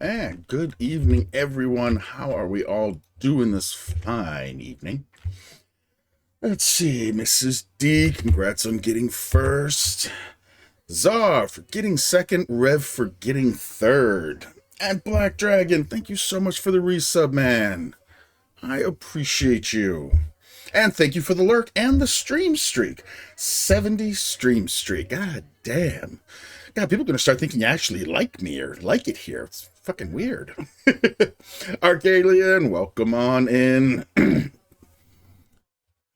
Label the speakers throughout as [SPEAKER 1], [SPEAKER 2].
[SPEAKER 1] And good evening, everyone. How are we all doing this fine evening? Let's see, Mrs. D, congrats on getting first. Czar for getting second. Rev for getting third. And Black Dragon, thank you so much for the resub, man. I appreciate you. And thank you for the lurk and the stream streak. 70 stream streak. God damn. God, people are going to start thinking you actually like me or like it here. It's fucking weird. Arcadian, welcome on in.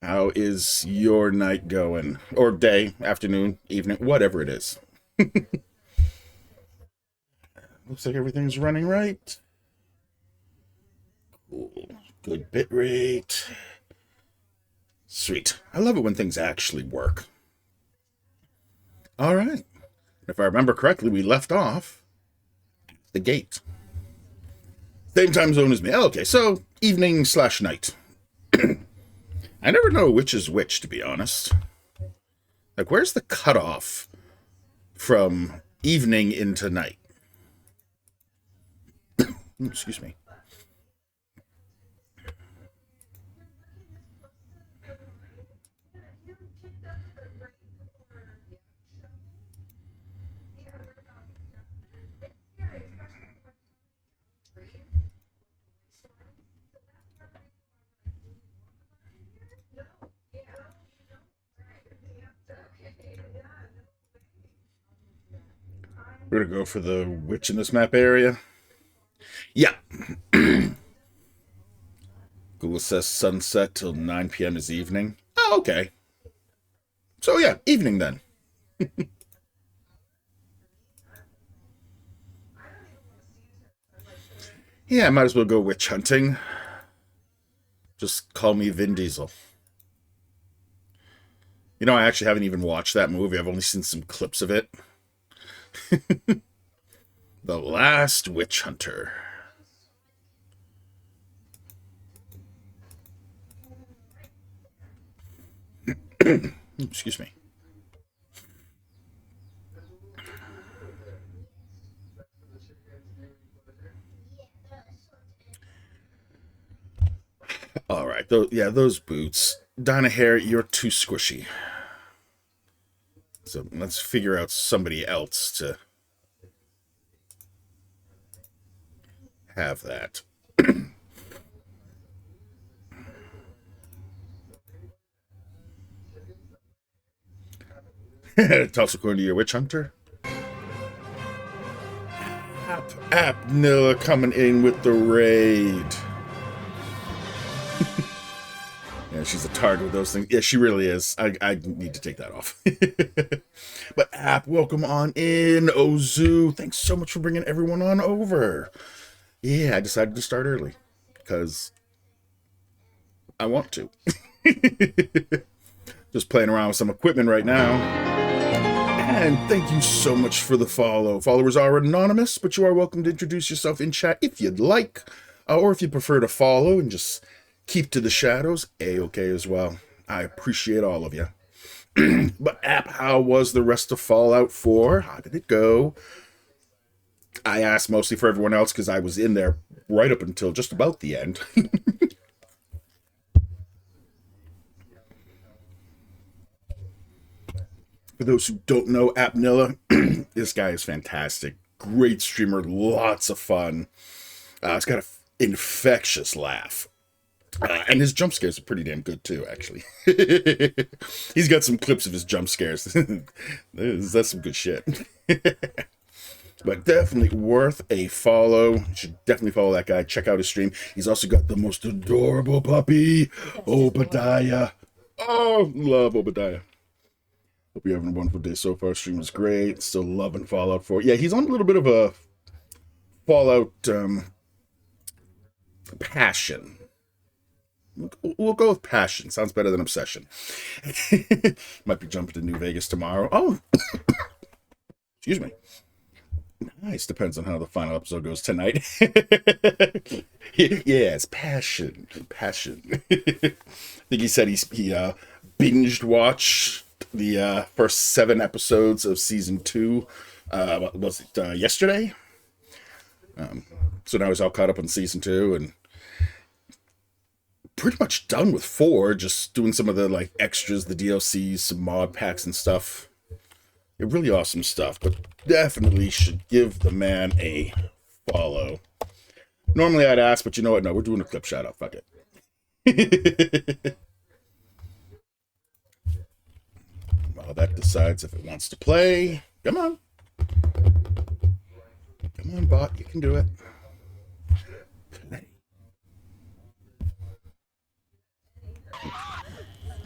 [SPEAKER 1] How is your night going? Or day, afternoon, evening, whatever it is. Looks like everything's running right. Cool. Good bit rate. Sweet. I love it when things actually work. All right. If I remember correctly, we left off the gate. Same time zone as me. Okay, so evening slash night. I never know which is which, to be honest. Like, where's the cutoff from evening into night? Excuse me. We're gonna go for the witch in this map area. Yeah. Google says sunset till 9 p.m. is evening. Oh, okay. So yeah, evening then. Yeah, I might as well go witch hunting. Just call me Vin Diesel. You know, I actually haven't even watched that movie. I've only seen some clips of it. The Last Witch Hunter. Excuse me. All right, those boots. Donna Hare, you're too squishy. So let's figure out somebody else to have that. Toss a coin to your witch hunter. Apnilla coming in with the raid. Yeah, she's a target with those things. Yeah, she really is. I need to take that off. But App, welcome on in. Ozu, thanks so much for bringing everyone on over. Yeah, I decided to start early because I want to. Just playing around with some equipment right now. And thank you so much for the follow. Followers are anonymous, but you are welcome to introduce yourself in chat if you'd like, or if you prefer to follow and just keep to the shadows, A-okay as well. I appreciate all of you. But App, how was the rest of Fallout 4? How did it go? I asked mostly for everyone else because I was in there right up until just about the end. For those who don't know Apnilla, this guy is fantastic. Great streamer, lots of fun. He's got an infectious laugh. And his jump scares are pretty damn good too, actually. He's got some clips of his jump scares. That's some good shit. But definitely worth a follow. You should definitely follow that guy. Check out his stream. He's also got the most adorable puppy, Obadiah. Oh, love Obadiah. Hope you're having a wonderful day so far. Stream is great. Still loving Fallout 4. Yeah, he's on a little bit of a Fallout passion. We'll go with passion. Sounds better than obsession. Might be jumping to New Vegas tomorrow. Oh, excuse me. Nice. Depends on how the final episode goes tonight. Yes, passion. Passion. I think he said he binged watched the first 7 episodes of season 2. Was it yesterday? So now he's all caught up on season 2 and pretty much done with 4, just doing some of the like extras, the DLCs, some mod packs and stuff. Yeah, really awesome stuff, but definitely should give the man a follow. Normally I'd ask, but you know what? No, we're doing a clip shout out. Fuck it. While that decides if it wants to play. Come on. Come on, bot. You can do it. Play.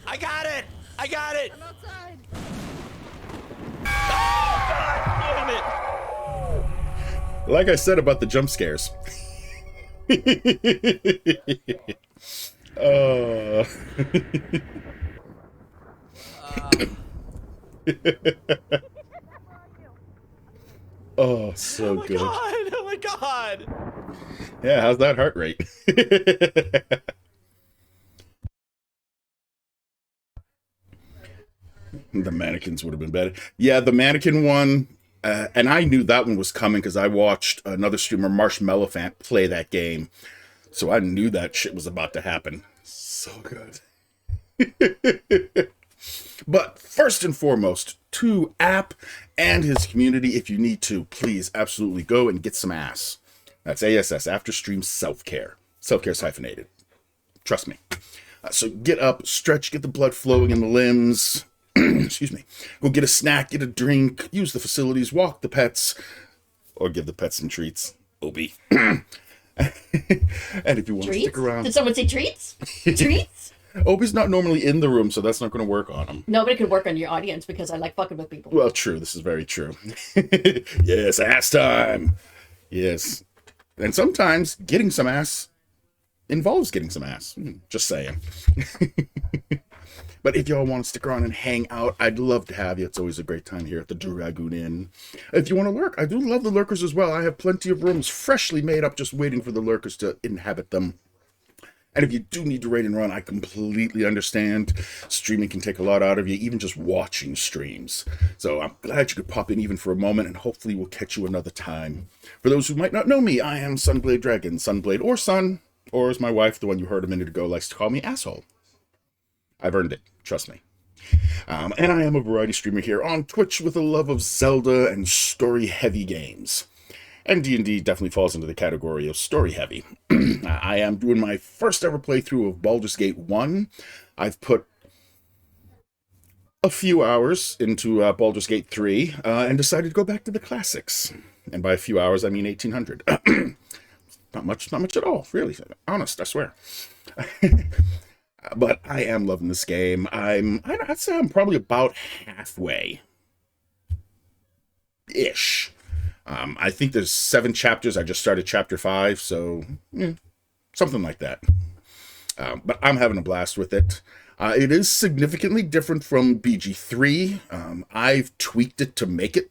[SPEAKER 2] I got it! I got it!
[SPEAKER 3] I'm outside.
[SPEAKER 2] Oh, God damn it!
[SPEAKER 1] Like I said about the jump scares. Oh. Oh, so
[SPEAKER 2] Oh my
[SPEAKER 1] good.
[SPEAKER 2] God! Oh my God!
[SPEAKER 1] Yeah, how's that heart rate? The mannequins would have been better. Yeah, the mannequin one, and I knew that one was coming because I watched another streamer, Marshmallowfant, play that game. So I knew that shit was about to happen. So good. But first and foremost, to App and his community, if you need to, please absolutely go and get some ass. That's ASS, After Stream Self-Care. Self-Care's hyphenated. Trust me. So get up, stretch, get the blood flowing in the limbs. Excuse me. Go get a snack, get a drink, use the facilities, walk the pets, or give the pets some treats. Obi. And if you want to
[SPEAKER 3] Treats?
[SPEAKER 1] stick around.
[SPEAKER 3] Did someone say treats? Treats?
[SPEAKER 1] Obi's not normally in the room, so that's not going to work on him.
[SPEAKER 3] Nobody could work on your audience because I like fucking with people.
[SPEAKER 1] Well, true. This is very true. Yes, ass time. Yes. And sometimes getting some ass involves getting some ass. Just saying. But if y'all want to stick around and hang out, I'd love to have you. It's always a great time here at the Dragoon Inn. If you want to lurk, I do love the lurkers as well. I have plenty of rooms freshly made up just waiting for the lurkers to inhabit them. And if you do need to raid and run, I completely understand. Streaming can take a lot out of you, even just watching streams. So I'm glad you could pop in even for a moment, and hopefully we'll catch you another time. For those who might not know me, I am Sunblade Dragon. Sunblade or Sun, or as my wife, the one you heard a minute ago, likes to call me asshole. I've earned it, trust me. And I am a variety streamer here on Twitch with a love of Zelda and story-heavy games. And D&D definitely falls into the category of story-heavy. I am doing my first ever playthrough of Baldur's Gate 1. I've put a few hours into Baldur's Gate 3 and decided to go back to the classics. And by a few hours, I mean 1800. Not much at all, really. Honest, I swear. But I am loving this game. I'd say I'm probably about halfway-ish. I think there's 7 chapters. I just started chapter 5, so something like that. But I'm having a blast with it. It is significantly different from BG3. I've tweaked it to make it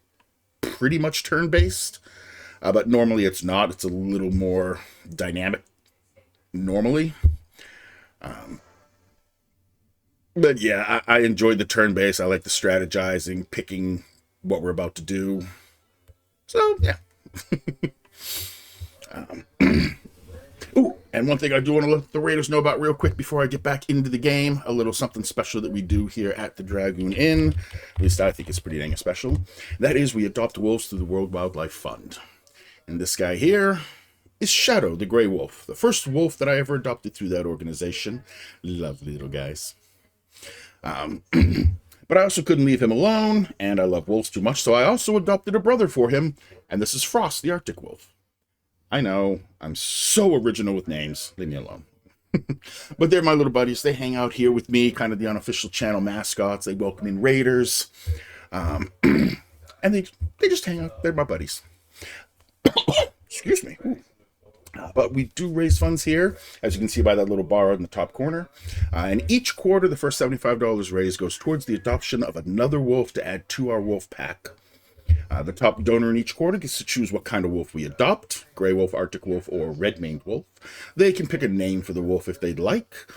[SPEAKER 1] pretty much turn-based, but normally it's not. It's a little more dynamic normally. But yeah, I enjoyed the turn-based. I like the strategizing, picking what we're about to do. So, yeah. Ooh, and one thing I do want to let the Raiders know about real quick before I get back into the game, a little something special that we do here at the Dragoon Inn. At least I think it's pretty dang special. That is, we adopt wolves through the World Wildlife Fund. And this guy here is Shadow, the Grey Wolf. The first wolf that I ever adopted through that organization. Lovely little guys. But I also couldn't leave him alone, and I love wolves too much, so I also adopted a brother for him, and this is Frost, the Arctic Wolf. I know, I'm so original with names. Leave me alone. But they're my little buddies. They hang out here with me, kind of the unofficial channel mascots. They welcome in raiders. And they just hang out. They're my buddies. Excuse me. Ooh. But we do raise funds here, as you can see by that little bar in the top corner. And each quarter, the first $75 raised goes towards the adoption of another wolf to add to our wolf pack. The top donor in each quarter gets to choose what kind of wolf we adopt, gray wolf, Arctic wolf, or red-maned wolf. They can pick a name for the wolf if they'd like.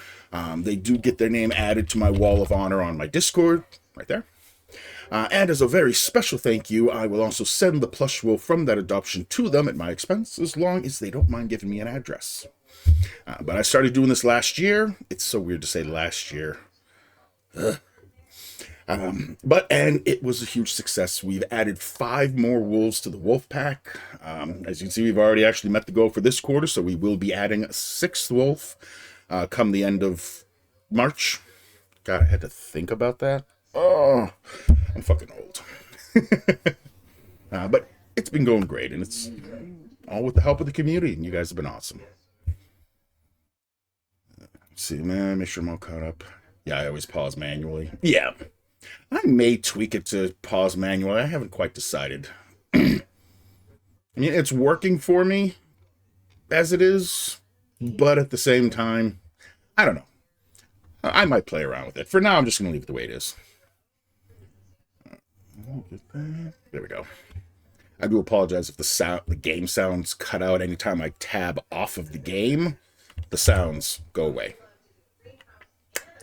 [SPEAKER 1] They do get their name added to my wall of honor on my Discord, right there. And as a very special thank you, I will also send the plush wolf from that adoption to them at my expense, as long as they don't mind giving me an address. But I started doing this last year. It's so weird to say last year. And it was a huge success. We've added 5 more wolves to the wolf pack. As you can see, we've already actually met the goal for this quarter, so we will be adding a 6th wolf come the end of March. God, I had to think about that. Oh, I'm fucking old. But it's been going great, and it's all with the help of the community, and you guys have been awesome. Let's see, man, make sure I'm all caught up. Yeah, I always pause manually. Yeah. I may tweak it to pause manually. I haven't quite decided. I mean, it's working for me as it is, but at the same time, I don't know. I might play around with it. For now, I'm just going to leave it the way it is. There we go. I do apologize if the game sounds cut out anytime I tab off of the game. The sounds go away.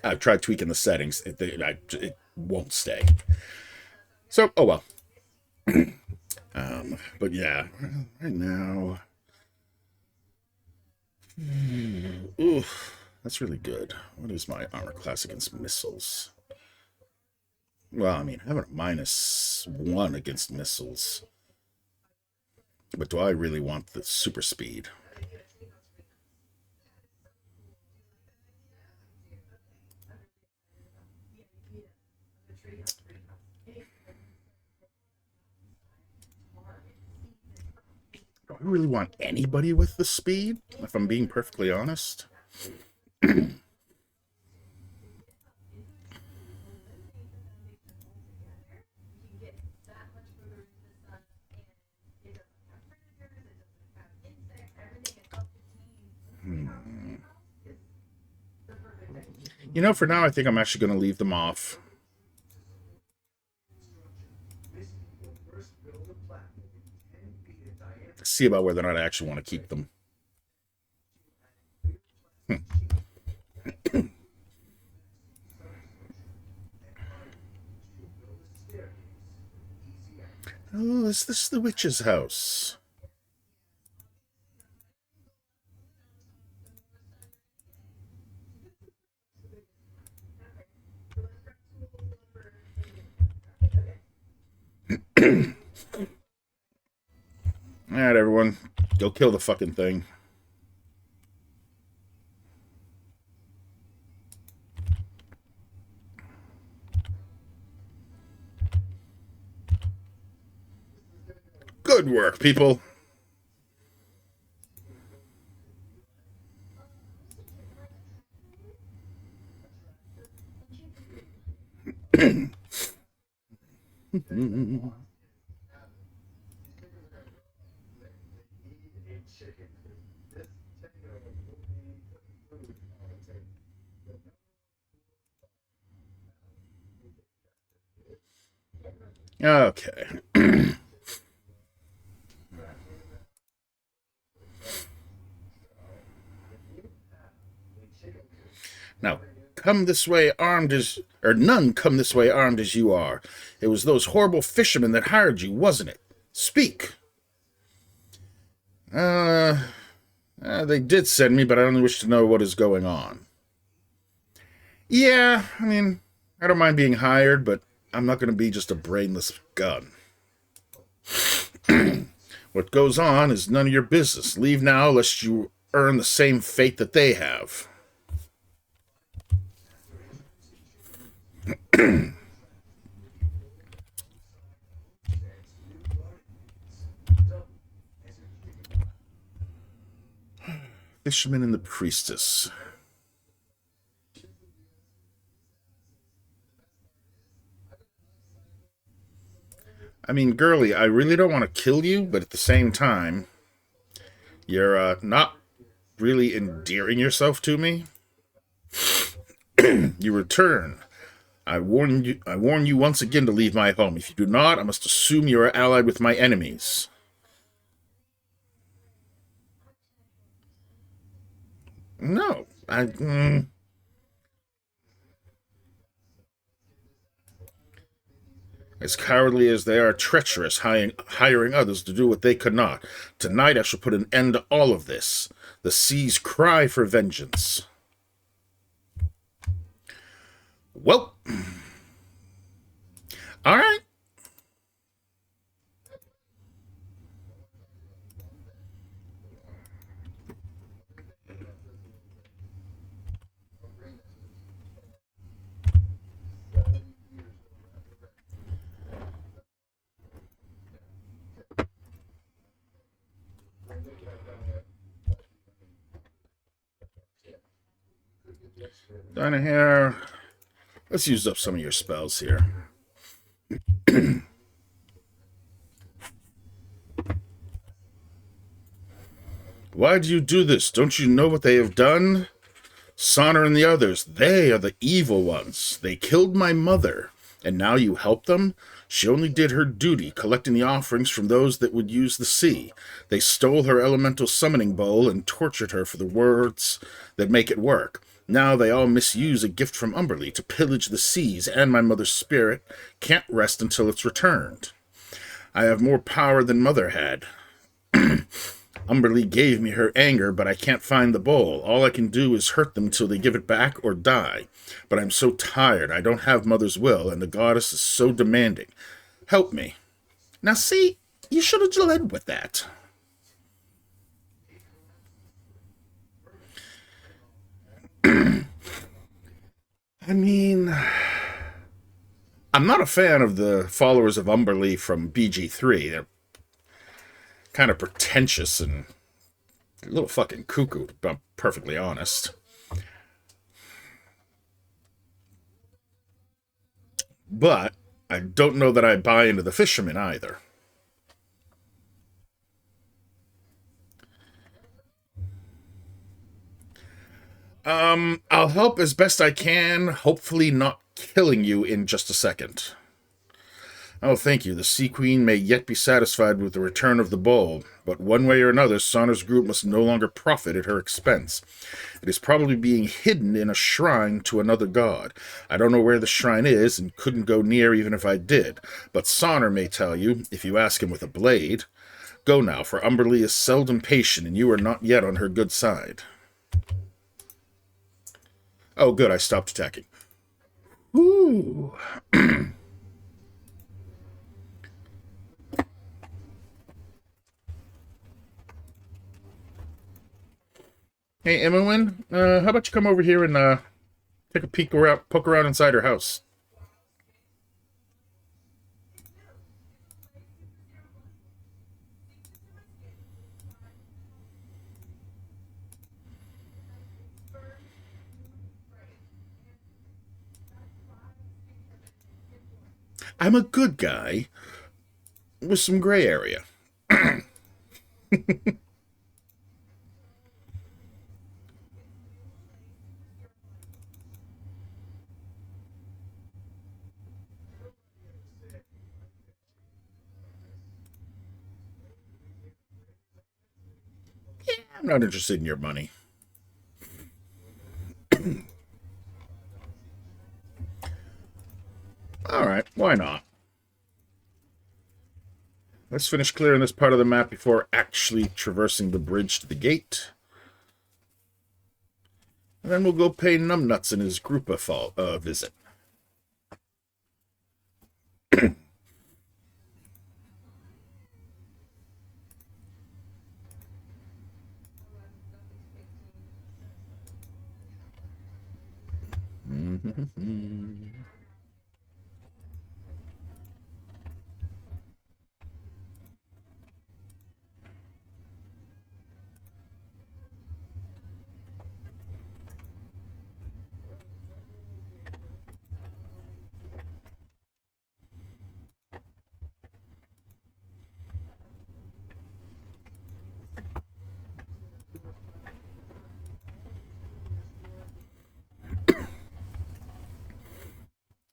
[SPEAKER 1] I've tried tweaking the settings. It won't stay. So, oh well. But yeah, right now. Ooh, that's really good. What is my armor class against missiles? Well, I mean, having a -1 against missiles. But do I really want the super speed? Do I really want anybody with the speed, if I'm being perfectly honest? You know, for now, I think I'm actually going to leave them off. See about whether or not I actually want to keep them. Oh, is this the witch's house? Alright, everyone. Go kill the fucking thing. Good work, people. Okay. Now, come this way armed as... Or none come this way armed as you are. It was those horrible fishermen that hired you, wasn't it? Speak. They did send me, but I only wish to know what is going on. Yeah, I mean, I don't mind being hired, but I'm not going to be just a brainless gun. What goes on is none of your business. Leave now, lest you earn the same fate that they have. Fisherman and the priestess. I mean, girly, I really don't want to kill you, but at the same time, you're not really endearing yourself to me. You return. I warn you once again to leave my home. If you do not, I must assume you are allied with my enemies. No, As cowardly as they are treacherous, hiring others to do what they could not. Tonight I shall put an end to all of this. The seas cry for vengeance. Well, all right. Down here. Let's use up some of your spells here. Why do you do this? Don't you know what they have done? Sonner and the others, they are the evil ones. They killed my mother, and now you help them? She only did her duty, collecting the offerings from those that would use the sea. They stole her elemental summoning bowl and tortured her for the words that make it work. Now they all misuse a gift from Umberlee to pillage the seas, and my mother's spirit can't rest until it's returned. I have more power than Mother had. Umberlee gave me her anger, but I can't find the bowl. All I can do is hurt them till they give it back or die. But I'm so tired, I don't have Mother's will, and the goddess is so demanding. Help me. Now see, you should have led with that. I mean, I'm not a fan of the followers of Umberlee from BG3. They're kind of pretentious and a little fucking cuckoo, to be perfectly honest. But I don't know that I buy into the fishermen either. I'll help as best I can, hopefully not killing you in just a second. Oh, thank you. The Sea Queen may yet be satisfied with the return of the bowl, but one way or another, Sonner's group must no longer profit at her expense. It is probably being hidden in a shrine to another god. I don't know where the shrine is, and couldn't go near even if I did, but Sonner may tell you, if you ask him with a blade. Go now, for Umberlee is seldom patient, and you are not yet on her good side. Oh, good, I stopped attacking. Ooh. Hey, Emmeline, how about you come over here and take a peek around, poke around inside her house? I'm a good guy with some gray area. I'm not interested in your money. Alright, why not? Let's finish clearing this part of the map before actually traversing the bridge to the gate. And then we'll go pay Numbnuts and his group a visit.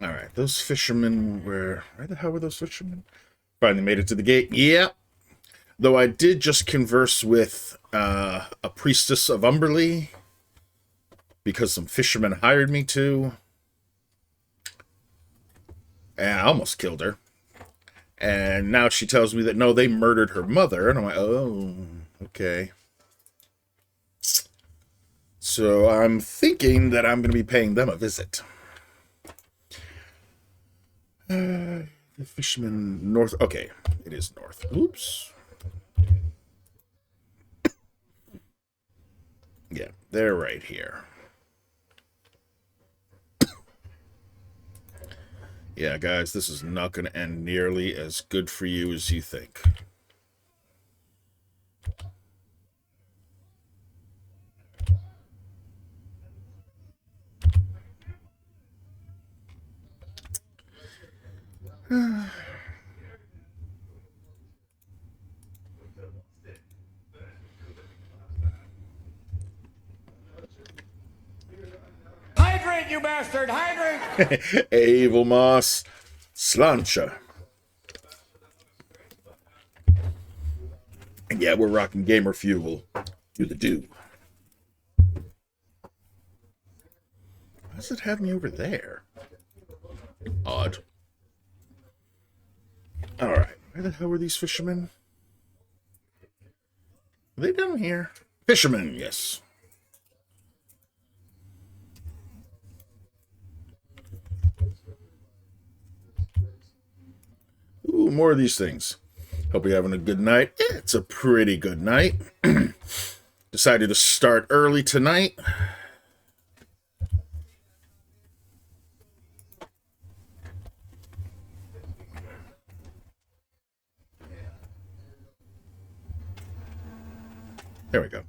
[SPEAKER 1] Alright, those fishermen were... Where the hell were those fishermen? Finally made it to the gate. Yep. Though I did just converse with a priestess of Umberlee, because some fishermen hired me to. And I almost killed her. And now she tells me that no, they murdered her mother. And I'm like, oh, okay. So I'm thinking that I'm going to be paying them a visit. The fisherman north. Okay, it is north. Oops. Yeah, they're right here. Yeah, guys, this is not going to end nearly as good for you as you think.
[SPEAKER 2] Hydrate, you bastard! Hydrate!
[SPEAKER 1] Evil Moss. Slancha. And yeah, we're rocking Gamer Fuel. Do the do. Why does it have me over there? Odd. Alright. Where the hell were these fishermen? Are they down here? Fishermen, yes. Ooh, more of these things. Hope you're having a good night. It's a pretty good night. Decided to start early tonight. There we go.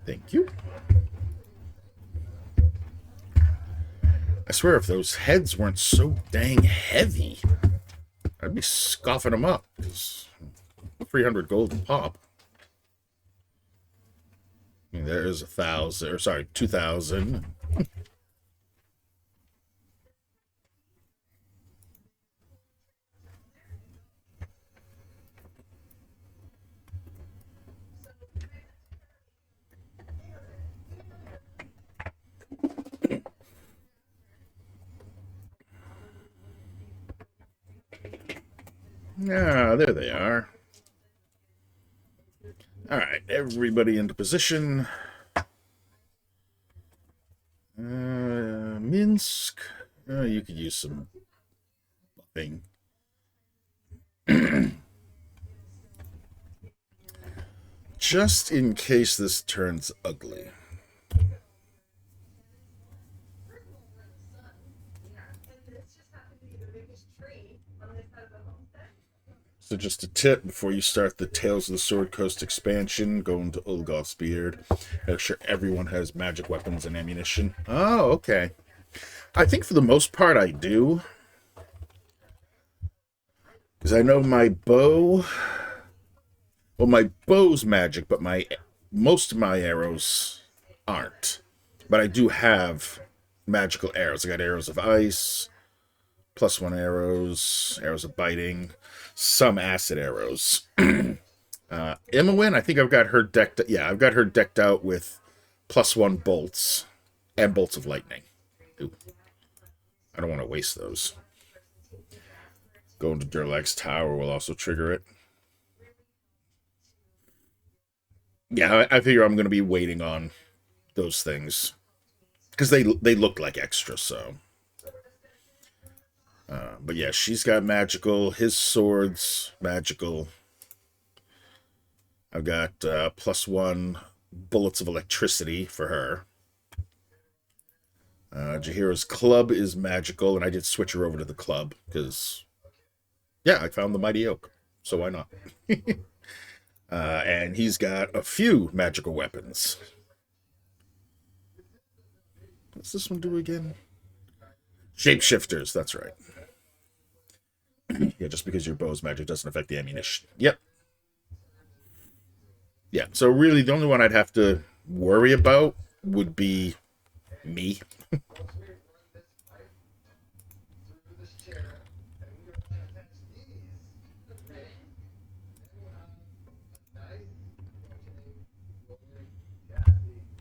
[SPEAKER 1] Thank you. I swear if those heads weren't so dang heavy, I'd be scoffing them up. 300 gold a pop. I mean, there's 1,000, or sorry, 2,000. Ah, there they are. Alright, everybody into position. Minsk. You could use some buffing. Just in case this turns ugly. So just a tip before you start the Tales of the Sword Coast expansion, go into Ulgoth's Beard. Make sure everyone has magic weapons and ammunition. Oh, okay. I think for the most part I do. Because I know my bow... Well, my bow's magic, but most of my arrows aren't. But I do have magical arrows. I got arrows of ice, +1 arrows, arrows of biting, some acid arrows. Imawin, I think I've got her decked... Yeah, I've got her decked out with +1 bolts and bolts of lightning. Ooh. I don't want to waste those. Going to Durlag's Tower will also trigger it. Yeah, I figure I'm going to be waiting on those things. Because they look like extra, so... but yeah, she's got magical. His sword's magical. I've got +1 bullets of electricity for her. Jaheira's club is magical, and I did switch her over to the club, because... Yeah, I found the Mighty Oak, so why not? And he's got a few magical weapons. What's this one do again? Shapeshifters, that's right. Yeah, just because your bow's magic doesn't affect the ammunition. Yep. Yeah, so really the only one I'd have to worry about would be me.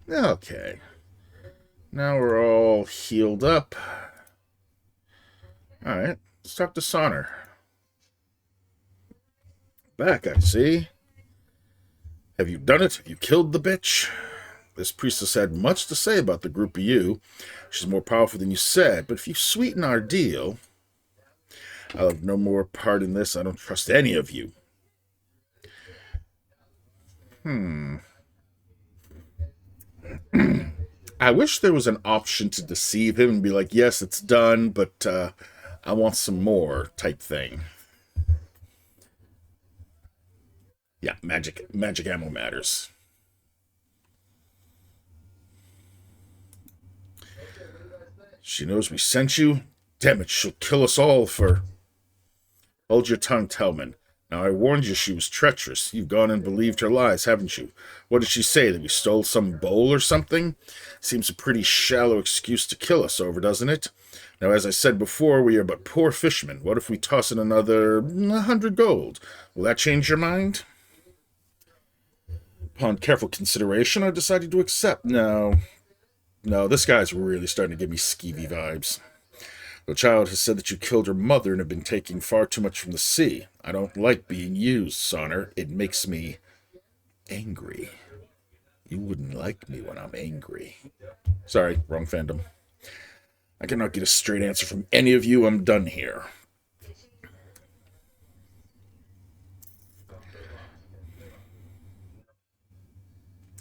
[SPEAKER 1] Okay. Now we're all healed up. Alright, let's talk to Sonner. Back, I see. Have you done it? Have you killed the bitch? This priestess had much to say about the group of you. She's more powerful than you said, but if you sweeten our deal, I'll have no more part in this. I don't trust any of you. I wish there was an option to deceive him and be like, yes, it's done, but I want some more type thing. Yeah, magic ammo matters. She knows we sent you. Damn it, she'll kill us all for... Hold your tongue, Telman. Now, I warned you she was treacherous. You've gone and believed her lies, haven't you? What did she say, that we stole some bowl or something? Seems a pretty shallow excuse to kill us over, doesn't it? Now, as I said before, we are but poor fishermen. What if we toss in another 100 gold? Will that change your mind? Upon careful consideration, I decided to accept. No, this guy's really starting to give me skeevy vibes. The child has said that you killed her mother and have been taking far too much from the sea. I don't like being used, Sonner. It makes me angry. You wouldn't like me when I'm angry. Sorry, wrong fandom. I cannot get a straight answer from any of you. I'm done here.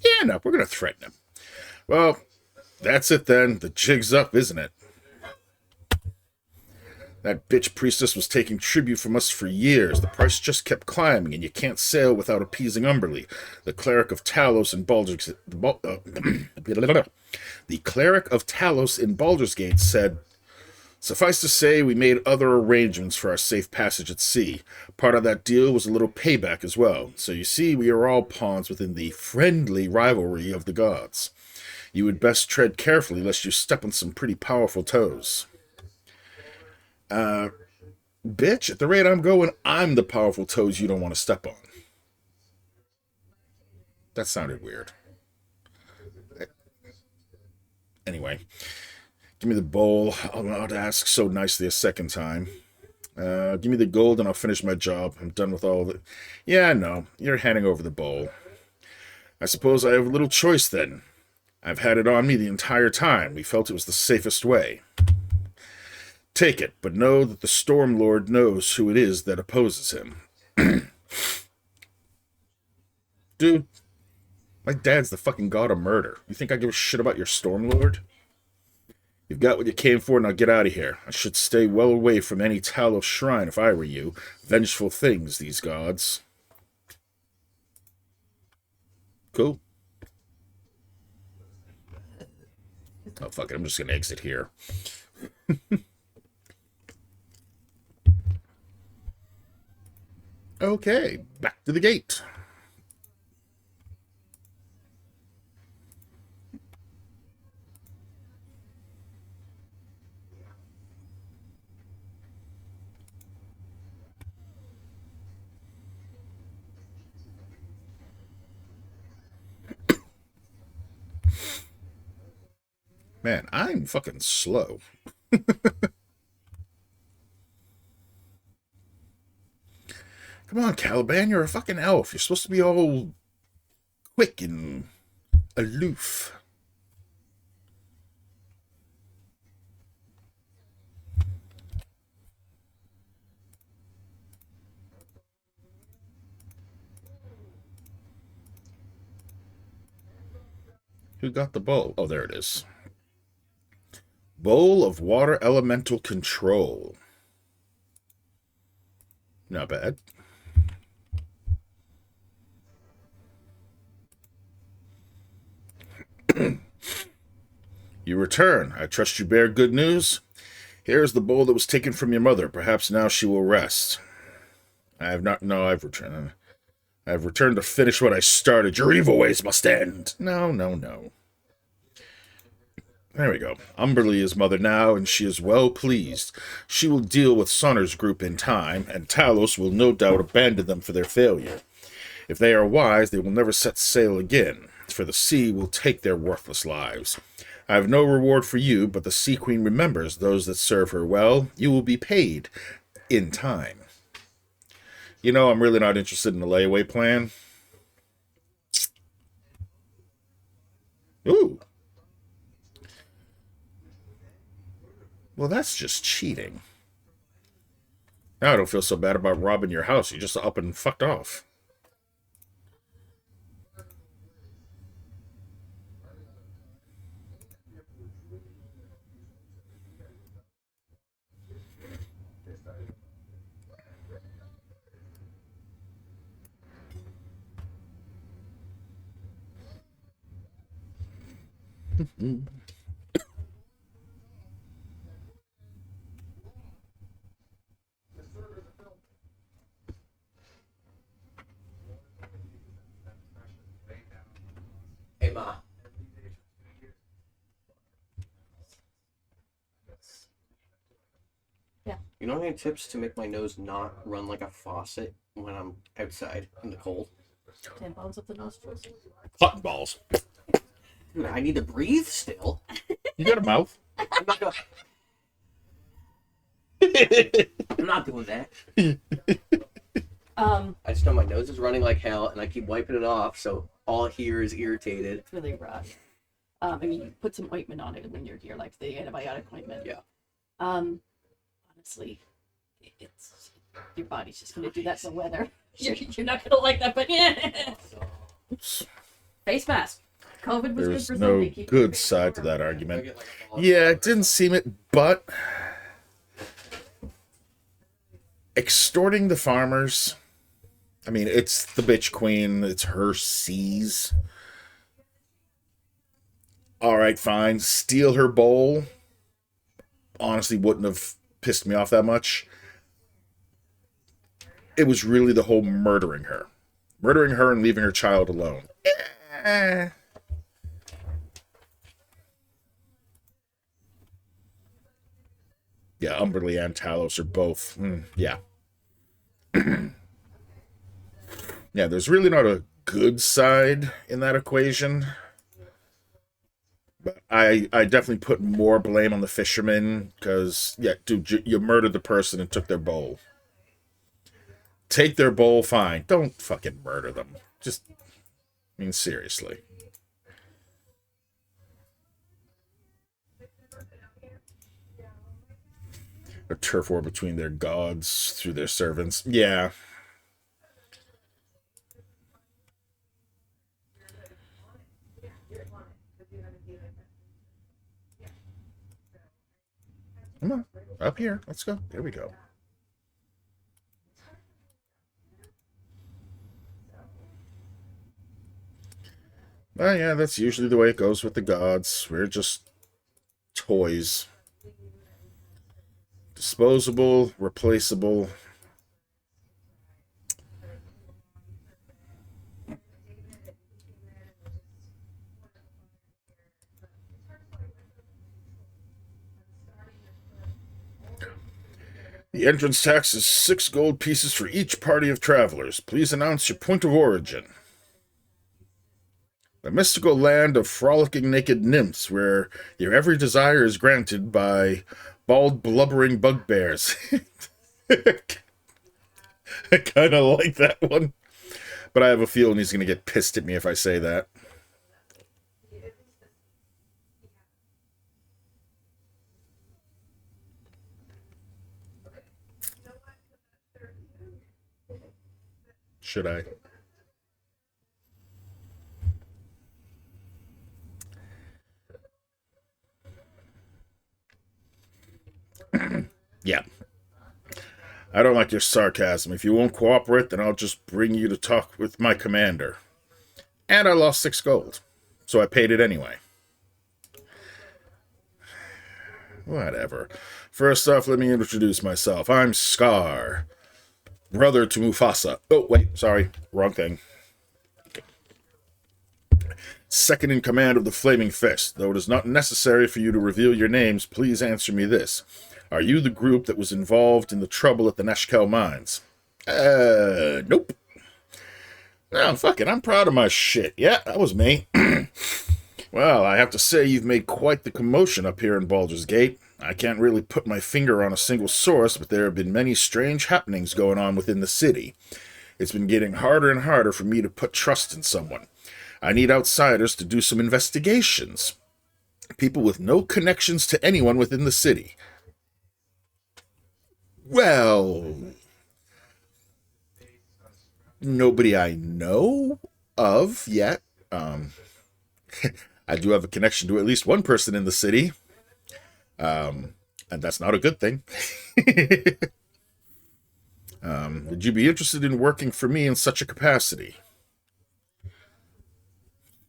[SPEAKER 1] Yeah, no, we're going to threaten him. Well, that's it then. The jig's up, isn't it? That bitch priestess was taking tribute from us for years. The price just kept climbing, and you can't sail without appeasing Umberly. The cleric of Talos in Baldur's... the cleric of Talos in Baldur's Gate said, suffice to say, we made other arrangements for our safe passage at sea. Part of that deal was a little payback as well. So you see, we are all pawns within the friendly rivalry of the gods. You would best tread carefully lest you step on some pretty powerful toes. Bitch, at the rate I'm going, I'm the powerful toes you don't want to step on. That sounded weird. Anyway, give me the bowl. I'll not ask so nicely a second time. Give me the gold and I'll finish my job. I'm done with all of it. Yeah, no, you're handing over the bowl. I suppose I have a little choice then. I've had it on me the entire time. We felt it was the safest way. Take it, but know that the Storm Lord knows who it is that opposes him. Dude, my dad's the fucking god of murder. You think I give a shit about your Storm Lord? You've got what you came for, now get out of here. I should stay well away from any Talos shrine if I were you. Vengeful things, these gods. Cool. Oh, fuck it, I'm just gonna exit here. Okay, back to the gate. Man, I'm fucking slow. Come on, Caliban, you're a fucking elf. You're supposed to be all quick and aloof. Who got the bowl? Oh, there it is. Bowl of Water Elemental Control. Not bad. You return. I trust you bear good news. Here is the bowl that was taken from your mother. Perhaps now she will rest. I have not... No, I've returned. I've returned to finish what I started. Your evil ways must end. No. There we go. Umberly is mother now, and she is well pleased. She will deal with Sonner's group in time, and Talos will no doubt abandon them for their failure. If they are wise, they will never set sail again. for the sea will take their worthless lives. I have no reward for you, but the Sea Queen remembers those that serve her well. You will be paid in time. You know, I'm really not interested in the layaway plan. Ooh. Well, that's just cheating. Now I don't feel so bad about robbing your house. You just up and fucked off.
[SPEAKER 4] Hey, Ma.
[SPEAKER 3] Yeah.
[SPEAKER 4] You know any tips to make my nose not run like a faucet when I'm outside in the cold?
[SPEAKER 3] Tampons up the nostrils.
[SPEAKER 1] Cotton balls.
[SPEAKER 4] Dude, I need to breathe still.
[SPEAKER 1] You got a mouth?
[SPEAKER 4] I'm not gonna... I'm not doing that. I just know my nose is running like hell, and I keep wiping it off, so all here is irritated.
[SPEAKER 3] It's really rough. I mean, you put some ointment on it, and then you're like the antibiotic ointment.
[SPEAKER 4] Yeah.
[SPEAKER 3] Honestly, it's your body's just gonna do that to weather. You're not gonna like that, but yeah. Face mask. COVID was
[SPEAKER 1] There's
[SPEAKER 3] good for
[SPEAKER 1] no
[SPEAKER 3] something. Keep
[SPEAKER 1] good
[SPEAKER 3] your face
[SPEAKER 1] side to
[SPEAKER 3] warm.
[SPEAKER 1] that argument.
[SPEAKER 4] Get, like, a ball.
[SPEAKER 1] Yeah, it didn't seem it, but extorting the farmers. I mean, it's the bitch queen. It's her seas. All right, fine. Steal her bowl. Honestly, wouldn't have pissed me off that much. It was really the whole murdering her. Murdering her and leaving her child alone. Eh. Yeah, Umberly and Talos are both. Yeah. Yeah, there's really not a good side in that equation. But I definitely put more blame on the fishermen because, yeah, dude, you murdered the person and took their bowl. Take their bowl, fine. Don't fucking murder them. Just, I mean, seriously. A turf war between their gods through their servants. Yeah. Come on. Up here. Let's go. There we go. Well, yeah, that's usually the way it goes with the gods. We're just toys. Disposable, replaceable. The entrance tax is 6 gold pieces for each party of travelers. Please announce your point of origin. The mystical land of frolicking naked nymphs, where your every desire is granted by bald, blubbering bugbears. I kind of like that one. But I have a feeling he's going to get pissed at me if I say that. Should I? Yeah. I don't like your sarcasm. If you won't cooperate, then I'll just bring you to talk with my commander. And I lost 6 gold. So I paid it anyway. Whatever. First off, let me introduce myself. I'm Scar, brother to Mufasa. Oh, wait, sorry. Wrong thing. Second in command of the Flaming Fist. Though it is not necessary for you to reveal your names, please answer me this. Are you the group that was involved in the trouble at the Neshkel mines? Nope. No, fuck it, I'm proud of my shit. Yeah, that was me. Well, I have to say you've made quite the commotion up here in Baldur's Gate. I can't really put my finger on a single source, but there have been many strange happenings going on within the city. It's been getting harder and harder for me to put trust in someone. I need outsiders to do some investigations. People with no connections to anyone within the city. Well, nobody I know of yet. I do have a connection to at least one person in the city. And that's not a good thing. Would you be interested in working for me in such a capacity?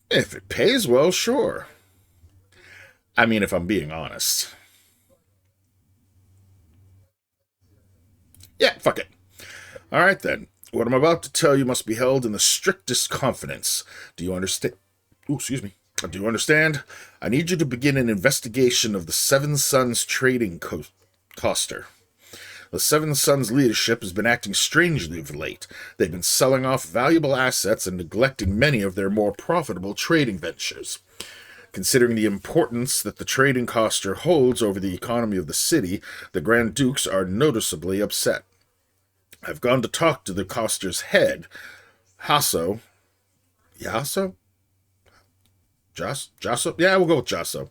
[SPEAKER 1] If it pays well, sure. I mean, if I'm being honest. Yeah, fuck it. All right then. What I'm about to tell you must be held in the strictest confidence. Do you understand? Oh, excuse me. Do you understand? I need you to begin an investigation of the Seven Sons trading coster. The Seven Sons leadership has been acting strangely of late. They've been selling off valuable assets and neglecting many of their more profitable trading ventures. Considering the importance that the trading coster holds over the economy of the city, the Grand Dukes are noticeably upset. I've gone to talk to the coster's head, Hasso. Yasso? Jasso? Yeah, we'll go with Jasso.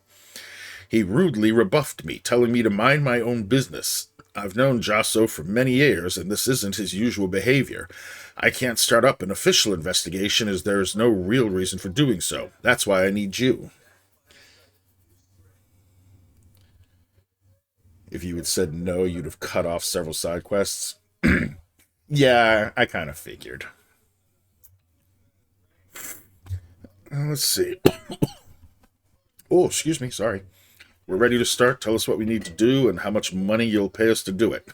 [SPEAKER 1] He rudely rebuffed me, telling me to mind my own business. I've known Jasso for many years, and this isn't his usual behavior. I can't start up an official investigation as there's no real reason for doing so. That's why I need you. If you had said no, you'd have cut off several side quests. Yeah, I kind of figured. Let's see. Oh, excuse me, sorry. We're ready to start. Tell us what we need to do and how much money you'll pay us to do it.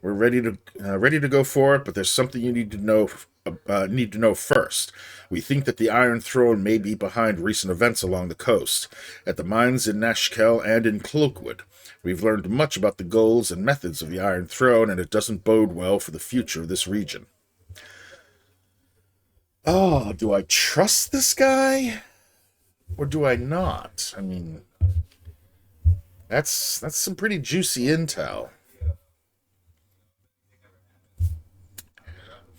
[SPEAKER 1] We're ready to go for it, but there's something you need to know first. We think that the Iron Throne may be behind recent events along the coast, at the mines in Nashkel and in Cloakwood. We've learned much about the goals and methods of the Iron Throne, and it doesn't bode well for the future of this region. Oh, do I trust this guy? Or do I not? I mean, that's some pretty juicy intel.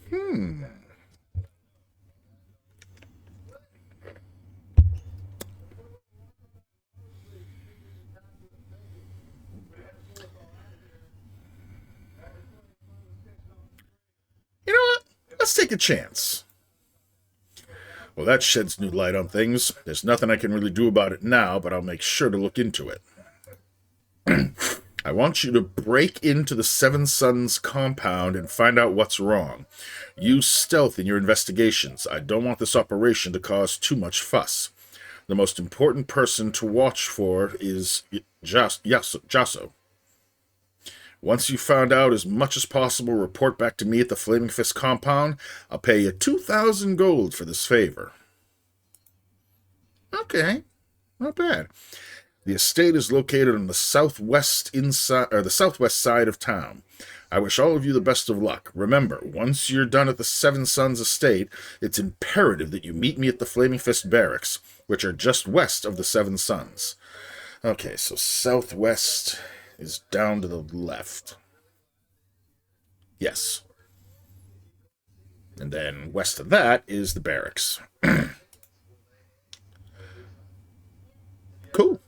[SPEAKER 1] Hmm. You know what? Let's take a chance. Well, that sheds new light on things. There's nothing I can really do about it now, but I'll make sure to look into it. I want you to break into the Seven Sons compound and find out what's wrong. Use stealth in your investigations. I don't want this operation to cause too much fuss. The most important person to watch for is Jasso. Once you've found out as much as possible, report back to me at the Flaming Fist compound. I'll pay you 2,000 gold for this favor. Okay, not bad. The estate is located on the southwest side of town. I wish all of you the best of luck. Remember, once you're done at the Seven Sons estate, it's imperative that you meet me at the Flaming Fist barracks, which are just west of the Seven Sons. Okay, so southwest is down to the left. Yes. And then west of that is the barracks. Cool.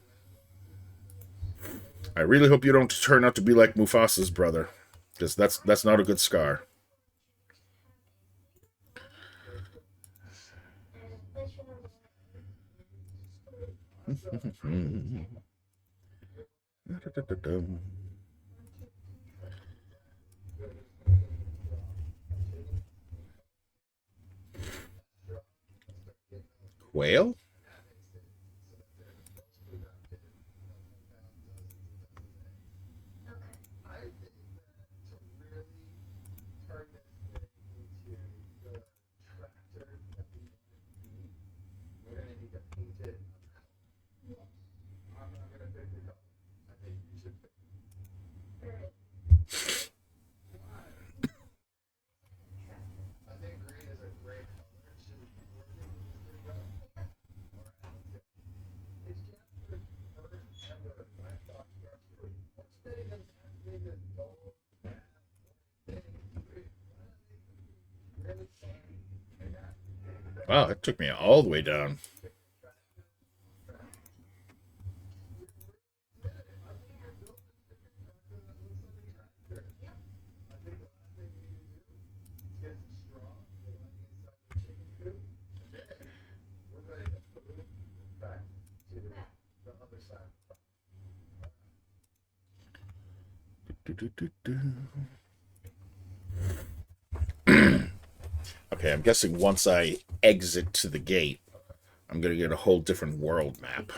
[SPEAKER 1] I really hope you don't turn out to be like Mufasa's brother, because that's not a good scar. Whale? Wow, it took me all the way down. Okay, I'm guessing once I exit to the gate, I'm gonna get a whole different world map.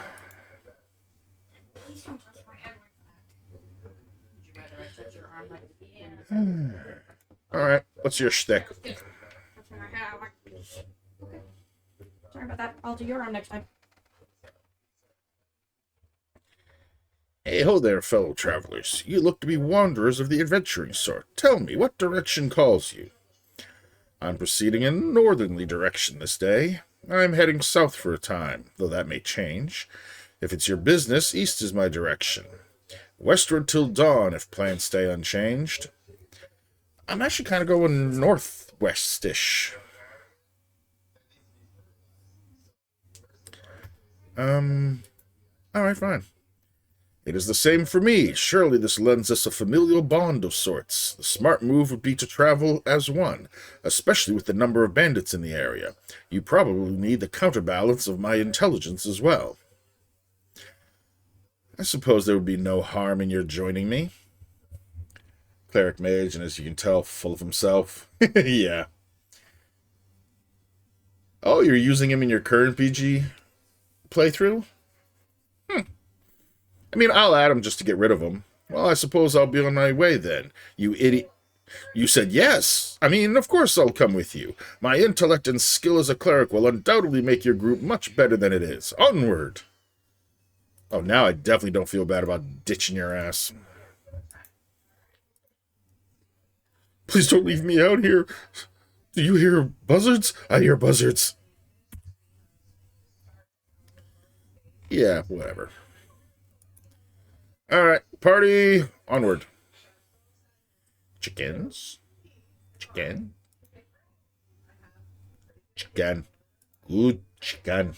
[SPEAKER 3] Please don't touch my head like that. Would you rather I touch your arm like yeah.
[SPEAKER 1] Alright, what's your shtick?
[SPEAKER 3] Touching my head, I'm like, okay. Sorry about that. I'll do your arm next time.
[SPEAKER 1] Hey ho there, fellow travelers. You look to be wanderers of the adventuring sort. Tell me, what direction calls you? I'm proceeding in a northerly direction this day. I'm heading south for a time, though that may change. If it's your business, east is my direction. Westward till dawn, if plans stay unchanged. I'm actually kind of going northwest-ish. Alright, fine. It is the same for me. Surely this lends us a familial bond of sorts. The smart move would be to travel as one, especially with the number of bandits in the area. You probably need the counterbalance of my intelligence as well. I suppose there would be no harm in your joining me. Cleric mage, and as you can tell, full of himself. Yeah. Oh, you're using him in your current PG playthrough? I mean, I'll add him just to get rid of him. Well, I suppose I'll be on my way then. You idiot. You said yes. I mean, of course I'll come with you. My intellect and skill as a cleric will undoubtedly make your group much better than it is. Onward. Oh, now I definitely don't feel bad about ditching your ass. Please don't leave me out here. Do you hear buzzards? I hear buzzards. Yeah, whatever. Alright, party, onward. Chickens. Chicken. Chicken. Good chicken.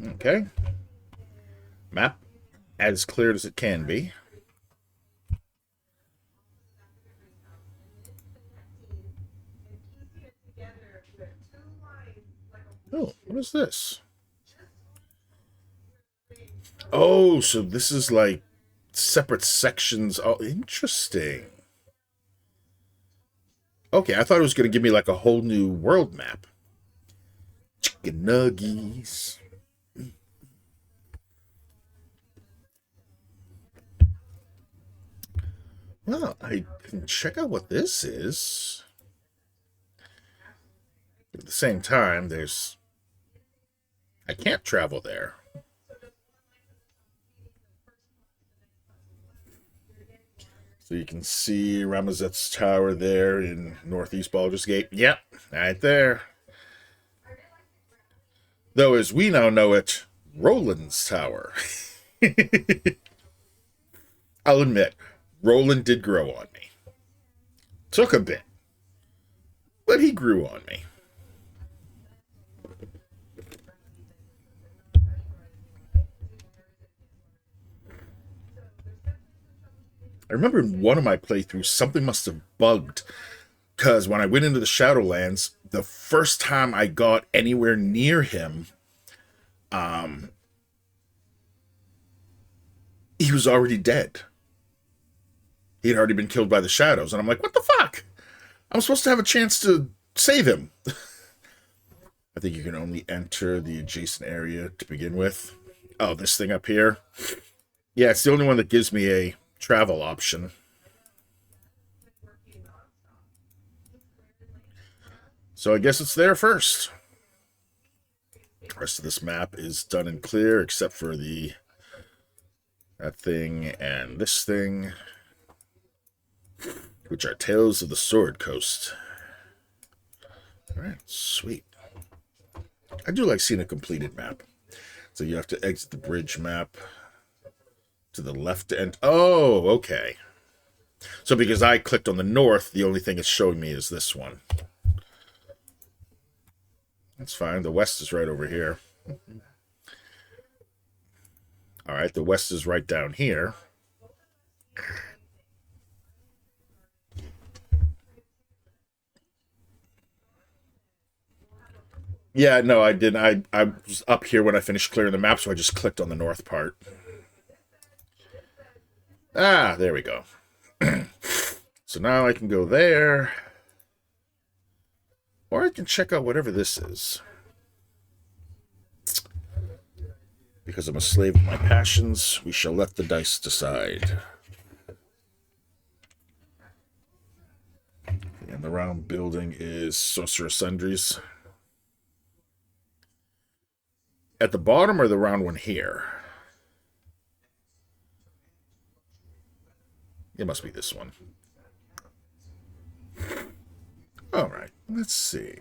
[SPEAKER 1] Okay. Map as cleared as it can be. Oh, what is this? Oh, so this is like separate sections. Oh, interesting. Okay, I thought it was going to give me like a whole new world map. Chicken nuggies. Well, I can check out what this is. At the same time, there's... I can't travel there. So you can see Ramazet's Tower there in Northeast Baldur's Gate. Yep, right there. Though, as we now know it, Roland's Tower. I'll admit, Roland did grow on me. Took a bit, but he grew on me. I remember in one of my playthroughs, something must have bugged, because when I went into the Shadowlands, the first time I got anywhere near him, he was already dead. He had already been killed by the shadows, and I'm like, what the fuck? I'm supposed to have a chance to save him. I think you can only enter the adjacent area to begin with. Oh, this thing up here? Yeah, it's the only one that gives me a travel option. So I guess it's there first. The rest of this map is done and clear, except for the That thing and this thing, which are Tales of the Sword Coast. Alright, sweet. I do like seeing a completed map. So you have to exit the bridge map to the left end. Oh, okay. So because I clicked on the north, the only thing it's showing me is this one. That's fine. The west is right over here. Alright, the west is right down here. Yeah, no, I didn't. I was up here when I finished clearing the map, so I just clicked on the north part. Ah, there we go. So now I can go there. Or I can check out whatever this is. Because I'm a slave to my passions, we shall let the dice decide. And the round building is Sorcerer Sundries. At the bottom or the round one here? It must be this one. Alright, let's see.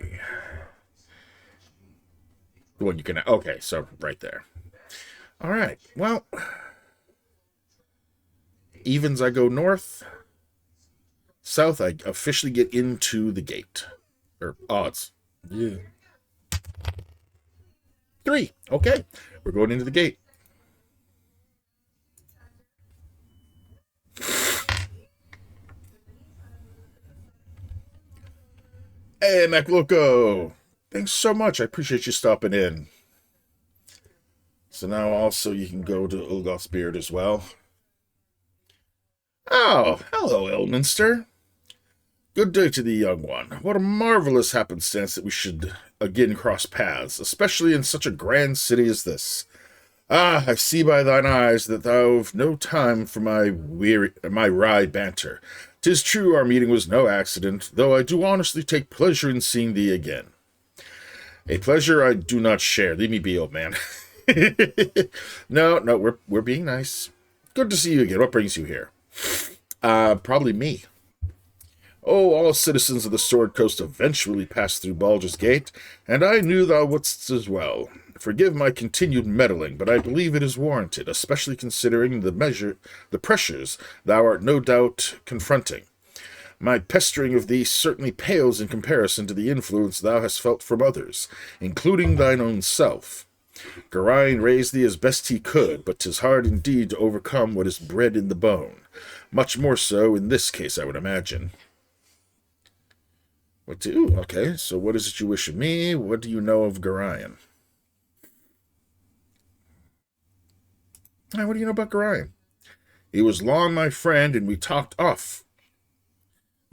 [SPEAKER 1] The one you can... Okay, so right there. Alright, well... Evens, I go north. South, I officially get into the gate. Or odds. Yeah. 3. Okay, we're going into the gate. Hey, MacLoco! Thanks so much. I appreciate you stopping in. So now also you can go to Ulgoth's Beard as well. Oh, hello, Elminster. Good day to the young one. What a marvelous happenstance that we should again cross paths, especially in such a grand city as this. Ah, I see by thine eyes that thou've no time for my wry banter. 'Tis true our meeting was no accident, though I do honestly take pleasure in seeing thee again. A pleasure I do not share. Leave me be, old man. No, we're being nice. Good to see you again. What brings you here? Probably me. Oh, all citizens of the Sword Coast eventually pass through Baldur's Gate, and I knew thou wouldst as well. Forgive my continued meddling, but I believe it is warranted, especially considering the pressures thou art no doubt confronting. My pestering of thee certainly pales in comparison to the influence thou hast felt from others, including thine own self. Geraint raised thee as best he could, but 'tis hard indeed to overcome what is bred in the bone. Much more so in this case, I would imagine. Okay, so what is it you wish of me? What do you know of Geraint? What do you know about Geraint? He was long my friend, and we talked off,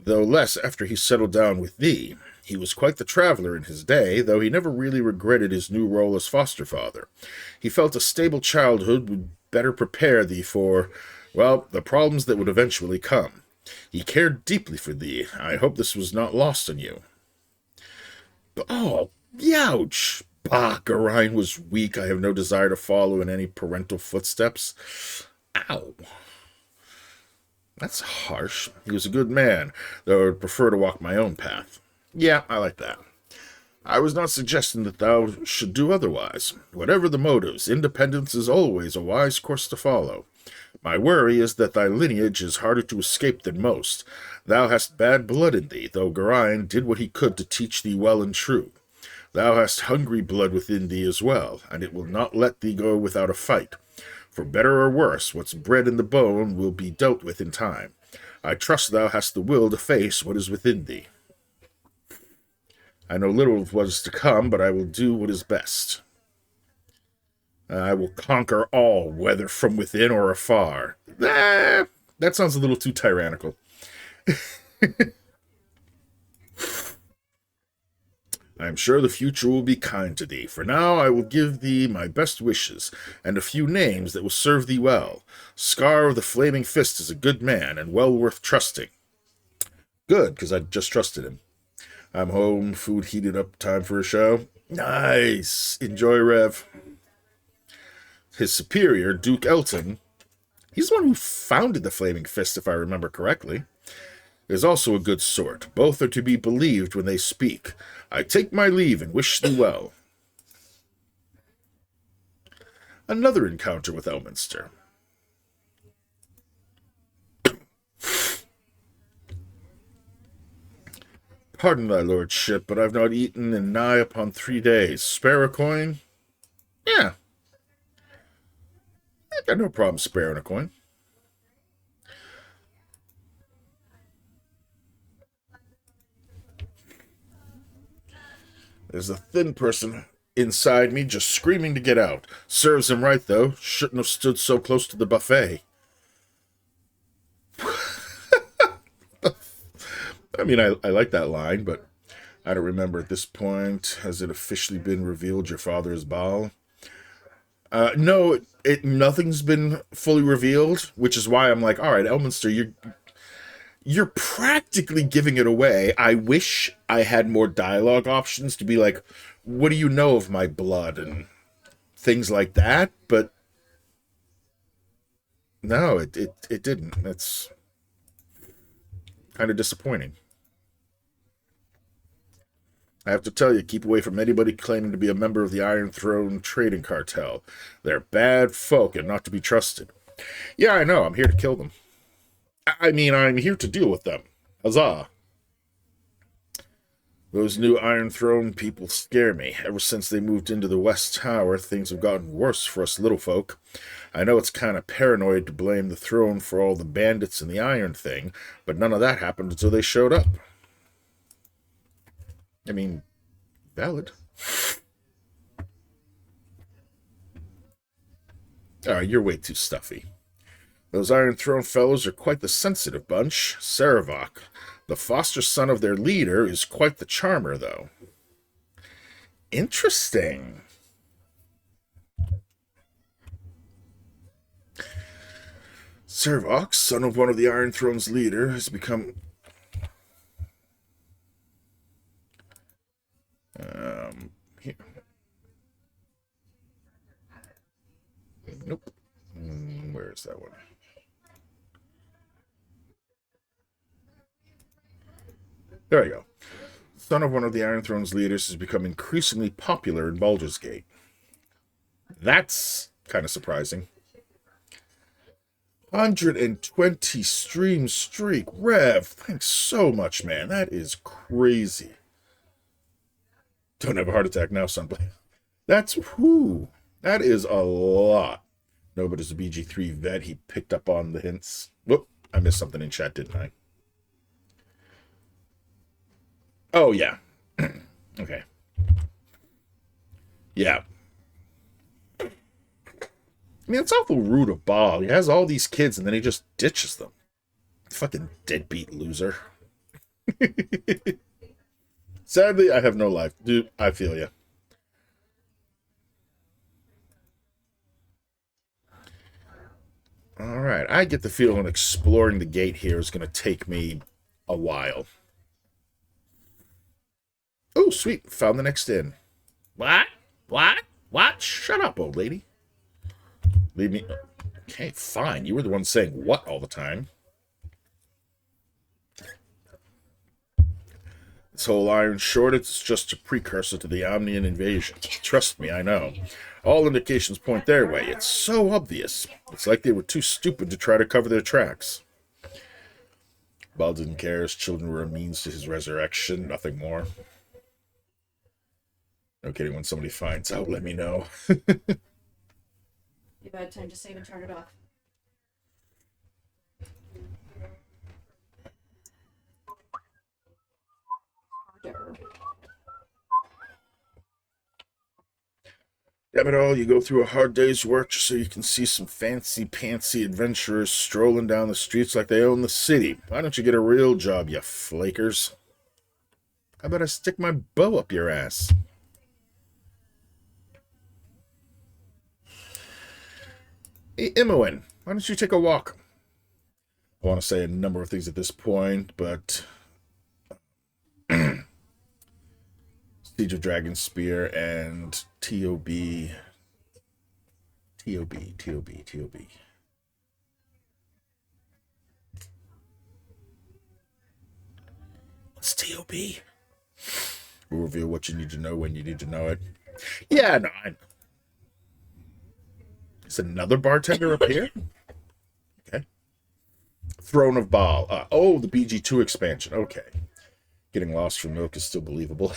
[SPEAKER 1] though less after he settled down with thee. He was quite the traveler in his day, though he never really regretted his new role as foster father. He felt a stable childhood would better prepare thee for, well, the problems that would eventually come. He cared deeply for thee. I hope this was not lost on you. Oh, youch! Bah, Geraint was weak. I have no desire to follow in any parental footsteps. Ow. That's harsh. He was a good man, though I would prefer to walk my own path. Yeah, I like that. I was not suggesting that thou should do otherwise. Whatever the motives, independence is always a wise course to follow. My worry is that thy lineage is harder to escape than most. Thou hast bad blood in thee, though Geraint did what he could to teach thee well and true. Thou hast hungry blood within thee as well, and it will not let thee go without a fight. For better or worse, what's bred in the bone will be dealt with in time. I trust thou hast the will to face what is within thee. I know little of what is to come, but I will do what is best. I will conquer all, whether from within or afar. That sounds a little too tyrannical. I am sure the future will be kind to thee. For now I will give thee my best wishes, and a few names that will serve thee well. Scar of the Flaming Fist is a good man, and well worth trusting. Good, because I just trusted him. I'm home, food heated up, time for a show. Nice! Enjoy, Rev. His superior, Duke Elton, He's the one who founded the Flaming Fist, if I remember correctly. Is also a good sort. Both are to be believed when they speak. I take my leave and wish thee well. Another encounter with Elminster. Pardon thy lordship, but I've not eaten in nigh upon 3 days. Spare a coin? Yeah. I got no problem sparing a coin. There's a thin person inside me just screaming to get out. Serves him right, though. Shouldn't have stood so close to the buffet. I mean, I like that line, but I don't remember at this point. Has it officially been revealed your father is Baal? No, nothing's been fully revealed, which is why I'm like, all right, Elminster, you're practically giving it away. I wish I had more dialogue options to be like, what do you know of my blood and things like that, but no, it didn't. That's kind of disappointing. I have to tell you, keep away from anybody claiming to be a member of the Iron Throne trading cartel. They're bad folk and not to be trusted. Yeah, I know. I'm here to kill them. I mean, I'm here to deal with them. Huzzah. Those new Iron Throne people scare me. Ever since they moved into the West Tower, things have gotten worse for us little folk. I know it's kind of paranoid to blame the throne for all the bandits and the Iron thing, but none of that happened until they showed up. I mean, valid. You're way too stuffy. Those Iron Throne fellows are quite the sensitive bunch. Saravok, the foster son of their leader, is quite the charmer, though. Interesting. Saravok, son of one of the Iron Throne's leader, has become... Here. Nope. Where is that one? There we go. Son of one of the Iron Throne's leaders has become increasingly popular in Baldur's Gate. That's kind of surprising. 120 stream streak. Rev, thanks so much, man. That is crazy. Don't have a heart attack now, son. That's, whoo. That is a lot. No, but as a BG3 vet, he picked up on the hints. Whoop, I missed something in chat, didn't I? Oh, yeah. Okay. Yeah. I mean, it's awful rude of Baal. He has all these kids, and then he just ditches them. Fucking deadbeat loser. Sadly, I have no life. Dude, I feel you. Alright, I get the feeling exploring the gate here is going to take me a while. Oh, sweet. Found the next inn. What? What? What? Shut up, old lady. Leave me... Okay, fine. You were the one saying what all the time. This whole iron shortage is just a precursor to the Omnian invasion. Trust me, I know. All indications point their way. It's so obvious. It's like they were too stupid to try to cover their tracks. Bal didn't care. His children were a means to his resurrection, nothing more. No kidding, when somebody finds out, let me know.
[SPEAKER 3] You've had time to save and turn it off.
[SPEAKER 1] Damn it all, you go through a hard day's work just so you can see some fancy-pantsy adventurers strolling down the streets like they own the city. Why don't you get a real job, you flakers? How about I stick my bow up your ass? Hey, Imoen, why don't you take a walk? I want to say a number of things at this point, but... Siege of Dragon Spear and TOB. It's T.O.B. We'll reveal what you need to know when you need to know it. Yeah, no, I know. Is another bartender up here? Okay. Throne of Baal. Oh, the BG2 expansion. Okay. Getting lost for milk is still believable.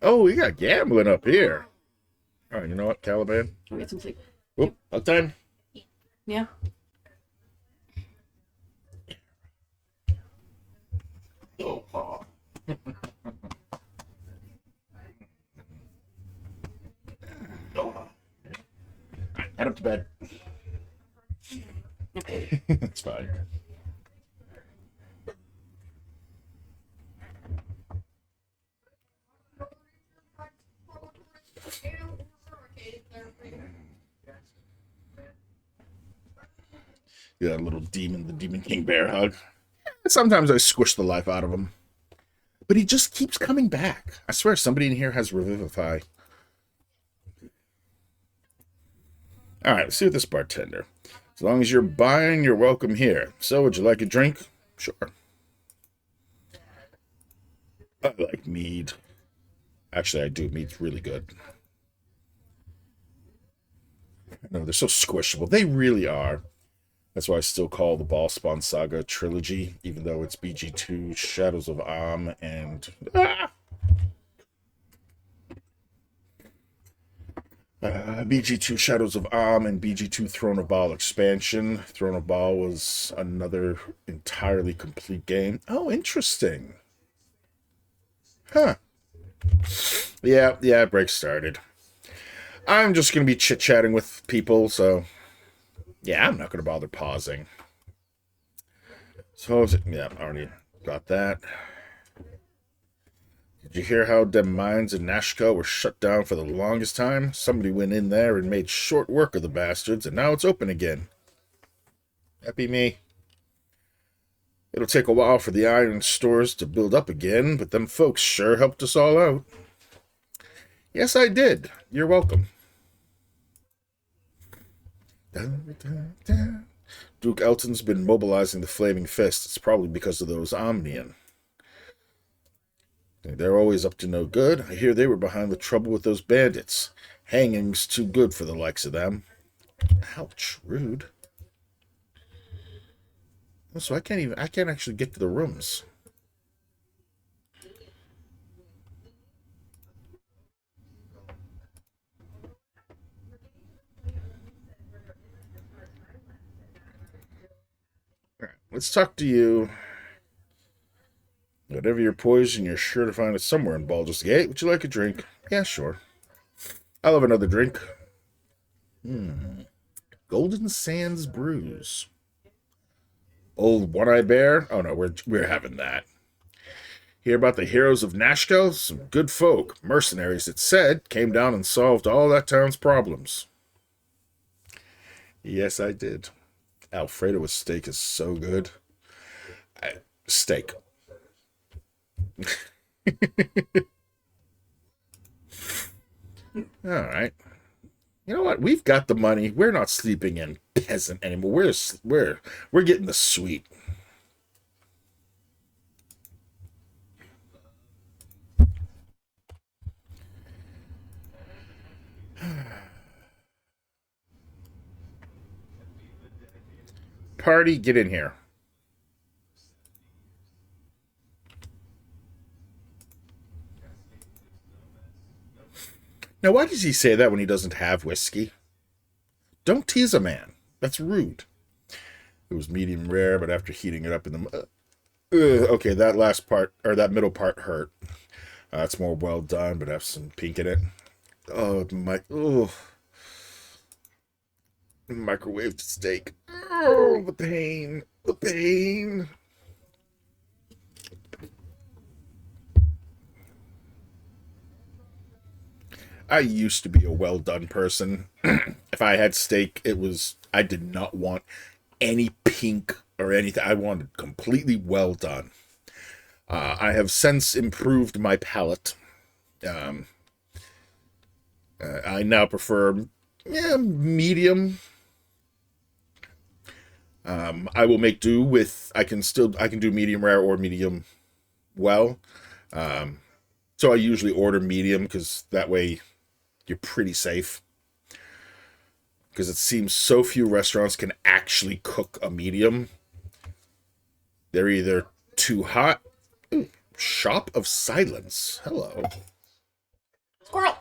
[SPEAKER 1] Oh, we got gambling up here. All right, you know what, Caliban?
[SPEAKER 3] I'll get some sleep.
[SPEAKER 1] Whoop, up time.
[SPEAKER 3] Yeah.
[SPEAKER 1] Oh. Head up to bed.
[SPEAKER 3] Okay.
[SPEAKER 1] That's fine. Yeah, little demon, the Demon King bear hug. Sometimes I squish the life out of him. But he just keeps coming back. I swear somebody in here has Revivify. Alright, let's see with this bartender. As long as you're buying, you're welcome here. So, would you like a drink? Sure. I like mead. Actually, I do. Mead's really good. No, they're so squishable. They really are. That's why I still call the Ballspawn Saga a trilogy, even though it's BG2, Shadows of Am, and... BG2 Shadows of Am and BG2 Throne of Baal expansion. Throne of Baal was another entirely complete game. Oh, interesting. Huh. Yeah, break started. I'm just going to be chit-chatting with people, so... Yeah, I'm not going to bother pausing. So, yeah, already got that. Did you hear how them mines in Nashko were shut down for the longest time? Somebody went in there and made short work of the bastards, and now it's open again. Happy me. It'll take a while for the iron stores to build up again, but them folks sure helped us all out. Yes, I did. You're welcome. Dun, dun, dun. Duke Elton's been mobilizing the Flaming Fist. It's probably because of those Omnian. They're always up to no good. I hear they were behind the trouble with those bandits. Hanging's too good for the likes of them. Ouch, rude. So I can't actually get to the rooms. Alright, let's talk to you. Whatever your poison, you're sure to find it somewhere in Baldur's Gate. Would you like a drink? Yeah, sure. I'll have another drink. Golden Sands Brews. Old One-Eye Bear? Oh no, we're having that. Hear about the heroes of Nashko? Some good folk, mercenaries, it said, came down and solved all that town's problems. Yes, I did. Alfredo with steak is so good. Steak. All right. You know what? We've got the money. We're not sleeping in peasant anymore. We're getting the suite. Party, get in here. Now, why does he say that when he doesn't have whiskey? Don't tease a man. That's rude. It was medium rare, but after heating it up in the... okay, that last part, or that middle part hurt. It's more well done, but have some pink in it. Oh, microwaved steak. Oh, the pain. The pain. I used to be a well done person. If I had steak, I did not want any pink or anything. I wanted completely well done. I have since improved my palate. I now prefer medium. I will make do with. I can do medium rare or medium well. So I usually order medium because that way you're pretty safe. Because it seems so few restaurants can actually cook a medium. They're either too hot. Ooh, Shop of Silence. Hello.
[SPEAKER 3] Squirrel!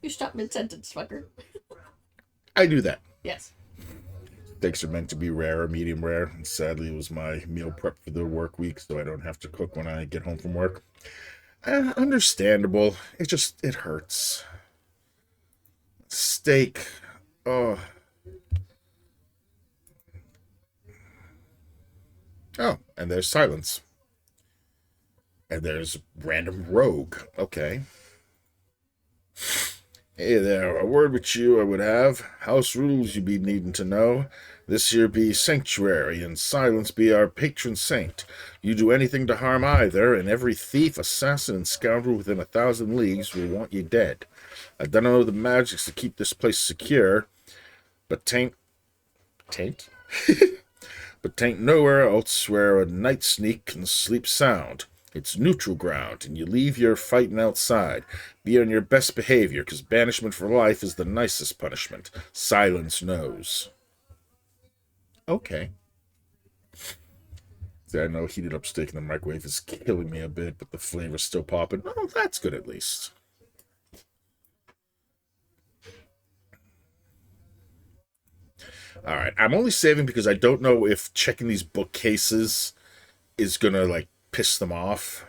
[SPEAKER 3] You stop mid-sentence, fucker.
[SPEAKER 1] I do that.
[SPEAKER 3] Yes.
[SPEAKER 1] Steaks are meant to be rare or medium rare. And sadly, it was my meal prep for the work week, so I don't have to cook when I get home from work. Understandable. It hurts. Steak. Oh. Oh, and there's Silence. And there's Random Rogue. Okay. Hey there, a word with you I would have. House rules you be needing to know. This here be sanctuary, and Silence be our patron saint. You do anything to harm either, and every thief, assassin, and scoundrel within 1,000 leagues will want you dead. I don't know the magics to keep this place secure, but tain't but tain't nowhere else where a night sneak can sleep sound. It's neutral ground, and you leave your fighting outside. Be on your best behavior, 'cause banishment for life is the nicest punishment. Silence knows. Okay. See, I know heated up steak in the microwave is killing me a bit, but the flavor's still popping. Oh, that's good at least. Alright, I'm only saving because I don't know if checking these bookcases is gonna, like, piss them off.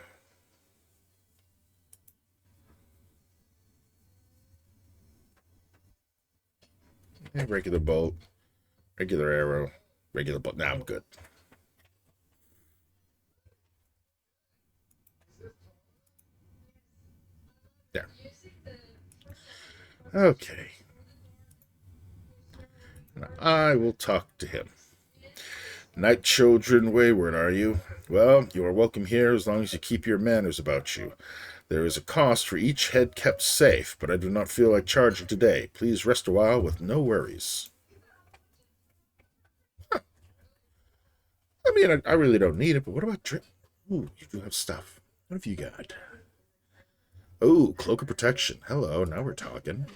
[SPEAKER 1] Regular bolt, regular arrow, regular bolt. Now I'm good. There. Okay. Now I will talk to him. Night children wayward, are you? Well, you are welcome here as long as you keep your manners about you. There is a cost for each head kept safe, but I do not feel like charging today. Please rest a while with no worries. Huh. I mean, I really don't need it, but what about drip? Ooh, you do have stuff. What have you got? Oh, cloak of protection. Hello, now we're talking.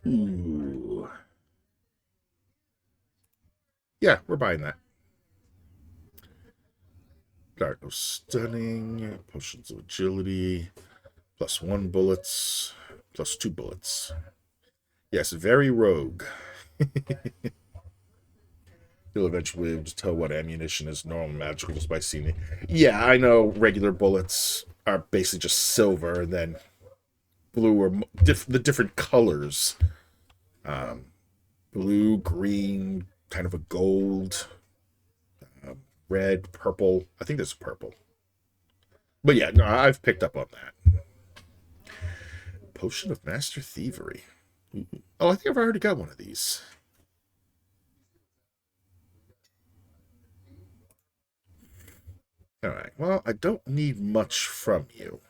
[SPEAKER 1] Ooh. Yeah, we're buying that. Dark of stunning, potions of agility, +1 bullets, +2 bullets. Yes, very rogue. You'll eventually be able to tell what ammunition is normal magical just by seeing it. Yeah, I know regular bullets are basically just silver, and then blue or the different colors. Blue, green, kind of a gold, red, purple. I think there's purple. But yeah, no, I've picked up on that. Potion of Master Thievery. Oh, I think I've already got one of these. Alright, well, I don't need much from you.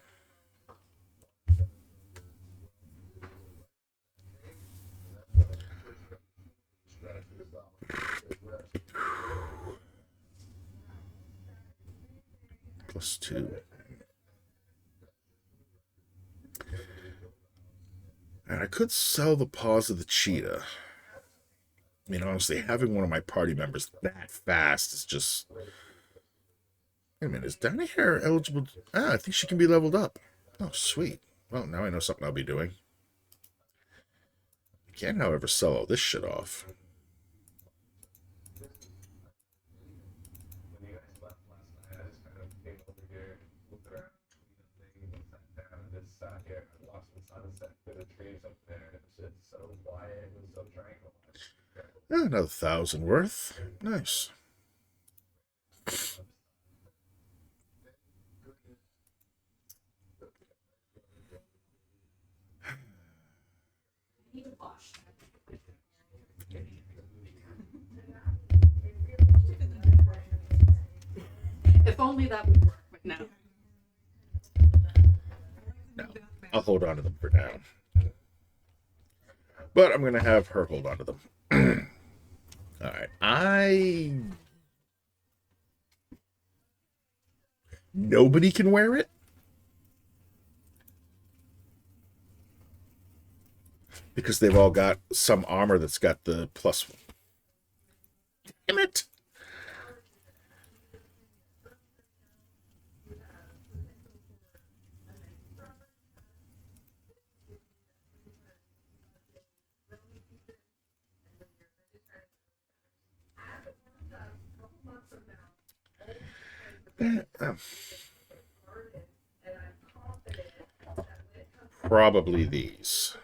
[SPEAKER 1] +2. And I could sell the paws of the cheetah. I mean, honestly, having one of my party members that fast is just... Wait a minute, is Downy Hair eligible? I think she can be leveled up. Oh, sweet. Well, now I know something I'll be doing. I can, however, sell all this shit off. Another 1,000 worth. Nice.
[SPEAKER 3] If only that would work, but no.
[SPEAKER 1] No, I'll hold on to them for now. But I'm going to have her hold on to them. All right. Nobody can wear it? Because they've all got some armor that's got the plus one. Damn it! Probably these.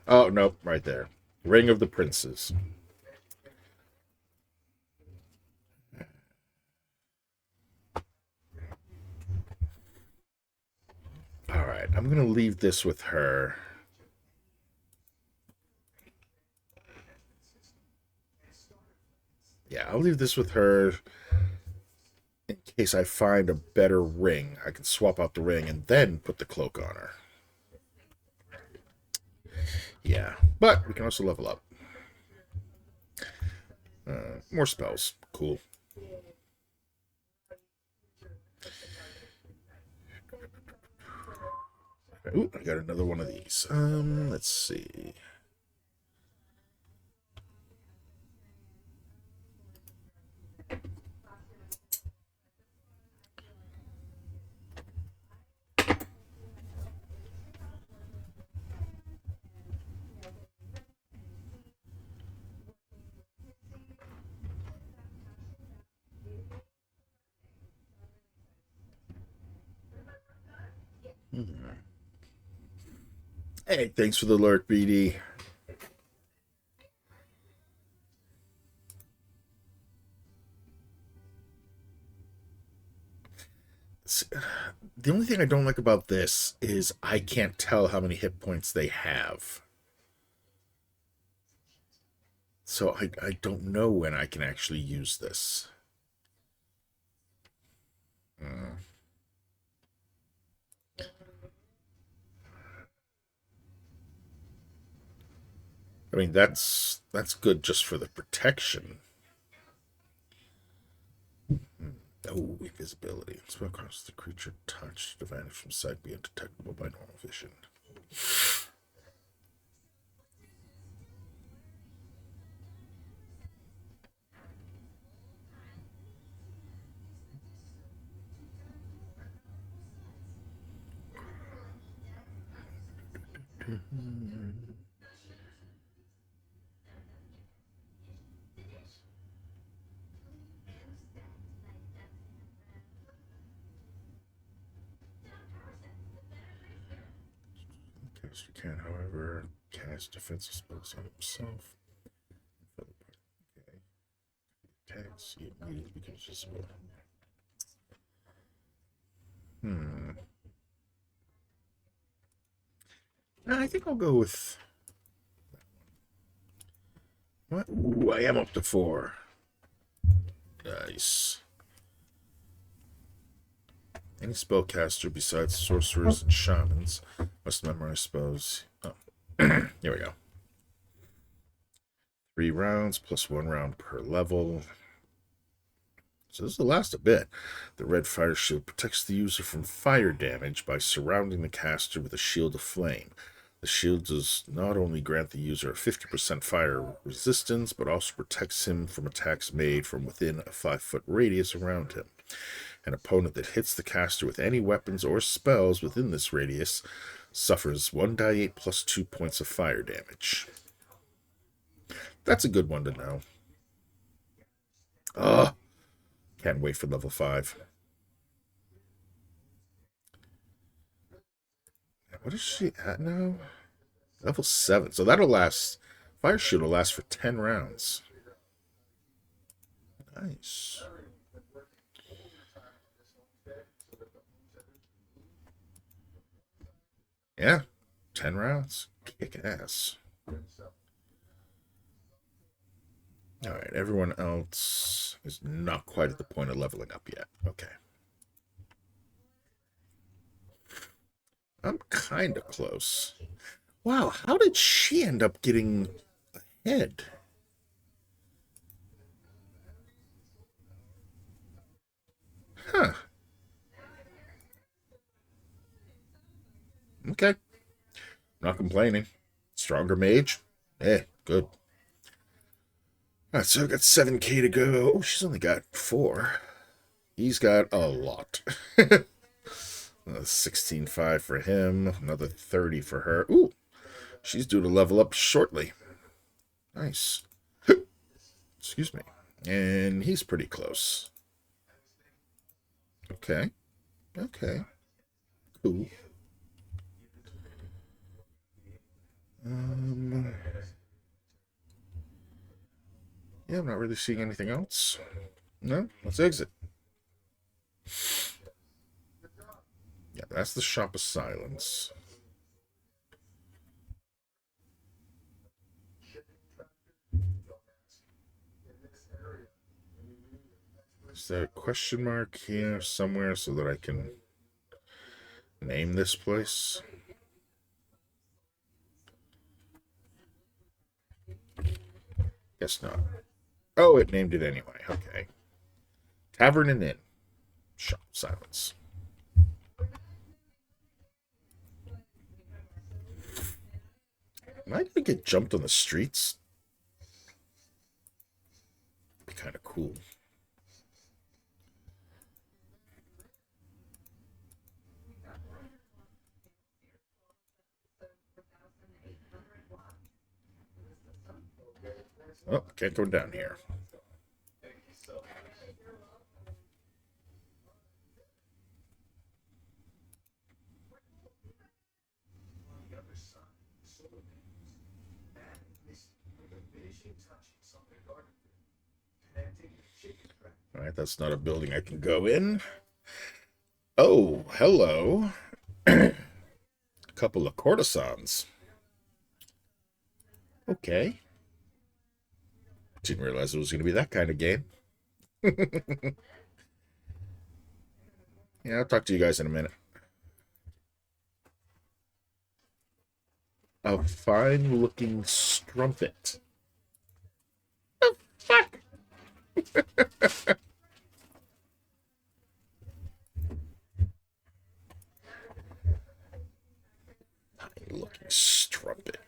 [SPEAKER 1] Oh, nope, right there. Ring of the Princes. All right, I'm going to leave this with her. Yeah, I'll leave this with her in case I find a better ring. I can swap out the ring and then put the cloak on her. Yeah, but we can also level up. More spells. Cool. Ooh, I got another one of these. Let's see. Hey, thanks for the alert, BD. The only thing I don't like about this is I can't tell how many hit points they have. So I don't know when I can actually use this. I mean, that's good just for the protection. Oh, invisibility. Spell across the creature touched to vanish from sight, be undetectable by normal vision. Caster can, however, cast defensive spells on himself. Okay. Attacks, he immediately becomes visible. I think I'll go with. What? Ooh, I am up to 4. Nice. Any spellcaster besides sorcerers and shamans must memorize spells. Oh, here we go. 3 rounds plus 1 round per level. So this will last a bit. The red fire shield protects the user from fire damage by surrounding the caster with a shield of flame. The shield does not only grant the user a 50% fire resistance, but also protects him from attacks made from within a 5-foot radius around him. An opponent that hits the caster with any weapons or spells within this radius suffers 1d8 plus 2 points of fire damage. That's a good one to know. Can't wait for level 5. What is she at now? Level 7. So that'll last. Fire Shield will last for 10 rounds. Nice. Yeah. 10 rounds. Kick ass. Alright, everyone else is not quite at the point of leveling up yet. Okay. I'm kind of close. Wow, how did she end up getting ahead? Huh. Okay. Not complaining. Stronger mage? Eh, good. Alright, so I've got 7k to go. Oh, she's only got 4. He's got a lot. 16.5 for him. Another 30 for her. Ooh, she's due to level up shortly. Nice. Excuse me. And he's pretty close. Okay. Okay. Cool. Yeah, I'm not really seeing anything else. No, let's exit. Yeah, that's the Shop of Silence. Is there a question mark here somewhere so that I can name this place? Guess not. Oh, it named it anyway. Okay. Tavern and Inn. Shop of Silence. Am I gonna get jumped on the streets? Be kind of cool. Oh, can't go down here. All right, that's not a building I can go in. Oh, hello. A couple of courtesans. Okay. Didn't realize it was going to be that kind of game. Yeah, I'll talk to you guys in a minute. A fine-looking strumpet. Oh, fuck! Fine-looking strumpet.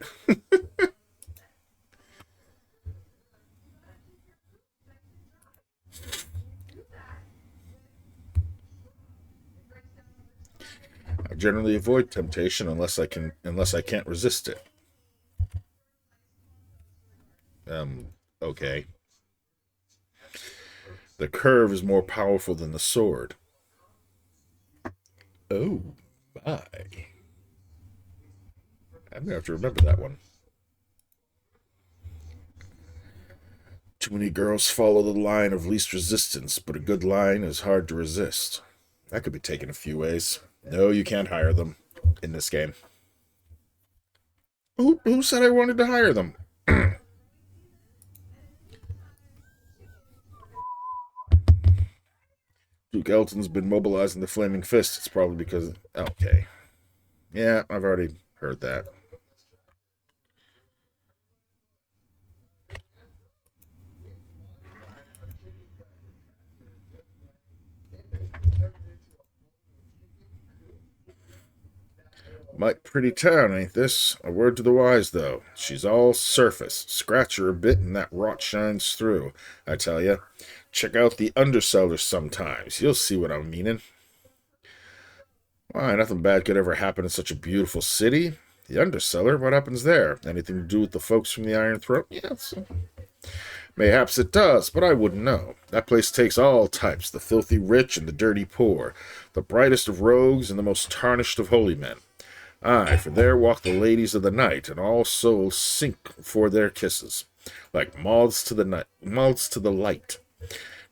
[SPEAKER 1] I generally avoid temptation unless I can't resist it. Okay. The curve is more powerful than the sword. Oh, my. I'm gonna have to remember that one. Too many girls follow the line of least resistance, but a good line is hard to resist. That could be taken a few ways. No, you can't hire them in this game. Who said I wanted to hire them? Duke Elton's been mobilizing the Flaming Fist. It's probably because... Okay. Yeah, I've already heard that. Might pretty town, ain't this? A word to the wise, though. She's all surface. Scratch her a bit and that rot shines through. I tell ya. Check out the undercellars sometimes. You'll see what I'm meaning. Why, nothing bad could ever happen in such a beautiful city. The undercellar? What happens there? Anything to do with the folks from the Iron Throne? Yes. Mayhaps it does, but I wouldn't know. That place takes all types, the filthy rich and the dirty poor, the brightest of rogues and the most tarnished of holy men. Aye, for there walk the ladies of the night, and all souls sink for their kisses, like moths to the light.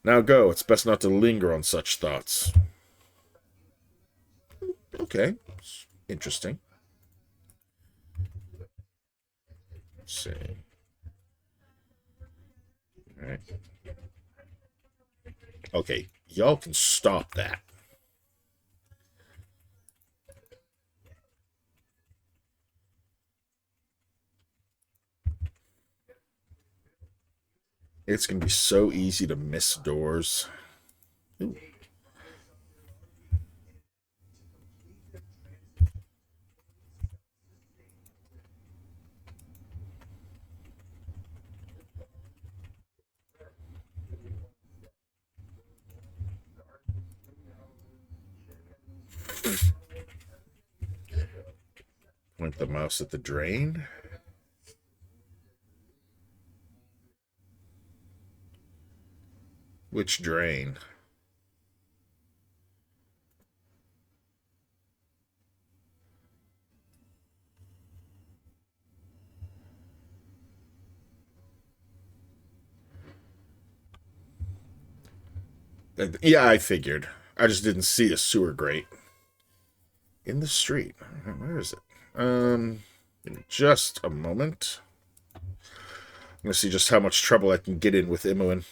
[SPEAKER 1] Now go, it's best not to linger on such thoughts. Okay, interesting. Let's see. All right. Okay, y'all can stop that. It's going to be so easy to miss doors. Ooh. Point the mouse at the drain. Which drain? Yeah, I figured. I just didn't see a sewer grate. In the street. Where is it? In just a moment. I'm going to see just how much trouble I can get in with Imoen.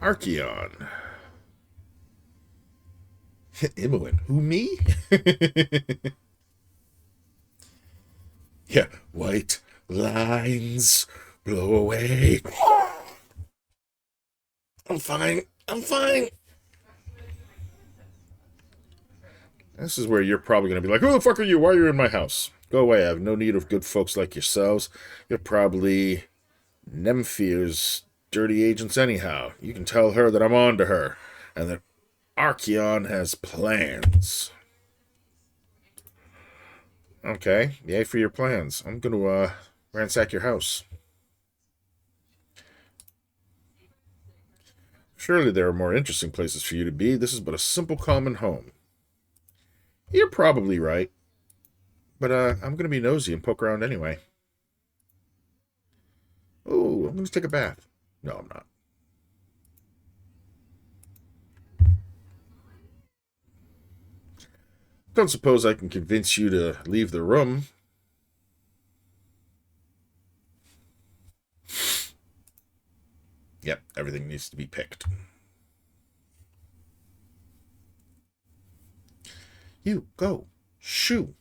[SPEAKER 1] Archeon. Imoen. Who, me? Yeah. White lines blow away. I'm fine. I'm fine. This is where you're probably going to be like, who the fuck are you? Why are you in my house? Go away. I have no need of good folks like yourselves. You're probably Nemphir's dirty agents anyhow. You can tell her that I'm on to her, and that Archeon has plans. Okay, yay for your plans. I'm going to ransack your house. Surely there are more interesting places for you to be. This is but a simple common home. You're probably right. But I'm going to be nosy and poke around anyway. Ooh, I'm going to take a bath. No, I'm not. Don't suppose I can convince you to leave the room. Yep, everything needs to be picked. You, go. Shoo.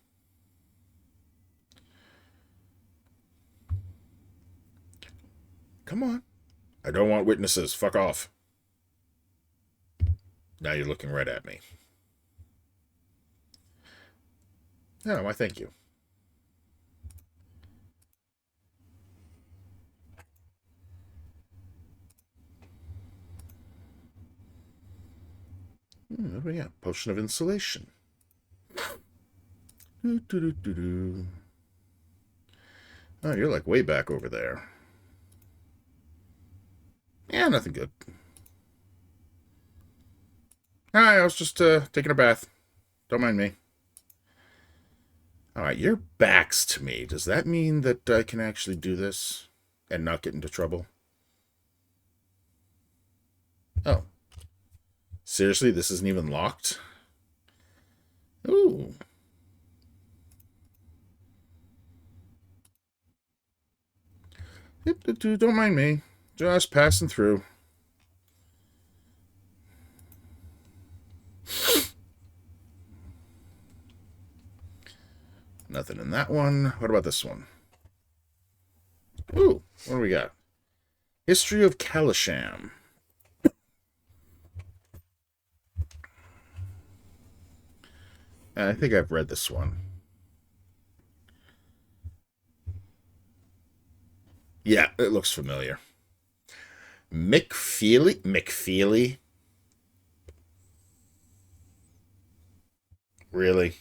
[SPEAKER 1] Come on. I don't want witnesses. Fuck off. Now you're looking right at me. No, why thank you. What do we got? Potion of insulation. Oh, you're like way back over there. Yeah, nothing good. Hi, I was just taking a bath. Don't mind me. Alright, your back's to me. Does that mean that I can actually do this and not get into trouble? Oh. Seriously, this isn't even locked? Ooh. Don't mind me. Just passing through. Nothing in that one. What about this one? Ooh, what do we got? History of Kalisham. I think I've read this one. Yeah, it looks familiar. McFeely? McFeely? Really?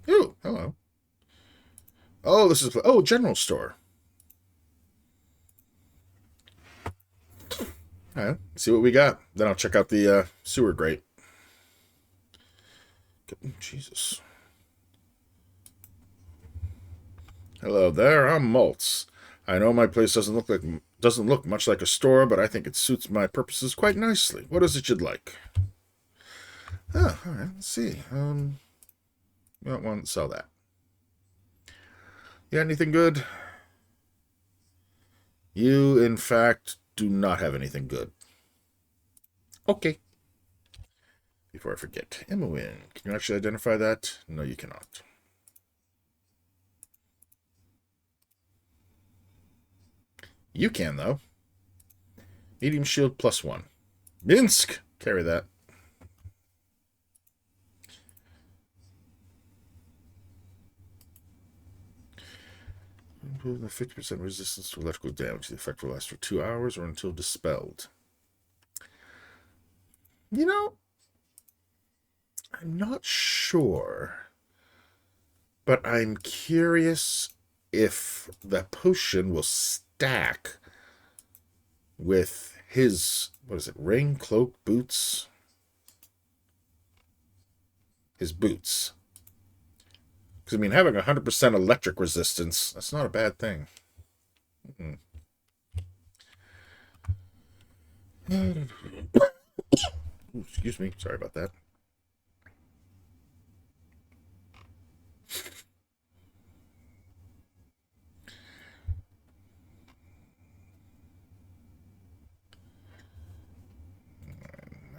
[SPEAKER 1] Ooh, hello. Oh, this is... Oh, general store. All right, see what we got. Then I'll check out the sewer grate. Jesus. Hello there, I'm Maltz. I know my place doesn't look much like a store, but I think it suits my purposes quite nicely. What is it you'd like? Oh, all right. Let's see. You don't want to sell that. You got anything good? You, in fact, do not have anything good. Okay. Before I forget, Imoen. Can you actually identify that? No, you cannot. You can, though. Medium shield +1. Minsk! Carry that. Improve the 50% resistance to electrical damage. The effect will last for 2 hours or until dispelled. You know, I'm not sure. But I'm curious if the potion will stack with his, what is it, ring, cloak, boots? His boots. Because, I mean, having 100% electric resistance, that's not a bad thing. Ooh, excuse me. Sorry about that.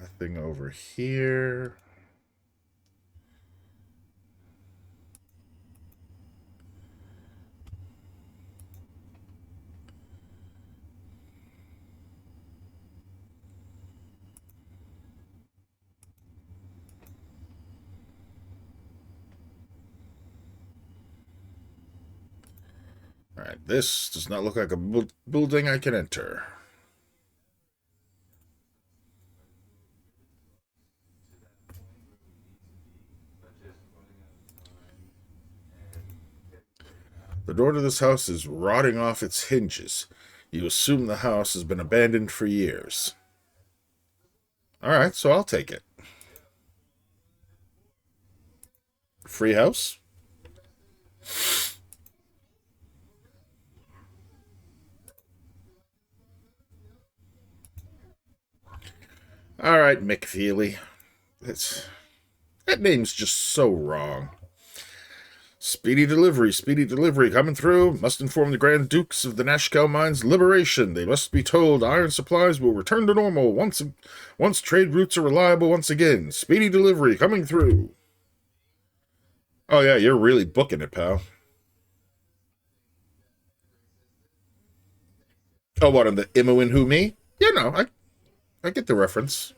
[SPEAKER 1] Nothing over here. Alright, this does not look like a building I can enter. The door to this house is rotting off its hinges. You assume the house has been abandoned for years. Alright, so I'll take it. Free house? Alright, McFeely. That name's just so wrong. Speedy delivery, coming through. Must inform the Grand Dukes of the Nashkel Mine's liberation. They must be told iron supplies will return to normal once trade routes are reliable once again. Speedy delivery, coming through. Oh yeah, you're really booking it, pal. Oh, what, on the Imoen Who Me? Yeah, no, I get the reference.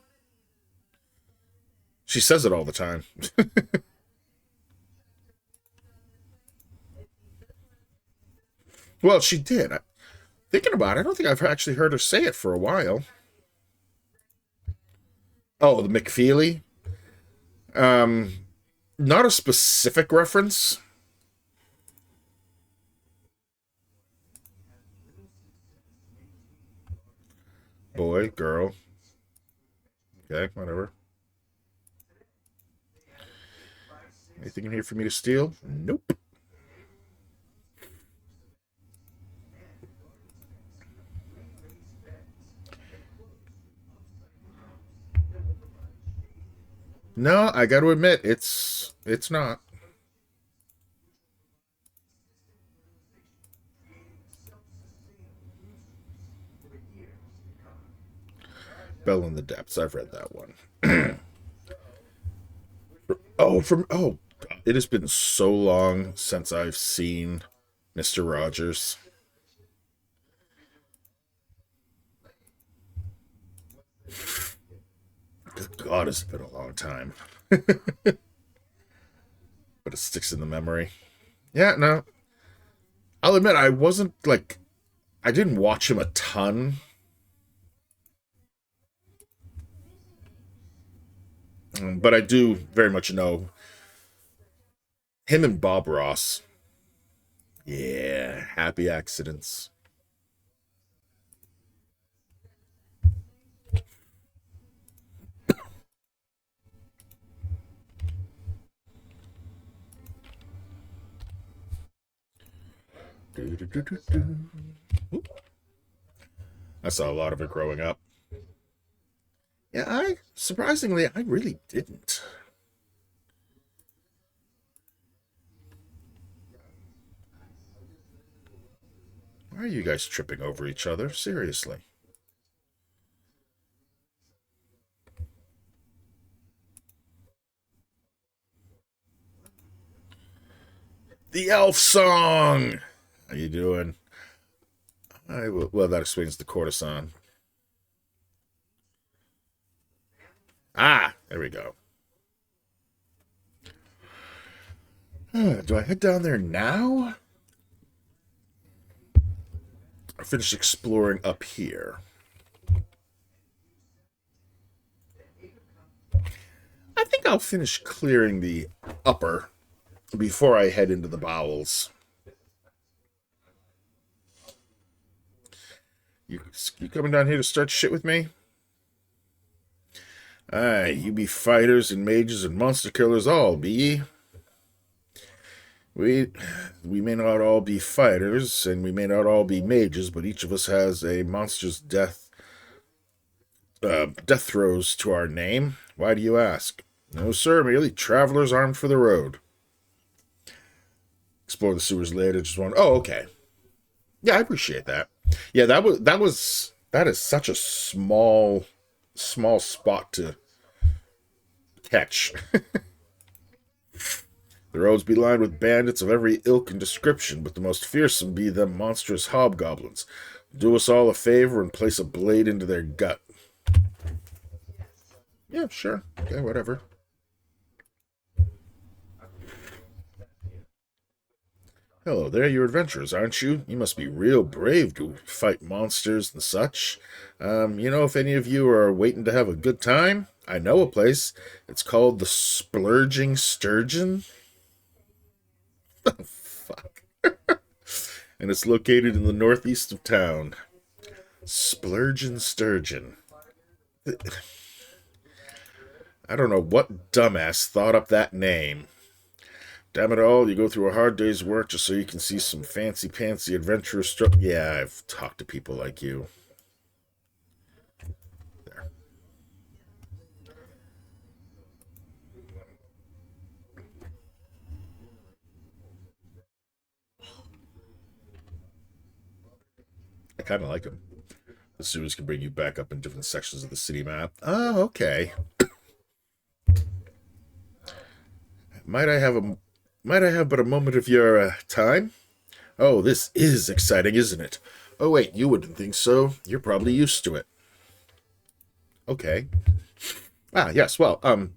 [SPEAKER 1] She says it all the time. Well, she did. Thinking about it, I don't think I've actually heard her say it for a while. Oh, the McFeely? Not a specific reference. Boy, girl. Okay, whatever. Anything in here for me to steal? Nope. No, I got to admit, it's not. Bell in the Depths. I've read that one. Oh, it has been so long since I've seen Mr. Rogers. Good God, it's been a long time. But it sticks in the memory. Yeah, no. I'll admit, I wasn't like, I didn't watch him a ton. But I do very much know him and Bob Ross. Yeah, happy accidents. I saw a lot of it growing up. Yeah, surprisingly, I really didn't. Why are you guys tripping over each other? Seriously. The elf song! How you doing? Well, that explains the courtesan. Ah, there we go. Do I head down there now? Or finish exploring up here? I think I'll finish clearing the upper before I head into the bowels. You coming down here to start shit with me? Aye, you be fighters and mages and monster killers all, be ye? We may not all be fighters, and we may not all be mages, but each of us has a monster's death throes to our name. Why do you ask? No, sir, merely travelers armed for the road. Explore the sewers later, just one. Oh, okay. Yeah, I appreciate that. Yeah, that is such a small spot to catch. The roads be lined with bandits of every ilk and description, but the most fearsome be them monstrous hobgoblins. Do us all a favor and place a blade into their gut. Yeah, sure. Okay, whatever. Hello there, you're adventurers, aren't you? You must be real brave to fight monsters and such. You know if any of you are waiting to have a good time? I know a place. It's called the Splurging Sturgeon. Fuck. And it's located in the northeast of town. Splurging Sturgeon. I don't know what dumbass thought up that name. Damn it all, you go through a hard day's work just so you can see some fancy-pantsy adventurous stuff. Yeah, I've talked to people like you. There. I kind of like them. The sewers can bring you back up in different sections of the city map. Oh, okay. Might I have but a moment of your time? Oh, this is exciting, isn't it? Oh, wait, you wouldn't think so. You're probably used to it. Okay. Ah, yes, well, oh,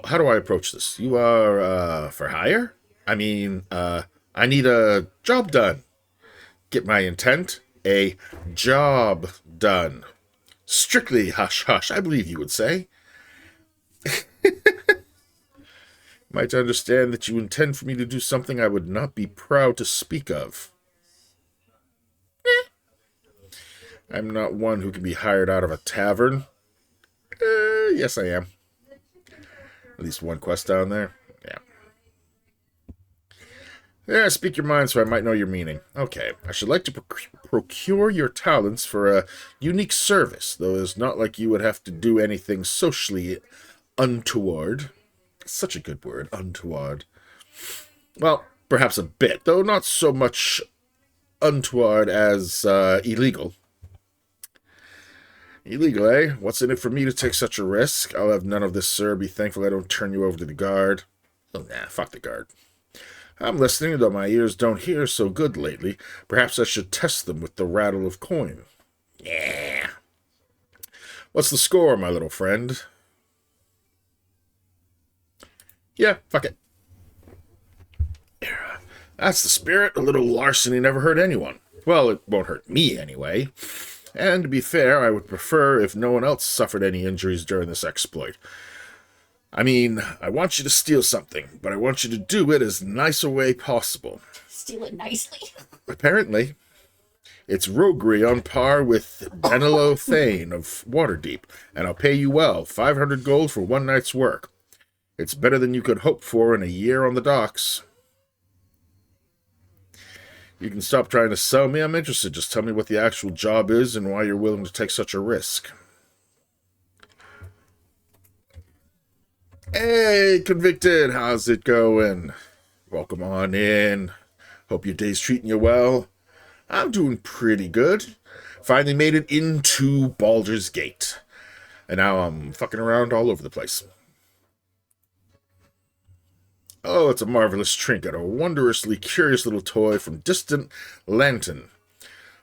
[SPEAKER 1] how do I approach this? You are, for hire? I mean, I need a job done. Get my intent? A job done. Strictly hush-hush, I believe you would say. Might understand that you intend for me to do something I would not be proud to speak of. I'm not one who can be hired out of a tavern. Yes, I am. At least one quest down there. Yeah. Yeah, speak your mind so I might know your meaning. Okay, I should like to procure your talents for a unique service, though it's not like you would have to do anything socially untoward. Such a good word, untoward. Well, perhaps a bit, though not so much untoward as illegal. Illegal, eh? What's in it for me to take such a risk? I'll have none of this, sir. Be thankful I don't turn you over to the guard. Oh, nah, fuck the guard. I'm listening, though my ears don't hear so good lately. Perhaps I should test them with the rattle of coin. Yeah. What's the score, my little friend? Yeah, fuck it. That's the spirit. A little larceny never hurt anyone. Well, it won't hurt me anyway. And to be fair, I would prefer if no one else suffered any injuries during this exploit. I mean, I want you to steal something, but I want you to do it as nice a way possible.
[SPEAKER 3] Steal it nicely.
[SPEAKER 1] Apparently. It's roguery on par with Danilo Thane of Waterdeep, and I'll pay you well, 500 gold for one night's work. It's better than you could hope for in a year on the docks. You can stop trying to sell me. I'm interested. Just tell me what the actual job is and why you're willing to take such a risk. Hey, convicted. How's it going? Welcome on in. Hope your day's treating you well. I'm doing pretty good. Finally made it into Baldur's Gate. And now I'm fucking around all over the place. Oh, it's a marvelous trinket, a wondrously curious little toy from distant Lanton.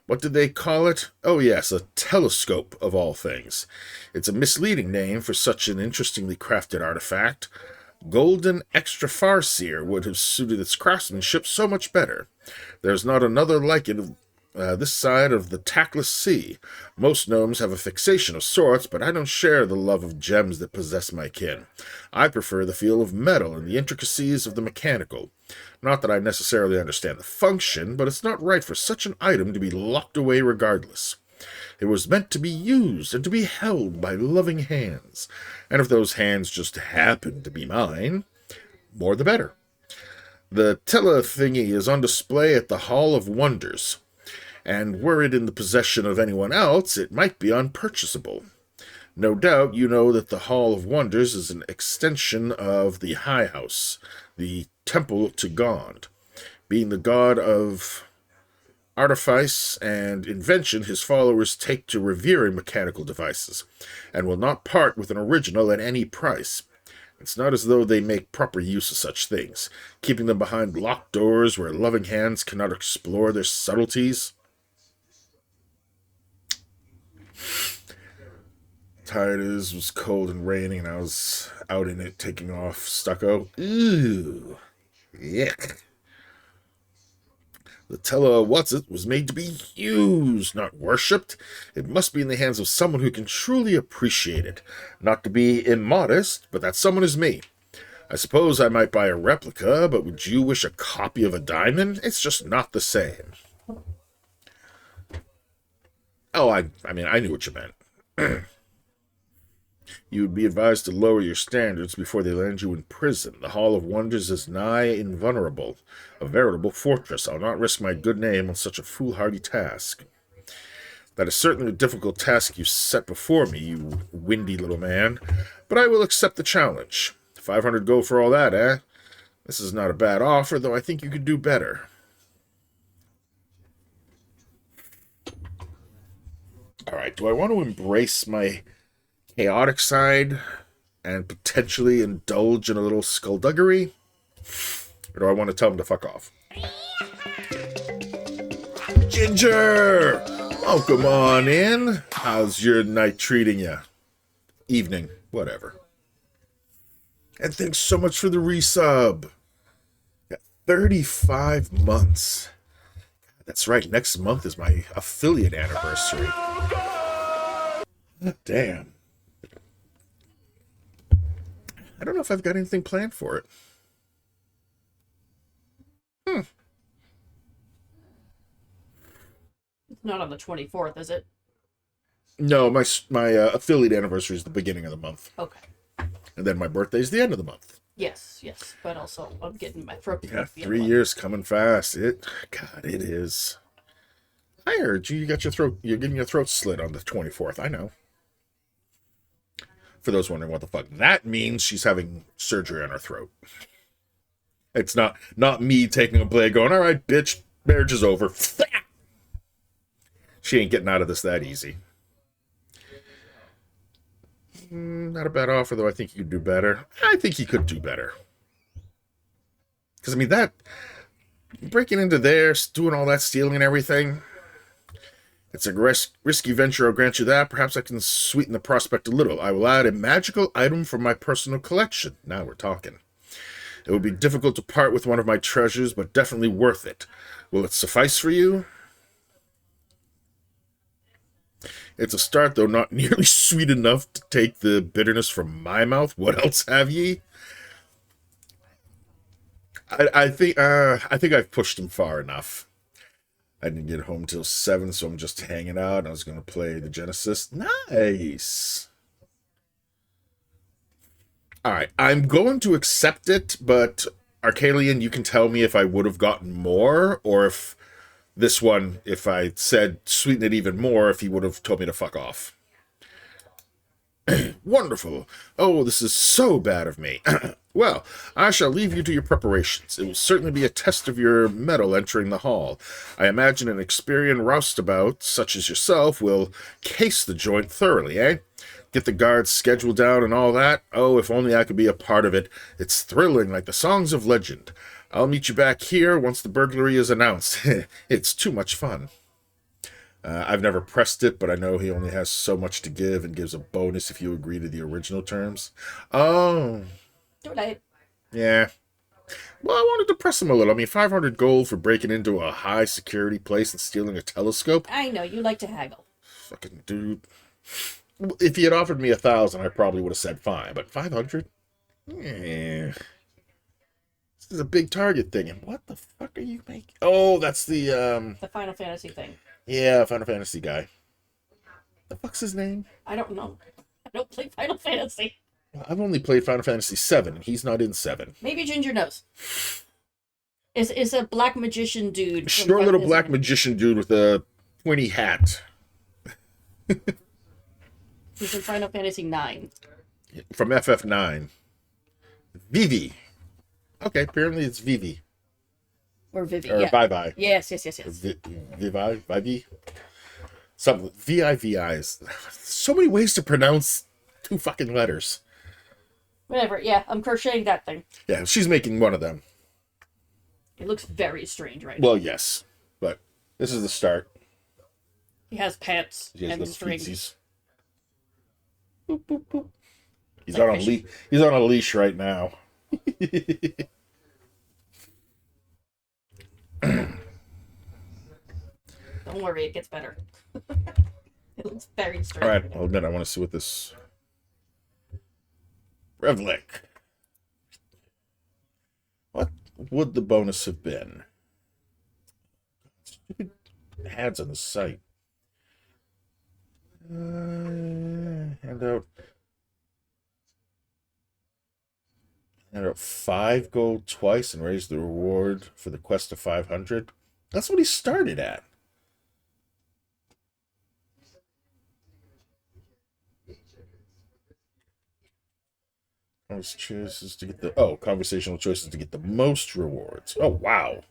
[SPEAKER 1] What did they call it? Oh, yes, a telescope, of all things. It's a misleading name for such an interestingly crafted artifact. Golden Extra Farseer would have suited its craftsmanship so much better. There's not another like it this side of the tactless sea. Most gnomes have a fixation of sorts, but I don't share the love of gems that possess my kin. I prefer the feel of metal and the intricacies of the mechanical. Not that I necessarily understand the function, but it's not right for such an item to be locked away regardless. It was meant to be used and to be held by loving hands. And if those hands just happen to be mine, more the better. The tele thingy is on display at the Hall of Wonders, and were it in the possession of anyone else, it might be unpurchasable. No doubt you know that the Hall of Wonders is an extension of the High House, the temple to God. Being the god of artifice and invention, his followers take to revering mechanical devices, and will not part with an original at any price. It's not as though they make proper use of such things, keeping them behind locked doors where loving hands cannot explore their subtleties. Tired as it was cold and raining, and I was out in it taking off stucco. Ooh, yuck. The tele-what's-it was made to be used, not worshipped. It must be in the hands of someone who can truly appreciate it. Not to be immodest, but that someone is me. I suppose I might buy a replica, but would you wish a copy of a diamond? It's just not the same. Oh, I mean, I knew what you meant. You would be advised to lower your standards before they land you in prison. The Hall of Wonders is nigh invulnerable, a veritable fortress. I'll not risk my good name on such a foolhardy task. That is certainly a difficult task you set before me, you windy little man, but I will accept the challenge. 500 gold for all that, eh? This is not a bad offer, though I think you could do better. Alright, do I want to embrace my chaotic side and potentially indulge in a little skullduggery? Or do I want to tell him to fuck off? Ginger! Oh, come on in. How's your night treating you? Evening, whatever. And thanks so much for the resub. Got 35 months. That's right, next month is my affiliate anniversary. Damn. I don't know if I've got anything planned for it.
[SPEAKER 3] It's not on the 24th, is it?
[SPEAKER 1] No, my affiliate anniversary is the beginning of the month.
[SPEAKER 3] Okay.
[SPEAKER 1] And then my birthday is the end of the month.
[SPEAKER 3] Yes, but also I'm getting my throat.
[SPEAKER 1] Yeah, 3 years coming fast. God, it is. I heard you got you're getting your throat slit on the 24th. I know. For those wondering what the fuck that means, she's having surgery on her throat. It's not me taking a blade going, all right, bitch, marriage is over. She ain't getting out of this that easy. Not a bad offer, though. I think you could do better. I think he could do better. Because, I mean, that... breaking into there, doing all that stealing and everything... It's a risky venture, I'll grant you that. Perhaps I can sweeten the prospect a little. I will add a magical item from my personal collection. Now we're talking. It would be difficult to part with one of my treasures, but definitely worth it. Will it suffice for you? It's a start, though not nearly sweet enough to take the bitterness from my mouth. What else have ye? I think I've pushed him far enough. I didn't get home till 7, so I'm just hanging out. I was going to play the Genesis. Nice. All right, I'm going to accept it, but Arcalian, you can tell me if I would have gotten more, or if this one, if I said sweeten it even more, if he would have told me to fuck off. Wonderful. Oh, this is so bad of me. Well, I shall leave you to your preparations. It will certainly be a test of your mettle entering the hall. I imagine an experienced roustabout, such as yourself, will case the joint thoroughly, eh? Get the guards scheduled down and all that. Oh, if only I could be a part of it. It's thrilling, like the songs of legend. I'll meet you back here once the burglary is announced. It's too much fun. I've never pressed it, but I know he only has so much to give and gives a bonus if you agree to the original terms. Oh.
[SPEAKER 3] Too late.
[SPEAKER 1] Yeah. Well, I wanted to press him a little. I mean, 500 gold for breaking into a high security place and stealing a telescope?
[SPEAKER 3] I know, you like to haggle.
[SPEAKER 1] Fucking dude. If he had offered me 1,000, I probably would have said fine, but 500? Yeah. This is a big target thing. And what the fuck are you making? Oh, that's the,
[SPEAKER 3] The Final Fantasy thing.
[SPEAKER 1] yeah, Final Fantasy guy. The fuck's his name?
[SPEAKER 3] I don't know. I don't play Final Fantasy.
[SPEAKER 1] I've only played Final Fantasy 7, and he's not in 7.
[SPEAKER 3] Maybe Ginger knows. It's a black magician dude.
[SPEAKER 1] Short little black magician dude with a pointy hat.
[SPEAKER 3] He's in Final Fantasy 9.
[SPEAKER 1] From FF9. Vivi. Okay, apparently it's Vivi.
[SPEAKER 3] Or Vivi,
[SPEAKER 1] Or
[SPEAKER 3] yeah.
[SPEAKER 1] Vivi.
[SPEAKER 3] Yes.
[SPEAKER 1] Vivi? Vivi? Something. V-I-V-I is... So many ways to pronounce 2 fucking letters.
[SPEAKER 3] Whatever, yeah, I'm crocheting that thing.
[SPEAKER 1] Yeah, she's making one of them.
[SPEAKER 3] It looks very strange right now.
[SPEAKER 1] Well, yes. But this is the start.
[SPEAKER 3] He has pants
[SPEAKER 1] He has
[SPEAKER 3] and
[SPEAKER 1] little
[SPEAKER 3] strings.
[SPEAKER 1] feetsies. Boop, boop, boop. He's on a leash. He's on a leash right now.
[SPEAKER 3] Don't worry, it gets better. It looks very strange.
[SPEAKER 1] All right, I'll admit I want to see what this Revlick. What would the bonus have been? Stupid ads on the site. Hand out 5 gold twice and raise the reward for the quest to 500. That's what he started at. Choices to get the conversational choices to get the most rewards. Oh wow.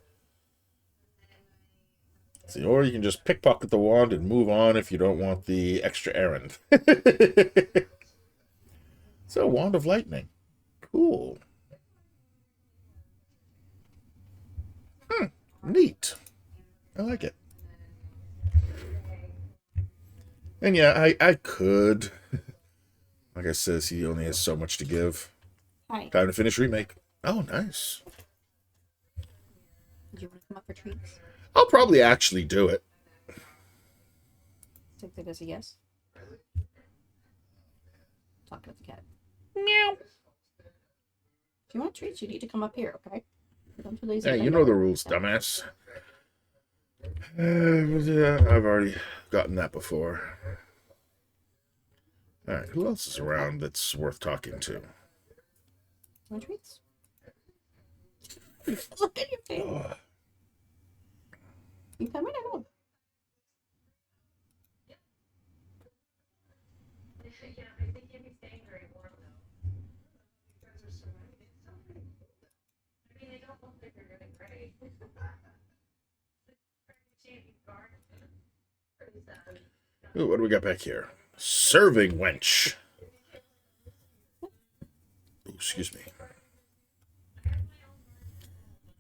[SPEAKER 1] See, or you can just pickpocket the wand and move on if you don't want the extra errand. So, wand of lightning. Cool. Neat. I like it. And yeah, I could. Like I says, he only has so much to give.
[SPEAKER 3] Hi.
[SPEAKER 1] Time to finish remake. Oh, nice.
[SPEAKER 3] Do you want to come up for treats?
[SPEAKER 1] I'll probably actually do it.
[SPEAKER 3] Take that as a yes. Talking to the cat.
[SPEAKER 1] Meow.
[SPEAKER 3] If you want treats, you need to come up here, okay? Don't be lazy.
[SPEAKER 1] Hey, you know the rules, dumbass. Yeah, I've already gotten that before. Alright, who else is around that's worth talking to?
[SPEAKER 3] Want treats? Look at your face.
[SPEAKER 1] Oh,
[SPEAKER 3] You coming out?
[SPEAKER 1] ooh, what do we got back here? Serving wench. Ooh, excuse me.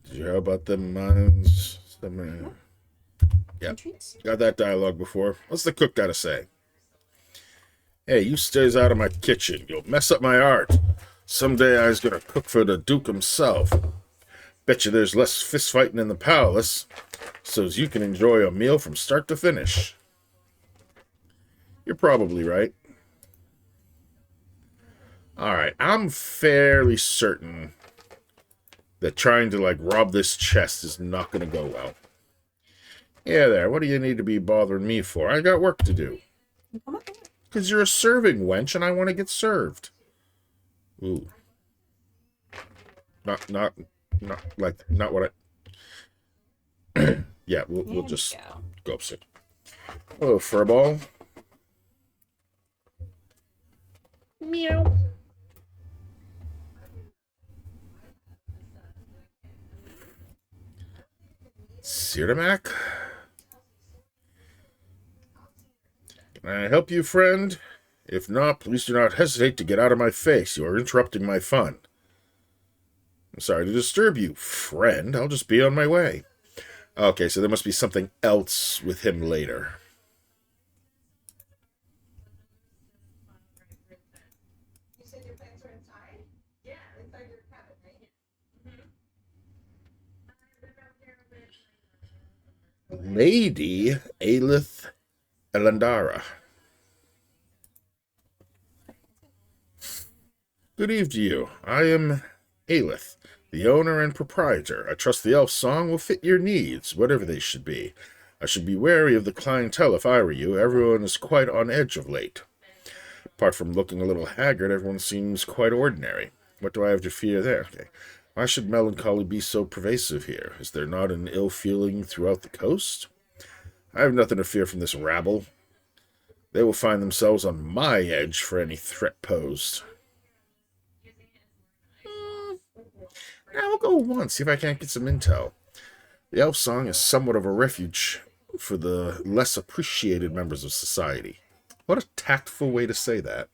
[SPEAKER 1] Did you hear about them mines? Yeah,
[SPEAKER 3] Treats?
[SPEAKER 1] got that dialogue before. What's the cook got to say? Hey, you stays out of my kitchen. You'll mess up my art. Someday I was gonna cook for the Duke himself. Bet you there's less fist fighting in the palace, so's you can enjoy a meal from start to finish. You're probably right. Alright, I'm fairly certain that trying to, rob this chest is not gonna go well. Yeah, there, what do you need to be bothering me for? I got work to do.
[SPEAKER 3] Come up here.
[SPEAKER 1] Because you're a serving wench and I want to get served. Ooh. Not what I... Yeah, we'll just go upstairs. Hello, furball. Meow. Sirdamak? Can I help you, friend? If not, please do not hesitate to get out of my face. You are interrupting my fun. I'm sorry to disturb you, friend. I'll just be on my way. Okay, so there must be something else with him later. Lady Aelith Elandara. Good eve to you. I am Aelith, the owner and proprietor. I trust the elf song will fit your needs, whatever they should be. I should be wary of the clientele if I were you. Everyone is quite on edge of late. Apart from looking a little haggard, everyone seems quite ordinary. What do I have to fear there? Okay. Why should melancholy be so pervasive here? Is there not an ill feeling throughout the coast? I have nothing to fear from this rabble. They will find themselves on my edge for any threat posed. Now we'll go once, see if I can't get some intel. The elf song is somewhat of a refuge for the less appreciated members of society. What a tactful way to say that.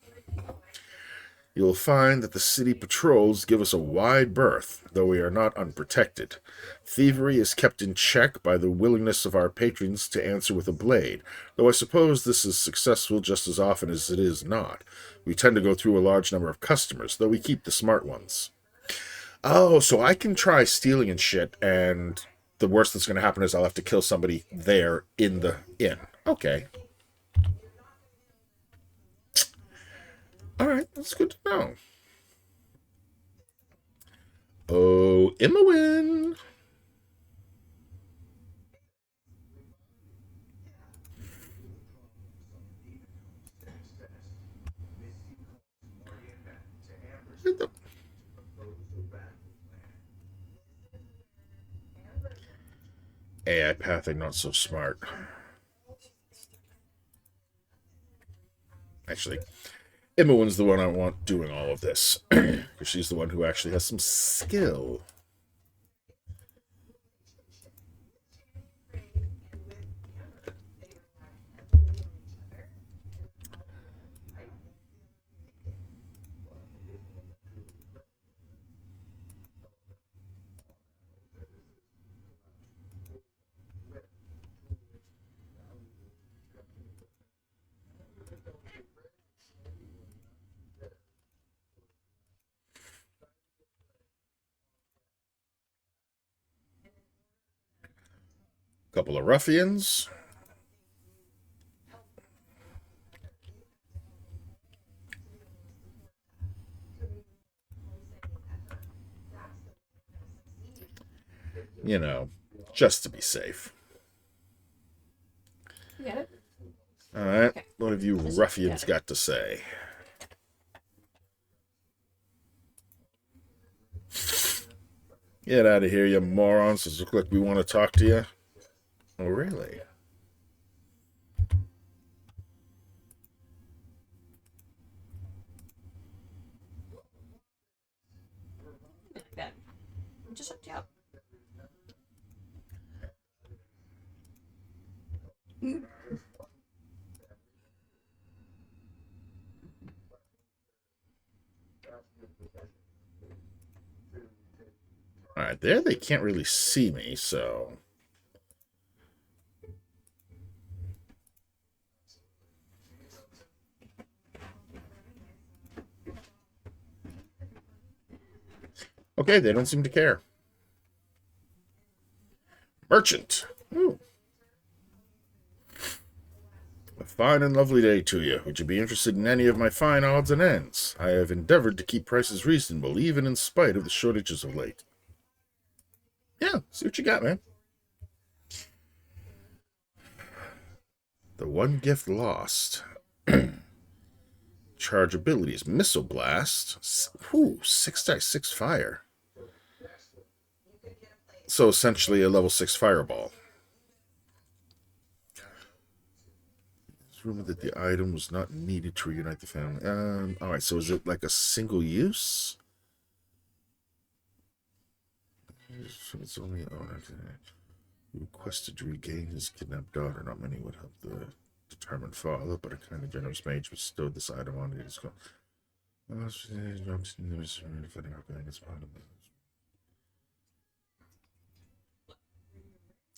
[SPEAKER 1] You will find that the city patrols give us a wide berth, though we are not unprotected. Thievery is kept in check by the willingness of our patrons to answer with a blade, though I suppose this is successful just as often as it is not. We tend to go through a large number of customers, though we keep the smart ones. Oh, so I can try stealing and shit, and the worst that's going to happen is I'll have to kill somebody there in the inn. Okay. Alright, that's good to know. Oh, Imowen! AI pathing, not so smart. Actually, Imowen's the one I want doing all of this. Because she's the one who actually has some skill. Couple of ruffians. You know, just to be safe.
[SPEAKER 3] You get it?
[SPEAKER 1] Alright,
[SPEAKER 3] Okay.
[SPEAKER 1] what have you ruffians got to say? Get out of here, you morons. Does it look like we want to talk to you? Oh, really?
[SPEAKER 3] Bad. Just hooked you up.
[SPEAKER 1] Alright, there they can't really see me, so... Okay, they don't seem to care. Merchant. Ooh. A fine and lovely day to you. Would you be interested in any of my fine odds and ends? I have endeavored to keep prices reasonable, even in spite of the shortages of late. Yeah, see what you got, man. The one gift lost. Charge abilities. Missile Blast. Ooh, 6x6 fire. So essentially a level 6 fireball. It's rumored that the item was not needed to reunite the family. Alright, so is it like a single use? It's only requested to regain his kidnapped daughter. Not many would have the determined father, but a kind of generous mage bestowed this item on his school.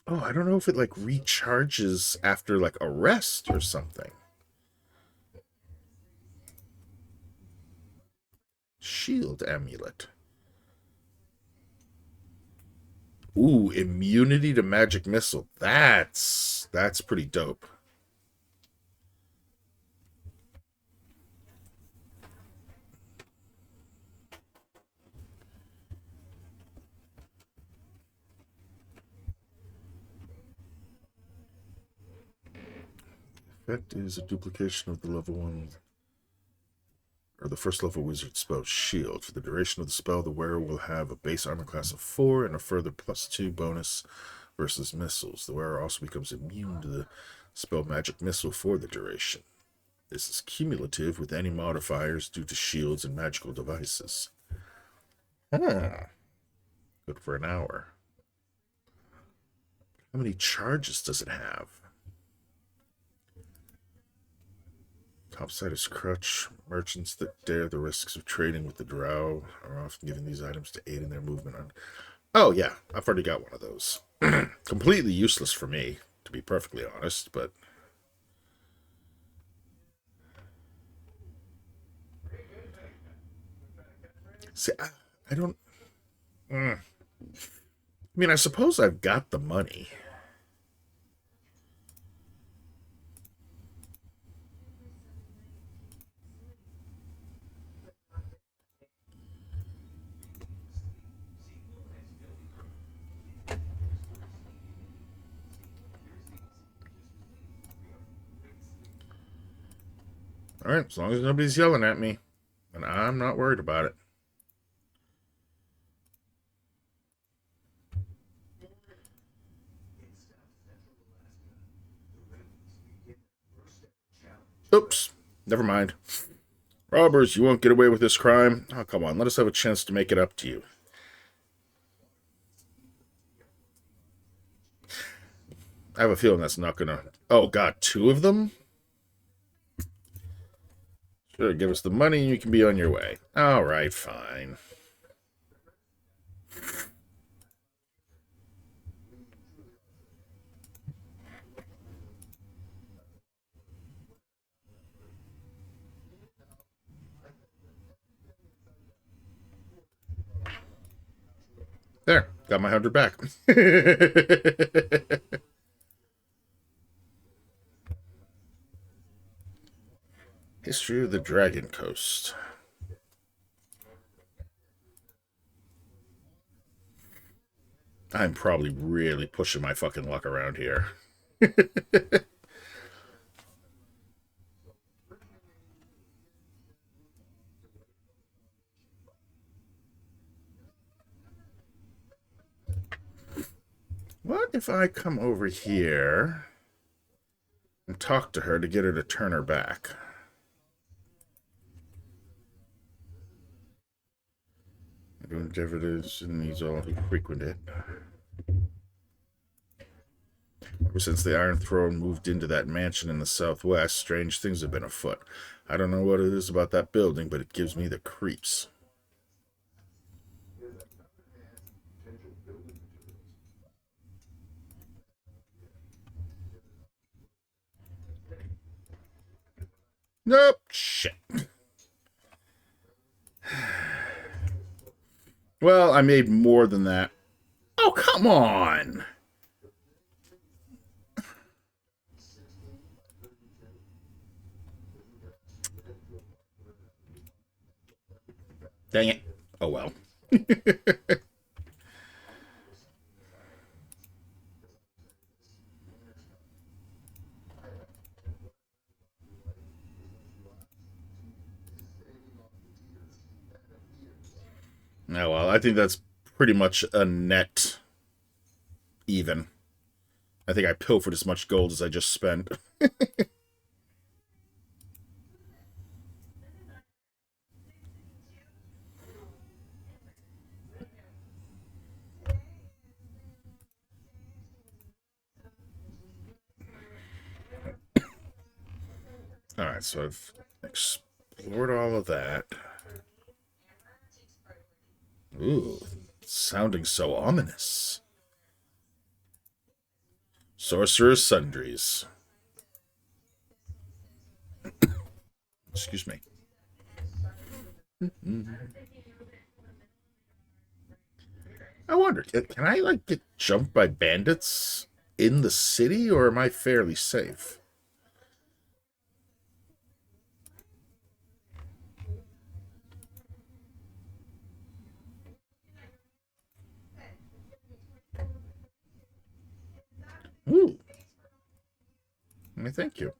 [SPEAKER 1] Oh, I don't know if it like recharges after like a rest or something. Shield amulet. Ooh, immunity to magic missile. That's pretty dope. Effect is a duplication of the level 1 or the first level wizard spell shield. For the duration of the spell, the wearer will have a base armor class of 4 and a further +2 bonus versus missiles. The wearer also becomes immune to the spell magic missile for the duration. This is cumulative with any modifiers due to shields and magical devices. Huh. Good for an hour. How many charges does it have? Topside is crutch. Merchants that dare the risks of trading with the drow are often given these items to aid in their movement on. Oh, yeah, I've already got one of those. Completely useless for me, to be perfectly honest, but. See, I don't. I mean, I suppose I've got the money. All right, as long as nobody's yelling at me, and I'm not worried about it. Oops, never mind. Robbers, you won't get away with this crime. Oh, come on, let us have a chance to make it up to you. I have a feeling that's not gonna. Oh, God, 2 of them? Sure, give us the money and you can be on your way. All right, fine. There, got my 100 back. History of the Dragon Coast. I'm probably really pushing my fucking luck around here. What if I come over here and talk to her to get her to turn her back? Whatever it is, and these all who frequent it. Ever since the Iron Throne moved into that mansion in the southwest, strange things have been afoot. I don't know what it is about that building, but it gives me the creeps. Nope. Shit. Well, I made more than that. Oh, come on! Dang it. Oh, well. Oh, well, I think that's pretty much a net even. I think I pilfered as much gold as I just spent. Alright, so I've explored all of that. Ooh, sounding so ominous. Sorcerer's Sundries. Excuse me. I wonder, can I, like, get jumped by bandits in the city, or am I fairly safe? Ooh. Thank you.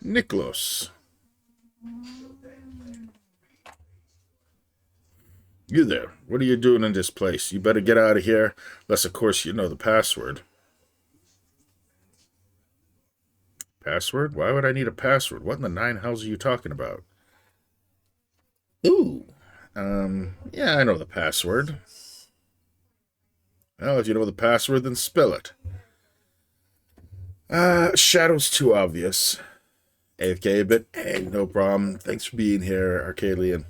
[SPEAKER 1] Niklos. You there. What are you doing in this place? You better get out of here, unless, of course, you know the password. Password? Why would I need a password? What in the nine hells are you talking about? Ooh. Yeah, I know the password. Well, if you know the password, then spell it. Shadow's too obvious. AFK a bit? Hey, no problem. Thanks for being here, Arcadian.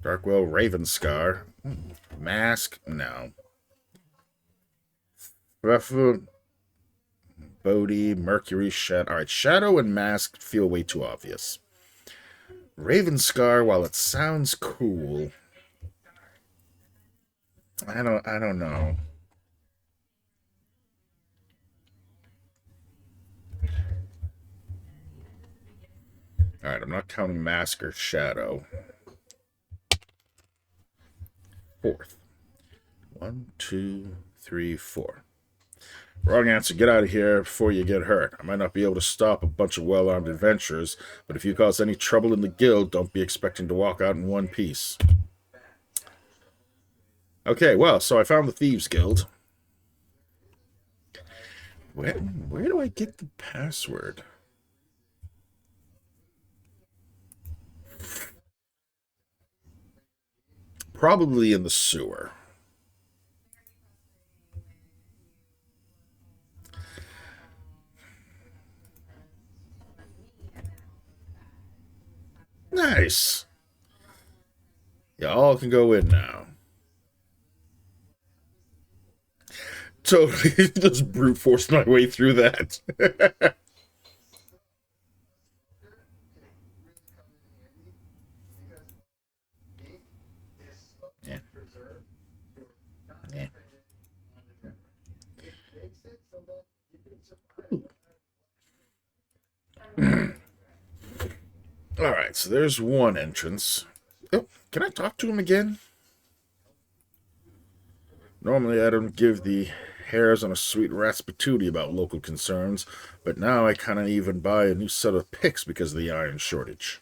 [SPEAKER 1] Darkwell, Ravenscar. Mask? No. Ruffle, Bodhi, Mercury, Shadow. Alright, Shadow and Mask feel way too obvious. Ravenscar, while it sounds cool, I don't know. Alright, I'm not counting Mask or Shadow. Fourth. 1, 2, 3, 4. Wrong answer. Get out of here before you get hurt. I might not be able to stop a bunch of well-armed adventurers, but if you cause any trouble in the guild, don't be expecting to walk out in one piece. Okay, well, so I found the Thieves Guild. Where do I get the password? Probably in the sewer. Nice. Y'all can go in now. Totally just brute forced my way through that. Yeah. Yeah. Alright, so there's one entrance. Oh, can I talk to him again? Normally I don't give the hairs on a sweet rat's patootie about local concerns, but now I kinda even buy a new set of picks because of the iron shortage.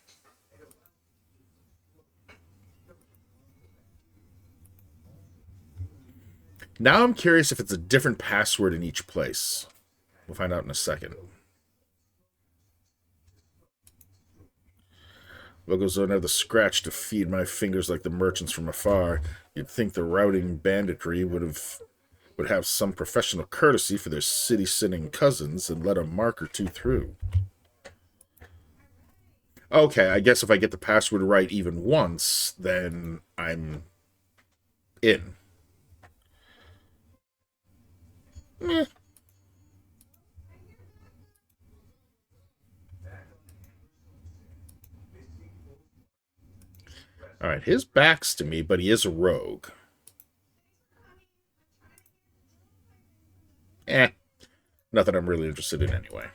[SPEAKER 1] Now I'm curious if it's a different password in each place. We'll find out in a second. Locals don't have the scratch to feed my fingers like the merchants from afar. You'd think the routing banditry would have some professional courtesy for their city-sitting cousins and let a mark or two through. Okay, I guess if I get the password right even once, then I'm in. Eh. Alright, his back's to me, but he is a rogue. Nothing I'm really interested in anyway.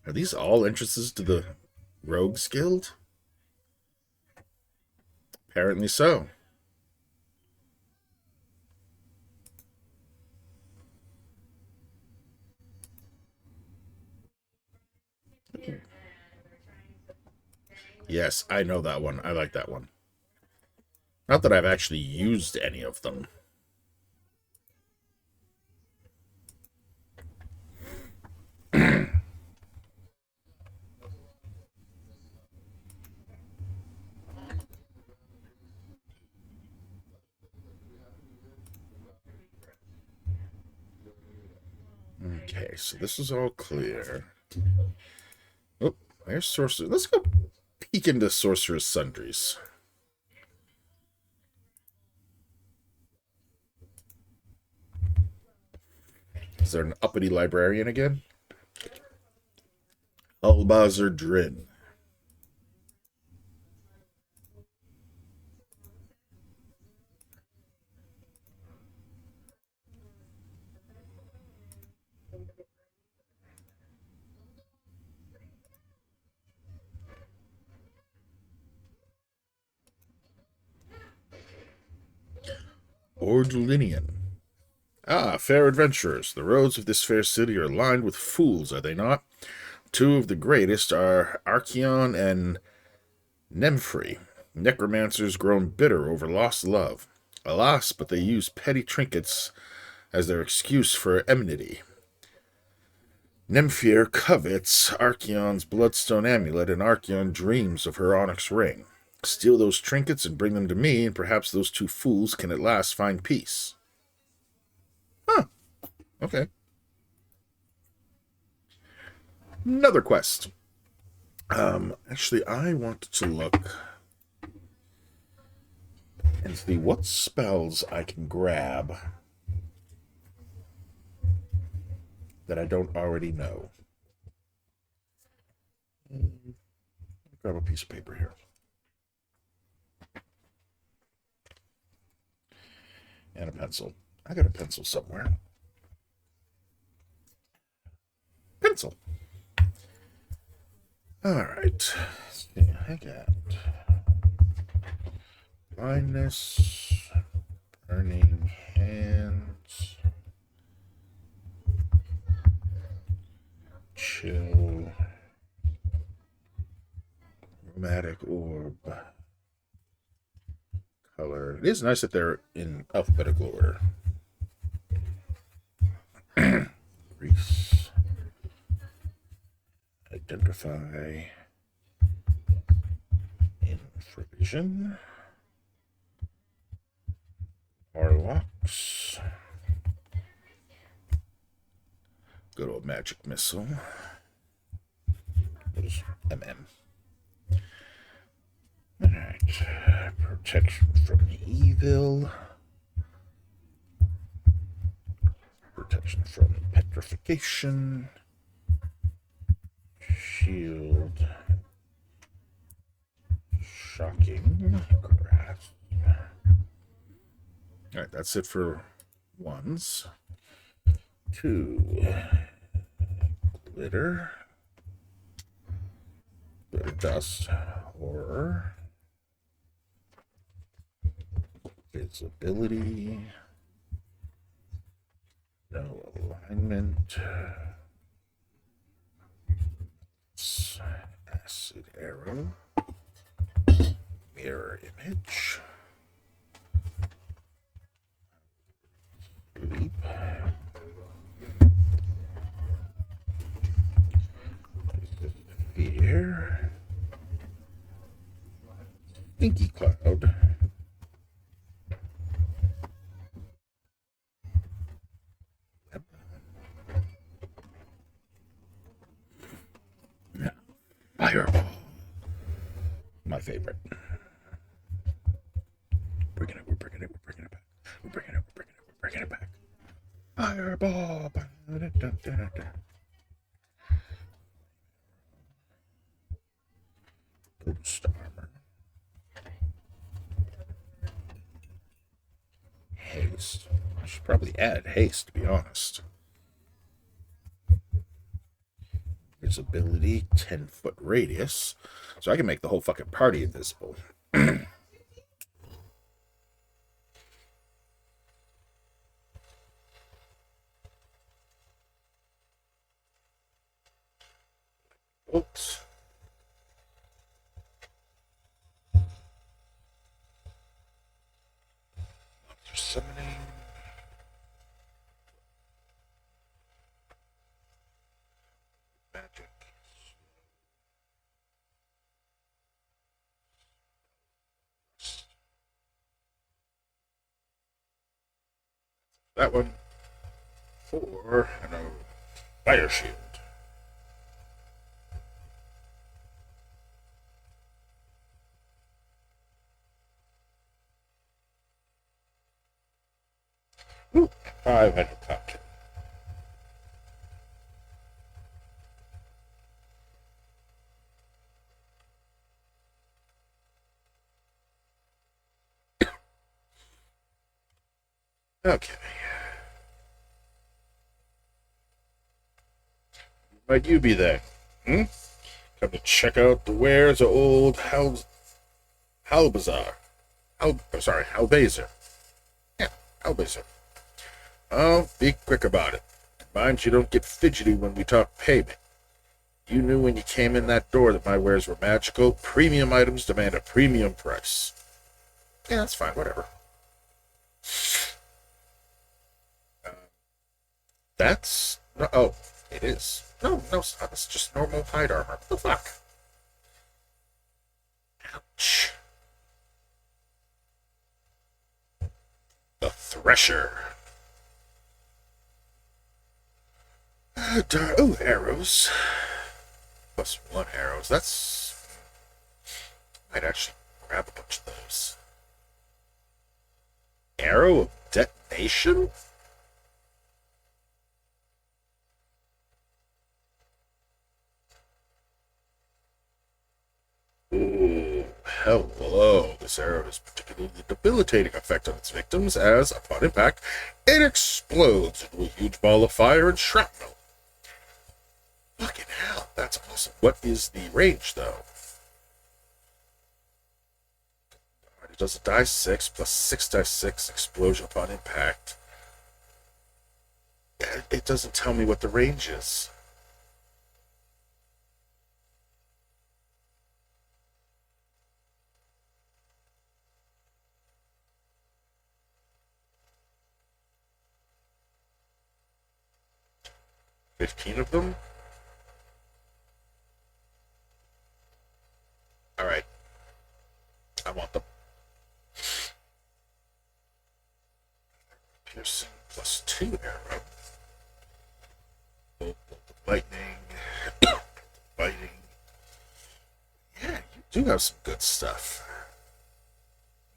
[SPEAKER 1] Are these all entrances to the Rogues Guild? Apparently so. Yes, I know that one. I like that one. Not that I've actually used any of them. Okay, so this is all clear. Oh, there's Sorcerer. Let's go peek into Sorcerer's Sundries. Is there an uppity librarian again? Albazar Drin. Ordlinian. Ah, fair adventurers, the roads of this fair city are lined with fools, are they not? Two of the greatest are Archeon and Nemphri, necromancers grown bitter over lost love. Alas, but they use petty trinkets as their excuse for enmity. Nemphir covets Archeon's bloodstone amulet, and Archeon dreams of her onyx ring. Steal those trinkets and bring them to me, and perhaps those two fools can at last find peace. Huh. Okay. Another quest. Actually, I wanted to look and see what spells I can grab that I don't already know. Grab a piece of paper here. And a pencil. I got a pencil somewhere. Pencil. Alright. I got blindness, burning hands, chill, chromatic orb, color. It is nice that they're in alphabetical order. Grease. Identify. Infravision. Warlocks. Good old magic missile. What is MM? Alright. Protection from evil. Protection from petrification. Shield. Shocking. Grasp. Alright, that's it for ones. Two. Glitter. Glitter dust. Horror. Visibility. No alignment. Acid arrow. Mirror image. Sleep. Fear. Stinky cloud. Yeah. Fireball. My favorite. We're bringing it back. We're bringing it back. Fireball. Ghost armor. Haste. I should probably add haste, to be honest. Visibility, 10-foot radius. So I can make the whole fucking party invisible. Oops. That one for a fire shield. Ooh, 500 pumpkin. Okay. Might you be there? Hmm? Come to check out the wares of old Halbazar. Halbazer. Yeah, Halbazer. Oh, be quick about it. Mind you don't get fidgety when we talk payment. You knew when you came in that door that my wares were magical. Premium items demand a premium price. Yeah, that's fine, whatever. That's... No, oh, it is. No, it's not. It's just normal hide armor. What the fuck? Ouch. The Thresher. Arrows. +1 arrows. That's... Might actually grab a bunch of those. Arrow of detonation? Ooh, hello. This arrow has particularly debilitating effect on its victims as, upon impact, it explodes into a huge ball of fire and shrapnel. Fucking hell, that's awesome. What is the range, though? It does a die 6 plus 6 die 6 explosion upon impact. It doesn't tell me what the range is. $15 of them? Alright. I want them. Piercing +2 arrow. Bolt of lightning. Biting. Yeah, you do have some good stuff.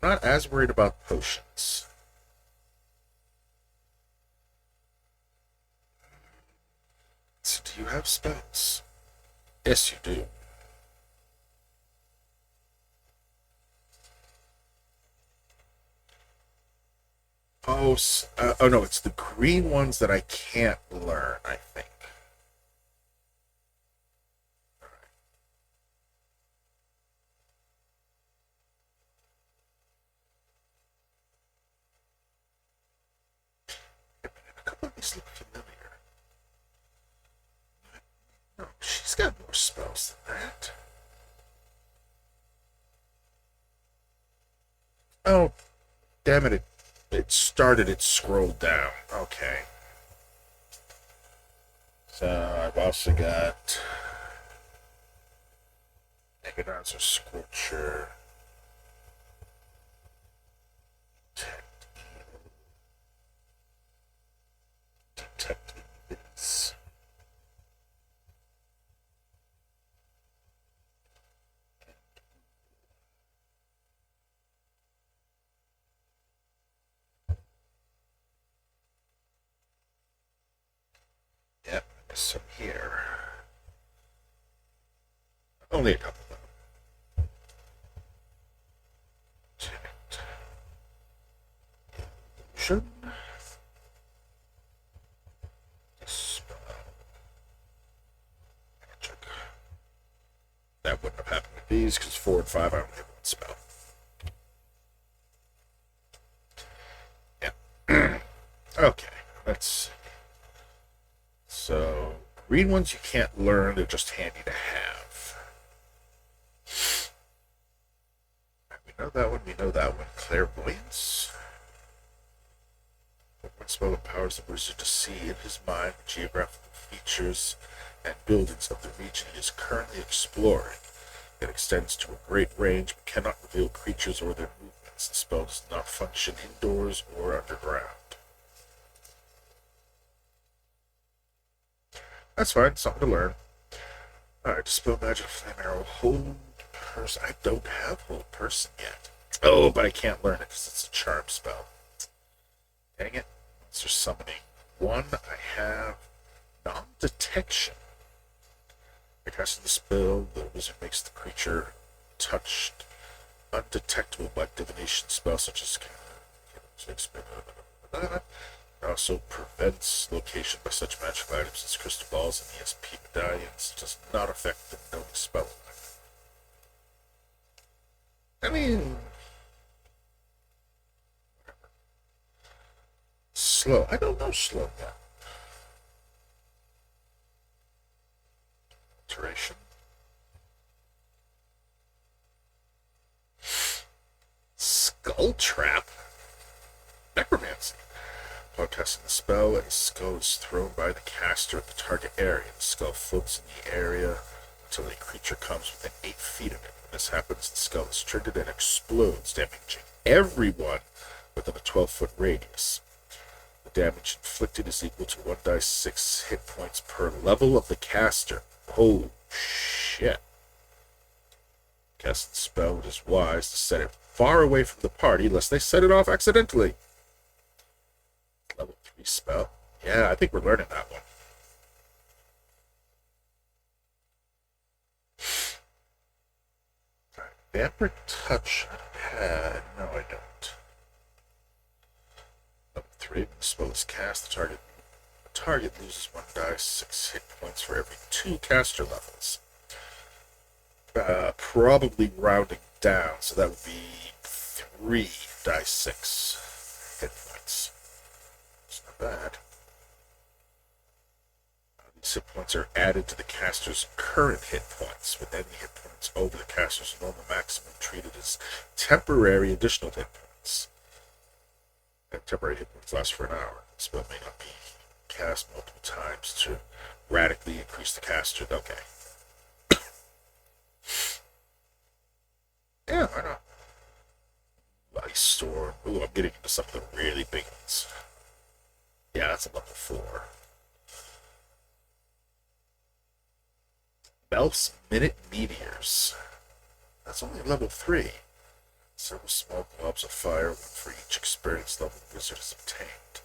[SPEAKER 1] I'm not as worried about potions. So do you have spells? Yes, you do. Oh no, it's the green ones that I can't learn, I think. A couple of these look familiar. No, she's got more spells than that. Oh, damn it, it started, it scrolled down. Okay. So I've also got Agonizer Scorcher. Detect events. Yep, so here. Only a couple of them. Detect illusion. Spell. Magic. That wouldn't have happened with these because 4 and 5 I only have one spell. Yeah. Okay, let's see. So, green ones you can't learn, they're just handy to have. We know that one, we know that one. Clairvoyance. One spell empowers the wizard to see in his mind the geographical features and buildings of the region he is currently exploring. It extends to a great range but cannot reveal creatures or their movements. The spell does not function indoors or underground.
[SPEAKER 5] That's fine. Something to learn. Alright, dispel magic flame arrow. Hold person. I don't have hold person yet. Oh, but I can't learn it because it's a charm spell. Dang it. Monster summoning. One, I have non-detection. By casting the spell, the wizard makes the creature touched undetectable by divination spells such as also prevents location by such magical items as crystal balls and ESP medallions. Does not affect the known spell. I mean, slow. I don't know slow yet. Alteration. Skull trap. Necromancy. While casting the spell, a skull is thrown by the caster at the target area. The skull floats in the area until a creature comes within 8 feet of it. When this happens, the skull is triggered and explodes, damaging everyone within a 12-foot radius. The damage inflicted is equal to 1d6 hit points per level of the caster. Oh, shit. Casting the spell, it is wise to set it far away from the party, lest they set it off accidentally. Level 3 spell. Yeah, I think we're learning that one. Alright, Vampire Touch. No, I don't. Level 3. When the spell is cast, the target loses 1d6 hit points for every 2 caster levels. Probably rounding down, so that would be 3d6 hit points. It's not bad. These hit points are added to the caster's current hit points, with any hit points over the caster's normal maximum treated as temporary additional hit points. And temporary hit points last for an hour. The spell may not be cast multiple times to radically increase the caster. Okay. Yeah, why not? Ice Storm. Ooh, I'm getting into some of the really big ones. Yeah, that's a level 4. Melf's Minute Meteors. That's only level 3. Several small globs of fire, one for each experience level the wizard has obtained,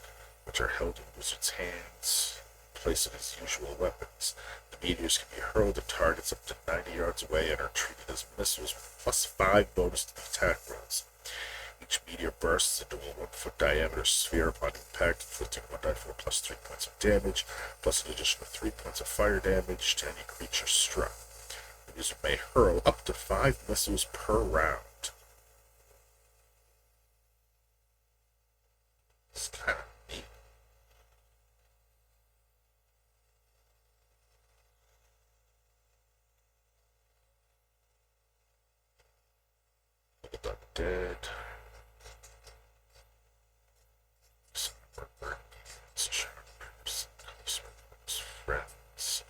[SPEAKER 5] which are held in the wizard's hands in place of his usual weapons. The meteors can be hurled at targets up to 90 yards away and are treated as missiles with +5 bonus to the attack rolls. Each meteor bursts into a 1-foot diameter sphere upon impact, inflicting 1d4 plus 3 points of damage, plus an additional 3 points of fire damage to any creature struck. The user may hurl up to 5 missiles per round. It's kind of neat. Hold dead. Friends.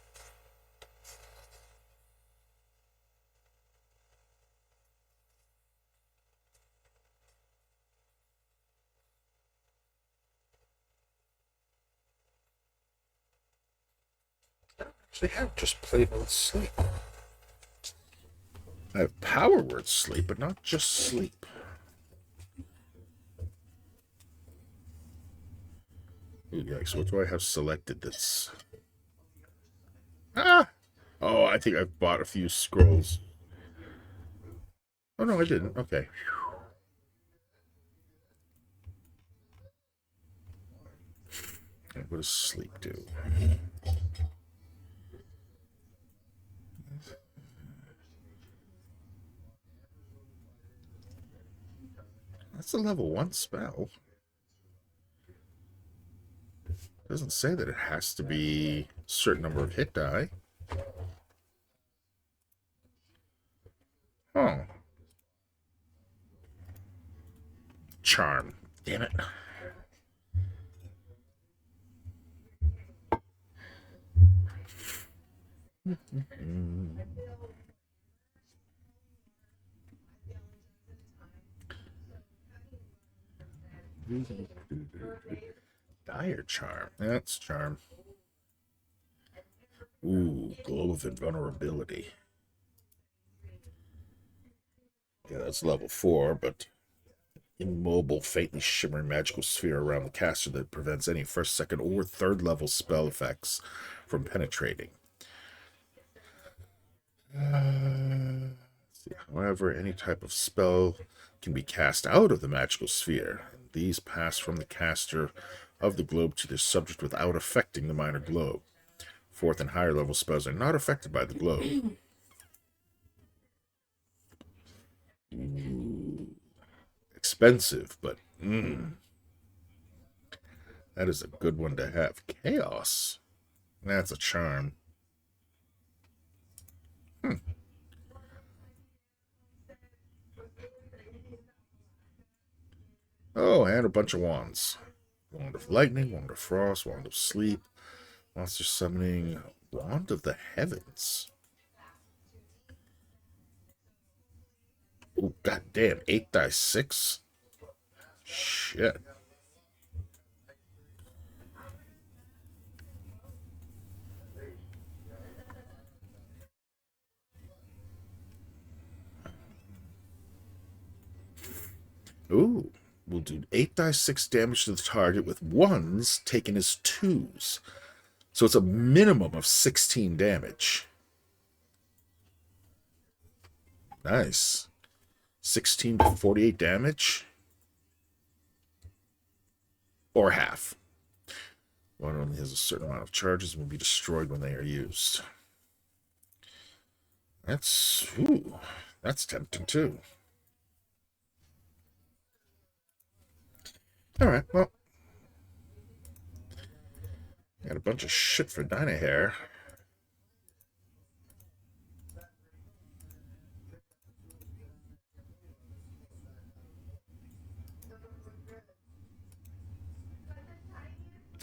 [SPEAKER 5] I actually have just plain old sleep. I have power word sleep, but not just sleep. Ooh, yikes, what do I have selected that's... Ah! Oh, I think I've bought a few scrolls. Oh, no, I didn't. Okay. What does sleep do? That's a level 1 spell. Doesn't say that it has to be a certain number of hit die. Oh. Charm. Damn it. Dire charm. That's charm.
[SPEAKER 1] Ooh, glow of invulnerability. Yeah, that's level 4, but immobile, faintly shimmering magical sphere around the caster that prevents any first, second, or third level spell effects from penetrating. However, any type of spell can be cast out of the magical sphere. These pass from the caster of the globe to their subject without affecting the minor globe. Fourth and higher level spells are not affected by the globe. Expensive, but that is a good one to have. Chaos. That's a charm. Oh, and a bunch of wands. Wand of lightning, wand of frost, wand of sleep, monster summoning, wand of the heavens. Oh, goddamn, 8 dice 6? Shit. Ooh, we'll do 8 dice 6 damage to the target with 1s taken as 2s. So it's a minimum of 16 damage. Nice. 16 to 48 damage. Or half. One only has a certain amount of charges and will be destroyed when they are used. That's tempting too. Alright, well. Got a bunch of shit for Dinah here.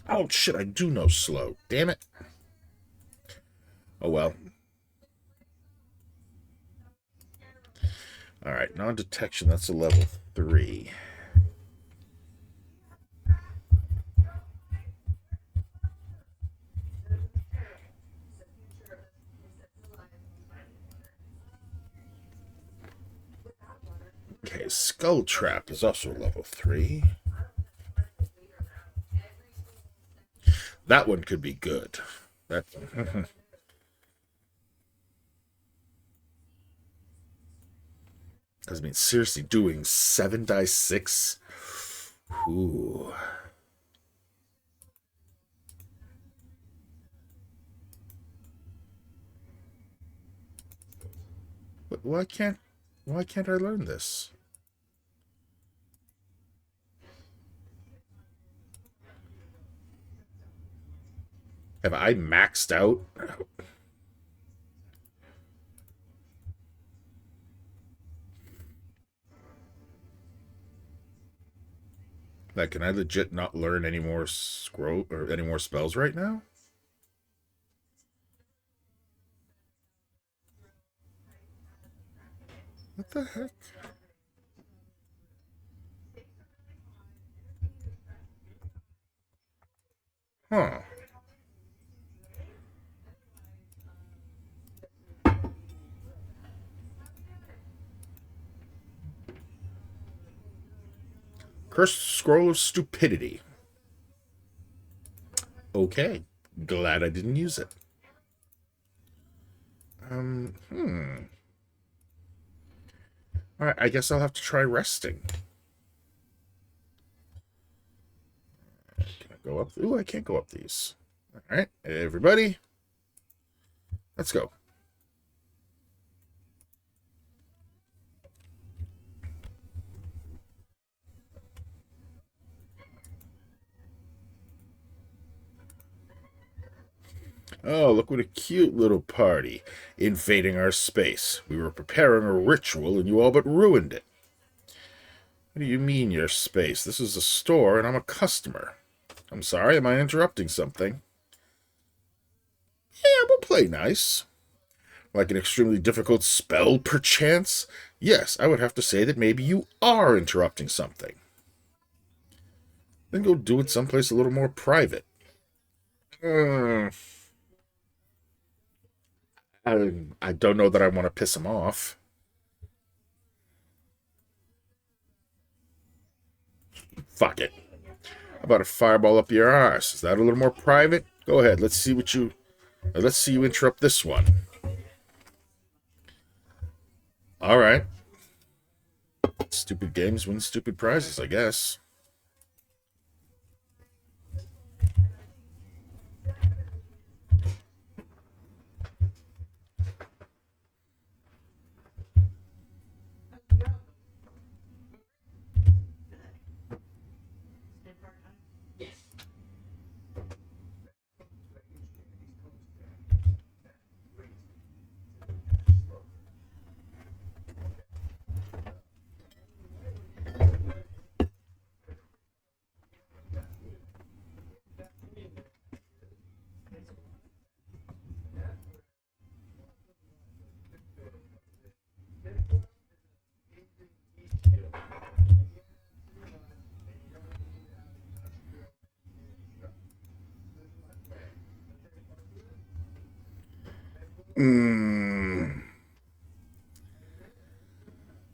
[SPEAKER 1] Oh shit, I do know slow. Damn it. Oh well. Alright, non-detection, that's a level 3. Okay, Skull Trap is also level 3. That one could be good. That Because, I mean, seriously, doing 7 dice 6? Ooh. But why can't I learn this? Have I maxed out? Like, can I legit not learn any more scroll or any more spells right now? What the heck? Huh. Cursed Scroll of Stupidity. Okay. Glad I didn't use it. Alright, I guess I'll have to try resting. Can I go up? Ooh, I can't go up these. Alright, everybody. Let's go. Oh, look what a cute little party. Invading our space. We were preparing a ritual and you all but ruined it. What do you mean, your space? This is a store and I'm a customer. I'm sorry, am I interrupting something? Yeah, we'll play nice. Like an extremely difficult spell, perchance? Yes, I would have to say that maybe you are interrupting something. Then go do it someplace a little more private.
[SPEAKER 5] I don't know that I want to piss him off. Fuck it. How about a fireball up your arse? Is that a little more private? Go ahead. Let's see what you. Let's see you interrupt this one. All right. Stupid games win stupid prizes, I guess.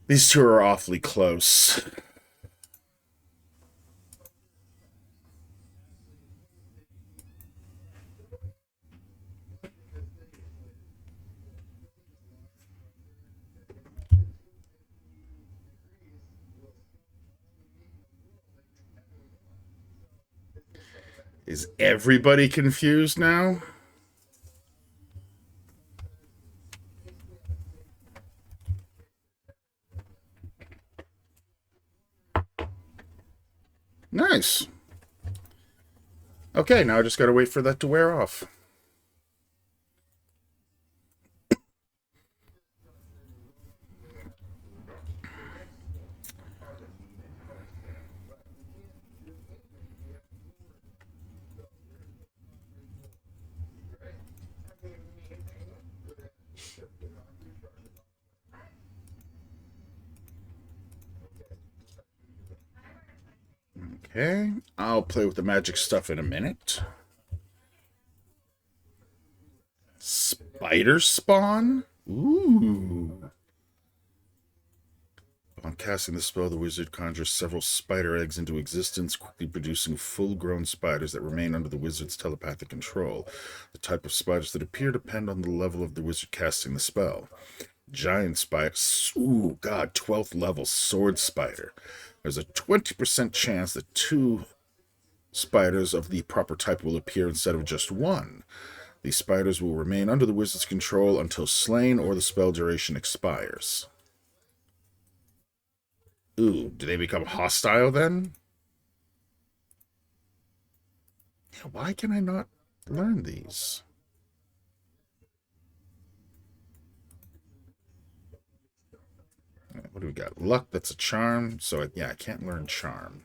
[SPEAKER 5] These two are awfully close. Is everybody confused now? Nice. Okay, now I just gotta wait for that to wear off. Okay, I'll play with the magic stuff in a minute. Spider spawn? Ooh. On casting the spell, the wizard conjures several spider eggs into existence, quickly producing full-grown spiders that remain under the wizard's telepathic control. The type of spiders that appear depend on the level of the wizard casting the spell. Giant spider. Ooh, God, 12th level sword spider. There's a 20% chance that 2 spiders of the proper type will appear instead of just 1. These spiders will remain under the wizard's control until slain or the spell duration expires. Ooh, do they become hostile then? Why can I not learn these? What do we got? Luck, that's a charm. So, yeah, I can't learn charm.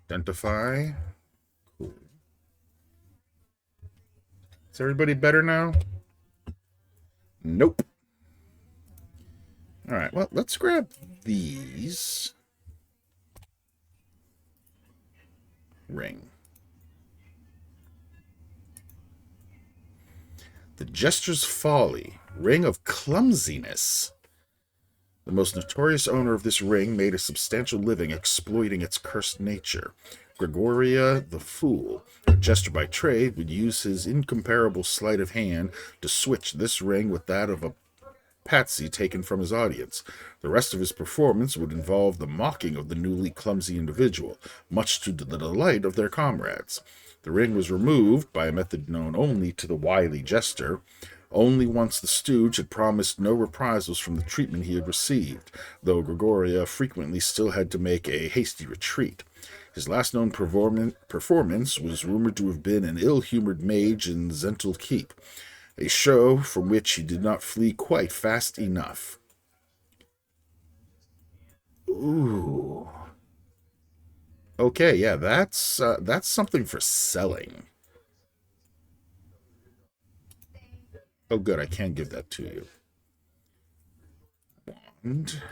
[SPEAKER 5] Identify. Cool. Is everybody better now? Nope. All right, well, let's grab these. Ring. The Jester's Folly. Ring of Clumsiness. The most notorious owner of this ring made a substantial living exploiting its cursed nature. Gregoria the Fool, a jester by trade, would use his incomparable sleight of hand to switch this ring with that of a patsy taken from his audience. The rest of his performance would involve the mocking of the newly clumsy individual, much to the delight of their comrades. The ring was removed by a method known only to the wily jester, only once the stooge had promised no reprisals from the treatment he had received, though Gregoria frequently still had to make a hasty retreat. His last known performance was rumored to have been an ill-humored mage in Zental Keep, a show from which he did not flee quite fast enough. Ooh. Okay, yeah, that's something for selling. Oh, good, I can give that to you. And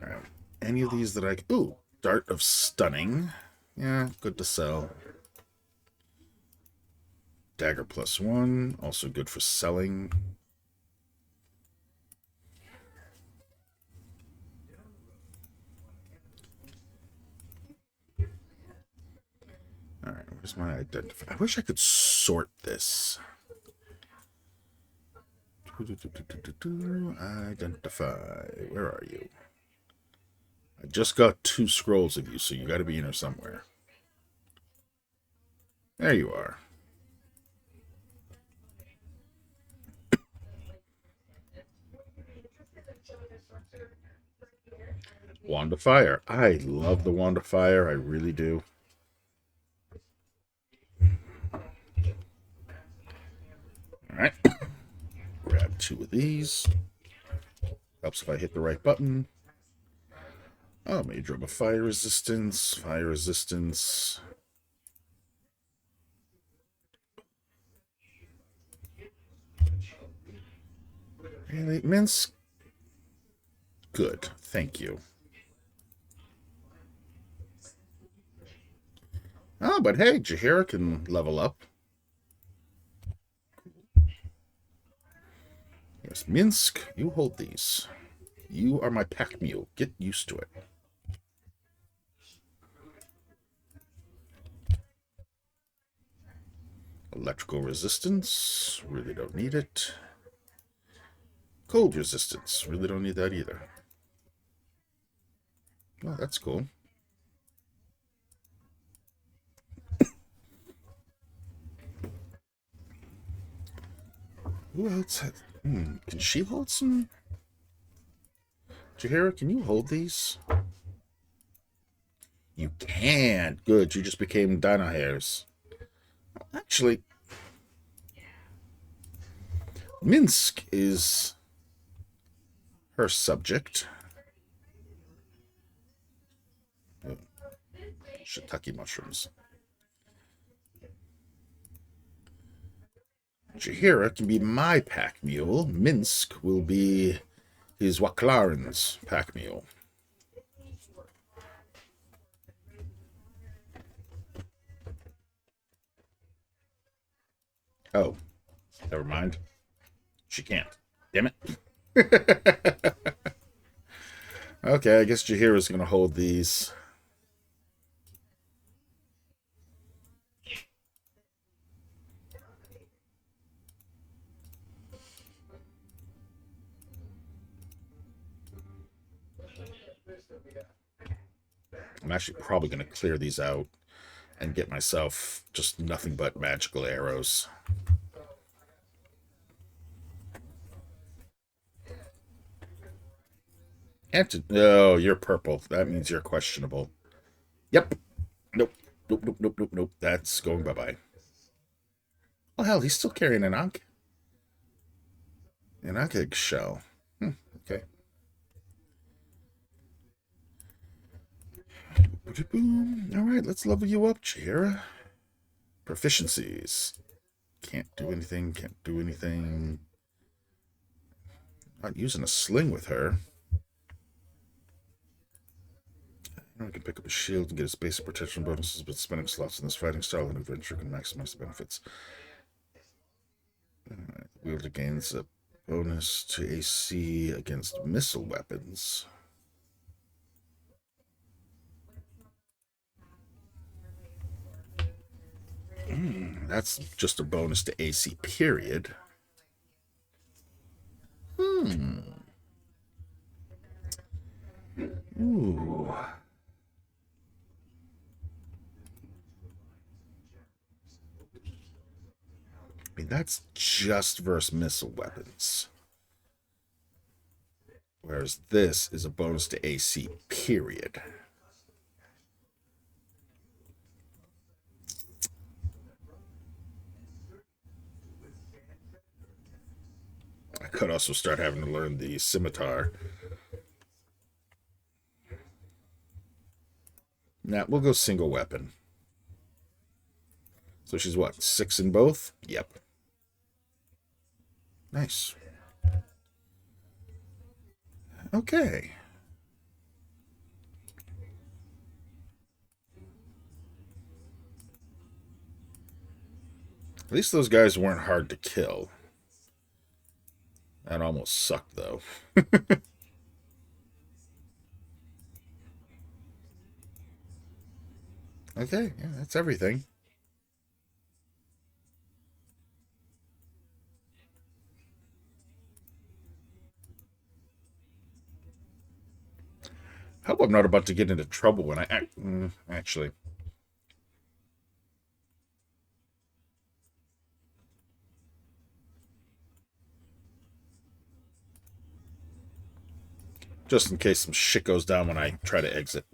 [SPEAKER 5] all right, any of these that I... Ooh, Dart of Stunning.
[SPEAKER 1] Yeah, good to sell. Dagger +1, also good for selling. Alright, where's my identify? I wish I could sort this. Identify. Where are you? I just got 2 scrolls of you, so you gotta be in here somewhere. There you are. Wand of Fire. I love the Wand of Fire. I really do. Alright. Grab 2 of these. Helps if I hit the right button. Oh, Major of Fire Resistance. Fire Resistance. Really? Minsk? Good. Thank you. Oh, but hey, Jaheira can level up. Yes, Minsk, you hold these. You are my pack mule. Get used to it. Electrical resistance. Really don't need it. Cold resistance. Really don't need that either. Oh, that's cool. Who else has... can she hold some? Jaheira, can you hold these? You can. Good, you just became Dino Hairs. Actually, Minsk is her subject. Oh, shiitake mushrooms. Jaheira can be my pack mule. Minsk will be his Waklaran's pack mule. Oh, never mind. She can't. Damn it. Okay, I guess Jaheira's going to hold these. I'm actually probably going to clear these out and get myself just nothing but magical arrows. Oh, you're purple. That means you're questionable. Yep. Nope. Nope, nope, nope, nope, nope. That's going bye-bye. Oh, hell, he's still carrying an Ankh. An Ankh shell. Okay. Alright, let's level you up, Jaheira. Proficiencies. Can't do anything, can't do anything. Not using a sling with her. I can pick up a shield and get its basic protection bonuses, but spending slots in this fighting style and adventure can maximize the benefits. Wielder gains a bonus to AC against missile weapons. That's just a bonus to AC, period. Ooh. I mean, that's just versus missile weapons. Whereas this is a bonus to AC, period. I could also start having to learn the scimitar. Nah, we'll go single weapon. So she's what, 6 in both? Yep. Nice. Okay. At least those guys weren't hard to kill. That almost sucked, though. Okay, yeah, that's everything. Hope I'm not about to get into trouble when actually. Just in case some shit goes down when I try to exit.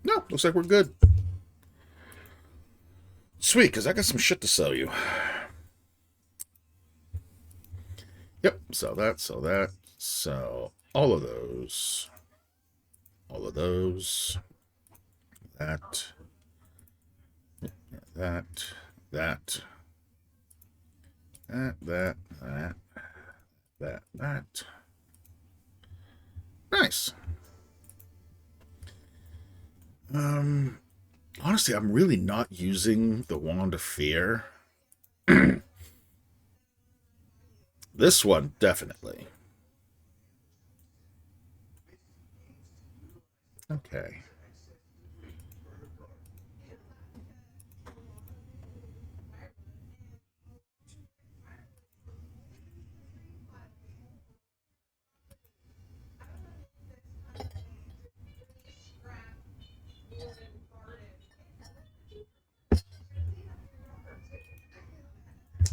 [SPEAKER 1] No, looks like we're good. Sweet, because I got some shit to sell you. Yep, sell that, sell that. So, all of those. All of those. That. That. That. That. Nice. Honestly, I'm really not using the Wand of Fear. This one, definitely. Okay.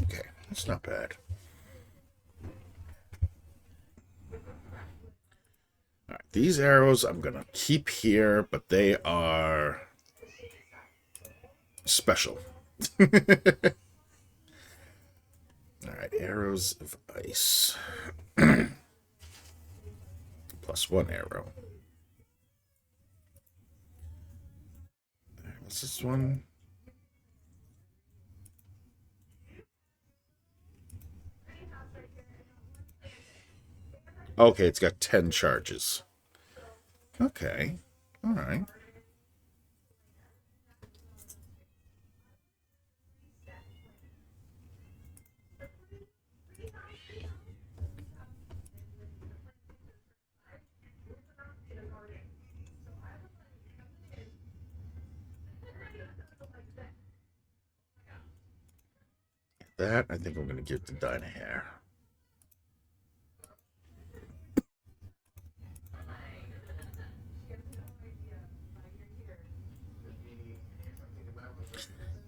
[SPEAKER 1] Okay, that's not bad. All right, these arrows I'm gonna keep here, but they are special. All right, arrows of ice. Plus one arrow. What's this one? Okay, it's got 10 charges. Okay. All right. That I think I'm going to give to Dinah Hare.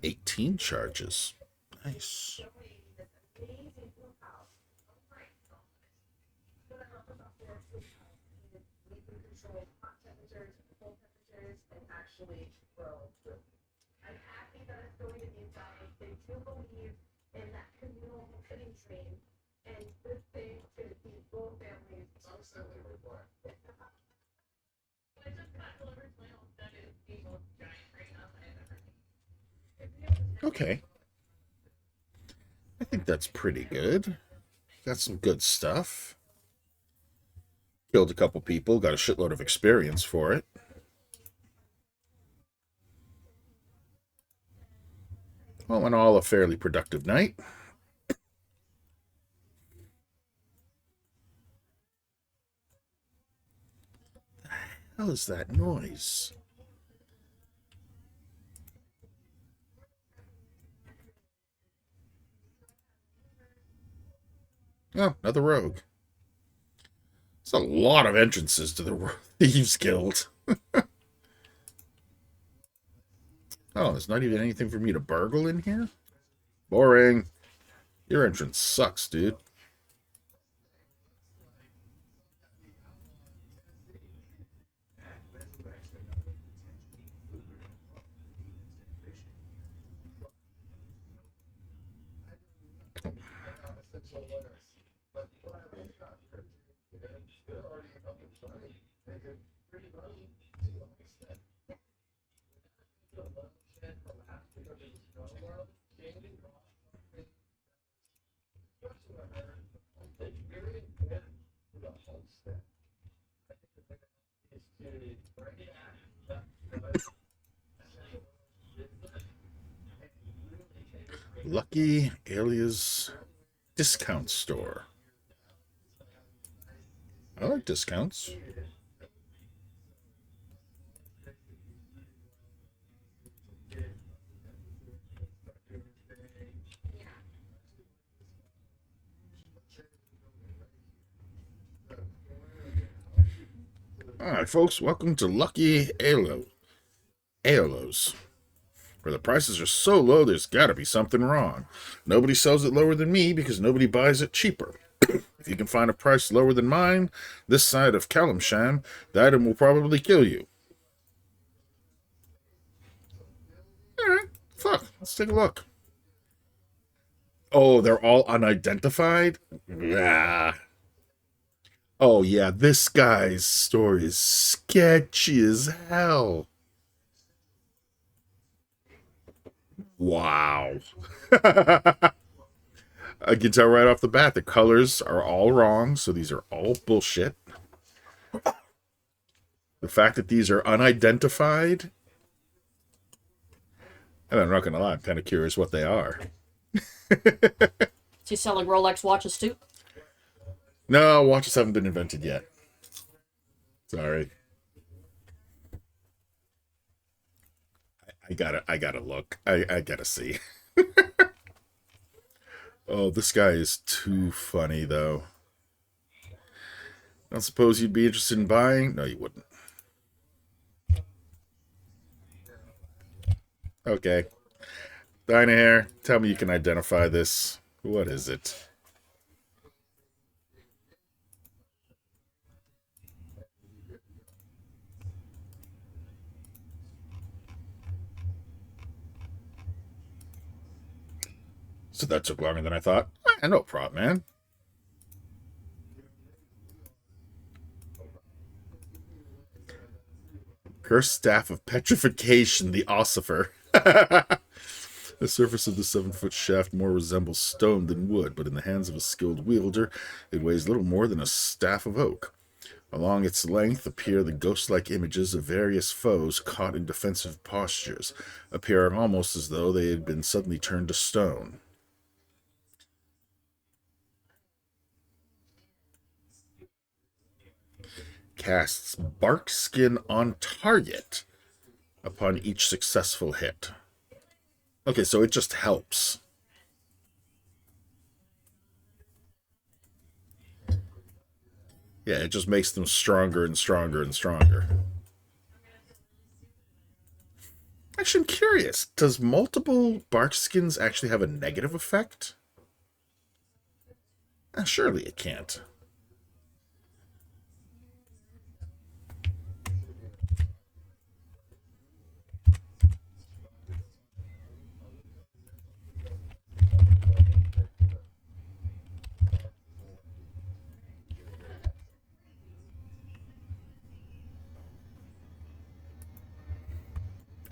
[SPEAKER 1] $18 charges. Nice. Okay. I think that's pretty good. Got some good stuff. Killed a couple people, got a shitload of experience for it. All in all, a fairly productive night. The hell is that noise? Oh, another rogue. There's a lot of entrances to the Thieves Guild. Oh, there's not even anything for me to burgle in here? Boring. Your entrance sucks, dude. Lucky Alias Discount Store. I like discounts. Alright, folks, welcome to Lucky Alos, where the prices are so low there's gotta be something wrong. Nobody sells it lower than me because nobody buys it cheaper. If you can find a price lower than mine, this side of Calimsham, the item will probably kill you. Alright, fuck, let's take a look. Oh, they're all unidentified? Yeah. Oh, yeah, this guy's story is sketchy as hell. Wow. I can tell right off the bat the colors are all wrong, so these are all bullshit. The fact that these are unidentified, and I'm not going to lie, I'm kind of curious what they are.
[SPEAKER 3] Is he selling Rolex watches too?
[SPEAKER 1] No, watches haven't been invented yet. Sorry. I gotta look. I gotta see. Oh, this guy is too funny, though. I don't suppose you'd be interested in buying? No, you wouldn't. Okay. Dynahair, tell me you can identify this. What is it? So that took longer than I thought. No problem, man. Cursed Staff of Petrification, the Ossifer. The surface of the 7-foot shaft more resembles stone than wood, but in the hands of a skilled wielder, it weighs little more than a staff of oak. Along its length appear the ghost-like images of various foes caught in defensive postures, appearing almost as though they had been suddenly turned to stone. Casts bark skin on target upon each successful hit. Okay, so it just helps. Yeah, it just makes them stronger and stronger and stronger. Actually, I'm curious. Does multiple bark skins actually have a negative effect? Surely it can't.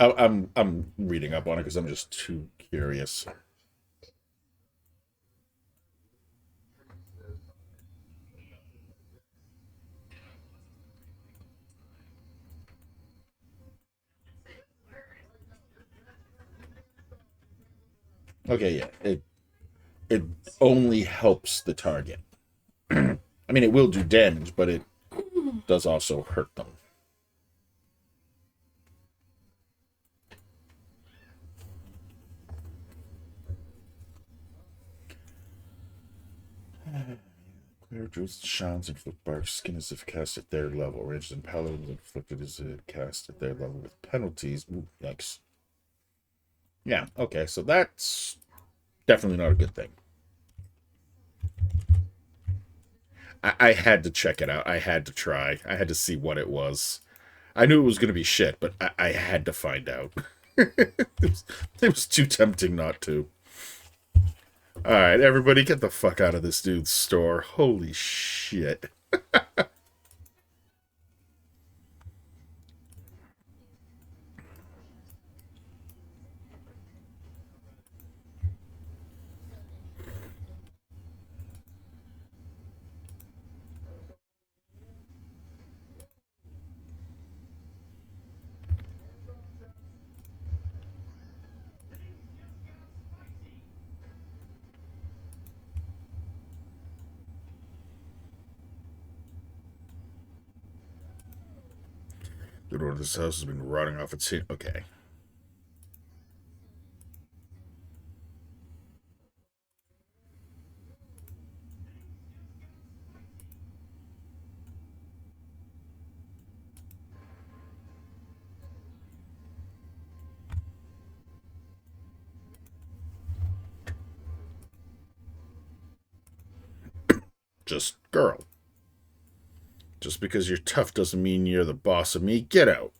[SPEAKER 1] I'm reading up on it because I'm just too curious. Okay, yeah, it only helps the target. I mean, it will do damage, but it does also hurt them. Characters shines inflict bark skin as if cast at their level. Ranged and paladins inflicted as if cast at their level with penalties. Ooh, yikes. Yeah, okay, so that's definitely not a good thing. I had to check it out. I had to try. I had to see what it was. I knew it was going to be shit, but I had to find out. it was too tempting not to. Alright, everybody get the fuck out of this dude's store. Holy shit. The door to this house has been rotting off its hinge. Okay. Just girl. Just because you're tough doesn't mean you're the boss of me. Get out.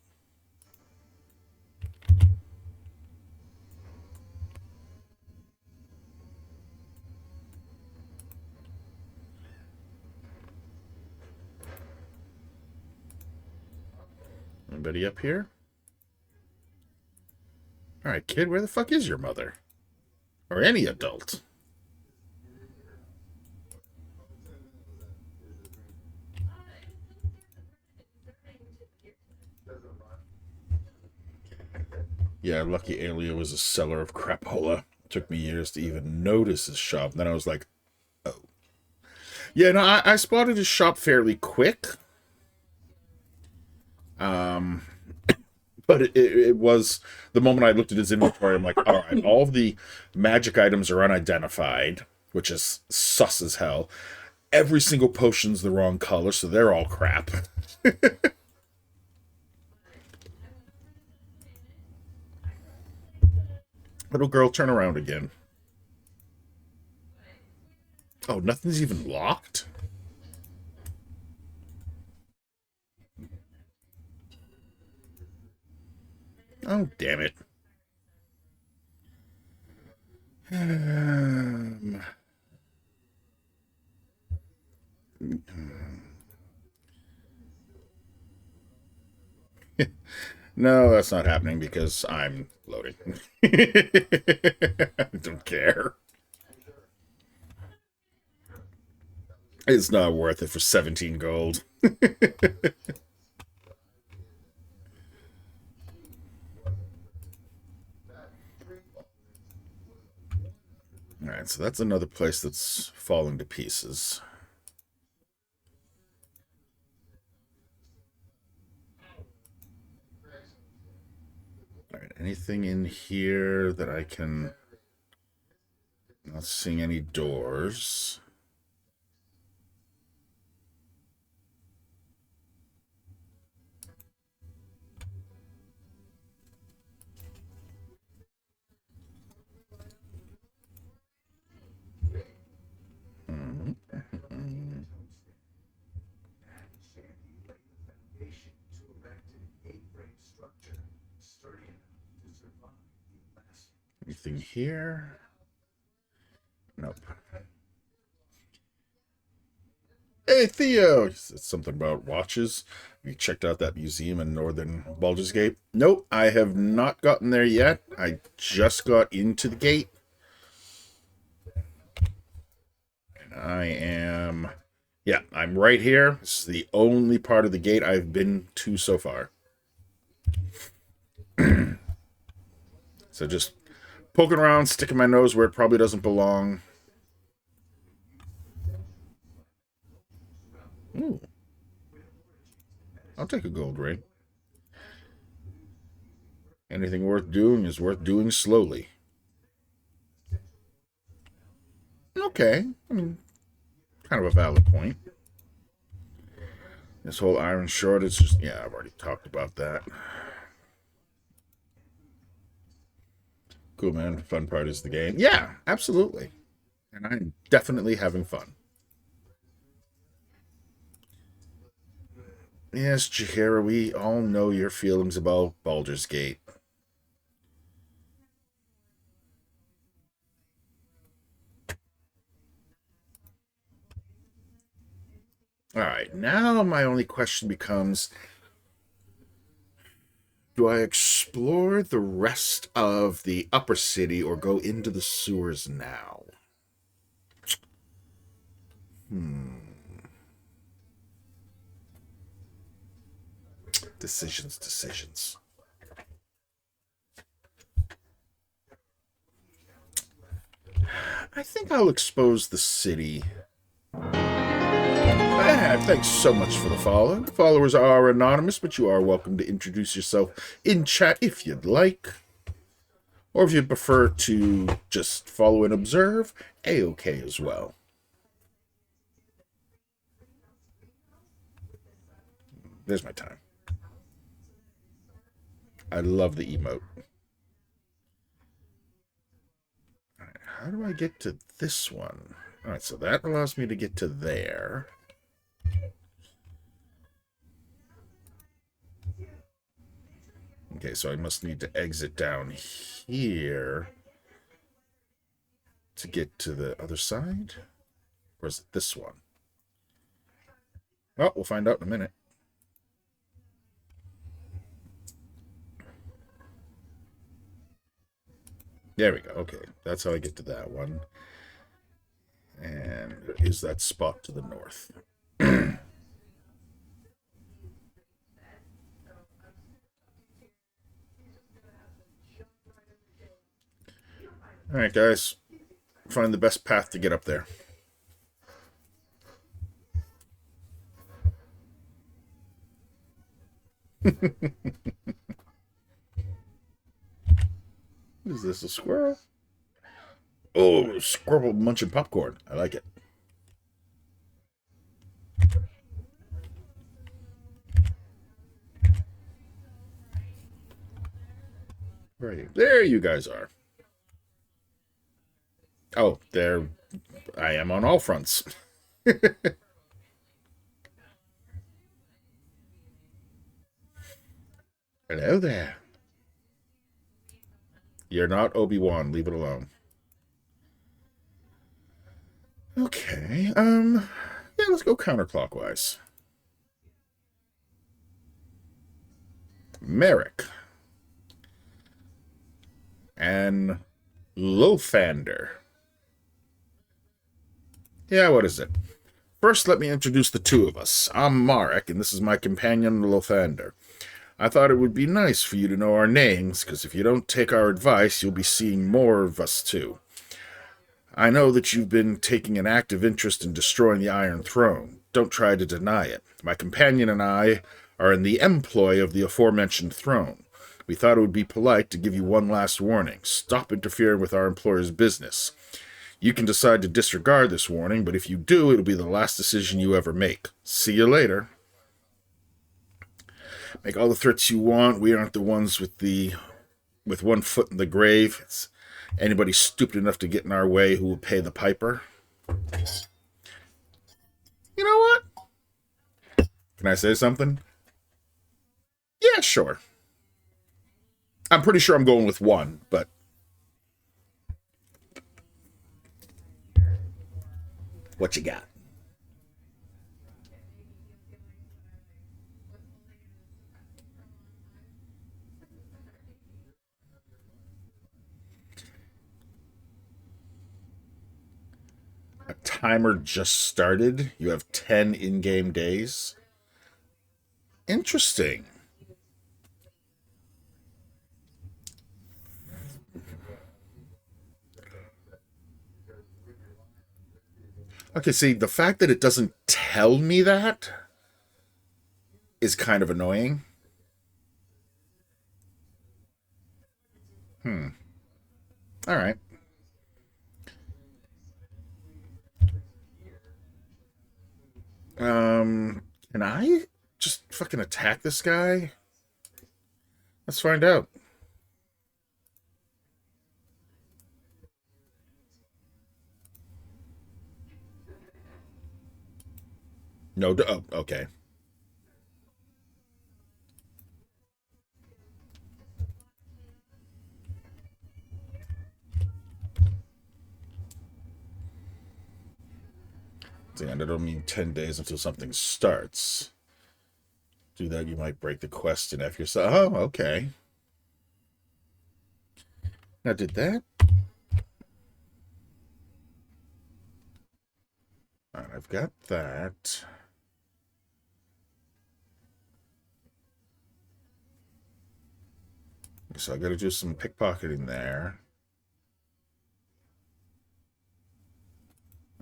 [SPEAKER 1] Anybody up here? Alright, kid, where the fuck is your mother? Or any adult? Yeah, lucky Alia was a seller of crapola. It took me years to even notice his shop. And then I was like, oh. Yeah, no, I spotted his shop fairly quick. But it was the moment I looked at his inventory, I'm like, all right, all of the magic items are unidentified, which is sus as hell. Every single potion's the wrong color, so they're all crap. Little girl, turn around again. Oh, nothing's even locked? Oh, damn it. No, that's not happening because I'm loading. I don't care. It's not worth it for 17 gold. Alright, so that's another place that's falling to pieces. Alright, anything in here that I can... Not seeing any doors. Anything here? Nope. Hey, Theo! It's something about watches. You checked out that museum in northern Baldur's Gate? Nope, I have not gotten there yet. I just got into the gate. And I am... Yeah, I'm right here. This is the only part of the gate I've been to so far. So just poking around, sticking my nose where it probably doesn't belong. Ooh. I'll take a gold ring. Anything worth doing is worth doing slowly. Okay. I mean, kind of a valid point. This whole iron shortage, just... Yeah, I've already talked about that. Cool, man. Fun part is the game. Yeah, absolutely. And I'm definitely having fun. Yes, Chihira, we all know your feelings about Baldur's Gate. Alright, now my only question becomes... Do I explore the rest of the upper city or go into the sewers now? Decisions. I think I'll expose the city. Thanks so much for the follow. Followers are anonymous, but you are welcome to introduce yourself in chat if you'd like. Or if you prefer to just follow and observe, A-OK as well. There's my time. I love the emote. All right, how do I get to this one? All right, so that allows me to get to there. Okay, so I must need to exit down here to get to the other side? Or is it this one? Well, we'll find out in a minute. There we go. Okay, that's how I get to that one. And there is that spot to the north. All right, guys. Find the best path to get up there. Is this a squirrel? Oh, squirrel munching popcorn. I like it. Right. There you guys are. Oh, there I am on all fronts. Hello there. You're not Obi-Wan. Leave it alone. Okay, yeah, let's go counterclockwise. Merrick. And Lofander. Yeah, what is it? First, let me introduce the two of us. I'm Marek, and this is my companion, Lofander. I thought it would be nice for you to know our names, because if you don't take our advice, you'll be seeing more of us too. I know that you've been taking an active interest in destroying the Iron Throne. Don't try to deny it. My companion and I are in the employ of the aforementioned throne. We thought it would be polite to give you one last warning. Stop interfering with our employer's business. You can decide to disregard this warning, but if you do, it'll be the last decision you ever make. See you later. Make all the threats you want. We aren't the ones with one foot in the grave. It's anybody stupid enough to get in our way who will pay the piper. You know what? Can I say something? Yeah, sure. I'm pretty sure I'm going with one, but what you got? A timer just started. You have 10 in-game days. Interesting. Okay, see, the fact that it doesn't tell me that is kind of annoying. All right. Can I just fucking attack this guy? Let's find out. No, oh, okay. And I don't mean 10 days until something starts. Do that, you might break the quest and F yourself. Oh, okay. Now, did that? Alright, I've got that. So I gotta do some pickpocketing there.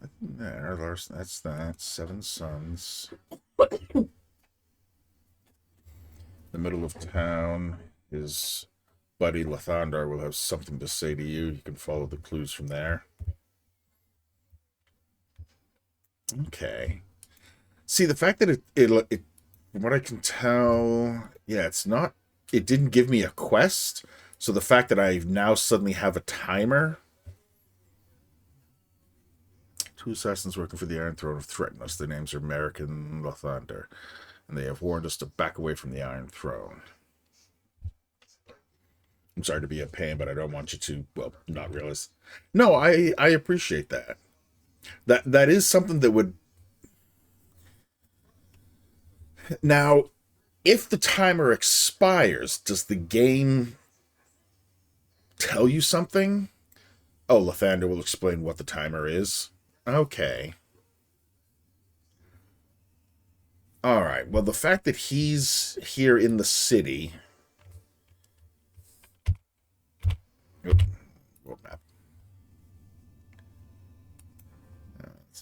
[SPEAKER 1] I There, that's that. Seven Sons. The middle of town. His buddy Lathandar will have something to say to you. You can follow the clues from there. Okay. See, the fact that it from what I can tell, yeah, it's not. It didn't give me a quest. So the fact that I now suddenly have a timer. Two assassins working for the Iron Throne have threatened us. Their names are Merrick and Lathander, and they have warned us to back away from the Iron Throne. I'm sorry to be a pain, but I don't want you to, well, not realize. No, I appreciate that. That is something that would. Now, if the timer expires, does the game tell you something? Oh, Lathander will explain what the timer is. Okay. All right. Well, the fact that he's here in the city. World map.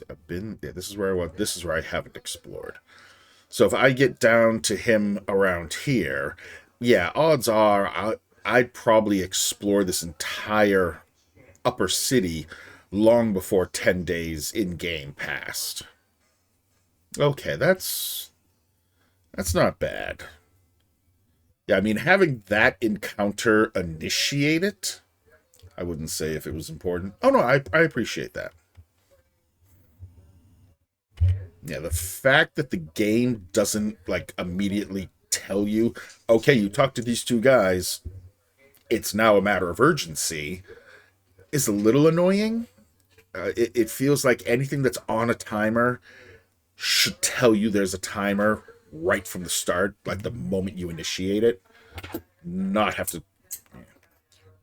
[SPEAKER 1] I've been. Yeah, this is where I want. This is where I haven't explored. So if I get down to him around here, yeah, odds are I'd probably explore this entire upper city long before 10 days in game passed. Okay, that's not bad. Yeah, I mean, having that encounter initiate it, I wouldn't say if it was important. Oh no, I appreciate that. Yeah, the fact that the game doesn't like immediately tell you, okay, you talk to these two guys, it's now a matter of urgency, is a little annoying. It feels like anything that's on a timer should tell you there's a timer right from the start, like the moment you initiate it, not have to.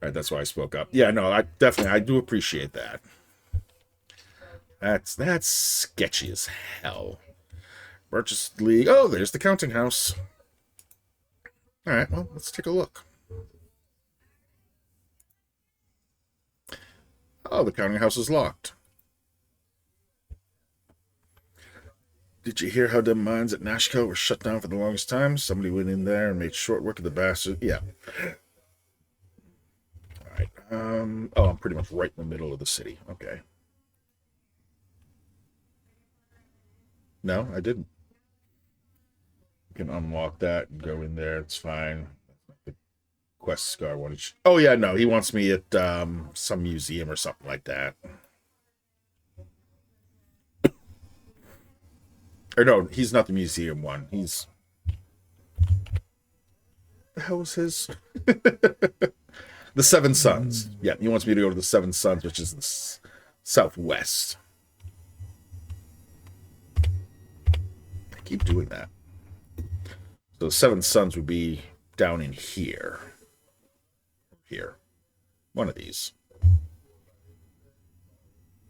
[SPEAKER 1] Right, that's why I spoke up. Yeah, no, I do appreciate that. That's sketchy as hell. Purchase League. Oh, there's the counting house. All right, well, let's take a look. Oh, the counting house is locked. Did you hear how them mines at Nashco were shut down for the longest time? Somebody went in there and made short work of the bastard. Yeah. All right. Oh, I'm pretty much right in the middle of the city. Okay. No, I didn't. You can unlock that and go in there. It's fine. The quest scar one. Oh yeah, no, he wants me at some museum or something like that. Or no, he's not the museum one. He's the hell was his? The Seven Suns. Yeah, he wants me to go to the Seven Suns, which is the southwest. I keep doing that. So the Seven Suns would be down in here. Here. One of these.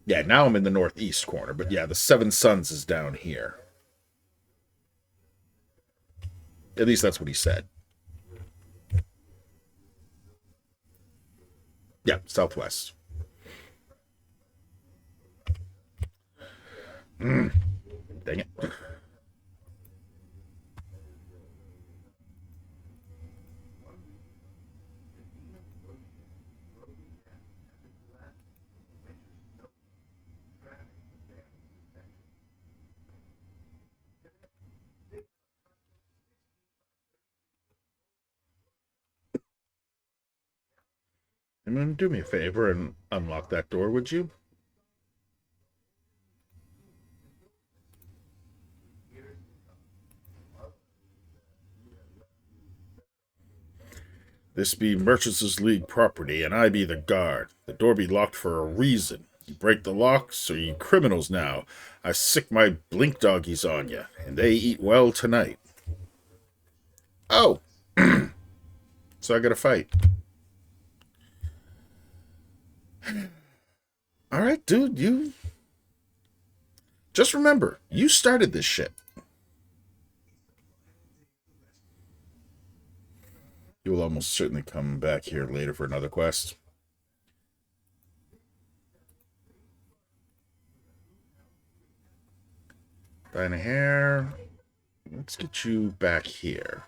[SPEAKER 1] Yeah, now I'm in the northeast corner, but yeah, the Seven Suns is down here. At least that's what he said. Yeah, southwest. Dang it. I mean, do me a favor and unlock that door, would you? This be Merchants' League property, and I be the guard. The door be locked for a reason. You break the lock, so you criminals now. I sick my blink doggies on you, and they eat well tonight. Oh! So I gotta fight. Alright, dude, you... Just remember, you started this shit. You will almost certainly come back here later for another quest. Dinah hair. Let's get you back here.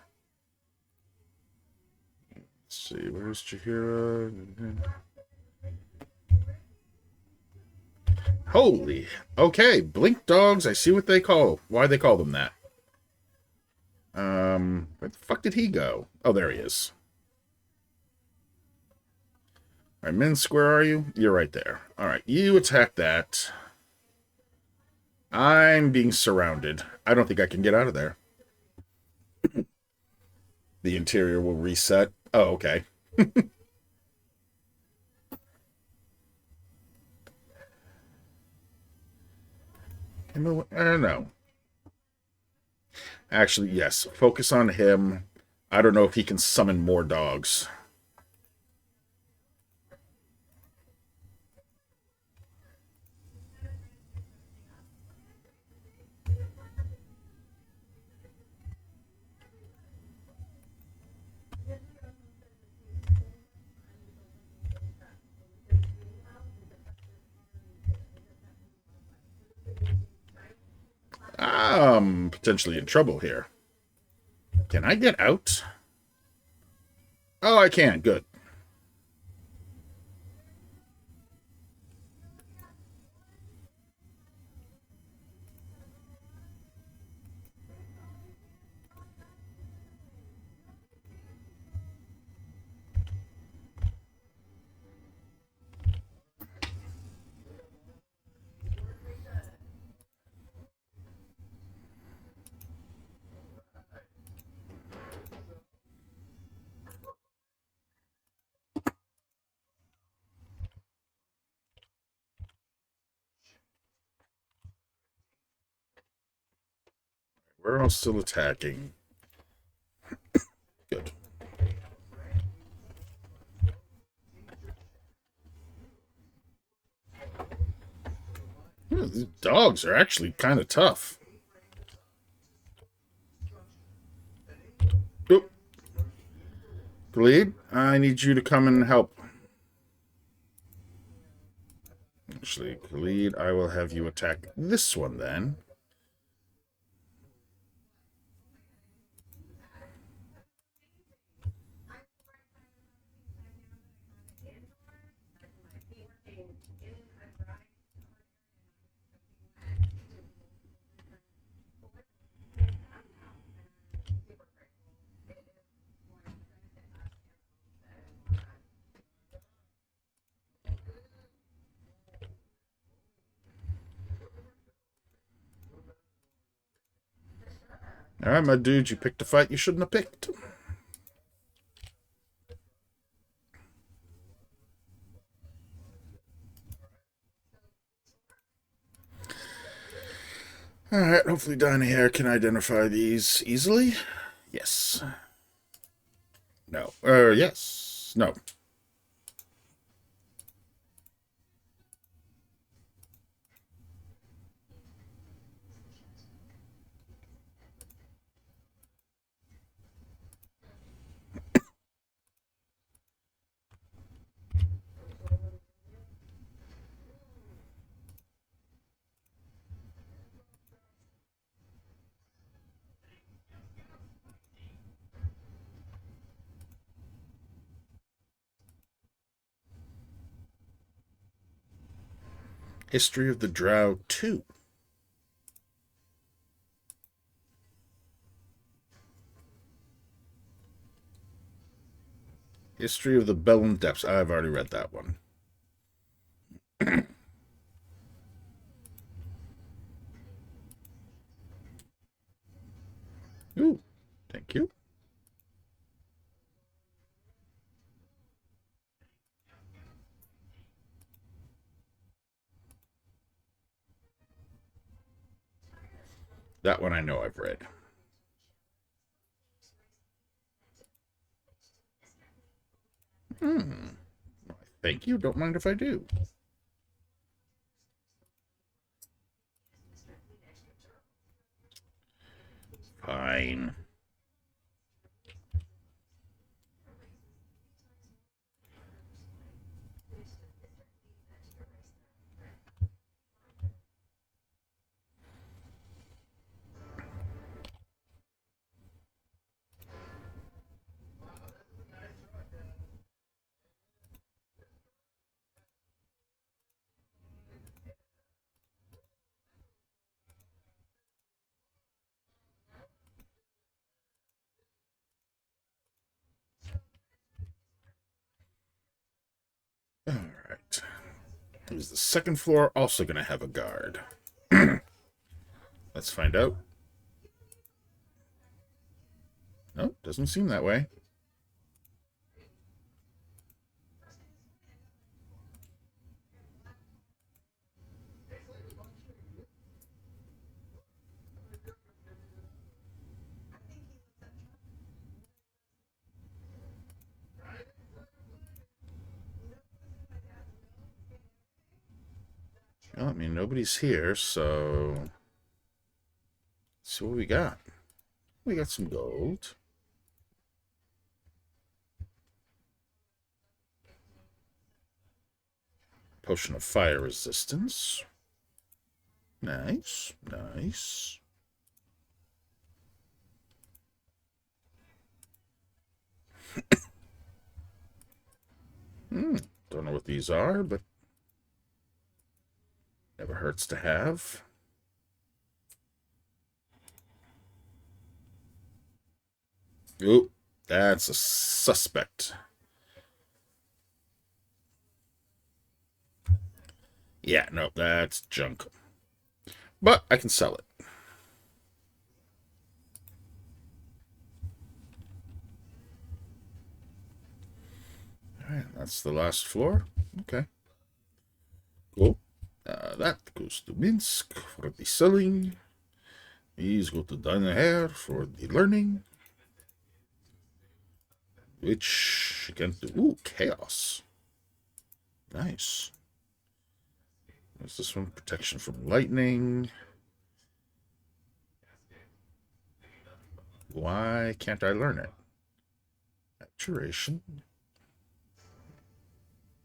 [SPEAKER 1] Let's see, where's Chihira? Holy. Okay, blink dogs. I see what they call. Why they call them that. Where the fuck did he go? Oh, there he is. Alright, Minsk, where are you? You're right there. Alright, you attack that. I'm being surrounded. I don't think I can get out of there. The interior will reset. Oh, okay. No. Actually, yes. Focus on him. I don't know if he can summon more dogs. I'm potentially in trouble here. Can I get out? Oh, I can. Good. We're all still attacking. Good. These dogs are actually kind of tough. Oop. Khalid, I need you to come and help. Actually, Khalid, I will have you attack this one then. All right, my dude, you picked a fight you shouldn't have picked. All right, hopefully Dinah Hare can identify these easily. Yes. No. Yes. No. History of the Drow 2. History of the Bellum Depths. I've already read that one. Ooh, thank you. That one I know I've read. Thank you. Don't mind if I do. Fine. Is the second floor also going to have a guard? Let's find out. No, doesn't seem that way. Well, I mean, nobody's here, so... Let's see what we got. We got some gold. Potion of fire resistance. Nice, nice. Don't know what these are, but never hurts to have. Ooh, that's a suspect. Yeah, no, that's junk. But I can sell it. Alright, that's the last floor. Okay. Cool. That goes to Minsk for the selling. These go to Danaher for the learning. Which can do. Ooh, chaos. Nice. What's this one? Protection from lightning. Why can't I learn it? Abjuration.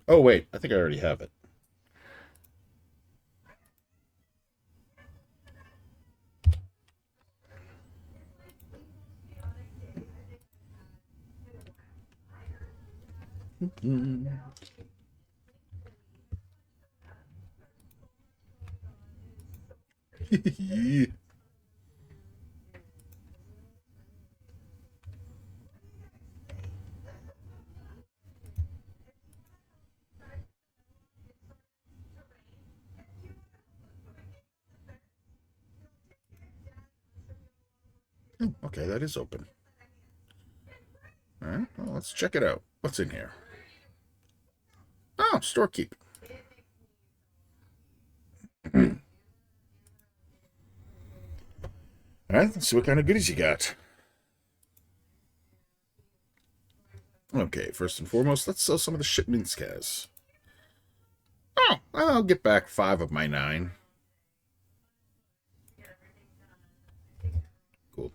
[SPEAKER 1] Oh, wait. I think I already have it. Okay, that is open. Alright, well, let's check it out. What's in here? Oh, storekeep. Alright, let's see what kind of goodies you got. Okay, first and foremost, let's sell some of the shit Minsk has. Oh, I'll get back 5 of my 9. Cool.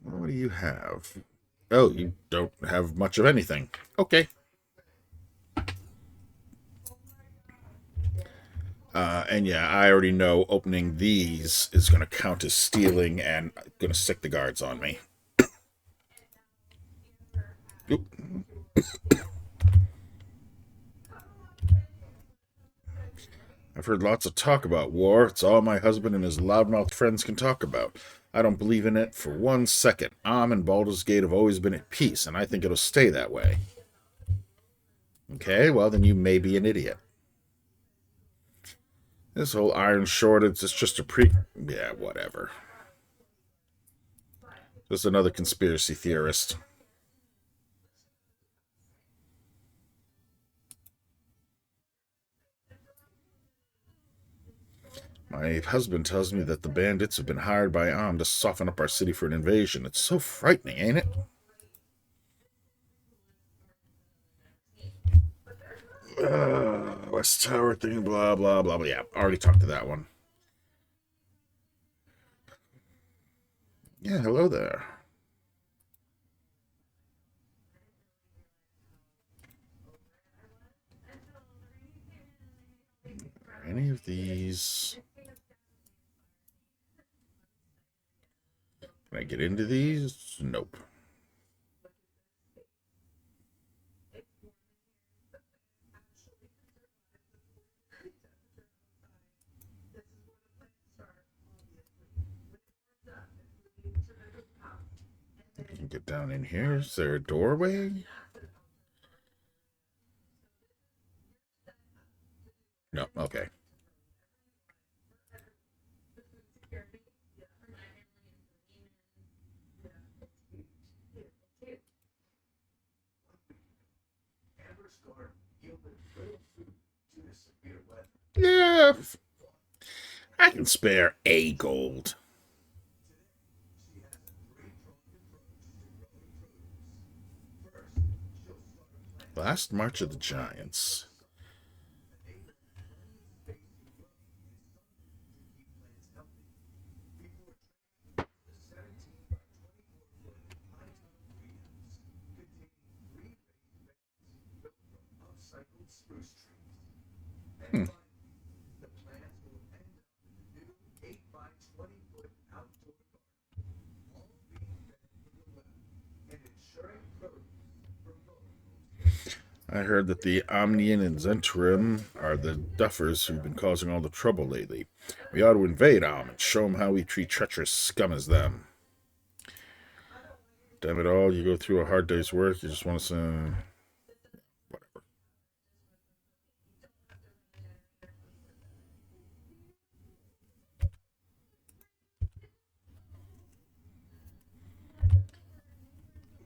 [SPEAKER 1] What do you have? Oh, you don't have much of anything. Okay. And yeah, I already know opening these is going to count as stealing and going to sick the guards on me. Oop. I've heard lots of talk about war. It's all my husband and his loudmouthed friends can talk about. I don't believe in it for 1 second. And Baldur's Gate have always been at peace, and I think it'll stay that way. Okay, well, then you may be an idiot. This whole iron shortage is just a Yeah, whatever. Just another conspiracy theorist. My husband tells me that the bandits have been hired by to soften up our city for an invasion. It's so frightening, ain't it? West Tower thing, blah, blah, blah, blah. Yeah, already talked to that one. Yeah, hello there. Any of these... Can I get into these? Nope. get down in here. Is there a doorway? No, okay. Yeah, I can spare a gold. Last March of the Giants. I heard that the Omnian and Zentrim are the duffers who've been causing all the trouble lately. We ought to invade Om and show them how we treat treacherous scum as them. Damn it all, you go through a hard day's work, you just want to say... Whatever.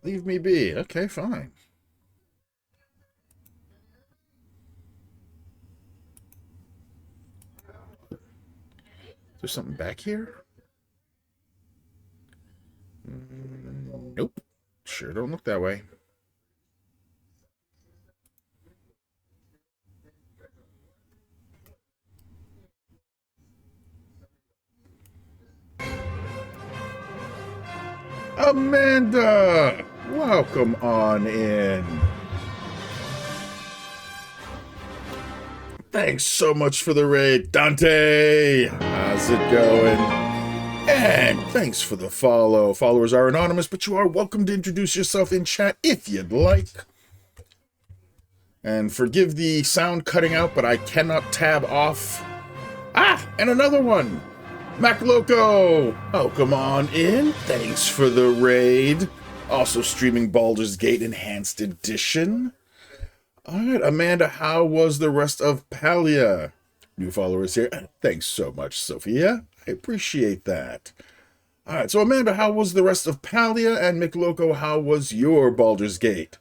[SPEAKER 1] Leave me be. Okay, fine. There's something back here? Nope. Sure don't look that way. Amanda! Welcome on in. Thanks so much for the raid, Dante! How's it going? And thanks for the follow. Followers are anonymous, but you are welcome to introduce yourself in chat if you'd like. And forgive the sound cutting out, but I cannot tab off. Ah, and another one! Mac Loco! Welcome on in. Thanks for the raid. Also streaming Baldur's Gate Enhanced Edition. Alright, Amanda, how was the rest of Palia? New followers here. Thanks so much, Sophia. I appreciate that. Alright, so Amanda, how was the rest of Palia? And McLoco, how was your Baldur's Gate?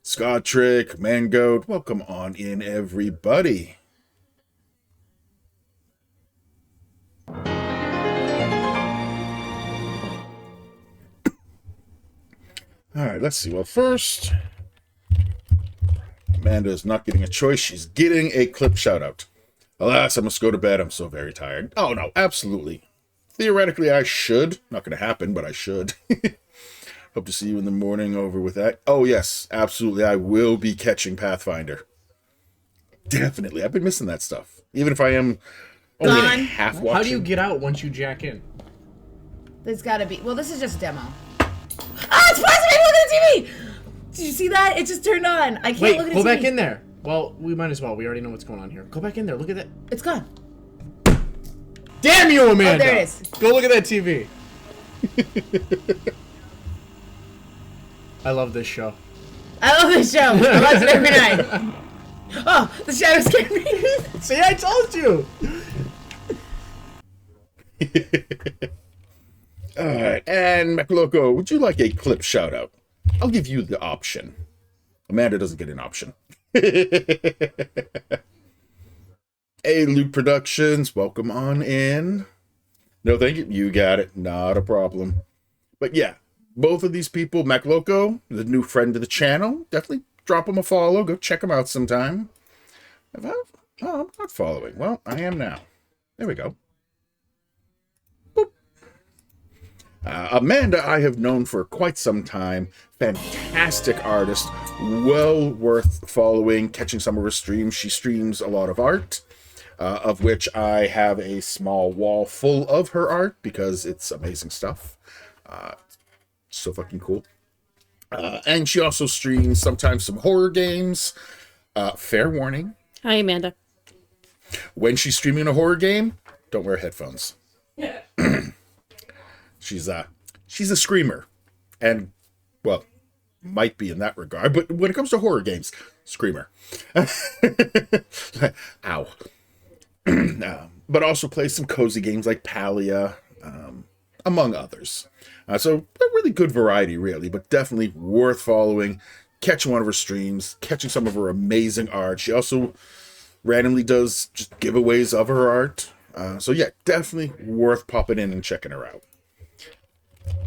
[SPEAKER 1] Scottrick, Mangoat, welcome on in, everybody. Alright, let's see. Well, first... Amanda is not getting a choice. She's getting a clip shout-out. Alas, I must go to bed. I'm so very tired. Oh, no, absolutely. Theoretically, I should. Not going to happen, but I should. Hope to see you in the morning over with that. Oh, yes, absolutely. I will be catching Pathfinder. Definitely. I've been missing that stuff. Even if I am only half watching.
[SPEAKER 6] How do you get out once you jack in?
[SPEAKER 7] There's gotta be... Well, this is just a demo. Ah, it's possible! Look at the TV! Did you see that? It just turned on. I can't
[SPEAKER 6] Wait,
[SPEAKER 7] look at the
[SPEAKER 6] go
[SPEAKER 7] TV.
[SPEAKER 6] back in there. Well, we might as well. We already know what's going on here. Go back in there. Look at that.
[SPEAKER 7] It's gone.
[SPEAKER 6] Damn you, Amanda!
[SPEAKER 7] Oh, there it is.
[SPEAKER 6] Go look at that TV. I love this show.
[SPEAKER 7] I love this show. I watch it every night. Oh, the shadow scared me.
[SPEAKER 6] See, I told you!
[SPEAKER 1] Alright, and McLoco, would you like a clip shout-out? I'll give you the option. Amanda doesn't get an option. Hey, Luke Productions, welcome on in. No, thank you. You got it. Not a problem. But yeah, both of these people, MacLoco, the new friend of the channel, definitely drop him a follow. Go check him out sometime. Oh, I'm not following. Well, I am now. There we go. Boop. Amanda, I have known for quite some time. Fantastic artist. Well worth following, catching some of her streams. She streams a lot of art. Of which I have a small wall full of her art because it's amazing stuff. So fucking cool. And she also streams sometimes some horror games. Fair warning.
[SPEAKER 3] Hi, Amanda.
[SPEAKER 1] When she's streaming a horror game, don't wear headphones. She's a screamer. And Well, might be in that regard, but when it comes to horror games, Screamer. Ow. But also play some cozy games like Palia, among others. So a really good variety, really, but definitely worth following. Catching one of her streams, catching some of her amazing art. She also randomly does just giveaways of her art. So yeah, definitely worth popping in and checking her out.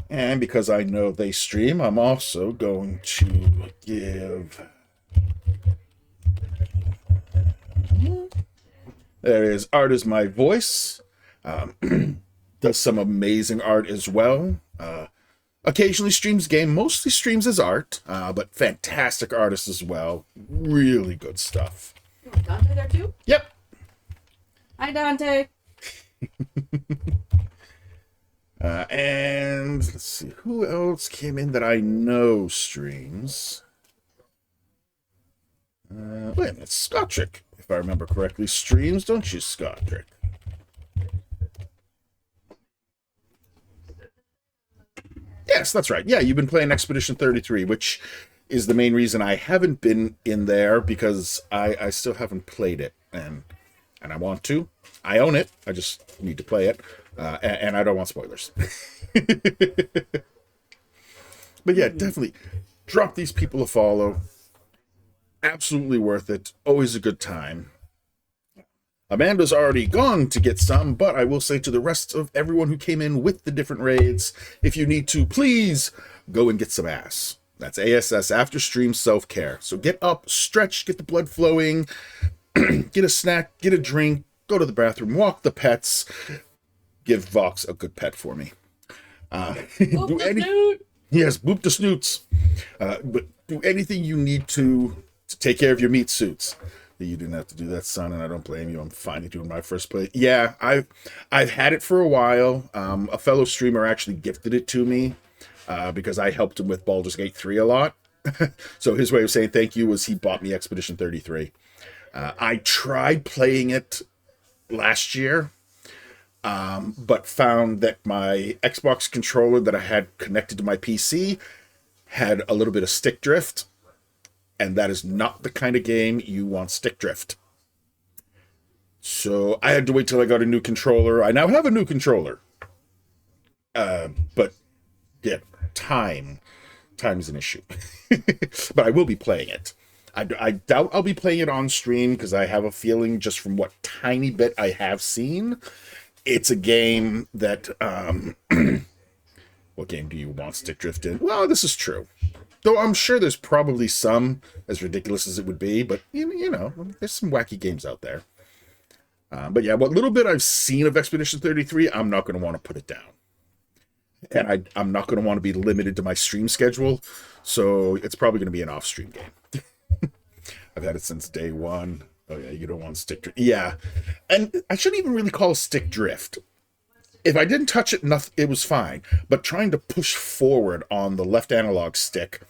[SPEAKER 1] And because I know they stream, I'm also going to give... There is Art is My Voice. Does some amazing art as well. Occasionally streams game, mostly streams as art, but fantastic artist as well. Really good stuff.
[SPEAKER 3] Dante there too?
[SPEAKER 1] Yep.
[SPEAKER 3] Hi, Dante.
[SPEAKER 1] And let's see, who else came in that I know streams? Wait a minute, Scottrick, if I remember correctly, streams, don't you, Scottrick? Yes, that's right. Yeah, you've been playing Expedition 33, which is the main reason I haven't been in there, because I still haven't played it, and I want to. I own it. I just need to play it, and I don't want spoilers. But yeah, definitely drop these people a follow. Absolutely worth it. Always a good time. Amanda's already gone to get some, but I will say to the rest of everyone who came in with the different raids, if you need to, please go and get some ass. That's ASS, after stream self-care. So get up, stretch, get the blood flowing, get a snack, get a drink, go to the bathroom, walk the pets, give Vox a good pet for me.
[SPEAKER 3] Boop the snoot.
[SPEAKER 1] Yes, boop the snoots. But do anything you need to take care of your meat suits. You didn't have to do that, son, and I don't blame you. I'm fine doing my first play. Yeah, I've had it for a while. A fellow streamer actually gifted it to me because I helped him with Baldur's Gate 3 a lot. So his way of saying thank you was he bought me Expedition 33. I tried playing it last year, but found that my Xbox controller that I had connected to my PC had a little bit of stick drift, and that is not the kind of game you want stick drift. So I had to wait till I got a new controller. I now have a new controller. But yeah, time is an issue. But I will be playing it. I doubt I'll be playing it on stream, because I have a feeling, just from what tiny bit I have seen, it's a game that... what game do you want stick drift in? Well, this is true. Though I'm sure there's probably some, as ridiculous as it would be, but, you know, there's some wacky games out there. But yeah, what little bit I've seen of Expedition 33, I'm not going to want to put it down. And I'm not going to want to be limited to my stream schedule, so it's probably going to be an off-stream game. I've had it since day one. Oh yeah, you don't want stick drift. Yeah, and I shouldn't even really call it stick drift. If I didn't touch it, it was fine. But trying to push forward on the left analog stick,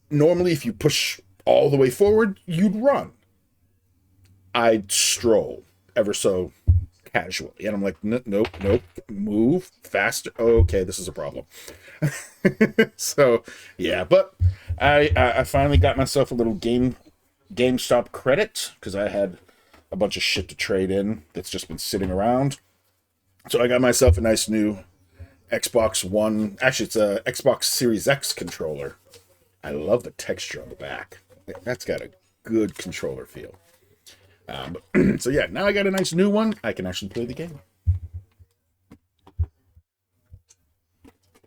[SPEAKER 1] normally if you push all the way forward, you'd run. I'd stroll ever so casually. And I'm like, nope, move faster. Okay, this is a problem. So, yeah, but I finally got myself a little GameStop credit, because I had a bunch of shit to trade in that's just been sitting around. So I got myself a nice new Xbox One. Actually, it's a Xbox Series X controller. I love the texture on the back. That's got a good controller feel. So yeah, now I got a nice new one. I can actually play the game.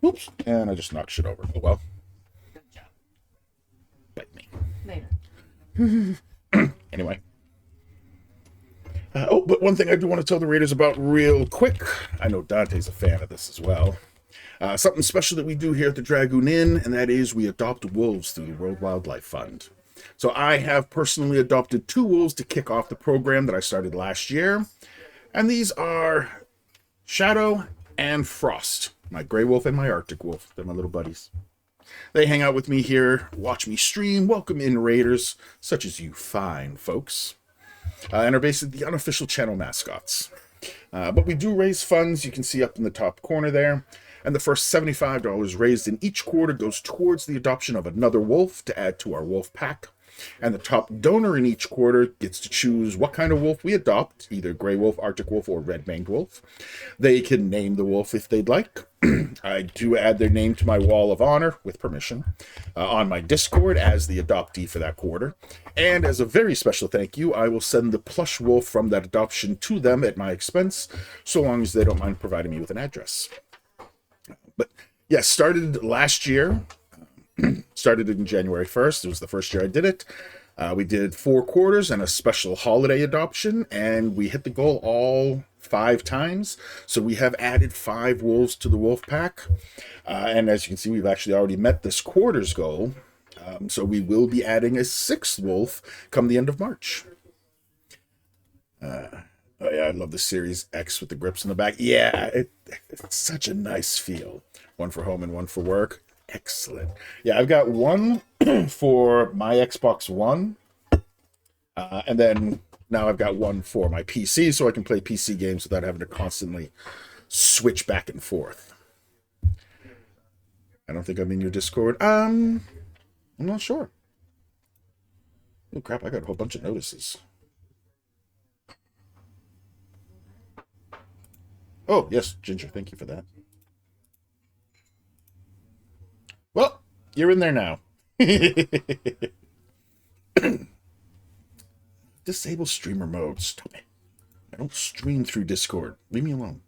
[SPEAKER 1] Oops. And I just knocked shit over. Oh well.
[SPEAKER 3] Good job.
[SPEAKER 1] Bite me.
[SPEAKER 3] Later.
[SPEAKER 1] Anyway. But one thing I do want to tell the Raiders about real quick. I know Dante's a fan of this as well. Something special that we do here at the Dragoon Inn, and that is we adopt wolves through the World Wildlife Fund. So I have personally adopted 2 wolves to kick off the program that I started last year. And these are Shadow and Frost, my gray wolf and my Arctic wolf. They're my little buddies. They hang out with me here, watch me stream, welcome in raiders, such as you fine folks. And are basically the unofficial channel mascots. But we do raise funds, you can see up in the top corner there. and the first $75 raised in each quarter goes towards the adoption of another wolf to add to our wolf pack. And the top donor in each quarter gets to choose what kind of wolf we adopt, either gray wolf, Arctic wolf, or red-maned wolf. They can name the wolf if they'd like. I do add their name to my wall of honor, with permission, on my Discord as the adoptee for that quarter. And as a very special thank you, I will send the plush wolf from that adoption to them at my expense, so long as they don't mind providing me with an address. But yeah, started last year. Started in January 1st. It was the first year I did it. We did 4 quarters and a special holiday adoption, and we hit the goal all 5 times. So we have added 5 wolves to the wolf pack. And as you can see, we've actually already met this quarter's goal. So we will be adding a 6th wolf come the end of March. Oh yeah, I love the Series X with the grips in the back. Yeah, it's such a nice feel. One for home and one for work. Excellent. Yeah, I've got one for my Xbox One, and then now I've got one for my PC, so I can play PC games without having to constantly switch back and forth. I don't think I'm in your Discord. I'm not sure. Oh crap, I got a whole bunch of notices. Oh, yes, Ginger, thank you for that. Well, you're in there now. Disable streamer mode. Stop it. I don't stream through Discord. Leave me alone.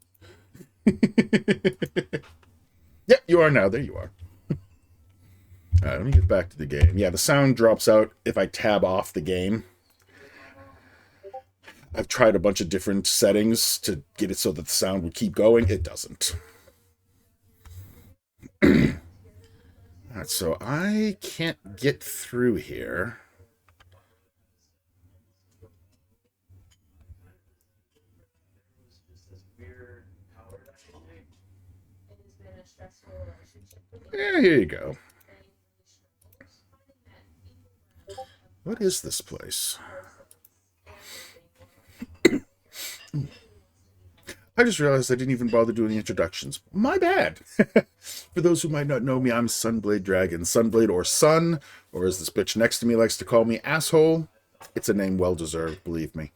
[SPEAKER 1] Yep, you are now. There you are. Alright, let me get back to the game. Yeah, the sound drops out if I tab off the game. I've tried a bunch of different settings to get it so that the sound would keep going. It doesn't. Alright, so I can't get through here. Yeah, here you go. What is this place? I just realized I didn't even bother doing the introductions. My bad. For those who might not know me, I'm Sunblade Dragon. Sunblade or Sun, or as this bitch next to me likes to call me, Asshole. It's a name well deserved, believe me.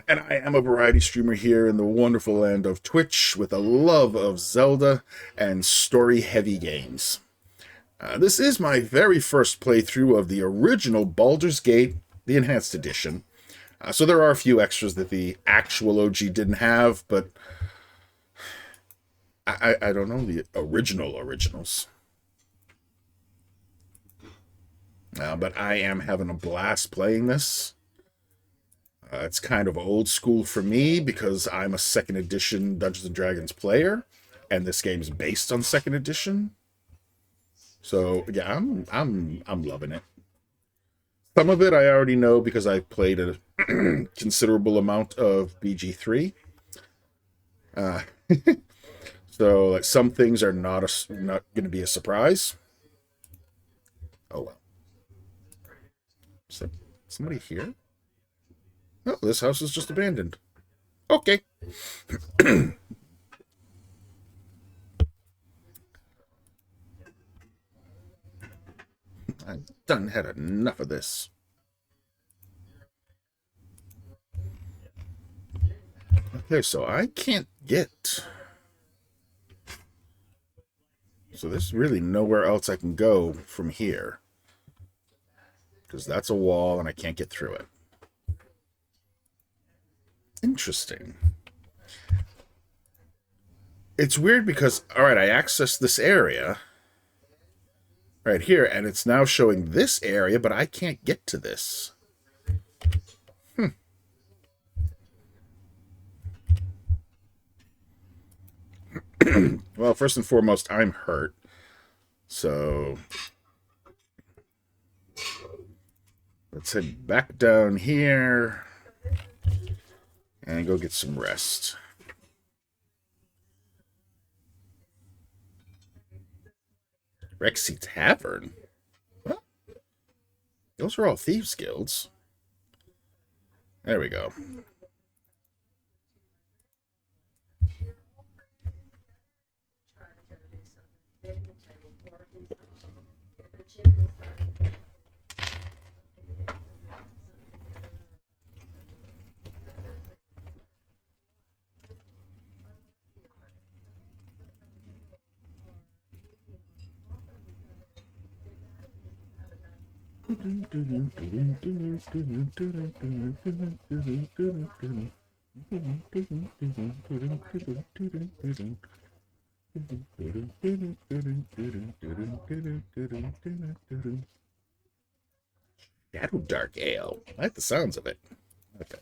[SPEAKER 1] And I am a variety streamer here in the wonderful land of Twitch with a love of Zelda and story-heavy games. This is my very first playthrough of the original Baldur's Gate, the Enhanced Edition. So there are a few extras that the actual OG didn't have, but I don't know the originals. But I am having a blast playing this. It's kind of old school for me because I'm a 2nd edition Dungeons & Dragons player, and this game's based on 2nd edition. So yeah, I'm loving it. Some of it I already know because I played a considerable amount of BG3. So like some things are not going to be a surprise. Oh well. Is there somebody here? No, this house is just abandoned. Okay. I've done had enough of this. Okay, so I can't get... So there's really nowhere else I can go from here. Because that's a wall and I can't get through it. Interesting. It's weird because, alright, I accessed this area right here, and it's now showing this area, but I can't get to this. Well, first and foremost, I'm hurt. So let's head back down here and go get some rest. Rexy Tavern? What? Those are all thieves' guilds. There we go. Shadow Dark Ale. I like the sounds of it. Okay.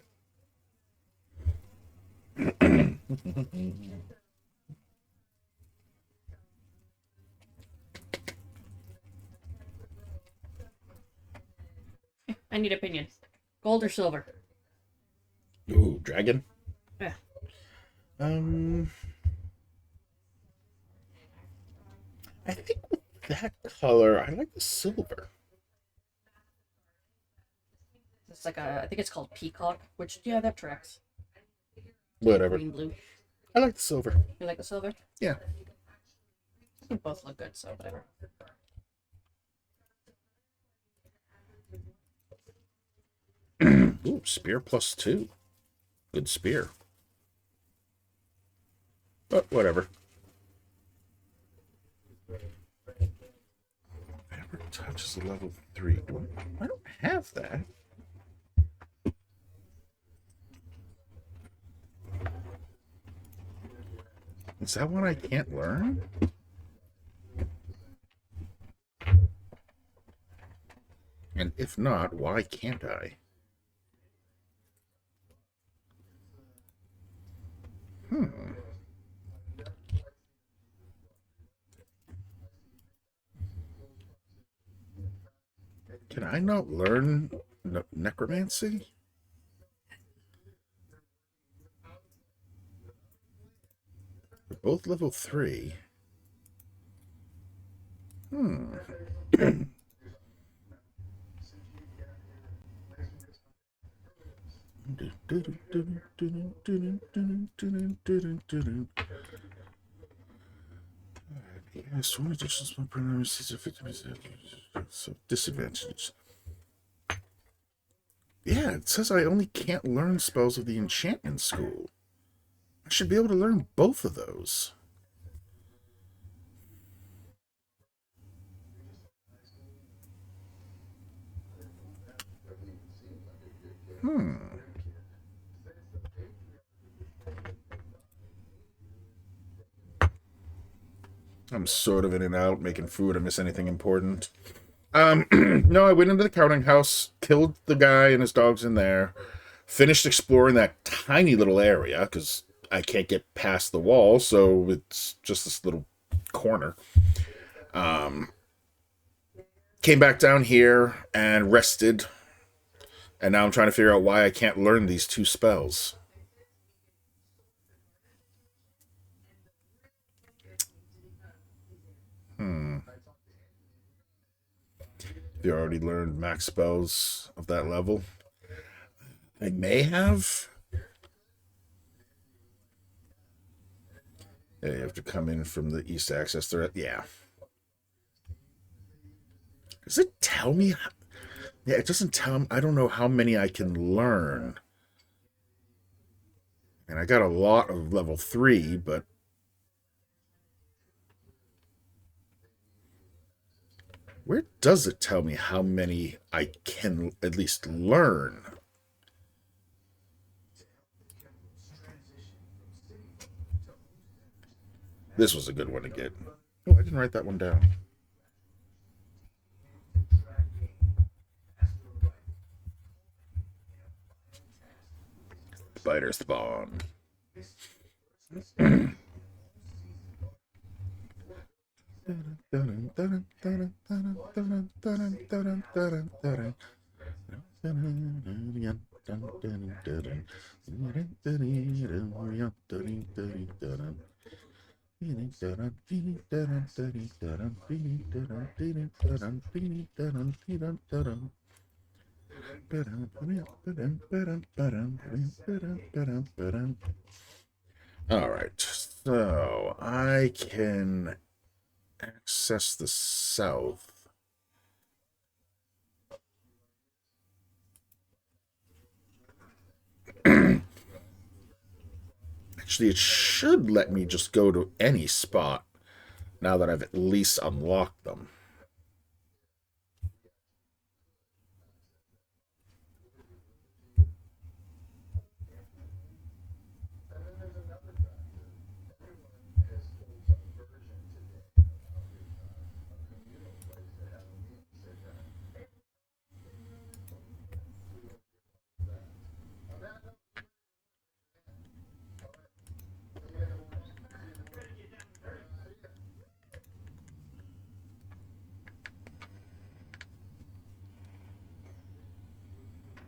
[SPEAKER 3] I need opinion. Gold or silver?
[SPEAKER 1] Ooh, dragon.
[SPEAKER 3] Yeah.
[SPEAKER 1] I think with that color, I like the silver.
[SPEAKER 3] It's like a, I think it's called peacock, which, yeah, that tracks.
[SPEAKER 1] Whatever.
[SPEAKER 3] Green, blue.
[SPEAKER 1] I like the silver.
[SPEAKER 3] You like the silver?
[SPEAKER 1] Yeah.
[SPEAKER 3] They both look good, so whatever.
[SPEAKER 1] Ooh, spear +2. Good spear. But whatever. Never touches a level 3. I don't have that. Is that one I can't learn? And if not, why can't I? Can I not learn necromancy? They're both level 3. Yes, one additional spell program receives a 50% so disadvantage. Yeah, it says I only can't learn spells of the enchantment school. I should be able to learn both of those. I'm sort of in and out, making food. I miss anything important. No, I went into the counting house, killed the guy and his dogs in there, finished exploring that tiny little area, because I can't get past the wall, so it's just this little corner. Came back down here and rested, and now I'm trying to figure out why I can't learn these 2 spells. You already learned max spells of that level. I may have. Yeah, you have to come in from the east access threat. Yeah. Does it tell me? Yeah, it doesn't tell me. I don't know how many I can learn. And I got a lot of level 3, but where does it tell me how many I can at least learn? This was a good one to get. Oh, I didn't write that one down. Spider spawn. All right, so I can
[SPEAKER 5] access the south. Actually, it should let me just go to any spot now that I've at least unlocked them.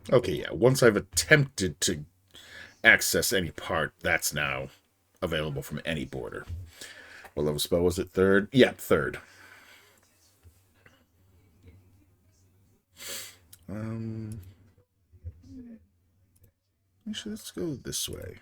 [SPEAKER 5] Okay, yeah, once I've attempted to access any part, that's now available from any border. What level spell was it? Third? Yeah, third. Actually, let's go this way.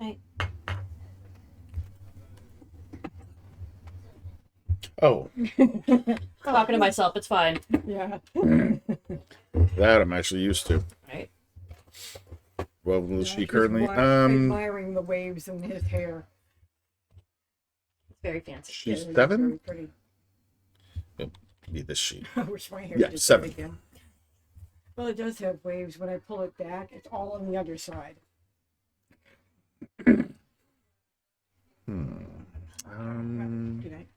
[SPEAKER 3] Right.
[SPEAKER 1] Oh,
[SPEAKER 3] Talking to myself, it's fine.
[SPEAKER 7] Yeah.
[SPEAKER 1] that I'm actually used to.
[SPEAKER 3] Right.
[SPEAKER 1] Well, is she
[SPEAKER 8] He's
[SPEAKER 1] currently?
[SPEAKER 8] admiring the waves in his hair.
[SPEAKER 3] It's very fancy.
[SPEAKER 1] She's
[SPEAKER 8] Very,
[SPEAKER 1] 7.
[SPEAKER 8] very pretty.
[SPEAKER 1] Need this sheet.
[SPEAKER 8] I wish my hair
[SPEAKER 1] Yeah,
[SPEAKER 8] did
[SPEAKER 1] 7.
[SPEAKER 8] that again. Well, it does have waves. When I pull it back, it's all on the other side. Good night.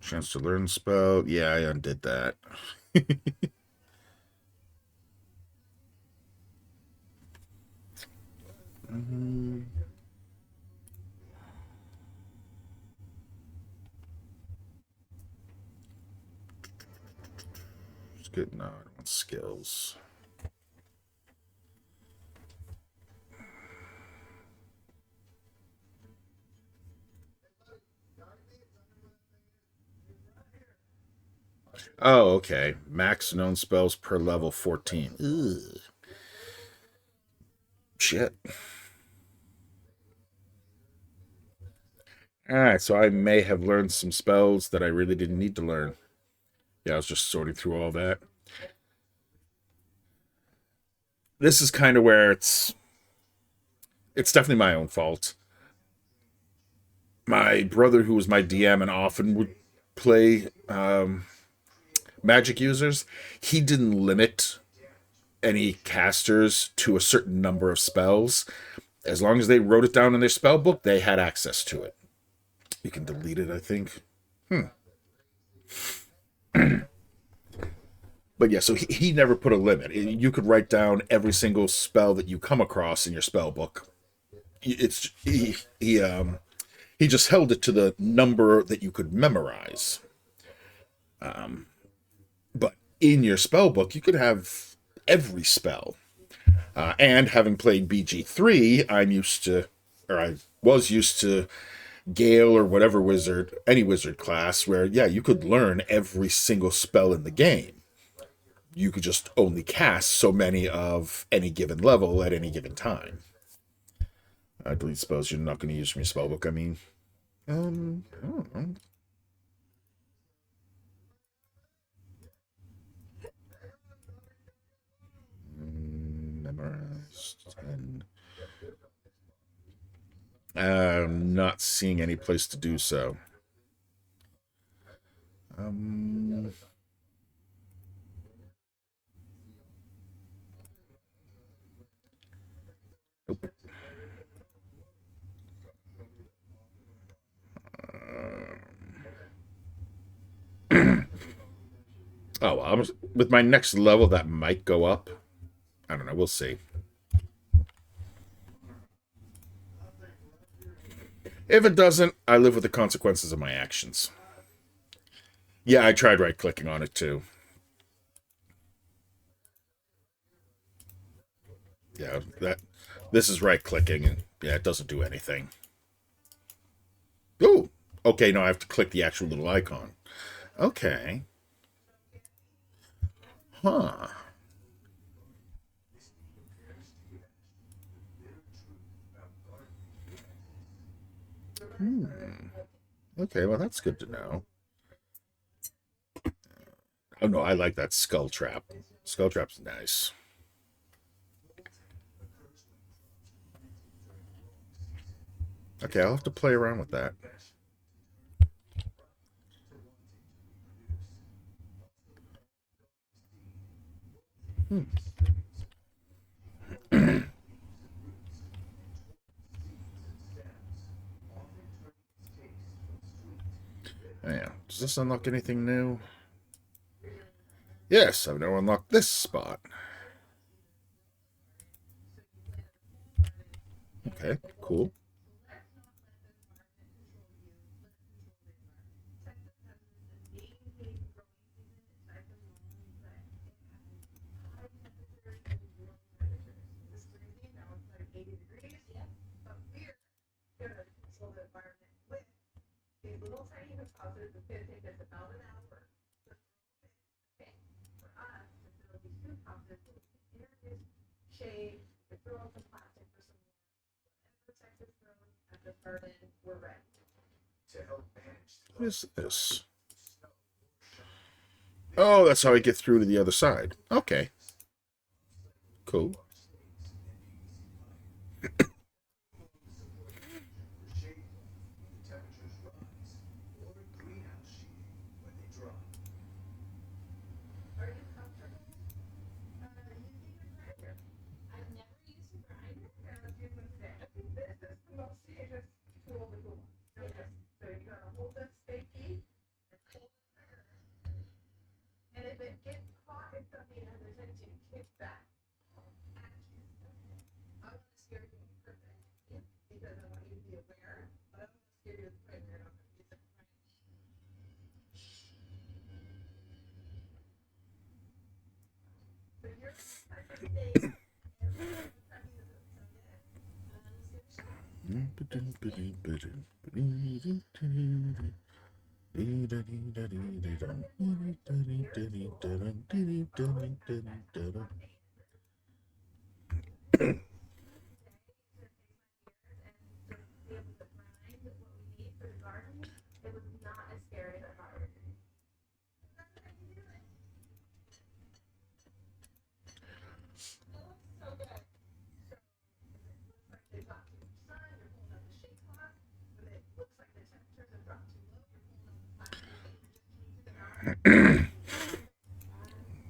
[SPEAKER 1] Chance to learn spell. Yeah, I undid that. It's good. No, I don't want skills. Oh, okay. Max known spells per level 14. Ugh. Shit. Alright, so I may have learned some spells that I really didn't need to learn. Yeah, I was just sorting through all that. This is kind of where it's definitely my own fault. My brother, who was my DM and often would play magic users, he didn't limit any casters to a certain number of spells. As long as they wrote it down in their spell book, they had access to it. You can delete it, I think. But yeah, so he never put a limit. You could write down every single spell that you come across in your spell book. It's he just held it to the number that you could memorize. But in your spell book, you could have every spell. And having played BG3, I was used to Gale or whatever wizard, any wizard class, where, yeah, you could learn every single spell in the game. You could just only cast so many of any given level at any given time. Delete spells you're not going to use from your spellbook. I mean, I don't know. Memorized. And I'm not seeing any place to do so. Nope. Oh, well, with my next level, that might go up. I don't know. We'll see. If it doesn't, I live with the consequences of my actions. Yeah, I tried right-clicking on it, too. Yeah, this is right clicking, and yeah, it doesn't do anything. Ooh, okay, no, I have to click the actual little icon. Okay. Huh. Okay, well, that's good to know. Oh, no, I like that skull trap. Skull trap's nice. Okay, I'll have to play around with that. Yeah. Does this unlock anything new? Yes, I've now unlocked this spot. Okay, cool. What is this? Oh, that's how I get through to the other side. Okay, cool.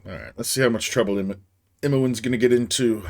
[SPEAKER 1] All right, let's see how much trouble Imowen's gonna get into.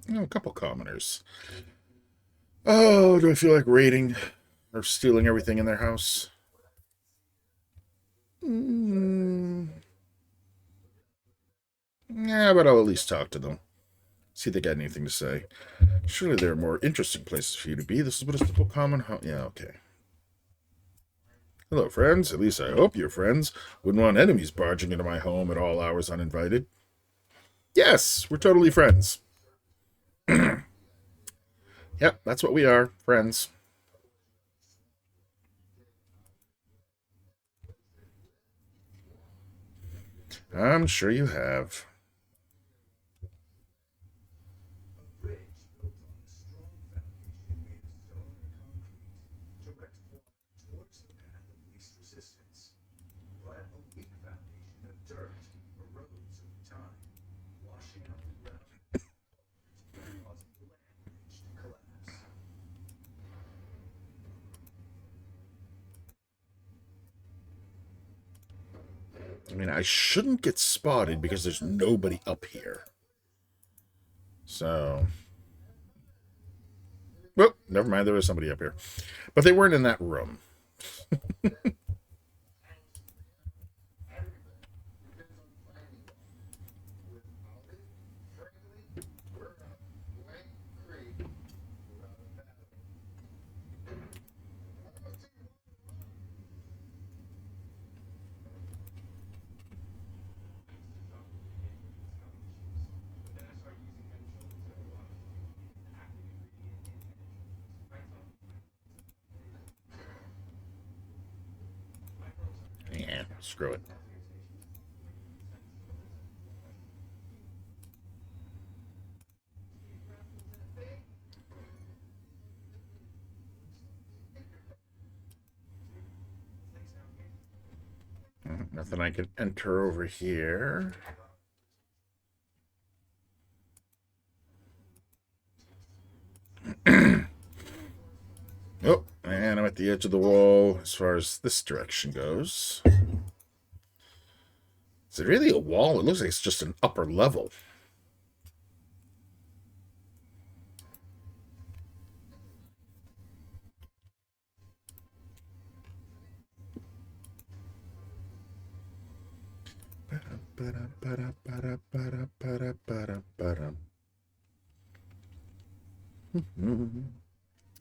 [SPEAKER 1] Oh, a couple commoners. Oh, do I feel like raiding or stealing everything in their house? Yeah, but I'll at least talk to them. See if they got anything to say. Surely there are more interesting places for you to be. This is what a simple common home. Yeah, okay. Hello, friends. At least I hope you're friends. Wouldn't want enemies barging into my home at all hours uninvited. Yes, we're totally friends. Yep, that's what we are. Friends. I'm sure you have. I mean, I shouldn't get spotted because there's nobody up here. So... Well, never mind, there was somebody up here. But they weren't in that room. Yeah, screw it. Nothing I can enter over here. Oh, and I'm at the edge of the wall as far as this direction goes. Is it really a wall? It looks like it's just an upper level.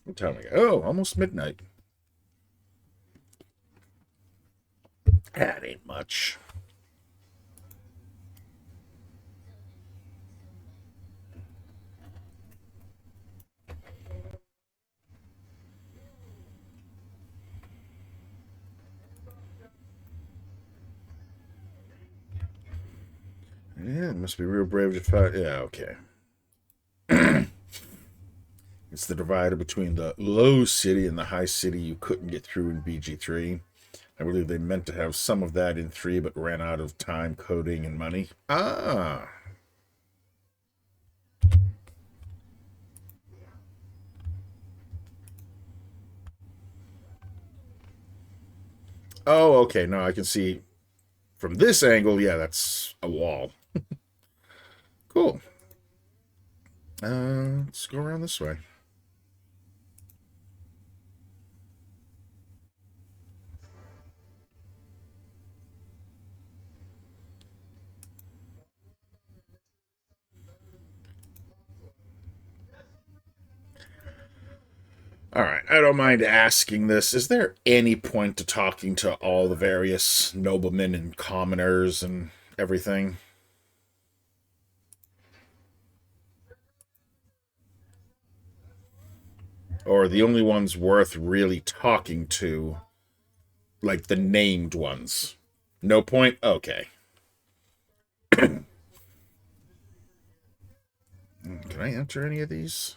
[SPEAKER 1] What time we got? Oh, almost midnight. That ain't much. Yeah, it must be real brave to fight. Yeah, okay. It's the divider between the low city and the high city you couldn't get through in BG3. I believe they meant to have some of that in 3, but ran out of time, coding, and money. Ah. Oh, okay. No, I can see from this angle. Yeah, that's a wall. Cool. Let's go around this way. All right, I don't mind asking this. Is there any point to talking to all the various noblemen and commoners and everything? Or the only ones worth really talking to, like the named ones? No point? Okay. Can I enter any of these?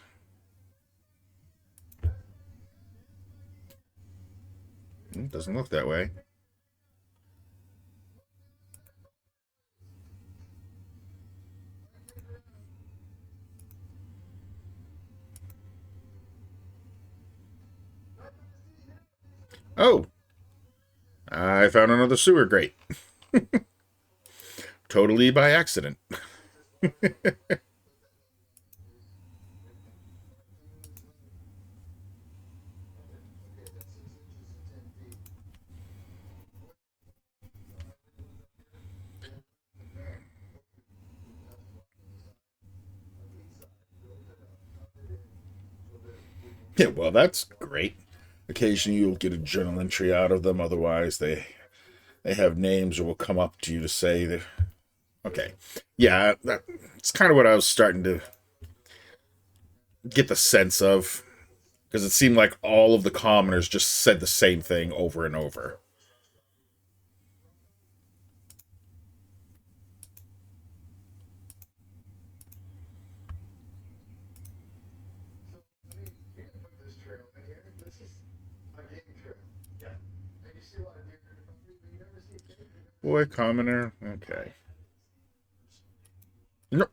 [SPEAKER 1] It doesn't look that way. Oh! I found another sewer grate. Totally by accident. Yeah, well, that's great. Occasionally you'll get a journal entry out of them. Otherwise, they have names or will come up to you to say that. Okay, yeah, that's kind of what I was starting to get the sense of, because it seemed like all of the commoners just said the same thing over and over. Boy, commoner. Okay. Nope.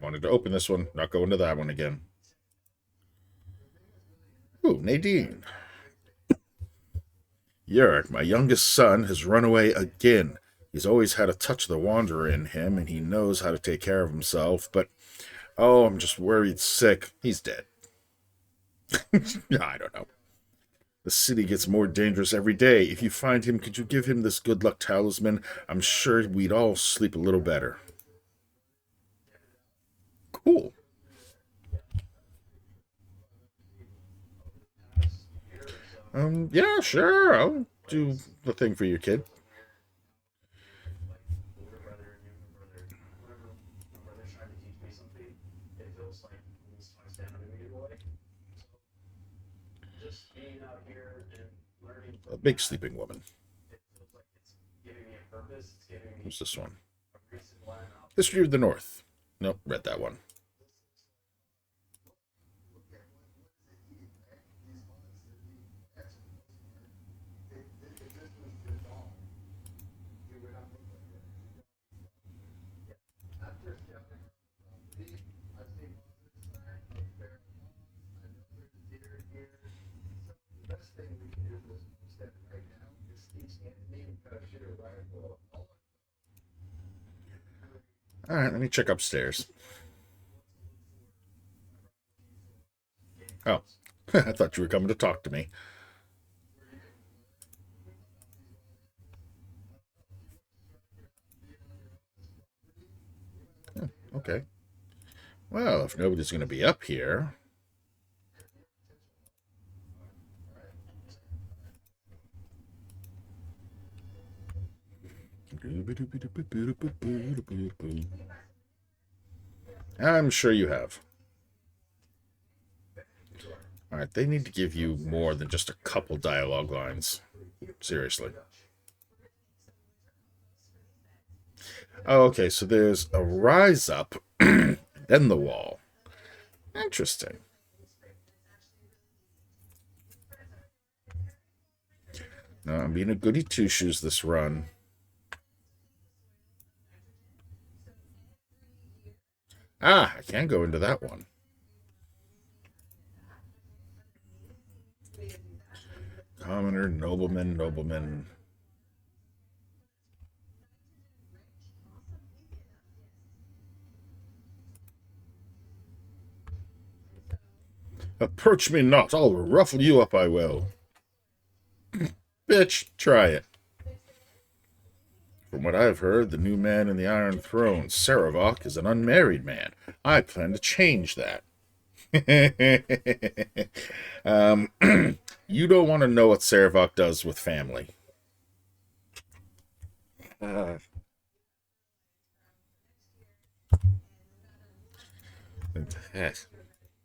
[SPEAKER 1] Wanted to open this one, not go into that one again. Ooh, Nadine. Yerk, my youngest son has run away again. He's always had a touch of the wanderer in him, and he knows how to take care of himself, but, oh, I'm just worried sick. He's dead. I don't know. The city gets more dangerous every day. If you find him, could you give him this good luck talisman? I'm sure we'd all sleep a little better. Cool. Yeah, sure. I'll do the thing for your kid. A big sleeping woman. What's this one? History of the North. Nope, read that one. All right, let me check upstairs. Oh, I thought you were coming to talk to me. Oh, okay. Well, if nobody's going to be up here... I'm sure you have. Alright, they need to give you more than just a couple dialogue lines. Seriously. Oh, okay, so there's a rise up, then the wall. Interesting. No, I'm being a goody two-shoes this run. Ah, I can go into that one. Commoner, nobleman, nobleman. Approach me not, I'll ruffle you up, I will. Bitch, try it. From what I've heard, the new man in the Iron Throne, Saravok, is an unmarried man. I plan to change that. You don't want to know what Saravok does with family.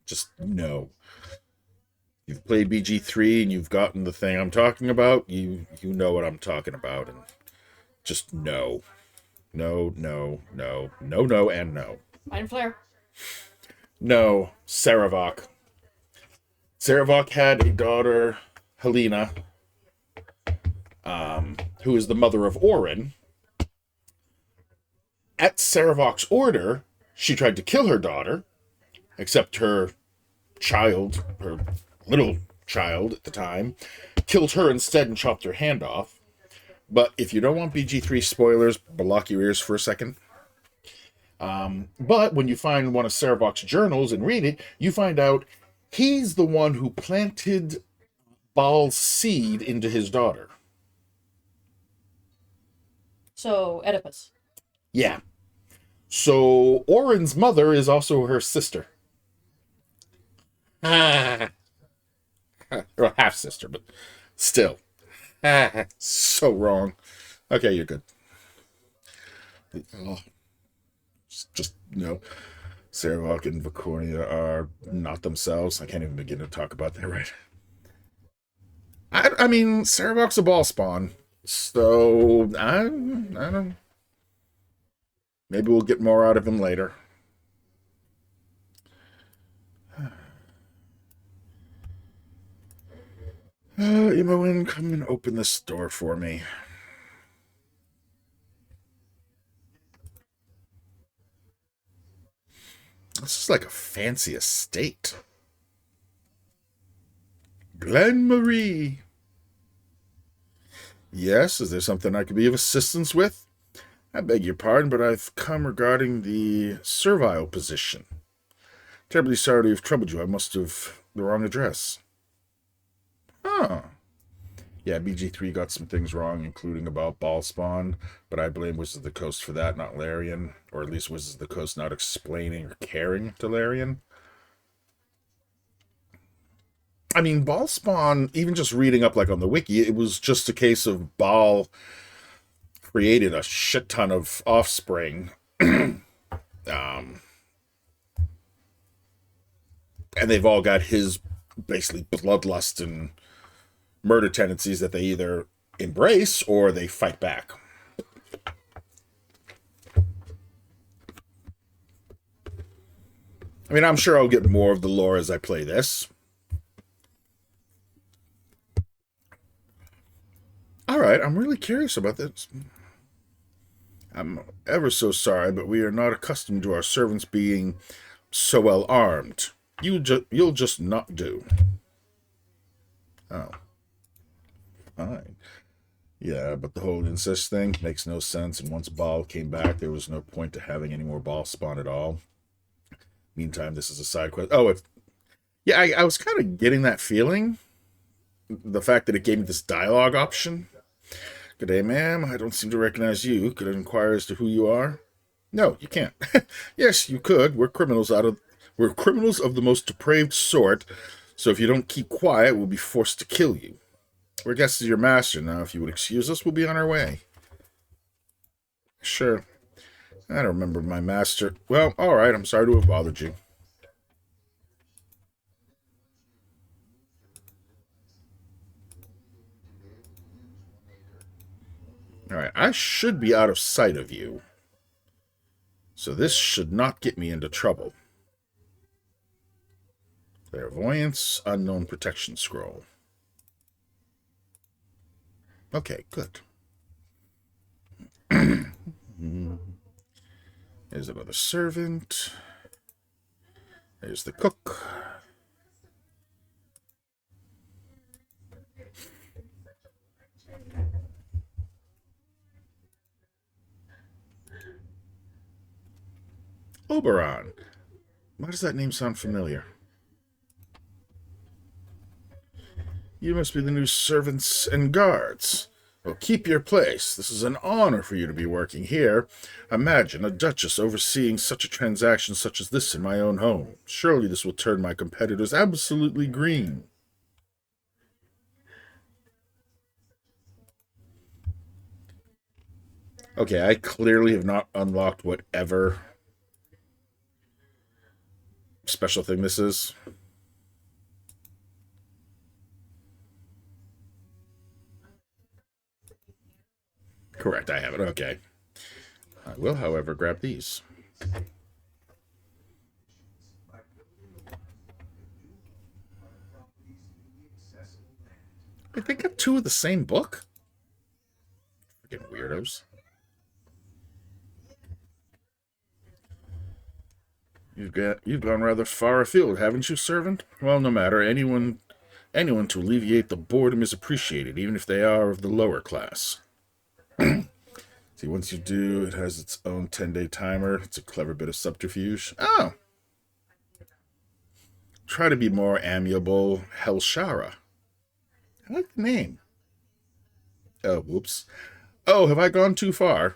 [SPEAKER 1] Just no. You've played BG3 and you've gotten the thing I'm talking about, you know what I'm talking about, and just no. No, no, no, no, no, and no.
[SPEAKER 3] Mind Flare.
[SPEAKER 1] No, Saravok. Saravok had a daughter, Helena, who is the mother of Orin. At Saravok's order, she tried to kill her daughter, except her child, her little child at the time, killed her instead and chopped her hand off. But if you don't want BG3 spoilers, block your ears for a second. But when you find one of Saravok's journals and read it, you find out he's the one who planted Baal's seed into his daughter.
[SPEAKER 3] So, Oedipus.
[SPEAKER 1] Yeah. So, Orin's mother is also her sister. Or half-sister, but still. So wrong. Okay, you're good. Oh, just, no. Saravok and Vicornia are not themselves. I can't even begin to talk about that right. I mean, Saravok's a ball spawn. So, I don't... Maybe we'll get more out of him later. Imoen, come and open this door for me. This is like a fancy estate. Glen Marie. Yes, is there something I could be of assistance with? I beg your pardon, but I've come regarding the servile position. Terribly sorry to have troubled you. I must have the wrong address. Huh. Yeah, BG3 got some things wrong, including about ball spawn, but I blame Wizards of the Coast for that, not Larian. Or at least Wizards of the Coast not explaining or caring to Larian. I mean, ball spawn, even just reading up like on the wiki, it was just a case of Baal created a shit ton of offspring. And they've all got his basically bloodlust and murder tendencies that they either embrace or they fight back. I mean, I'm sure I'll get more of the lore as I play this. Alright, I'm really curious about this. I'm ever so sorry, but we are not accustomed to our servants being so well armed. You'll just not do. Oh. Fine. Yeah, but the whole incest thing makes no sense, and once Baal came back, there was no point to having any more Baal spawn at all. Meantime, this is a side quest. Oh, yeah, I was kind of getting that feeling. The fact that it gave me this dialogue option. Good day, ma'am. I don't seem to recognize you. Could I inquire as to who you are? No, you can't. Yes, you could. We're criminals of the most depraved sort, so if you don't keep quiet, we'll be forced to kill you. We're guests of your master now. If you would excuse us, we'll be on our way. Sure. I don't remember my master. Well, alright, I'm sorry to have bothered you. Alright, I should be out of sight of you. So this should not get me into trouble. Clairvoyance, unknown protection scroll. Okay, good. There's another servant. There's the cook. Oberon. Why does that name sound familiar? You must be the new servants and guards. Well, keep your place. This is an honor for you to be working here. Imagine a duchess overseeing such a transaction such as this in my own home. Surely this will turn my competitors absolutely green. Okay, I clearly have not unlocked whatever special thing this is. Correct, I have it. Okay. I will, however, grab these. Wait, they got two of the same book? Freaking weirdos. You've gone rather far afield, haven't you, servant? Well, no matter. Anyone to alleviate the boredom is appreciated, even if they are of the lower class. See, once you do, it has its own 10-day timer. It's a clever bit of subterfuge. Oh! Try to be more amiable, Helshara. I like the name. Oh, whoops. Oh, have I gone too far?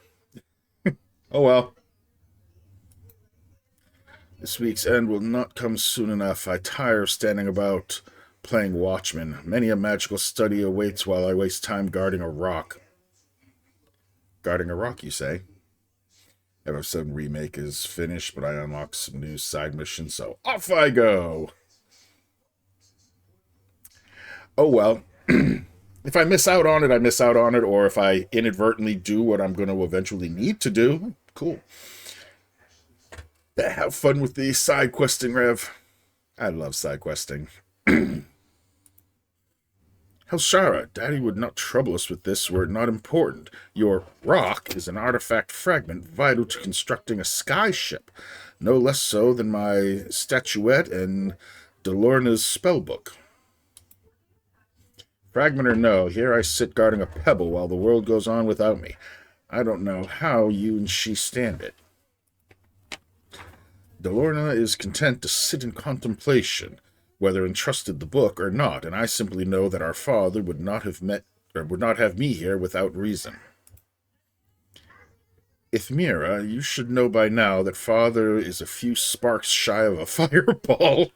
[SPEAKER 1] Oh well. This week's end will not come soon enough. I tire of standing about playing watchman. Many a magical study awaits while I waste time guarding a rock. Guarding a rock, you say? Ever 7 Remake is finished, but I unlocked some new side missions, so off I go! Oh well. If I miss out on it, I miss out on it, or if I inadvertently do what I'm going to eventually need to do, cool. Have fun with the side questing, Rev. I love side questing. Helshara, Daddy would not trouble us with this were it not important. Your rock is an artifact fragment vital to constructing a sky ship, no less so than my statuette and Delorna's spellbook. Fragment or no, here I sit guarding a pebble while the world goes on without me. I don't know how you and she stand it. Delorna is content to sit in contemplation, whether entrusted the book or not, and I simply know that our father would not have me here without reason. Ithmira, you should know by now that father is a few sparks shy of a fireball.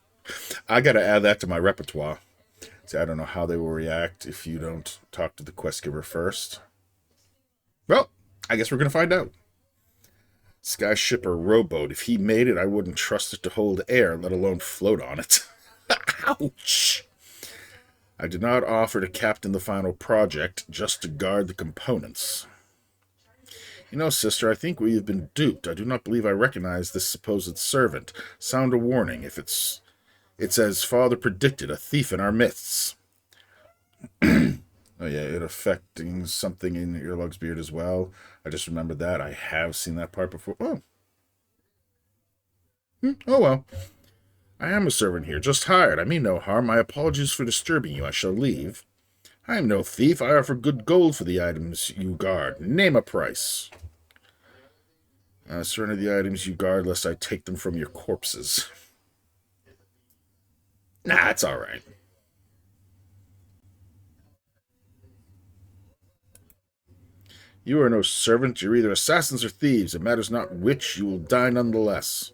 [SPEAKER 1] I gotta add that to my repertoire. See, I don't know how they will react if you don't talk to the quest giver first. Well, I guess we're gonna find out. Skyship or rowboat, if he made it, I wouldn't trust it to hold air, let alone float on it. Ouch! I did not offer to captain the final project, just to guard the components. You know, sister, I think we have been duped. I do not believe I recognize this supposed servant. Sound a warning, if it's as father predicted, a thief in our midst. Oh yeah, it affecting something in Earlug's beard as well. I just remembered that. I have seen that part before. Oh. Oh well. I am a servant here, just hired. I mean no harm. My apologies for disturbing you. I shall leave. I am no thief. I offer good gold for the items you guard. Name a price. Surrender the items you guard, lest I take them from your corpses. Nah, it's all right. You are no servant. You're either assassins or thieves. It matters not which. You will die nonetheless.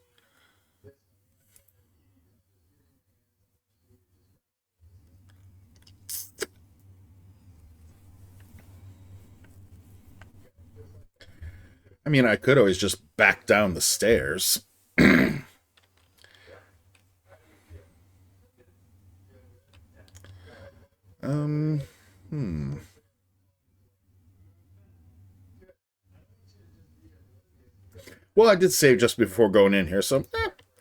[SPEAKER 1] I mean, I could always just back down the stairs. Well, I did save just before going in here, so,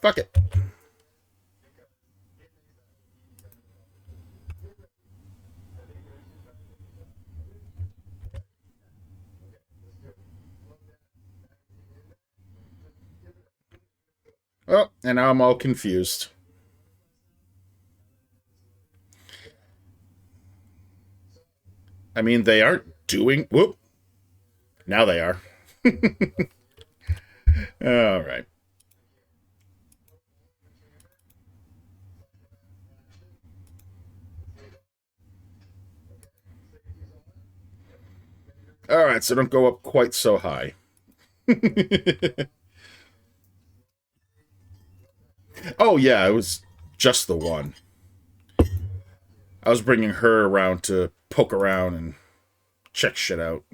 [SPEAKER 1] fuck it. Oh, and now I'm all confused. I mean, they aren't doing... Whoop. Now they are. All right. All right, so don't go up quite so high. Oh, yeah, it was just the one. I was bringing her around to poke around and check shit out.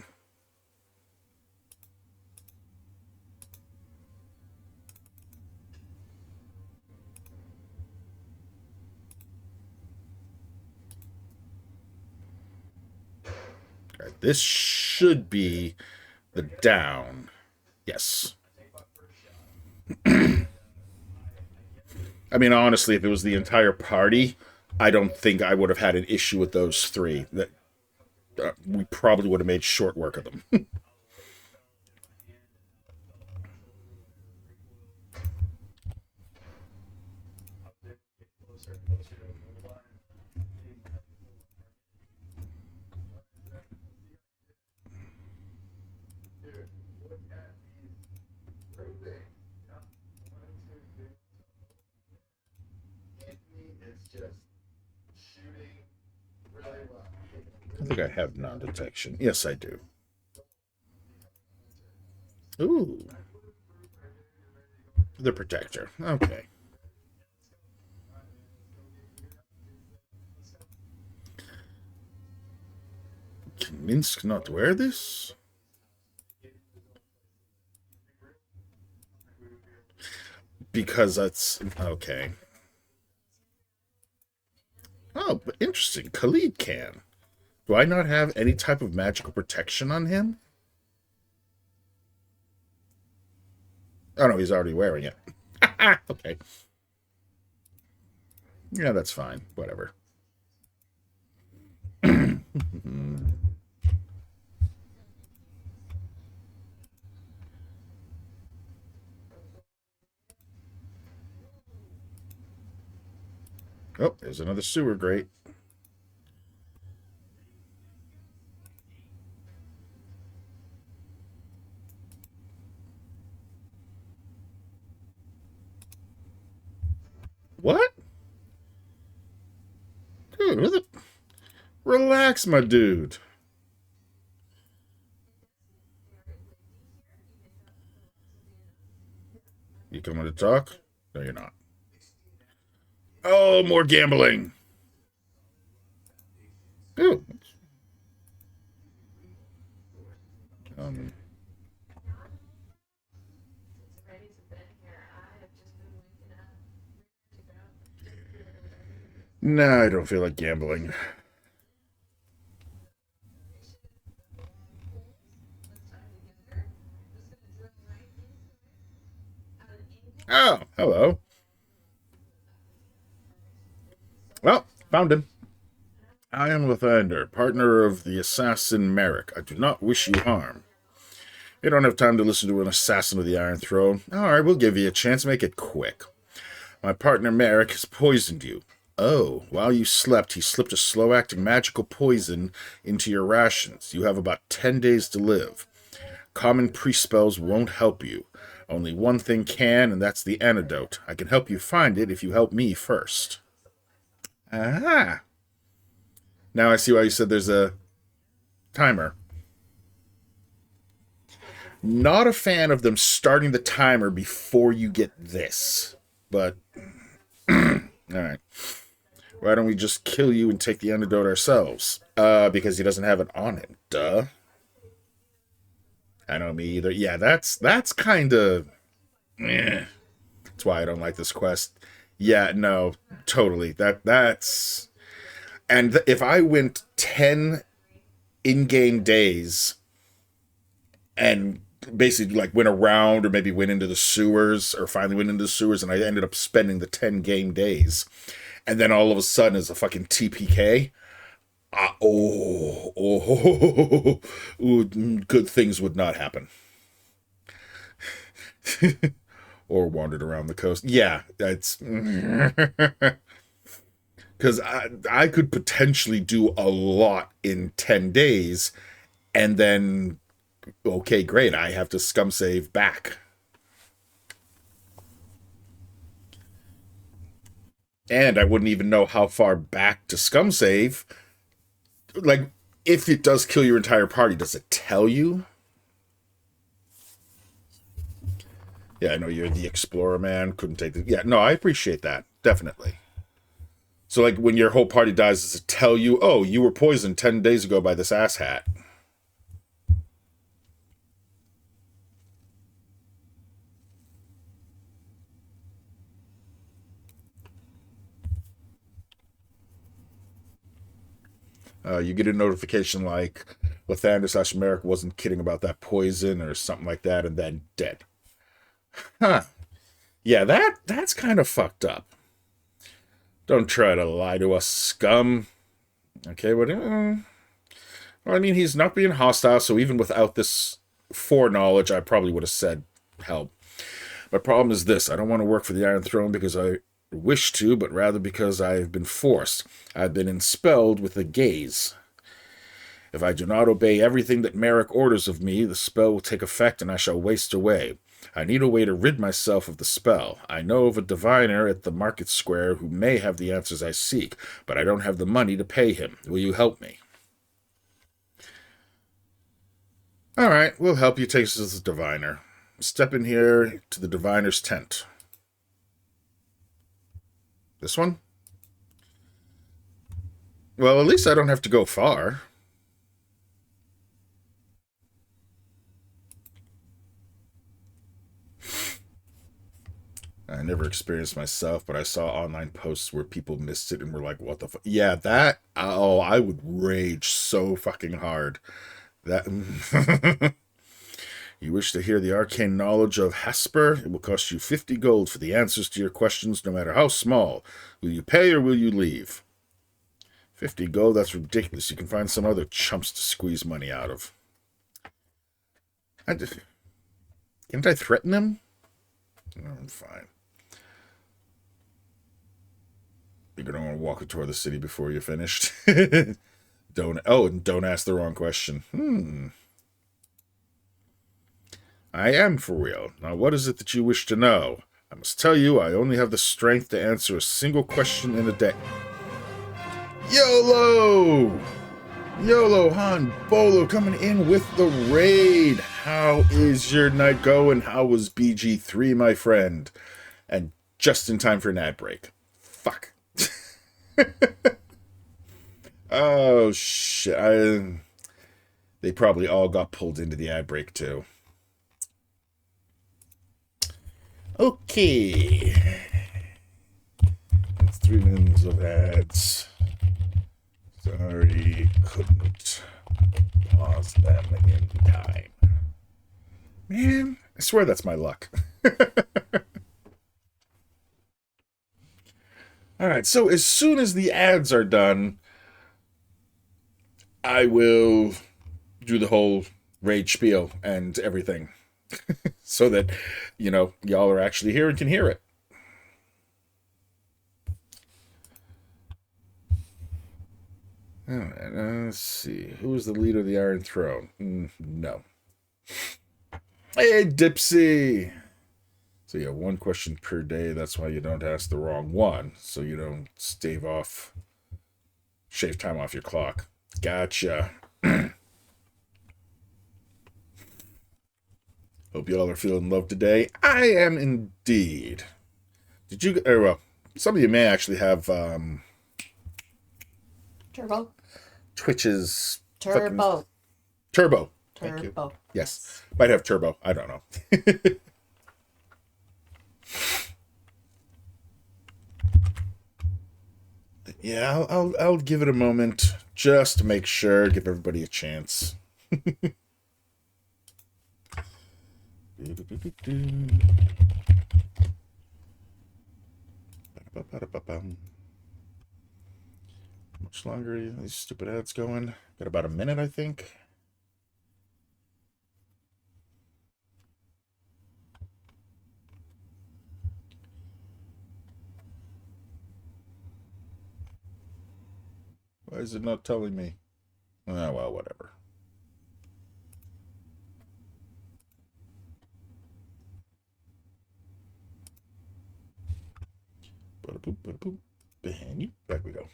[SPEAKER 1] All right, this should be the down. Yes. I mean, honestly, if it was the entire party, I don't think I would have had an issue with those three. That we probably would have made short work of them. I think I have non-detection. Yes, I do. Ooh. The protector. Okay. Can Minsk not wear this? Because that's... Okay. Oh, but interesting. Khalid can. Do I not have any type of magical protection on him? Oh, no, he's already wearing it. Okay. Yeah, that's fine. Whatever. Oh, there's another sewer grate. What? Dude, relax, my dude. You coming to talk? No, you're not. Oh, more gambling. Ooh. Um, no, I don't feel like gambling. Oh, hello. Well, found him. I am Lathander, partner of the assassin Merrick. I do not wish you harm. You don't have time to listen to an assassin of the Iron Throne. All right, we'll give you a chance. Make it quick. My partner Merrick has poisoned you. Oh, while you slept, he slipped a slow-acting magical poison into your rations. You have about 10 days to live. Common priest spells won't help you. Only one thing can, and that's the antidote. I can help you find it if you help me first. Aha! Now I see why you said there's a timer. Not a fan of them starting the timer before you get this. But, alright. Why don't we just kill you and take the antidote ourselves? Because he doesn't have it on him. Duh. I know, me either. Yeah, that's kind of... That's why I don't like this quest. Yeah, no, totally. That's... And if I went 10 in-game days and basically like went around or maybe went into the sewers or finally went into the sewers and I ended up spending the 10 game days and then all of a sudden it's a fucking TPK, good things would not happen. Or wandered around the coast. Yeah, it's... Because I could potentially do a lot in 10 days, and then, okay, great, I have to scum save back. And I wouldn't even know how far back to scum save. Like, if it does kill your entire party, does it tell you? Yeah, I know you're the explorer, man. Couldn't take the... Yeah, no, I appreciate that. Definitely. So, like, when your whole party dies, does it tell you, oh, you were poisoned 10 days ago by this asshat? You get a notification like, Lathander / Merrick wasn't kidding about that poison or something like that, and then dead. Huh. Yeah, that's kind of fucked up. Don't try to lie to us, scum. Okay, well, I mean, he's not being hostile, so even without this foreknowledge, I probably would have said help. My problem is this. I don't want to work for the Iron Throne because I wish to, but rather because I've been forced. I've been enspelled with a gaze. If I do not obey everything that Merrick orders of me, the spell will take effect and I shall waste away. I need a way to rid myself of the spell. I know of a diviner at the market square who may have the answers I seek, but I don't have the money to pay him. Will you help me? All right, we'll help you. Take us to the diviner. Step in here to the diviner's tent. This one? Well, at least I don't have to go far. I never experienced myself, but I saw online posts where people missed it and were like, what the fuck? Yeah, that, oh, I would rage so fucking hard. That, you wish to hear the arcane knowledge of Hasper? It will cost you 50 gold for the answers to your questions, no matter how small. Will you pay or will you leave? 50 gold? That's ridiculous. You can find some other chumps to squeeze money out of. Can't I threaten him? No, I'm fine. You're gonna want to walk a tour of the city before you're finished. Don't ask the wrong question. I am for real. Now, what is it that you wish to know? I must tell you, I only have the strength to answer a single question in a day. YOLO! YOLO Han Bolo coming in with the raid. How is your night going? How was BG3, my friend? And just in time for an ad break. Fuck. Oh, shit. They probably all got pulled into the ad break, too. Okay. That's 3 minutes of ads. Sorry, couldn't pause them in time. Man, I swear that's my luck. Alright, so as soon as the ads are done, I will do the whole raid spiel and everything. So that, y'all are actually here and can hear it. Alright, let's see. Who is the leader of the Iron Throne? No. Hey, Dipsy! So yeah, 1 question per day. That's why you don't ask the wrong one. So you don't shave time off your clock. Gotcha. Hope y'all are feeling love today. I am indeed. Did you, well, some of you may actually have,
[SPEAKER 3] Turbo.
[SPEAKER 1] Twitch's
[SPEAKER 3] Turbo.
[SPEAKER 1] Turbo. Thank you.
[SPEAKER 3] Turbo.
[SPEAKER 1] Yes. Might have Turbo. I don't know. Yeah, I'll give it a moment just to make sure, give everybody a chance. Much longer are these stupid ads going? Got about a minute, I think. Why is it not telling me? Oh, well, whatever. Bada boop, bada boop. And back we go.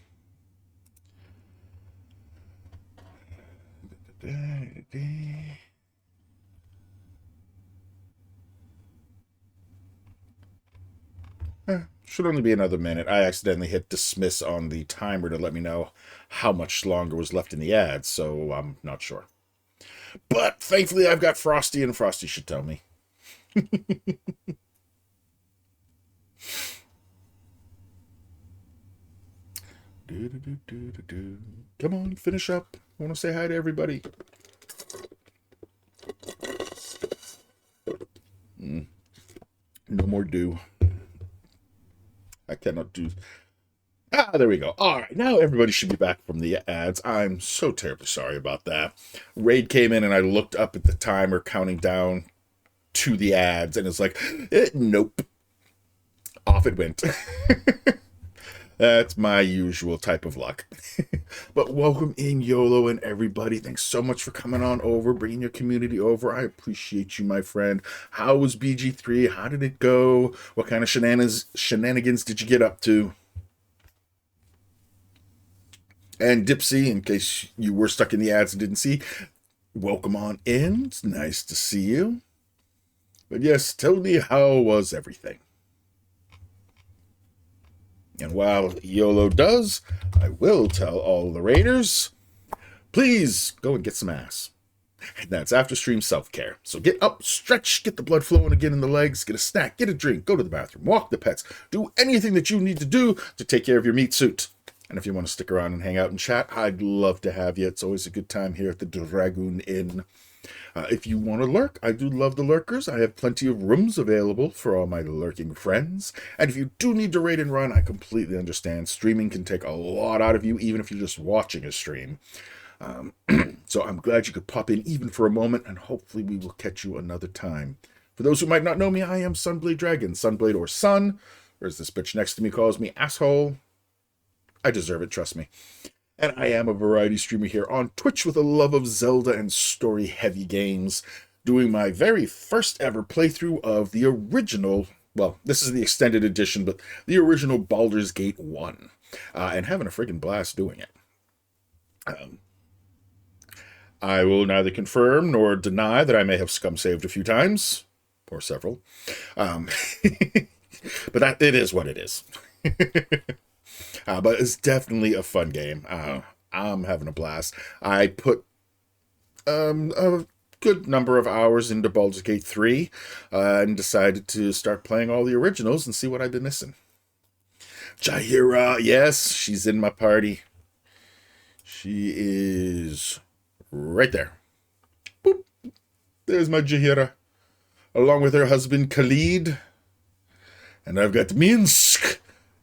[SPEAKER 1] Should only be another minute. I accidentally hit dismiss on the timer to let me know how much longer was left in the ad, so I'm not sure. But thankfully I've got Frosty, and Frosty should tell me. Come on, finish up. I want to say hi to everybody. No more do. I cannot do. There we go. All right, now everybody should be back from the ads. I'm so terribly sorry about that. Raid came in and I looked up at the timer counting down to the ads, and it's like, nope. Off it went. That's my usual type of luck. But welcome in, YOLO and everybody. Thanks so much for coming on over, bringing your community over. I appreciate you, my friend. How was BG3? How did it go? What kind of shenanigans did you get up to? And Dipsy, in case you were stuck in the ads and didn't see, welcome on in. It's nice to see you. But yes, tell me, how was everything? And while YOLO does, I will tell all the raiders, please go and get some ass. And that's after stream self-care. So get up, stretch, get the blood flowing again in the legs, get a snack, get a drink, go to the bathroom, walk the pets, do anything that you need to do to take care of your meat suit. And if you want to stick around and hang out and chat, I'd love to have you. It's always a good time here at the Dragoon Inn. If you want to lurk, I do love the lurkers. I have plenty of rooms available for all my lurking friends. And if you do need to raid and run, I completely understand. Streaming can take a lot out of you, even if you're just watching a stream. So I'm glad you could pop in even for a moment, and hopefully we will catch you another time. For those who might not know me, I am Sunblade Dragon. Sunblade or Sun, or as this bitch next to me calls me, asshole. I deserve it, trust me. And I am a variety streamer here on Twitch with a love of Zelda and story-heavy games, doing my very first ever playthrough of the original well, this is the extended edition, but the original Baldur's Gate 1, and having a friggin' blast doing it. I will neither confirm nor deny that I may have scum saved a few times, or several. Um, but it is what it is. But it's definitely a fun game. I'm having a blast. I put a good number of hours into Baldur's Gate 3 and decided to start playing all the originals and see what I've been missing. Jaheira, yes, she's in my party. She is right there. Boop. There's my Jaheira, along with her husband Khalid. And I've got Minsk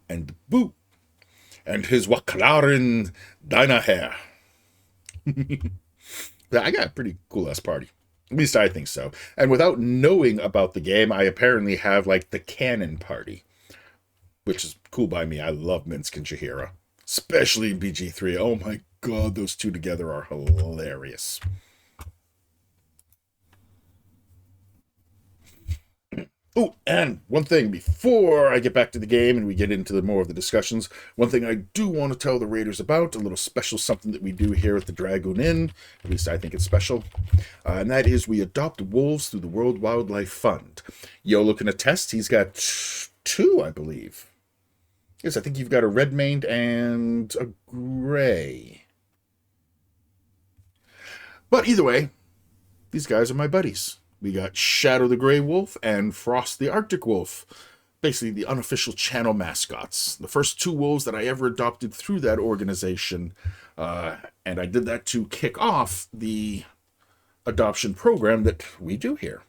[SPEAKER 1] and Boop and his Wakarin Dynahair. I got a pretty cool ass party. At least I think so. And without knowing about the game, I apparently have like the canon party, which is cool by me. I love Minsk and Jaheira, especially in BG3. Oh my god, those two together are hilarious. Oh, and one thing before I get back to the game and we get into more of the discussions, one thing I do want to tell the Raiders about, a little special something that we do here at the Dragoon Inn, at least I think it's special, and that is we adopt wolves through the World Wildlife Fund. Yolo can attest, he's got 2, I believe. Yes, I think you've got a red-maned and a gray. But either way, these guys are my buddies. We got Shadow the Grey Wolf and Frost the Arctic Wolf, basically the unofficial channel mascots. The first 2 wolves that I ever adopted through that organization, and I did that to kick off the adoption program that we do here.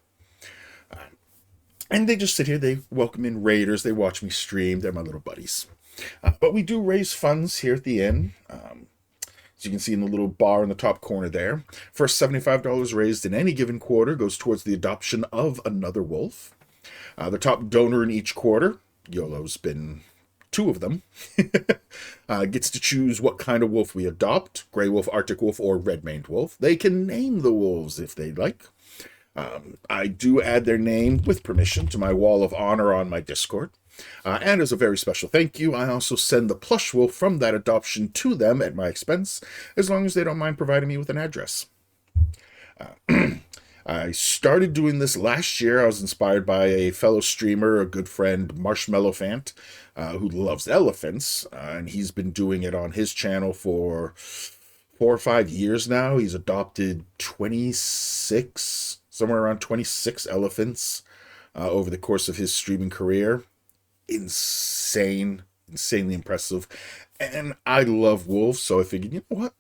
[SPEAKER 1] And they just sit here, they welcome in raiders, they watch me stream, they're my little buddies. But we do raise funds here at the inn. As you can see in the little bar in the top corner there. First $75 raised in any given quarter goes towards the adoption of another wolf. The top donor in each quarter, Yolo's been 2 of them, gets to choose what kind of wolf we adopt, gray wolf, Arctic wolf, or red-maned wolf. They can name the wolves if they'd like. I do add their name with permission to my wall of honor on my Discord. And as a very special thank you, I also send the plush wolf from that adoption to them at my expense, as long as they don't mind providing me with an address. I started doing this last year. I was inspired by a fellow streamer, a good friend, Marshmallow Fant, who loves elephants, and he's been doing it on his channel for 4 or 5 years now. He's adopted 26, somewhere around 26 elephants over the course of his streaming career. Insanely impressive. And I love wolves, so I figured, you know what?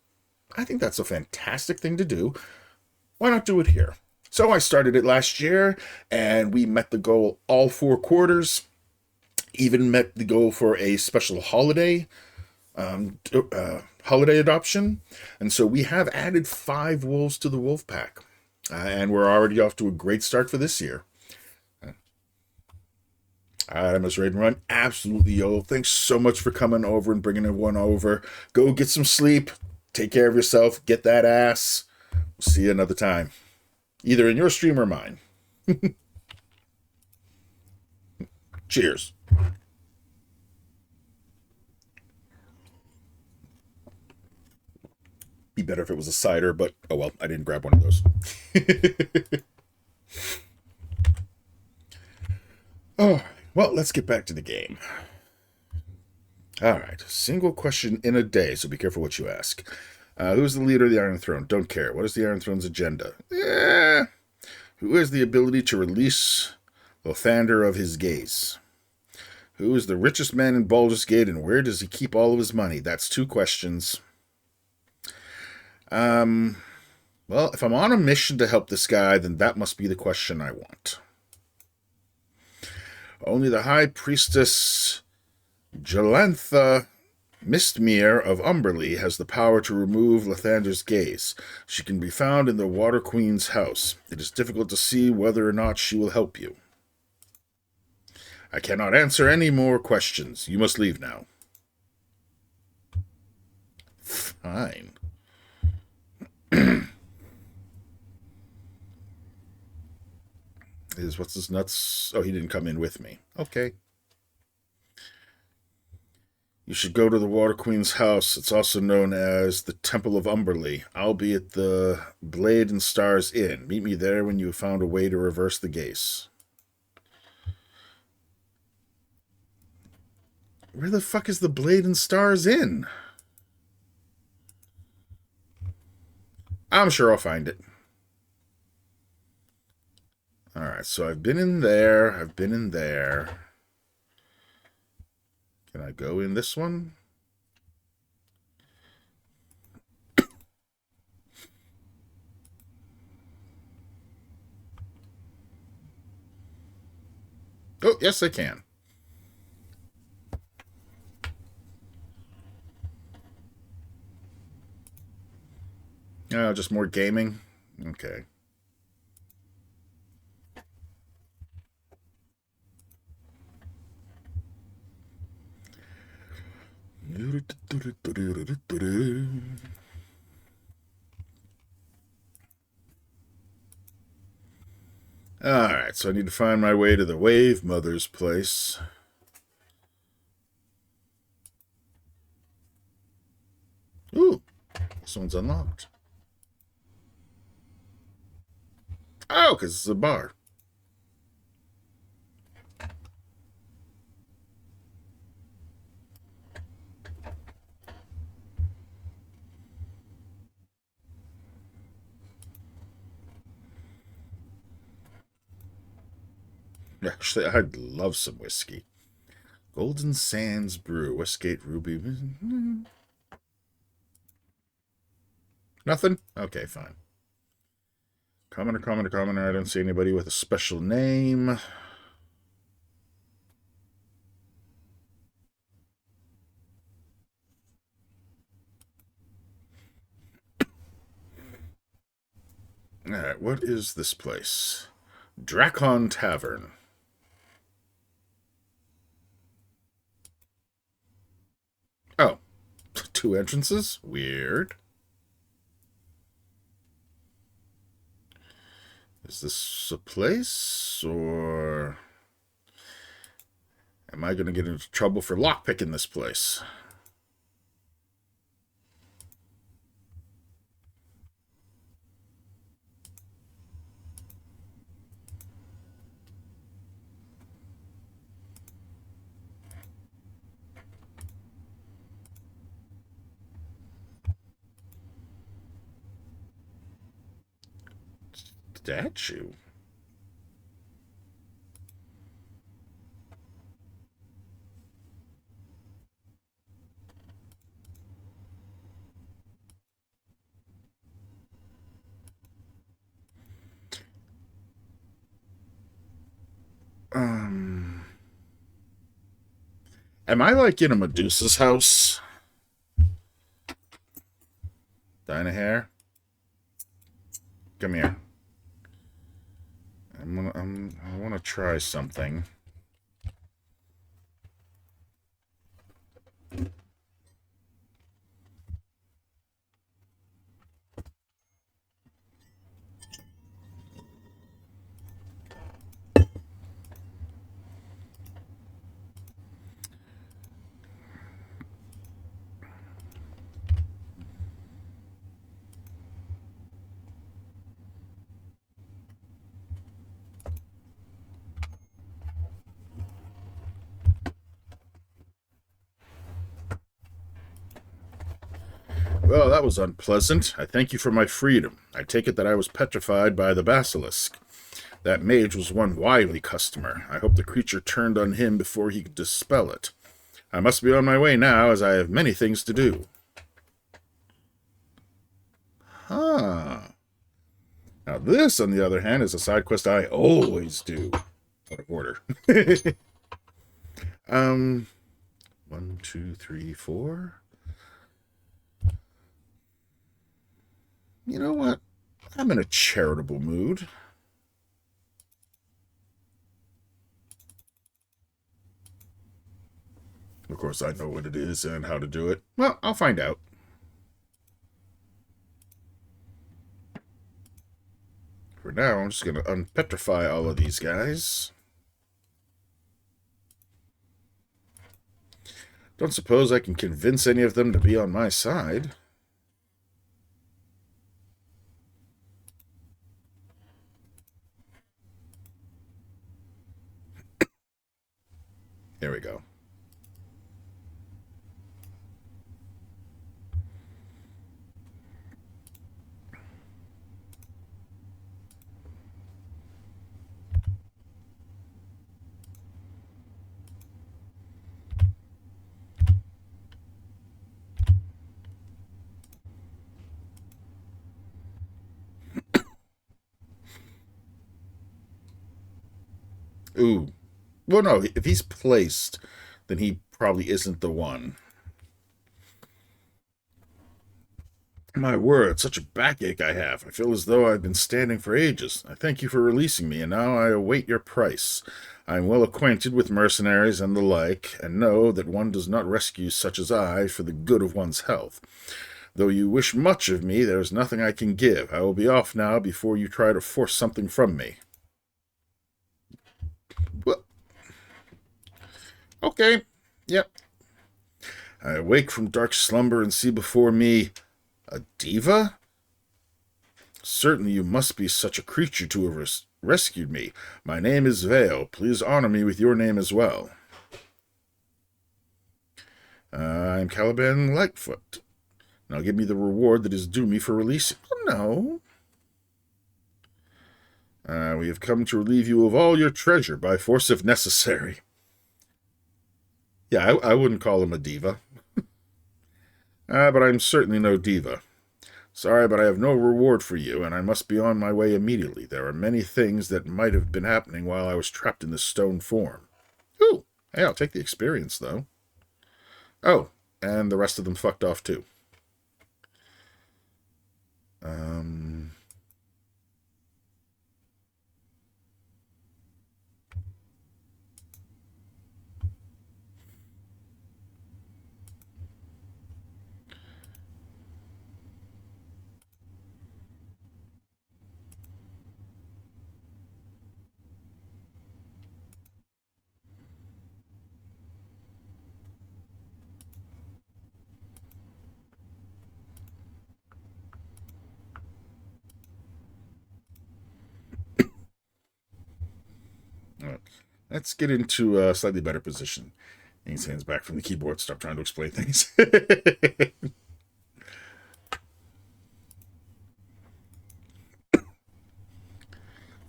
[SPEAKER 1] I think that's a fantastic thing to do. Why not do it here? So I started it last year, and we met the goal all 4 quarters. Even met the goal for a special holiday adoption. And so we have added 5 wolves to the wolf pack. And we're already off to a great start for this year. I'm Ms. Raid and Run. Absolutely, Yolo. Thanks so much for coming over and bringing everyone over. Go get some sleep. Take care of yourself. Get that ass. We'll see you another time. Either in your stream or mine. Cheers. Be better if it was a cider, but oh well, I didn't grab one of those. Oh. Well, let's get back to the game. All right, single question in a day, so be careful what you ask. Who's the leader of the Iron Throne? Don't care. What is the Iron Throne's agenda? Who has the ability to release Lathander of his gaze? Who is the richest man in Baldur's Gate, and where does he keep all of his money? That's 2 questions. Well, if I'm on a mission to help this guy, then that must be the question I want. Only the High Priestess Jalantha Mistmere of Umberley has the power to remove Lathander's gaze. She can be found in the Water Queen's house. It is difficult to see whether or not she will help you. I cannot answer any more questions. You must leave now. Fine. what's his nuts? Oh, he didn't come in with me. Okay. You should go to the Water Queen's house. It's also known as the Temple of Umberly. I'll be at the Blade and Stars Inn. Meet me there when you have found a way to reverse the gaze. Where the fuck is the Blade and Stars Inn? I'm sure I'll find it. Alright, so I've been in there. I've been in there. Can I go in this one? Oh, yes, I can. Oh, just more gaming? Okay. Alright, so I need to find my way to the Wave Mother's place. Ooh, this one's unlocked. Oh, because it's a bar. Actually, I'd love some whiskey. Golden Sands Brew, Westgate Ruby. Nothing? Okay, fine. Commoner, commoner, commoner. I don't see anybody with a special name. Alright, what is this place? Drakon Tavern. Oh, 2 entrances? Weird. Is this a place, or am I going to get into trouble for lockpicking this place? Statue? Am I like in a Medusa's house? Dinah Hare? Come here. I want to try something. Well, that was unpleasant. I thank you for my freedom. I take it that I was petrified by the basilisk. That mage was one wily customer. I hope the creature turned on him before he could dispel it. I must be on my way now, as I have many things to do. Huh. Now this, on the other hand, is a side quest I always do. Out of order. 1, 2, 3, 4... You know what? I'm in a charitable mood. Of course, I know what it is and how to do it. Well, I'll find out. For now, I'm just going to unpetrify all of these guys. Don't suppose I can convince any of them to be on my side. There we go. Ooh. Well, no, if he's placed, then he probably isn't the one. My word, such a backache I have. I feel as though I've been standing for ages. I thank you for releasing me, and now I await your price. I am well acquainted with mercenaries and the like, and know that one does not rescue such as I for the good of one's health. Though you wish much of me, there is nothing I can give. I will be off now before you try to force something from me. Well, okay. Yep. I awake from dark slumber and see before me a diva? Certainly you must be such a creature to have rescued me. My name is Vale. Please honor me with your name as well. I'm Caliban Lightfoot. Now give me the reward that is due me for releasing. Oh, no. We have come to relieve you of all your treasure by force if necessary. Yeah, I wouldn't call him a diva. But I'm certainly no diva. Sorry, but I have no reward for you, and I must be on my way immediately. There are many things that might have been happening while I was trapped in this stone form. Ooh, hey, I'll take the experience, though. Oh, and the rest of them fucked off, too. All right. Let's get into a slightly better position. His hands back from the keyboard. Stop trying to explain things.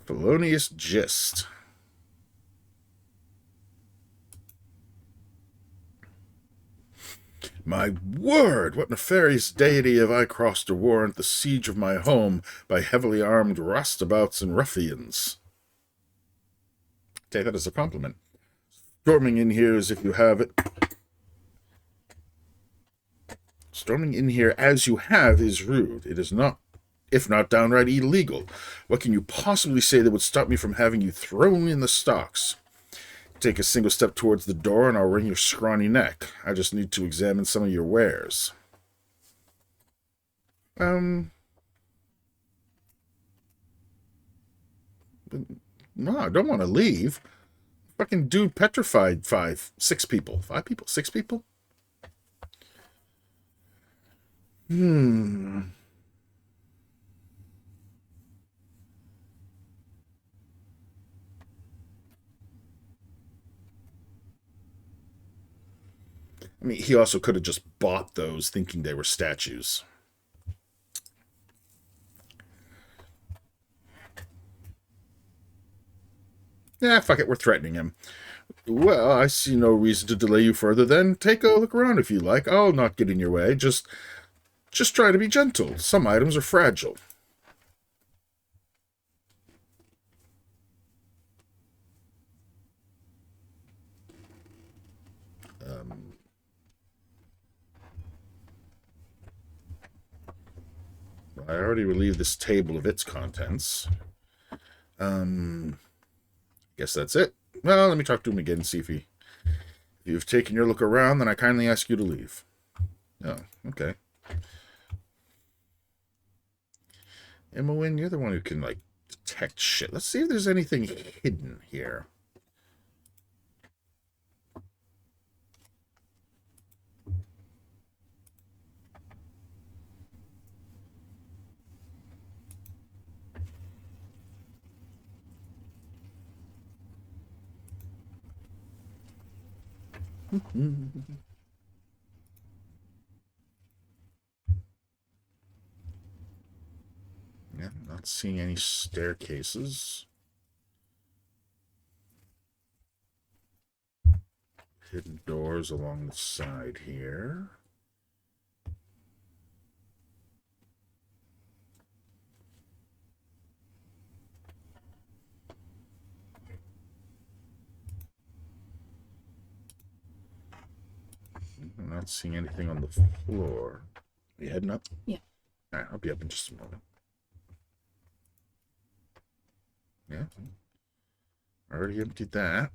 [SPEAKER 1] Felonious Gist. My word, what nefarious deity have I crossed to warrant the siege of my home by heavily armed roustabouts and ruffians? Take that as a compliment. Storming in here as if you have it. Storming in here as you have is rude. It is not, if not downright illegal. What can you possibly say that would stop me from having you thrown in the stocks? Take a single step towards the door and I'll wring your scrawny neck. I just need to examine some of your wares. No, I don't want to leave. Fucking dude petrified 6 people. 5 people? 6 people? I mean, he also could have just bought those thinking they were statues. Yeah, fuck it, we're threatening him. Well, I see no reason to delay you further then. Take a look around if you like. I'll not get in your way. Just try to be gentle. Some items are fragile. I already relieved this table of its contents. Guess that's it. Well, let me talk to him again and see if you've taken your look around, then I kindly ask you to leave. Oh, okay. Emma Wynn, you're the one who can, like, protect shit. Let's see if there's anything hidden here. Yeah, not seeing any staircases. Hidden doors along the side here. I'm not seeing anything on the floor. Are you heading up?
[SPEAKER 3] Yeah.
[SPEAKER 1] All right, I'll be up in just a moment. Yeah. Already emptied that.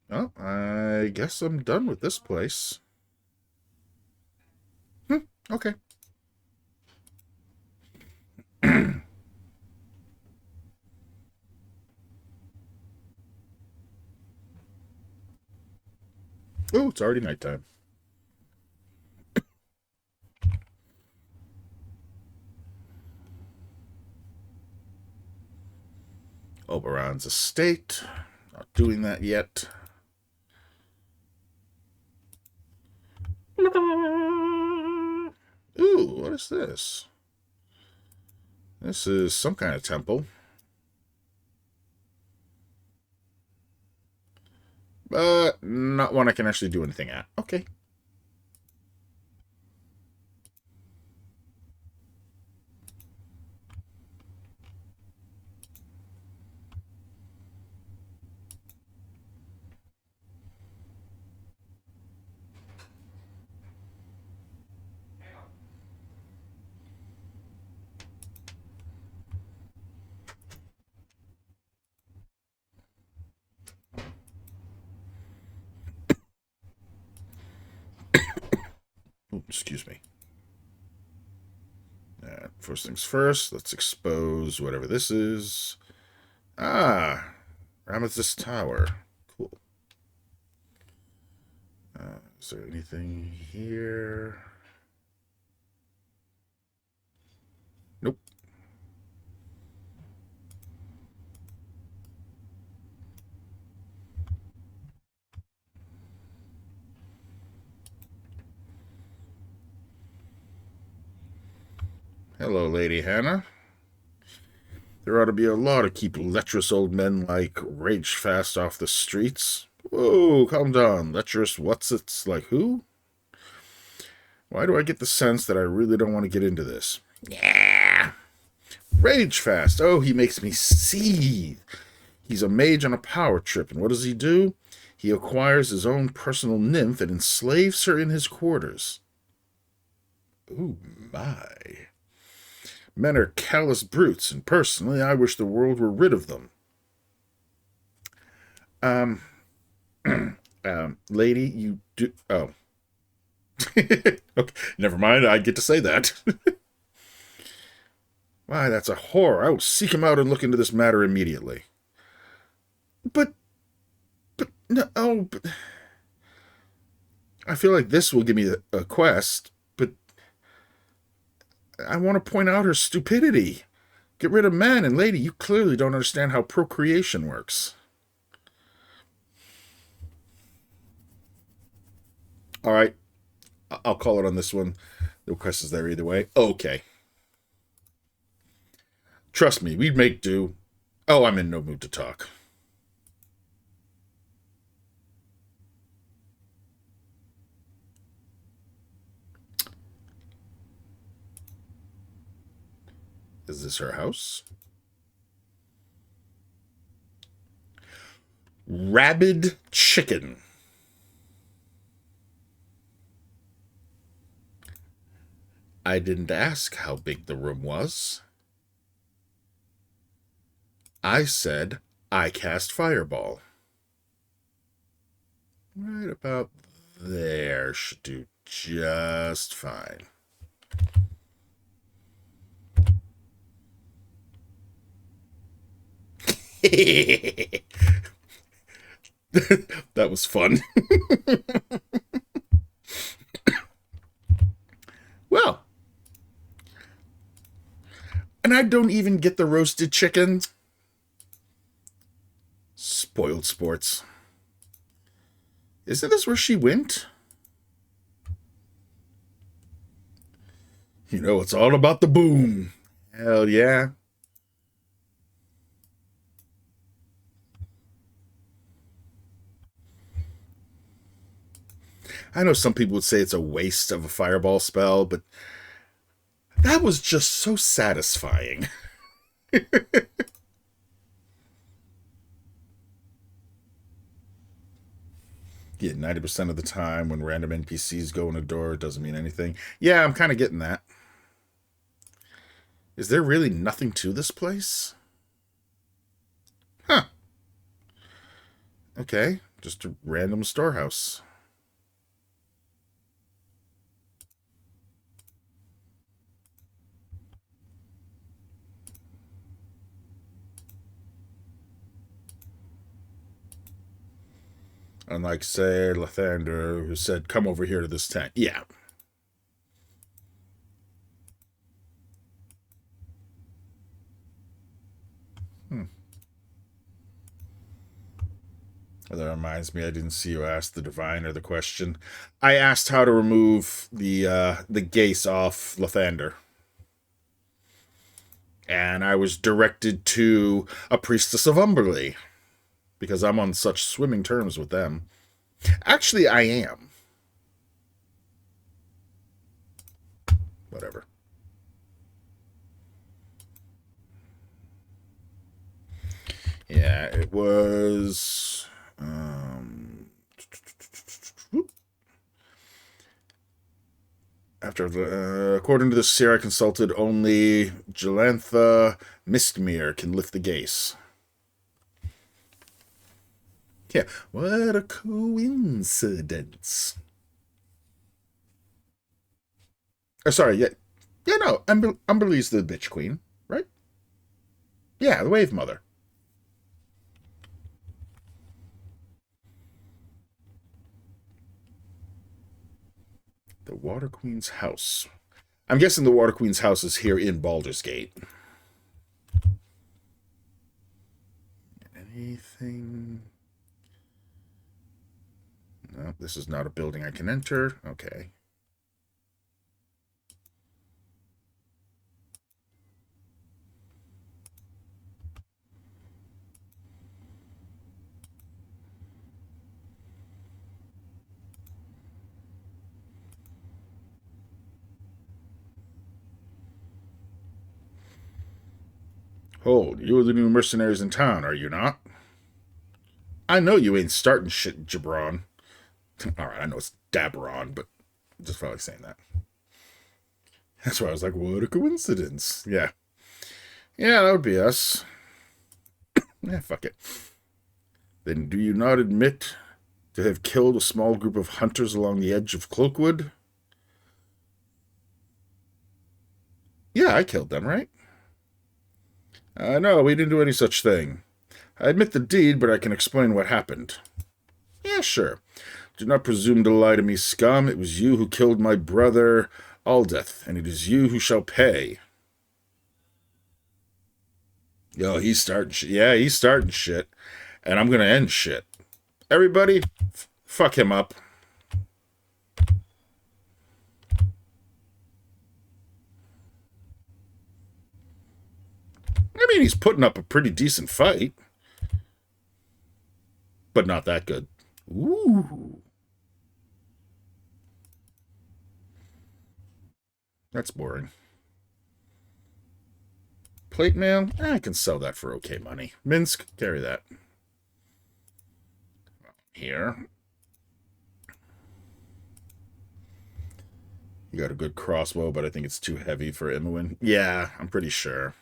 [SPEAKER 1] Oh, I guess I'm done with this place. Okay. Oh, it's already nighttime. Oberon's estate. Not doing that yet. Ooh, what is this? This is some kind of temple. But not one I can actually do anything at. Okay. Ooh, excuse me. First things first, let's expose whatever this is. Ah, Amethyst Tower. Cool. Is there anything here? Nope. Hello, Lady Hannah. There ought to be a law to keep lecherous old men like Rage Fast off the streets. Whoa, calm down. Lecherous what's-its like who? Why do I get the sense that I really don't want to get into this? Yeah. Rage Fast. Oh, he makes me seethe. He's a mage on a power trip, and what does he do? He acquires his own personal nymph and enslaves her in his quarters. Ooh, my. Men are callous brutes, and personally, I wish the world were rid of them. Lady, you do... Oh. Okay, never mind, I get to say that. Why, that's a horror. I will seek him out and look into this matter immediately. But, no, but... I feel like this will give me a quest, but I want to point out her stupidity. Get rid of men, and lady, you clearly don't understand how procreation works. All right, I'll call it on this one. The request is there either way. Okay. Trust me, we'd make do. Oh, I'm in no mood to talk. Is this her house? Rabid chicken. I didn't ask how big the room was. I said I cast fireball. Right about there should do just fine. That was fun. Well, and I don't even get the roasted chicken. Spoiled sports. Isn't this where she went? You know, it's all about the boom. Hell yeah. I know some people would say it's a waste of a fireball spell, but that was just so satisfying. Yeah, 90% of the time when random NPCs go in a door, it doesn't mean anything. Yeah, I'm kind of getting that. Is there really nothing to this place? Huh. Okay, just a random storehouse. Unlike, say, Lathander, who said, come over here to this tent. Yeah. That reminds me, I didn't see you ask the diviner the question. I asked how to remove the gaze off Lathander. And I was directed to a priestess of Umberley, because I'm on such swimming terms with them. Actually, I am. Whatever. Yeah, it was... according to the seer I consulted, only Jelantha Mistmere can lift the gaze. Yeah, what a coincidence. Oh, sorry, yeah. Yeah, no, Umberlee's the bitch queen, right? Yeah, the Wave Mother. The Water Queen's house. I'm guessing the Water Queen's house is here in Baldur's Gate. Anything? No, this is not a building I can enter. Okay. Hold, you're the new mercenaries in town, are you not? I know you ain't starting shit, Jabron. Alright, I know it's Daberon, but I just felt like saying that. That's why I was like, what a coincidence. Yeah. Yeah, that would be us. Yeah, fuck it. Then do you not admit to have killed a small group of hunters along the edge of Cloakwood? Yeah, I killed them, right? No, we didn't do any such thing. I admit the deed, but I can explain what happened. Yeah, sure. Do not presume to lie to me, scum. It was you who killed my brother, Aldeth, and it is you who shall pay. Yo, he's starting shit. Yeah, he's starting shit. And I'm gonna end shit. Everybody, fuck him up. I mean, he's putting up a pretty decent fight. But not that good. Ooh. That's boring. Plate mail? I can sell that for okay money. Minsk, carry that. Here. You got a good crossbow, but I think it's too heavy for Imoen. Yeah, I'm pretty sure.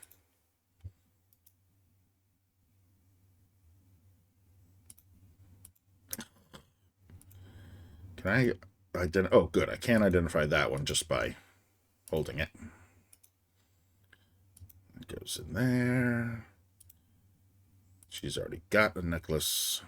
[SPEAKER 1] Can Can I identify? Oh, good. I can't identify that one just by holding it. It goes in there. She's already got a necklace.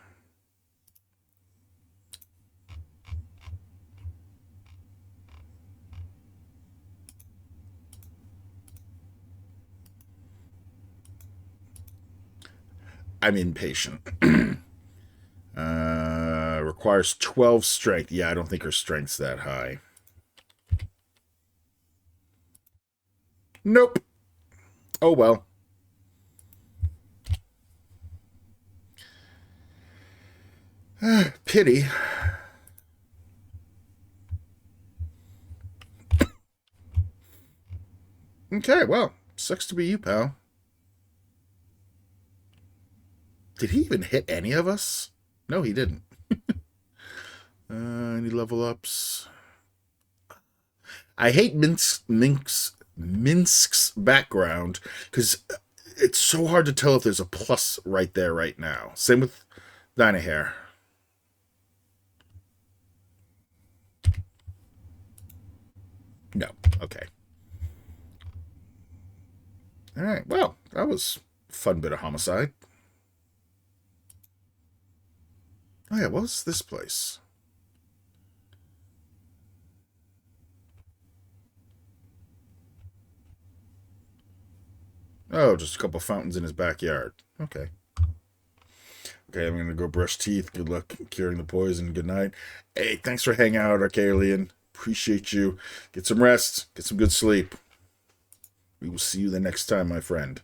[SPEAKER 1] I'm impatient. Requires 12 strength. Yeah, I don't think her strength's that high. Nope. Oh well. Pity. Okay, well, sucks to be you, pal. Did he even hit any of us? No, he didn't. Any level ups? I hate Minsk's background because it's so hard to tell if there's a plus right there right now. Same with Dynahair. No. Okay. All right. Well, that was a fun bit of homicide. Oh yeah, what was this place? Oh, just a couple fountains in his backyard. Okay. Okay, I'm gonna go brush teeth. Good luck curing the poison. Good night. Hey, thanks for hanging out, Arcalian. Appreciate you. Get some rest. Get some good sleep. We will see you the next time, my friend.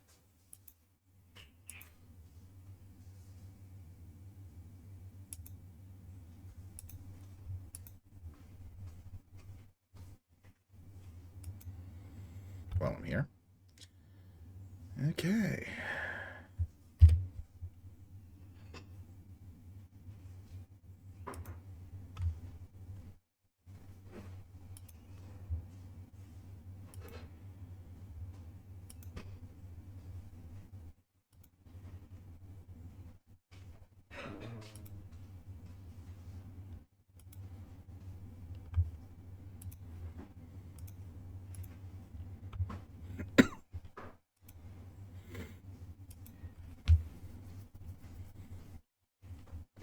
[SPEAKER 1] While I'm here. Okay.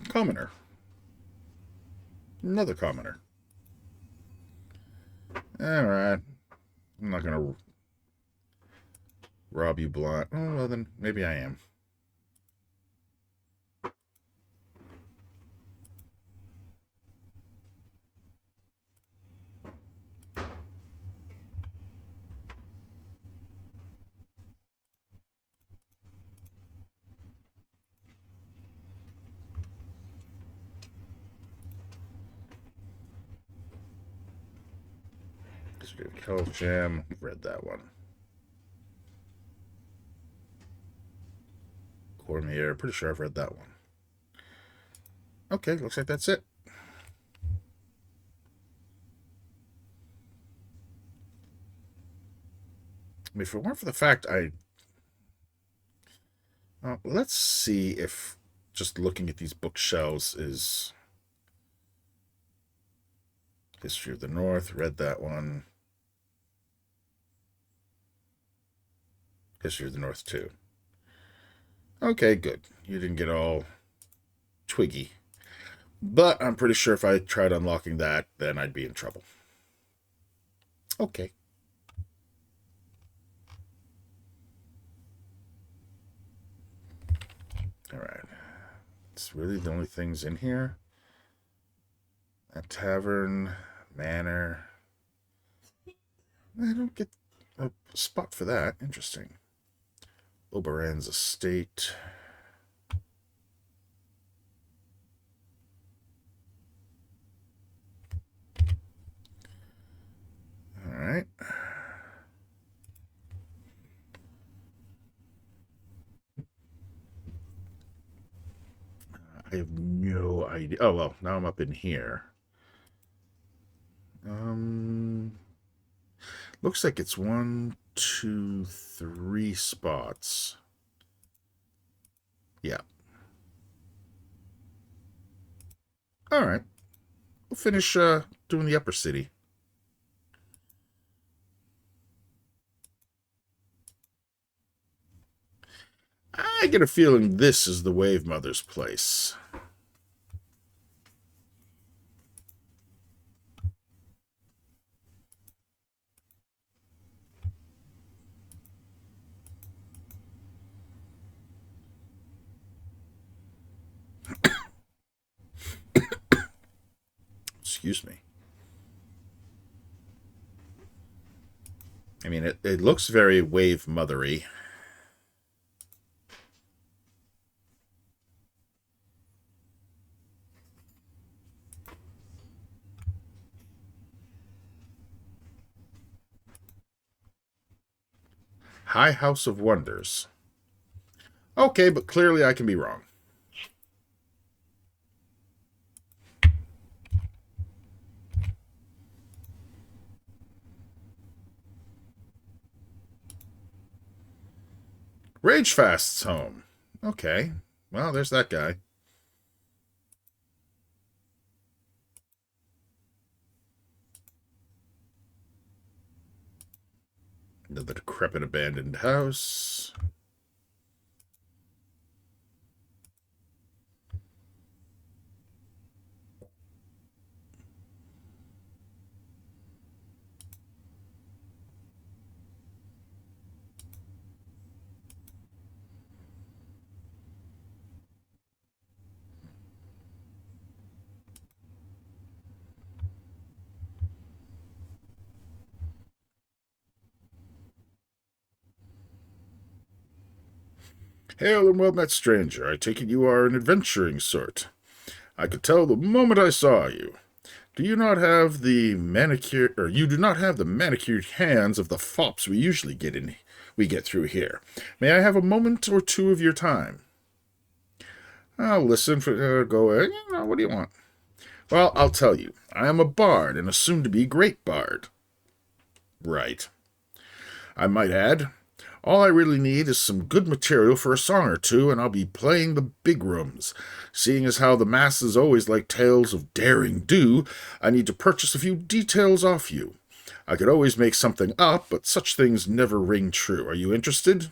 [SPEAKER 1] Commoner. Another commoner. Alright. I'm not gonna rob you blind. Oh, well then, maybe I am. Health Gem. Read that one. Cormier. Pretty sure I've read that one. Okay, looks like that's it. I mean, if it weren't for the fact let's see if just looking at these bookshelves is History of the North. Read that one. History of the North too. Okay, good. You didn't get all twiggy. But I'm pretty sure if I tried unlocking that, then I'd be in trouble. Okay. Alright. It's really the only things in here. A tavern, manor. I don't get a spot for that. Interesting. Oberon's estate. All right. I have no idea. Oh, well, now I'm up in here. Looks like it's 1, 2, 3 spots. Yeah. All right.
[SPEAKER 5] we'll finish doing the upper city. I get a feeling this is the Wave Mother's place. Excuse me. I mean, it looks very Wave Mothery. High House of Wonders. Okay, but clearly I can be wrong. Ragefast's home. Okay. Well, there's that guy. Another decrepit abandoned house. Hail and well met, stranger. I take it you are an adventuring sort. I could tell the moment I saw you. Do you not have the manicured, or you do not have the manicured hands of the fops we get through here? May I have a moment or two of your time? I'll listen for, go ahead. What do you want? Well, I'll tell you. I am a bard, and a soon-to-be great bard. Right. I might add, all I really need is some good material for a song or two, and I'll be playing the big rooms. Seeing as how the masses always like tales of daring do, I need to purchase a few details off you. I could always make something up, but such things never ring true. Are you interested?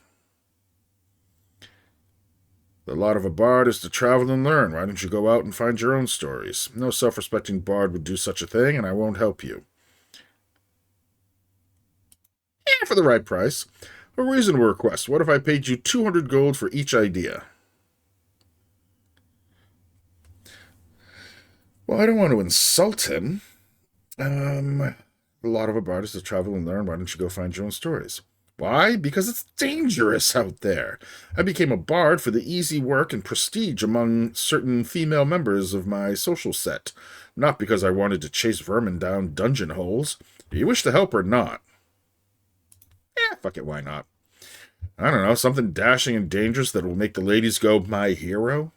[SPEAKER 5] The lot of a bard is to travel and learn. Why don't you go out and find your own stories? No self-respecting bard would do such a thing, and I won't help you. For the right price. A reasonable request. What if I paid you 200 gold for each idea? Well, I don't want to insult him. A lot of a bard is to travel and learn. Why don't you go find your own stories? Why? Because it's dangerous out there. I became a bard for the easy work and prestige among certain female members of my social set, not because I wanted to chase vermin down dungeon holes. Do you wish to help or not? Fuck it, why not? I don't know, something dashing and dangerous that will make the ladies go, my hero?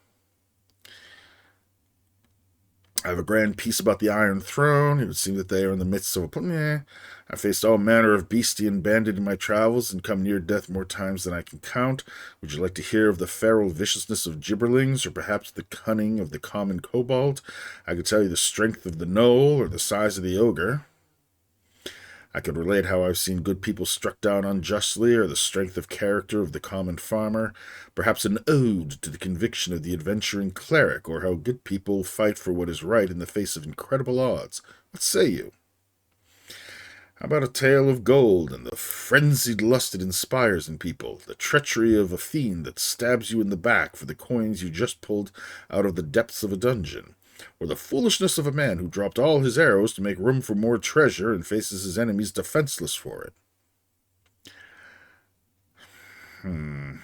[SPEAKER 5] I have a grand piece about the Iron Throne. It would seem that they are in the midst of a... I faced all manner of beastie and bandit in my travels and come near death more times than I can count. Would you like to hear of the feral viciousness of gibberlings, or perhaps the cunning of the common kobold? I could tell you the strength of the gnoll, or the size of the ogre. I could relate how I've seen good people struck down unjustly, or the strength of character of the common farmer, perhaps an ode to the conviction of the adventuring cleric, or how good people fight for what is right in the face of incredible odds. What say you? How about a tale of gold and the frenzied lust it inspires in people, the treachery of a fiend that stabs you in the back for the coins you just pulled out of the depths of a dungeon? Or the foolishness of a man who dropped all his arrows to make room for more treasure and faces his enemies defenseless for it? I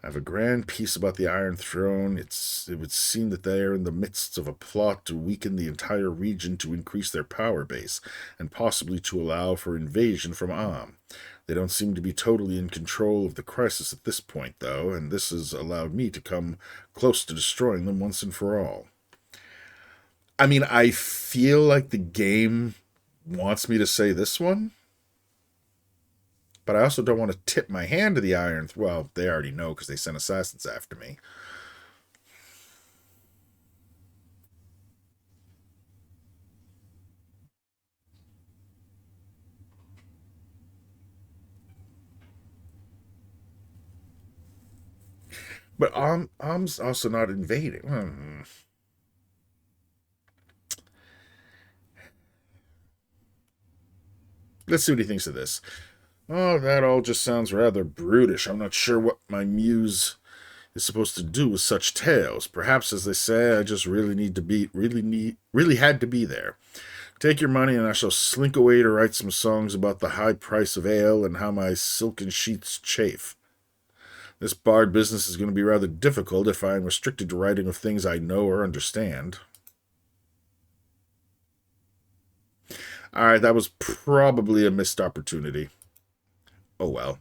[SPEAKER 5] have a grand piece about the Iron Throne. It would seem that they are in the midst of a plot to weaken the entire region to increase their power base, and possibly to allow for invasion from Am. They don't seem to be totally in control of the crisis at this point, though, and this has allowed me to come close to destroying them once and for all. I mean, I feel like the game wants me to say this one, but I also don't want to tip my hand to the Iron Throne. Well, they already know because they sent assassins after me. But I'm also not invading. Let's see what he thinks of this. Oh, that all just sounds rather brutish. I'm not sure what my muse is supposed to do with such tales. Perhaps, as they say, I just really had to be there. Take your money, and I shall slink away to write some songs about the high price of ale and how my silken sheets chafe. This bard business is going to be rather difficult if I am restricted to writing of things I know or understand. Alright, that was probably a missed opportunity. Oh well.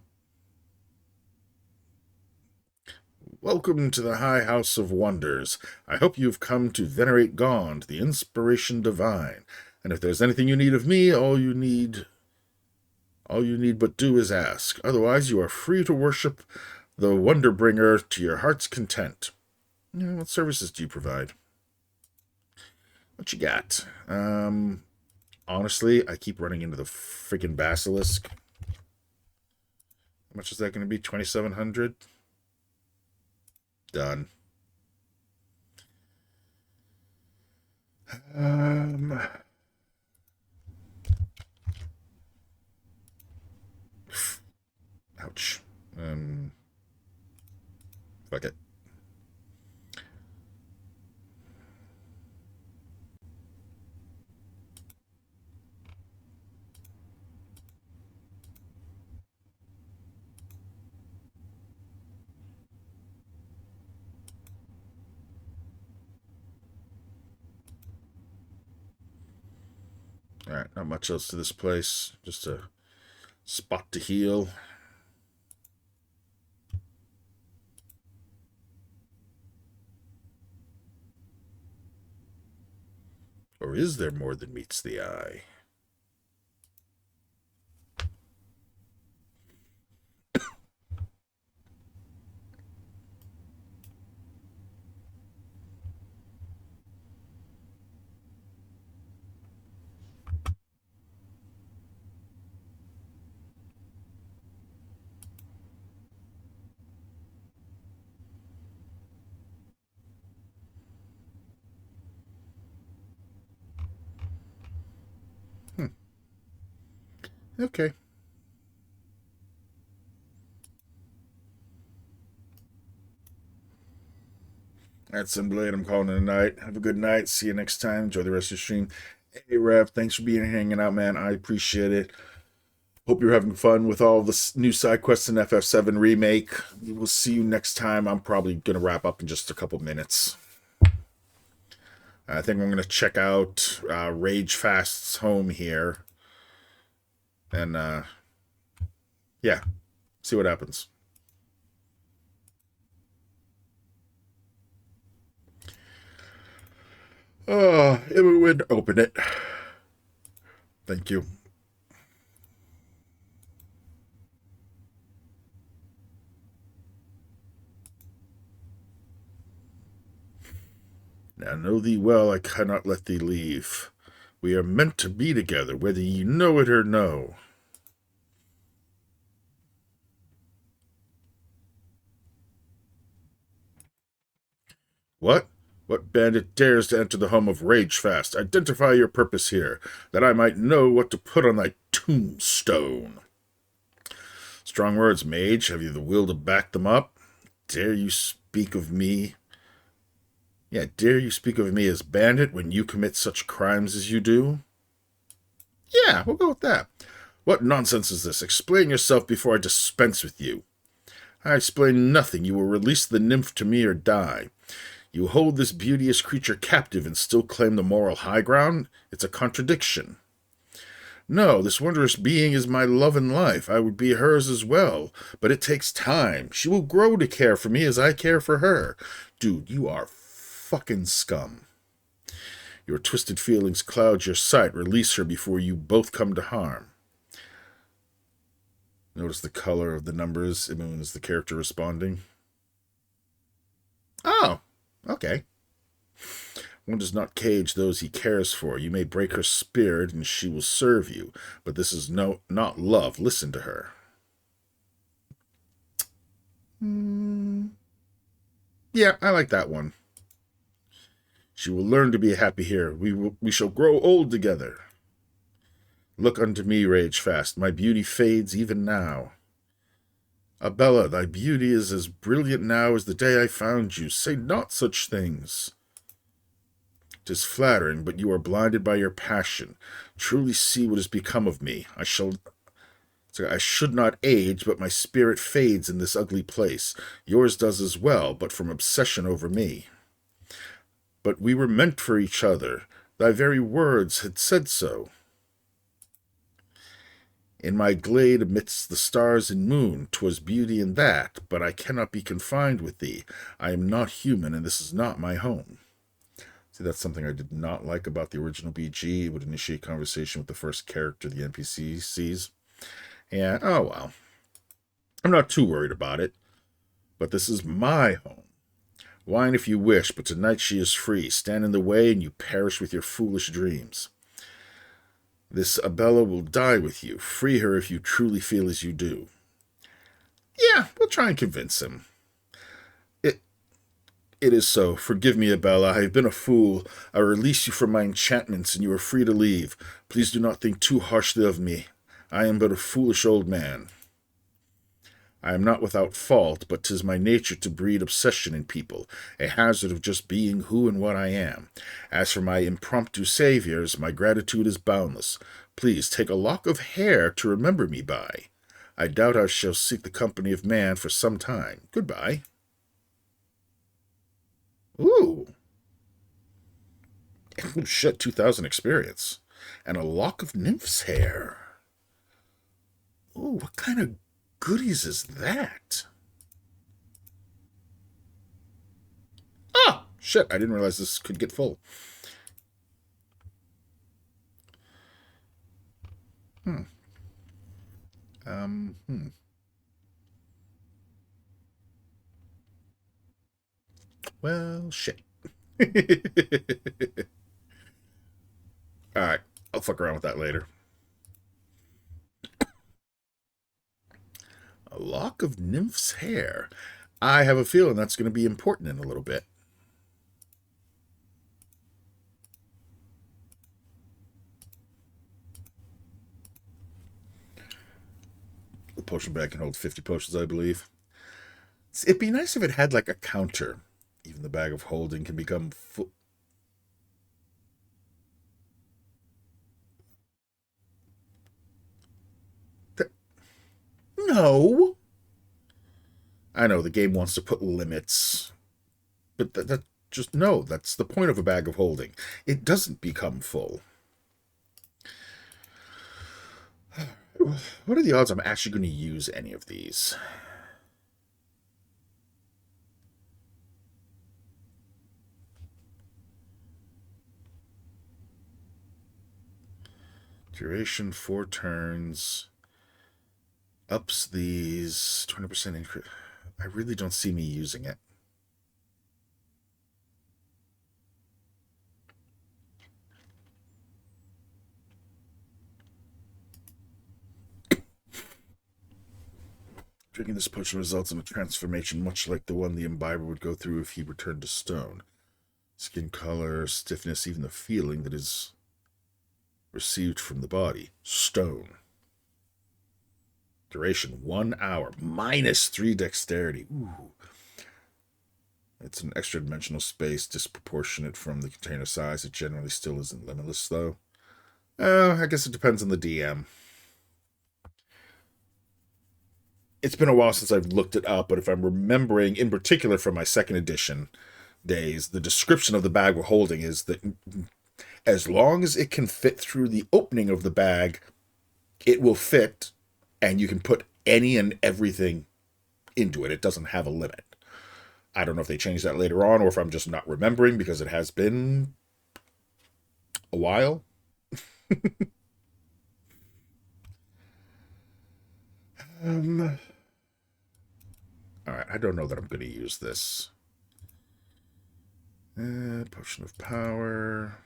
[SPEAKER 5] Welcome to the High House of Wonders. I hope you've come to venerate Gond, the inspiration divine. And if there's anything you need of me, all you need but do is ask. Otherwise, you are free to worship the Wonder Bringer to your heart's content. What services do you provide? What you got? Honestly, I keep running into the freaking basilisk. How much is that going to be? 2,700? Done. Ouch. Fuck it. Alright, not much else to this place. Just a spot to heal. Or is there more than meets the eye? Okay. That's Blade. I'm calling it a night. Have a good night. See you next time. Enjoy the rest of your stream. Hey, Rev, thanks for being here, hanging out, man. I appreciate it. Hope you're having fun with all the new side quests in FF7 Remake. We will see you next time. I'm probably going to wrap up in just a couple minutes. I think I'm going to check out Rage Fast's home here. And, yeah, see what happens. Oh, it would open it. Thank you. Now know thee well, I cannot let thee leave. We are meant to be together, whether ye know it or no. What? What bandit dares to enter the home of Ragefast? Identify your purpose here, that I might know what to put on thy tombstone. Strong words, mage. Have you the will to back them up? Dare you speak of me? Yeah, dare you speak of me as bandit when you commit such crimes as you do? Yeah, we'll go with that. What nonsense is this? Explain yourself before I dispense with you. I explain nothing. You will release the nymph to me or die. You hold this beauteous creature captive and still claim the moral high ground? It's a contradiction. No, this wondrous being is my love and life. I would be hers as well, but it takes time. She will grow to care for me as I care for her. Dude, you are fucking scum. Your twisted feelings cloud your sight. Release her before you both come to harm. Notice the color of the numbers. It means the character responding. Oh, okay. One does not cage those he cares for. You may break her spirit and she will serve you, but this is not love. Listen to her.
[SPEAKER 1] Yeah, I like that one. She will learn to be happy here. We shall grow old together. Look unto me, rage fast. My beauty fades even now. Abella, thy beauty is as brilliant now as the day I found you. Say not such things. 'Tis flattering, but you are blinded by your passion. Truly see what has become of me. I should not age, but my spirit fades in this ugly place. Yours does as well, but from obsession over me. But we were meant for each other. Thy very words had said so. In my glade amidst the stars and moon, 'twas beauty in that, but I cannot be confined with thee. I am not human, and this is not my home. See, that's something I did not like about the original BG. It would initiate conversation with the first character the NPC sees. Yeah, oh well. I'm not too worried about it. But this is my home. Whine if you wish, but tonight she is free. Stand in the way, and you perish with your foolish dreams. This Abella will die with you. Free her if you truly feel as you do. Yeah, we'll try and convince him. It is so. Forgive me, Abella. I have been a fool. I release you from my enchantments, and you are free to leave. Please do not think too harshly of me. I am but a foolish old man. I am not without fault, but 'tis my nature to breed obsession in people, a hazard of just being who and what I am. As for my impromptu saviors, my gratitude is boundless. Please take a lock of hair to remember me by. I doubt I shall seek the company of man for some time. Goodbye. Ooh. Oh, shit, 2,000 experience. And a lock of nymph's hair. Ooh, what kind of goodies is that? Ah, shit, I didn't realize this could get full. Hmm. Well, shit. Alright, I'll fuck around with that later. A lock of nymph's hair. I have a feeling that's going to be important in a little bit. The potion bag can hold 50 potions, I believe. It'd be nice if it had like a counter. Even the bag of holding can become full. No! I know the game wants to put limits, but that just no, that's the point of a bag of holding. It doesn't become full. What are the odds I'm actually going to use any of these? Duration 4 turns. Ups these 20% increase. I really don't see me using it. Drinking this potion results in a transformation much like the one the imbiber would go through if he returned to stone. Skin color, stiffness, even the feeling that is received from the body. Stone. Duration 1 hour. -3 dexterity. Ooh. It's an extra dimensional space disproportionate from the container size. It generally still isn't limitless, though. I guess it depends on the DM. It's been a while since I've looked it up, but if I'm remembering, in particular from my second edition days, the description of the bag we're holding is that as long as it can fit through the opening of the bag, it will fit, and you can put any and everything into it. It doesn't have a limit. I don't know if they changed that later on, or if I'm just not remembering because it has been a while. Alright, I don't know that I'm going to use this. Potion of power.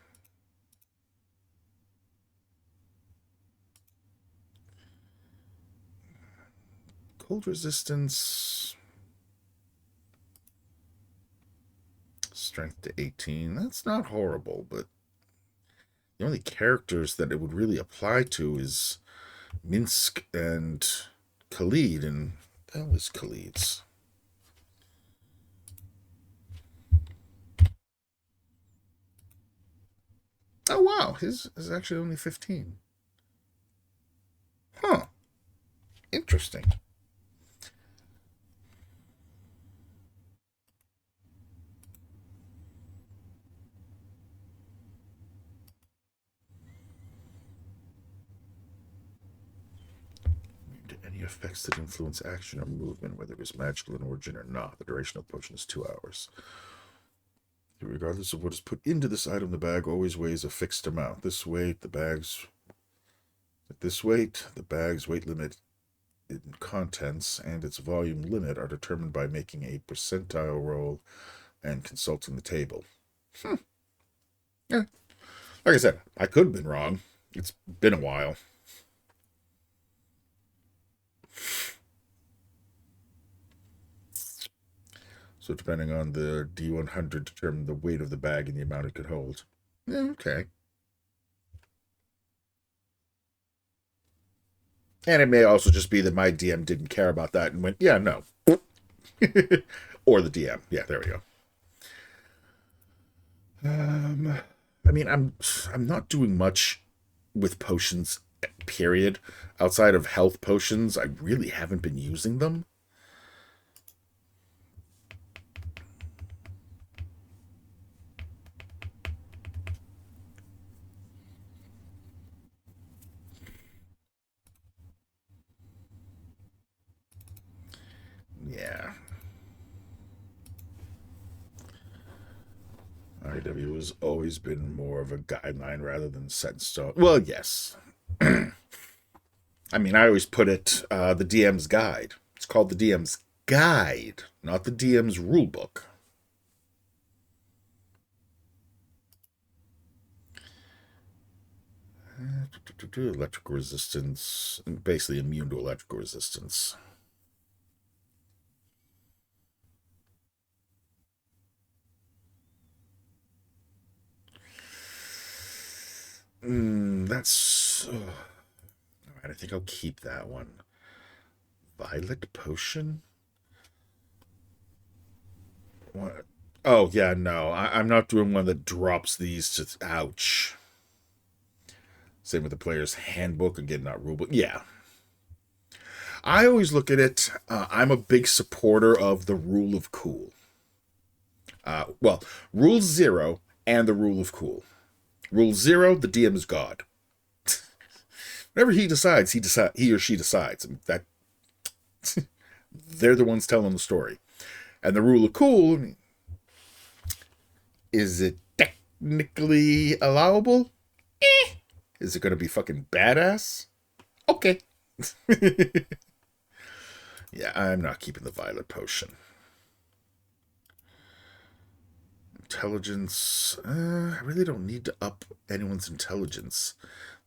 [SPEAKER 1] Cold resistance.
[SPEAKER 5] strength to 18. That's not horrible, but the only characters that it would really apply to is Minsk and Khalid, and that was Khalid's. Oh wow, his is actually only 15. Huh. Interesting. Any effects that influence action or movement, whether it is magical in origin or not. The duration of the potion is 2 hours. Regardless of what is put into this item, the bag always weighs a fixed amount. This weight, the bag's weight limit in contents and its volume limit are determined by making a percentile roll and consulting the table. Yeah. Like I said, I could have been wrong. It's been a while. So depending on the D100, determine the weight of the bag and the amount it could hold. Yeah, okay. And it may also just be that my DM didn't care about that and went, yeah, no. Or the DM. Yeah, there we go. I mean, I'm not doing much with potions, period. Outside of health potions, I really haven't been using them. Yeah. IW has always been more of a guideline rather than set in stone. Well, yes. I mean, I always put it the DM's guide. It's called the DM's guide, not the DM's rulebook. Electrical resistance, basically immune to electrical resistance. That's... all right, I think I'll keep that one. Violet potion? What? Oh, yeah, no. I'm not doing one that drops these to... Ouch. Same with the player's handbook. Again, not rulebook. Yeah. I always look at it... I'm a big supporter of the rule of cool. Well, rule 0 and the rule of cool. Rule 0, the DM is God. Whatever he decides, he or she decides. That they're the ones telling the story. And the rule of cool, is it technically allowable? Is it going to be fucking badass? Okay. Yeah, I'm not keeping the violet potion. Intelligence. I really don't need to up anyone's intelligence.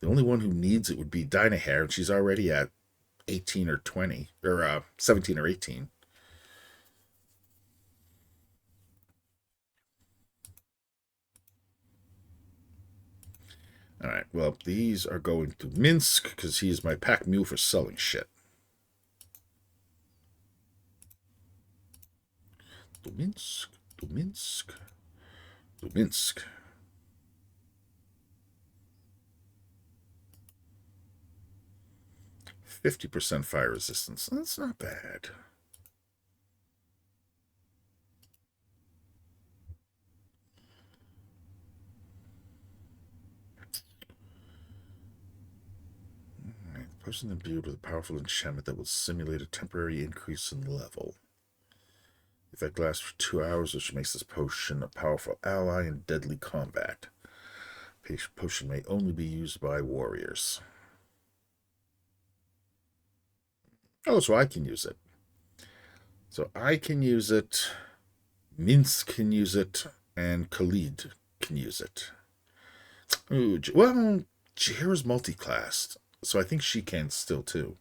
[SPEAKER 5] The only one who needs it would be Dynahair, and she's already at 18 or 20, or 17 or 18. Alright, well, these are going to Minsk, because he is my pack mule for selling shit. To Minsk, to Minsk, to Minsk. %50 fire resistance. That's not bad. Alright, person imbued with a powerful enchantment that will simulate a temporary increase in level. The effect lasts for 2 hours, which makes this potion a powerful ally in deadly combat. Potion may only be used by warriors. Oh, so I can use it. So I can use it, Minsk can use it, and Khalid can use it. Ooh, well, Jahira's multi-classed, so I think she can still too.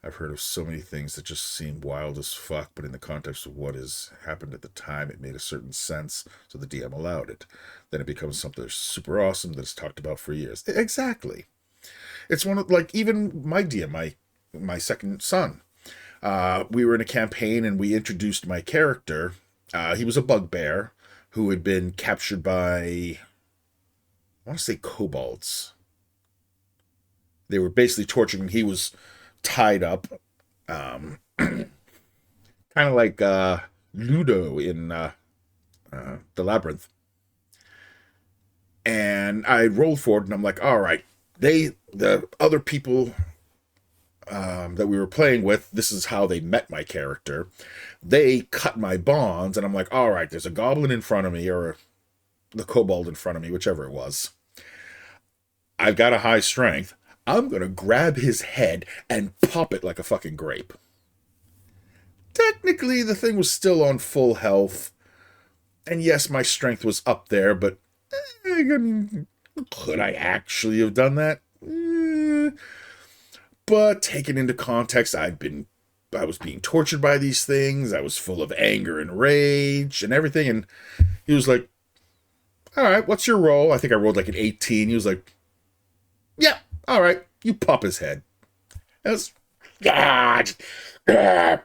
[SPEAKER 1] I've heard of so many things that just seem wild as fuck, but in the context of what has happened at the time, it made a certain sense, so the DM allowed it. Then it becomes something super awesome that's talked about for years. Exactly. It's one of, like, even my DM, my second son. We were in a campaign and we introduced my character. He was a bugbear who had been captured by, I want to say, kobolds. They were basically torturing him. He was tied up, kind of like Ludo in the Labyrinth. And I rolled forward, and I'm like, all right, the other people that we were playing with, this is how they met my character. They cut my bonds, and I'm like, all right, there's a goblin in front of me, or the kobold in front of me, whichever it was. I've got a high strength. I'm going to grab his head and pop it like a fucking grape. Technically, the thing was still on full health. And yes, my strength was up there, but I mean, could I actually have done that? But taken into context, I was being tortured by these things. I was full of anger and rage and everything. And he was like, all right, what's your roll? I think I rolled like an 18. He was like, yeah, all right, you pop his head. It was, it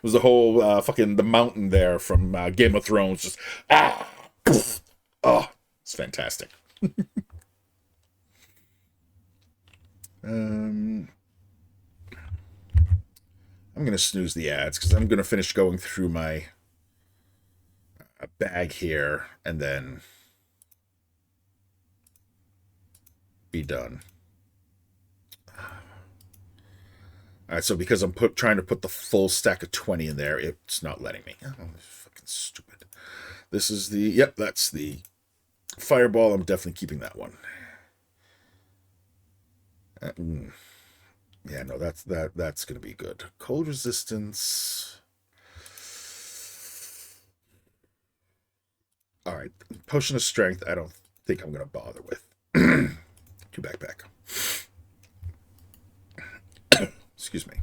[SPEAKER 1] was the whole fucking the mountain there from Game of Thrones. Just, oh, it's fantastic. I'm going to snooze the ads because I'm going to finish going through my bag here and then be done. Alright, so because I'm trying to put the full stack of 20 in there, it's not letting me. Oh, fucking stupid. This is the, yep, that's the fireball. I'm definitely keeping that one. Yeah, no, that's going to be good. Cold resistance. Alright, potion of strength, I don't think I'm going to bother with. 2 backpack. Excuse me.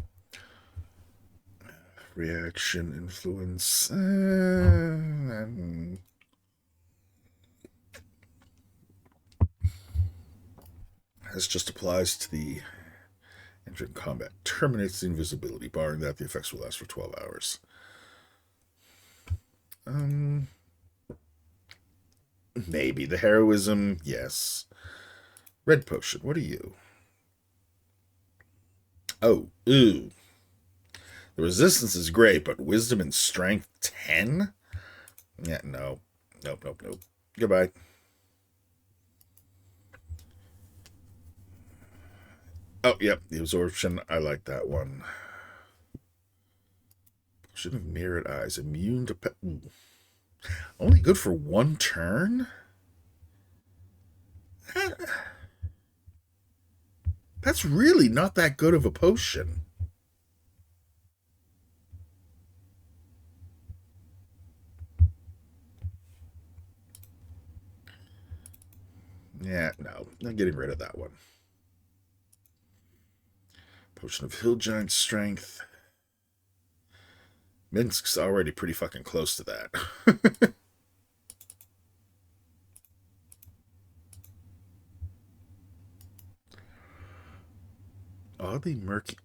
[SPEAKER 1] Reaction, influence. This just applies to the entering combat. Terminates the invisibility. Barring that, the effects will last for 12 hours. Maybe. The heroism, yes. Red potion, what are you? Oh, ooh. The resistance is great, but wisdom and strength 10? Yeah, no. Nope. Goodbye. Oh, yep, the absorption. I like that one. Should have mirrored eyes. Immune to only good for 1 turn? That's really not that good of a potion. Yeah, no. I'm getting rid of that one. Potion of Hill Giant Strength. Minsk's already pretty fucking close to that. Oddly murky.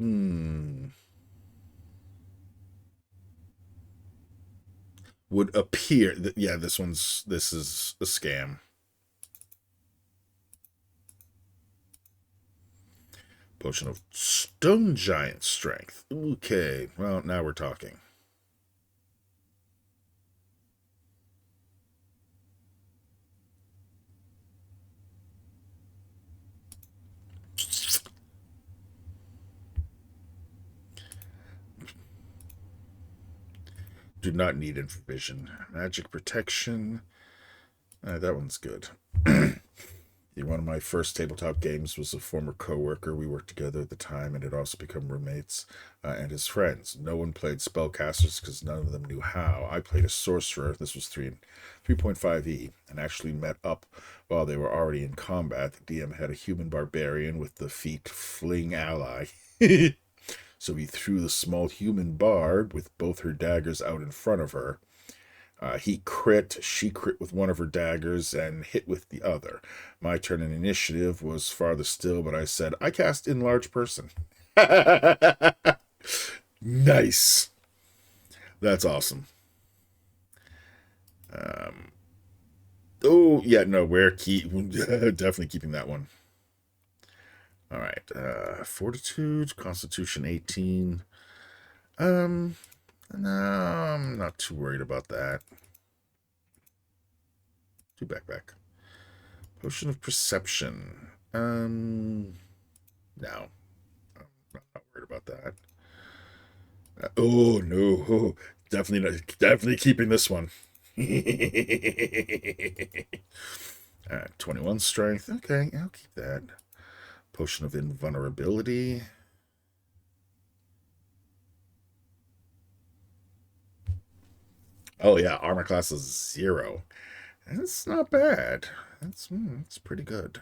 [SPEAKER 1] Would appear that, yeah, this is a scam. Potion of Stone Giant Strength. Okay, well, now we're talking. Do not need infravision. Magic protection. That one's good. You one of my first tabletop games was a former coworker. We worked together at the time and had also become roommates, and his friends. No one played spellcasters because none of them knew how. I played a sorcerer. This was 3.5e, and actually met up while they were already in combat. The DM had a human barbarian with the feat fling ally. So he threw the small human bard with both her daggers out in front of her. He crit, she crit with one of her daggers and hit with the other. My turn in initiative was farther still, but I said, I cast Enlarge Person. Nice. That's awesome. Oh, yeah, no, definitely keeping that one. All right, Fortitude, Constitution 18. No, I'm not too worried about that. Two back. Potion of Perception. No. I'm not worried about that. Oh, no. Definitely keeping this one. 21 Strength. Okay, I'll keep that. Potion of Invulnerability. Oh, yeah, armor class is 0. That's not bad. That's pretty good.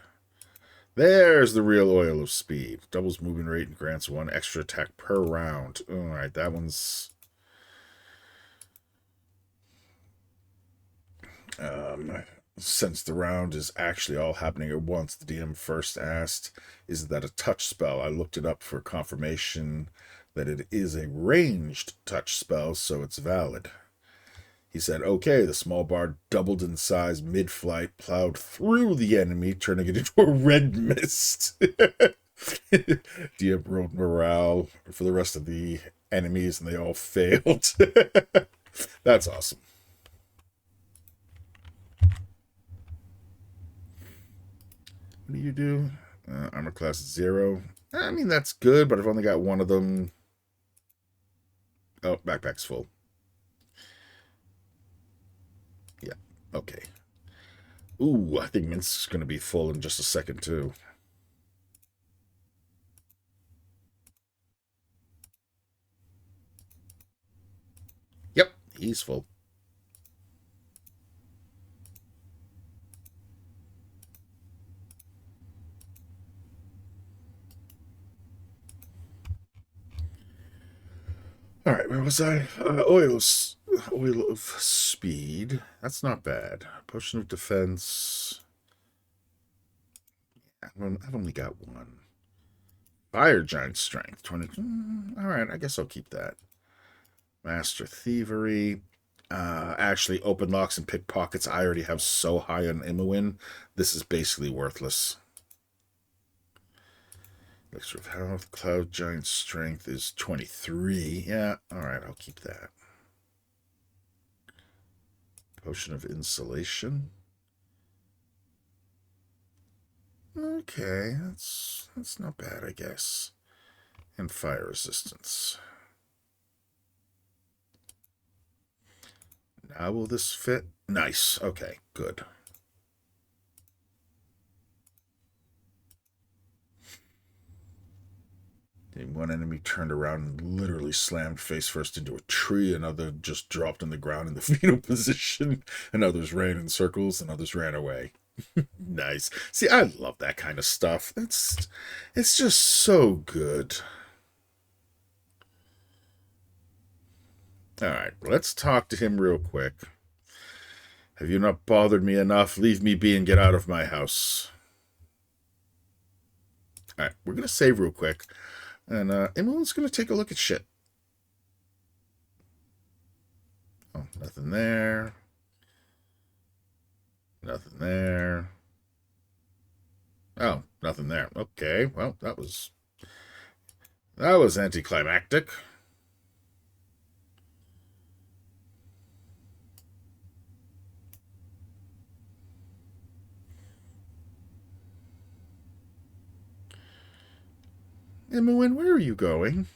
[SPEAKER 1] There's the real oil of speed. Doubles movement rate and grants 1 extra attack per round. Alright, that one's... Since the round is actually all happening at once, the DM first asked, is that a touch spell? I looked it up for confirmation that it is a ranged touch spell, so it's valid. He said, okay, the small bard doubled in size mid-flight, plowed through the enemy, turning it into a red mist. DM rolled morale for the rest of the enemies, and they all failed. That's awesome. What do you do? Armor class 0. I mean, that's good, but I've only got one of them. Oh, backpack's full. Yeah, okay. Ooh, I think Minsk's going to be full in just a second, too. Yep, he's full. All right, where was I? Oil of speed. That's not bad. Potion of defense. I've only got one. Fire giant strength. 20. All right, I guess I'll keep that. Master thievery. Actually, open locks and pickpockets. I already have so high on Imoen. This is basically worthless. Elixir of health, cloud giant strength is 23. Yeah, alright, I'll keep that. Potion of insulation. Okay, that's not bad, I guess. And fire resistance. Now will this fit? Nice. Okay, good. One enemy turned around and literally slammed face first into a tree. Another just dropped on the ground in the fetal position. And others ran in circles and others ran away. Nice. See, I love that kind of stuff. It's just so good. Alright, let's talk to him real quick. Have you not bothered me enough? Leave me be and get out of my house. Alright, we're going to save real quick. And Imoen's going to take a look at shit. Oh, nothing there. Nothing there. Oh, nothing there. Okay, well, that was anticlimactic. Imoen, where are you going?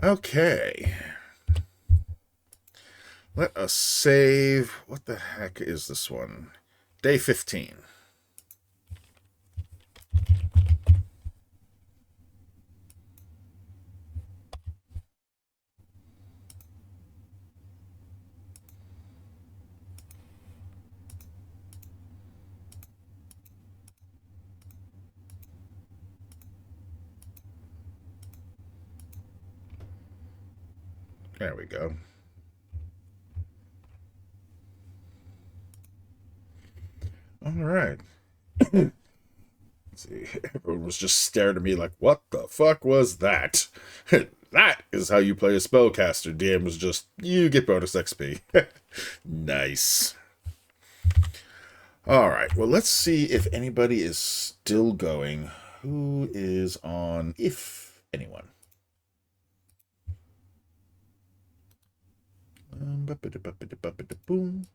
[SPEAKER 1] Okay. Let us save. What the heck is this one? Day 15. There we go. All right. Let's see. Everyone was just staring at me like, what the fuck was that? That is how you play a spellcaster. DM was just, you get bonus XP. Nice. All right. Well, let's see if anybody is still going. Who is on, if anyone? Boom.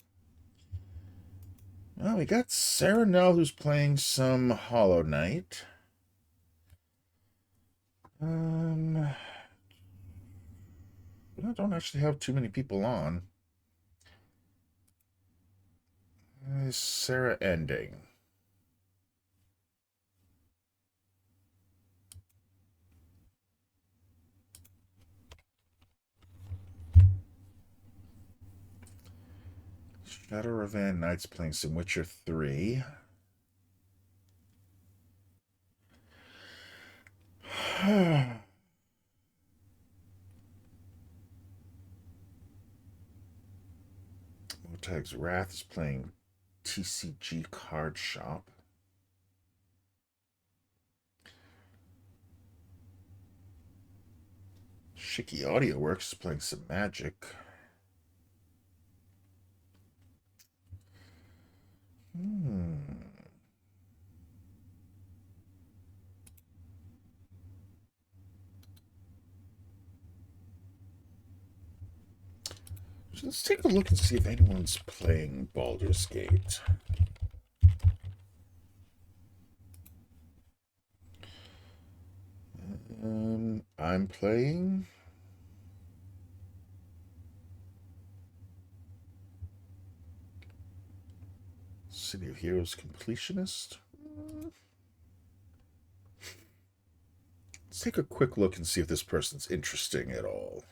[SPEAKER 1] Well, we got Sarah Nell who's playing some Hollow Knight. I don't actually have too many people on. Is Sarah ending? Shadow Ravan Knights playing some Witcher 3. Motag's Wrath is playing TCG Card Shop. Shiki Audio Works is playing some Magic. So let's take a look and see if anyone's playing Baldur's Gate. I'm playing. City of Heroes Completionist. Let's take a quick look and see if this person's interesting at all.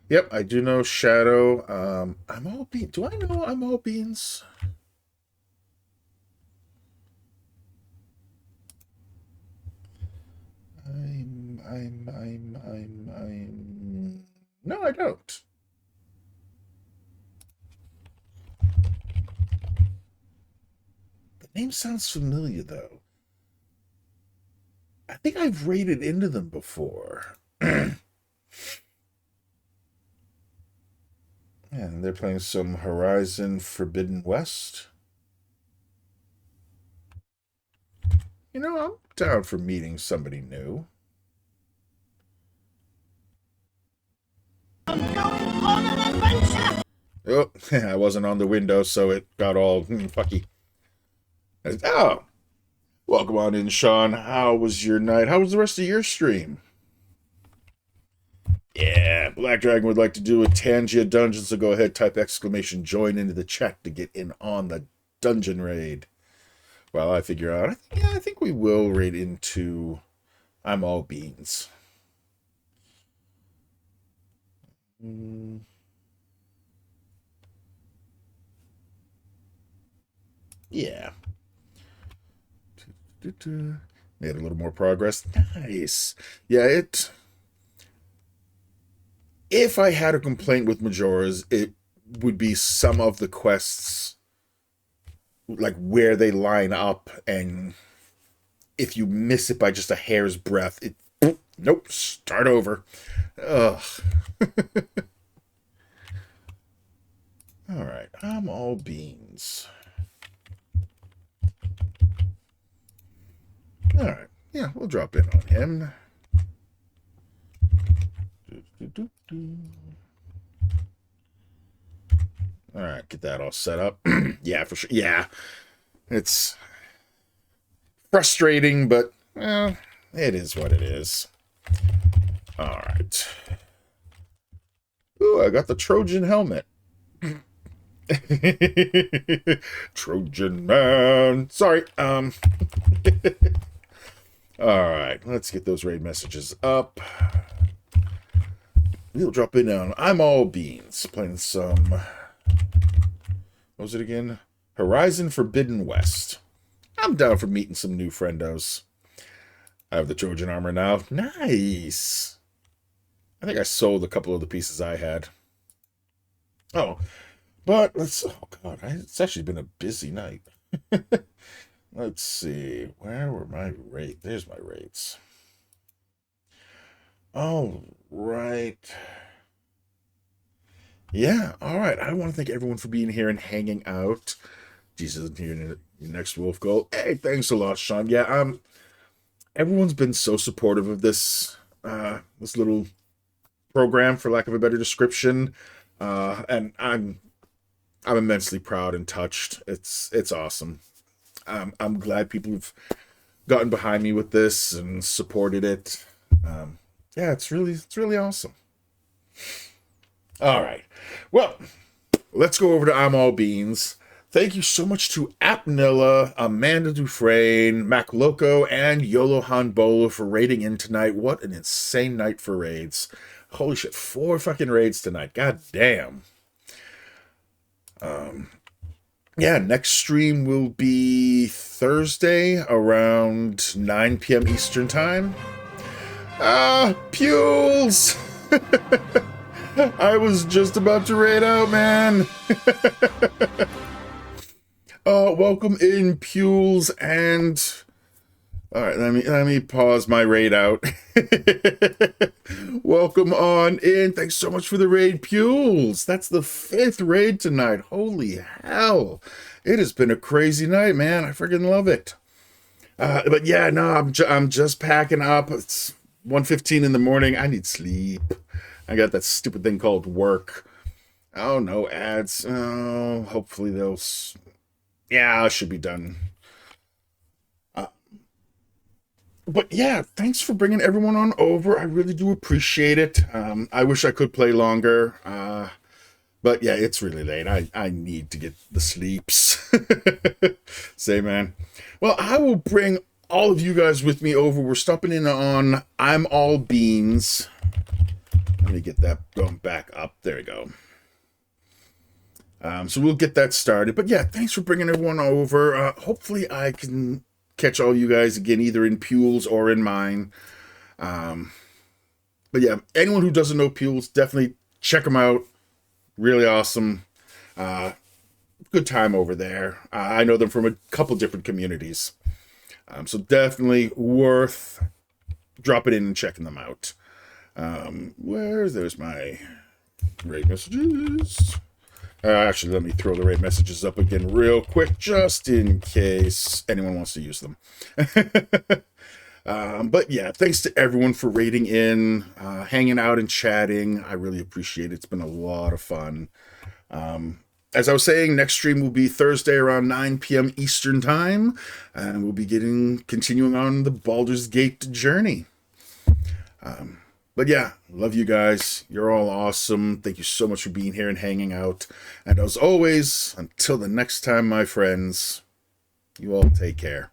[SPEAKER 1] Yep, I do know Shadow. I'm all beans. Do I know I'm all beans? No, I don't. The name sounds familiar, though. I think I've raided into them before. And they're playing some Horizon Forbidden West. You know, I'm down for meeting somebody new. I'm going on an adventure! Oh, I wasn't on the window, so it got all fucky. Oh, welcome on in, Sean. How was your night? How was the rest of your stream? Yeah, Black Dragon would like to do a Tangia dungeon, so go ahead, type exclamation join into the chat to get in on the dungeon raid. Well, I figure out, I think we will raid into I'm all beans. Yeah. Made a little more progress. Nice. Yeah, if I had a complaint with Majora's, it would be some of the quests, like where they line up, and if you miss it by just a hair's breadth, nope, start over. Ugh. All right, I'm all beans. All right, yeah, we'll drop in on him. All right, get that all set up. Yeah, for sure. Yeah. It's frustrating, but it is what it is. All right. Ooh, I got the Trojan helmet. Trojan man. Sorry. All right, let's get those raid messages up. We'll drop in on I'm All Beans, playing some, what was it again? Horizon Forbidden West. I'm down for meeting some new friendos. I have the Trojan armor now. Nice. I think I sold a couple of the pieces I had. Oh, but oh God, it's actually been a busy night. Let's see, where were my rates? There's my rates. All right. Yeah, all right. I want to thank everyone for being here and hanging out. Jesus, here in your next Wolf Goal. Hey, thanks a lot, Sean. Yeah, everyone's been so supportive of this this little program, for lack of a better description. And I'm immensely proud and touched. It's awesome. I'm glad people have gotten behind me with this and supported it. Yeah, it's really awesome. All right. Well, let's go over to I'm All Beans. Thank you so much to Apnilla, Amanda Dufresne, Mac Loco, and Yolo Hanbolo for raiding in tonight. What an insane night for raids. Holy shit, 4 fucking raids tonight. God damn. Yeah, next stream will be Thursday around 9 p.m. Eastern Time. Pules! I was just about to raid out, man. Welcome in, Pules, and... Alright, let me pause my raid out. Welcome on in. Thanks so much for the raid, Pules. That's the 5th raid tonight. Holy hell. It has been a crazy night, man. I freaking love it. But yeah, no, I'm just packing up. It's 1:15 in the morning. I need sleep. I got that stupid thing called work. Oh, no ads. Oh, hopefully they'll... Yeah, I should be done. But yeah, thanks for bringing everyone on over. I really do appreciate it. I wish I could play longer. But yeah, it's really late. I need to get the sleeps. Say, man. Well, I will bring all of you guys with me over. We're stopping in on I'm All Beans. Let me get that going back up. There we go. So we'll get that started. But yeah, thanks for bringing everyone over. Hopefully I can catch all you guys again, either in Pules or in mine. But yeah, anyone who doesn't know Pules, definitely check them out. Really awesome. Good time over there. I know them from a couple different communities. So definitely worth dropping in and checking them out. There's my raid messages. Actually, let me throw the raid messages up again real quick, just in case anyone wants to use them. But yeah, thanks to everyone for raiding in, hanging out and chatting. I really appreciate it. It's been a lot of fun. As I was saying, next stream will be Thursday around 9 p.m. Eastern Time, and we'll be continuing on the Baldur's Gate journey. But yeah, love you guys. You're all awesome. Thank you so much for being here and hanging out. And as always, until the next time, my friends, you all take care.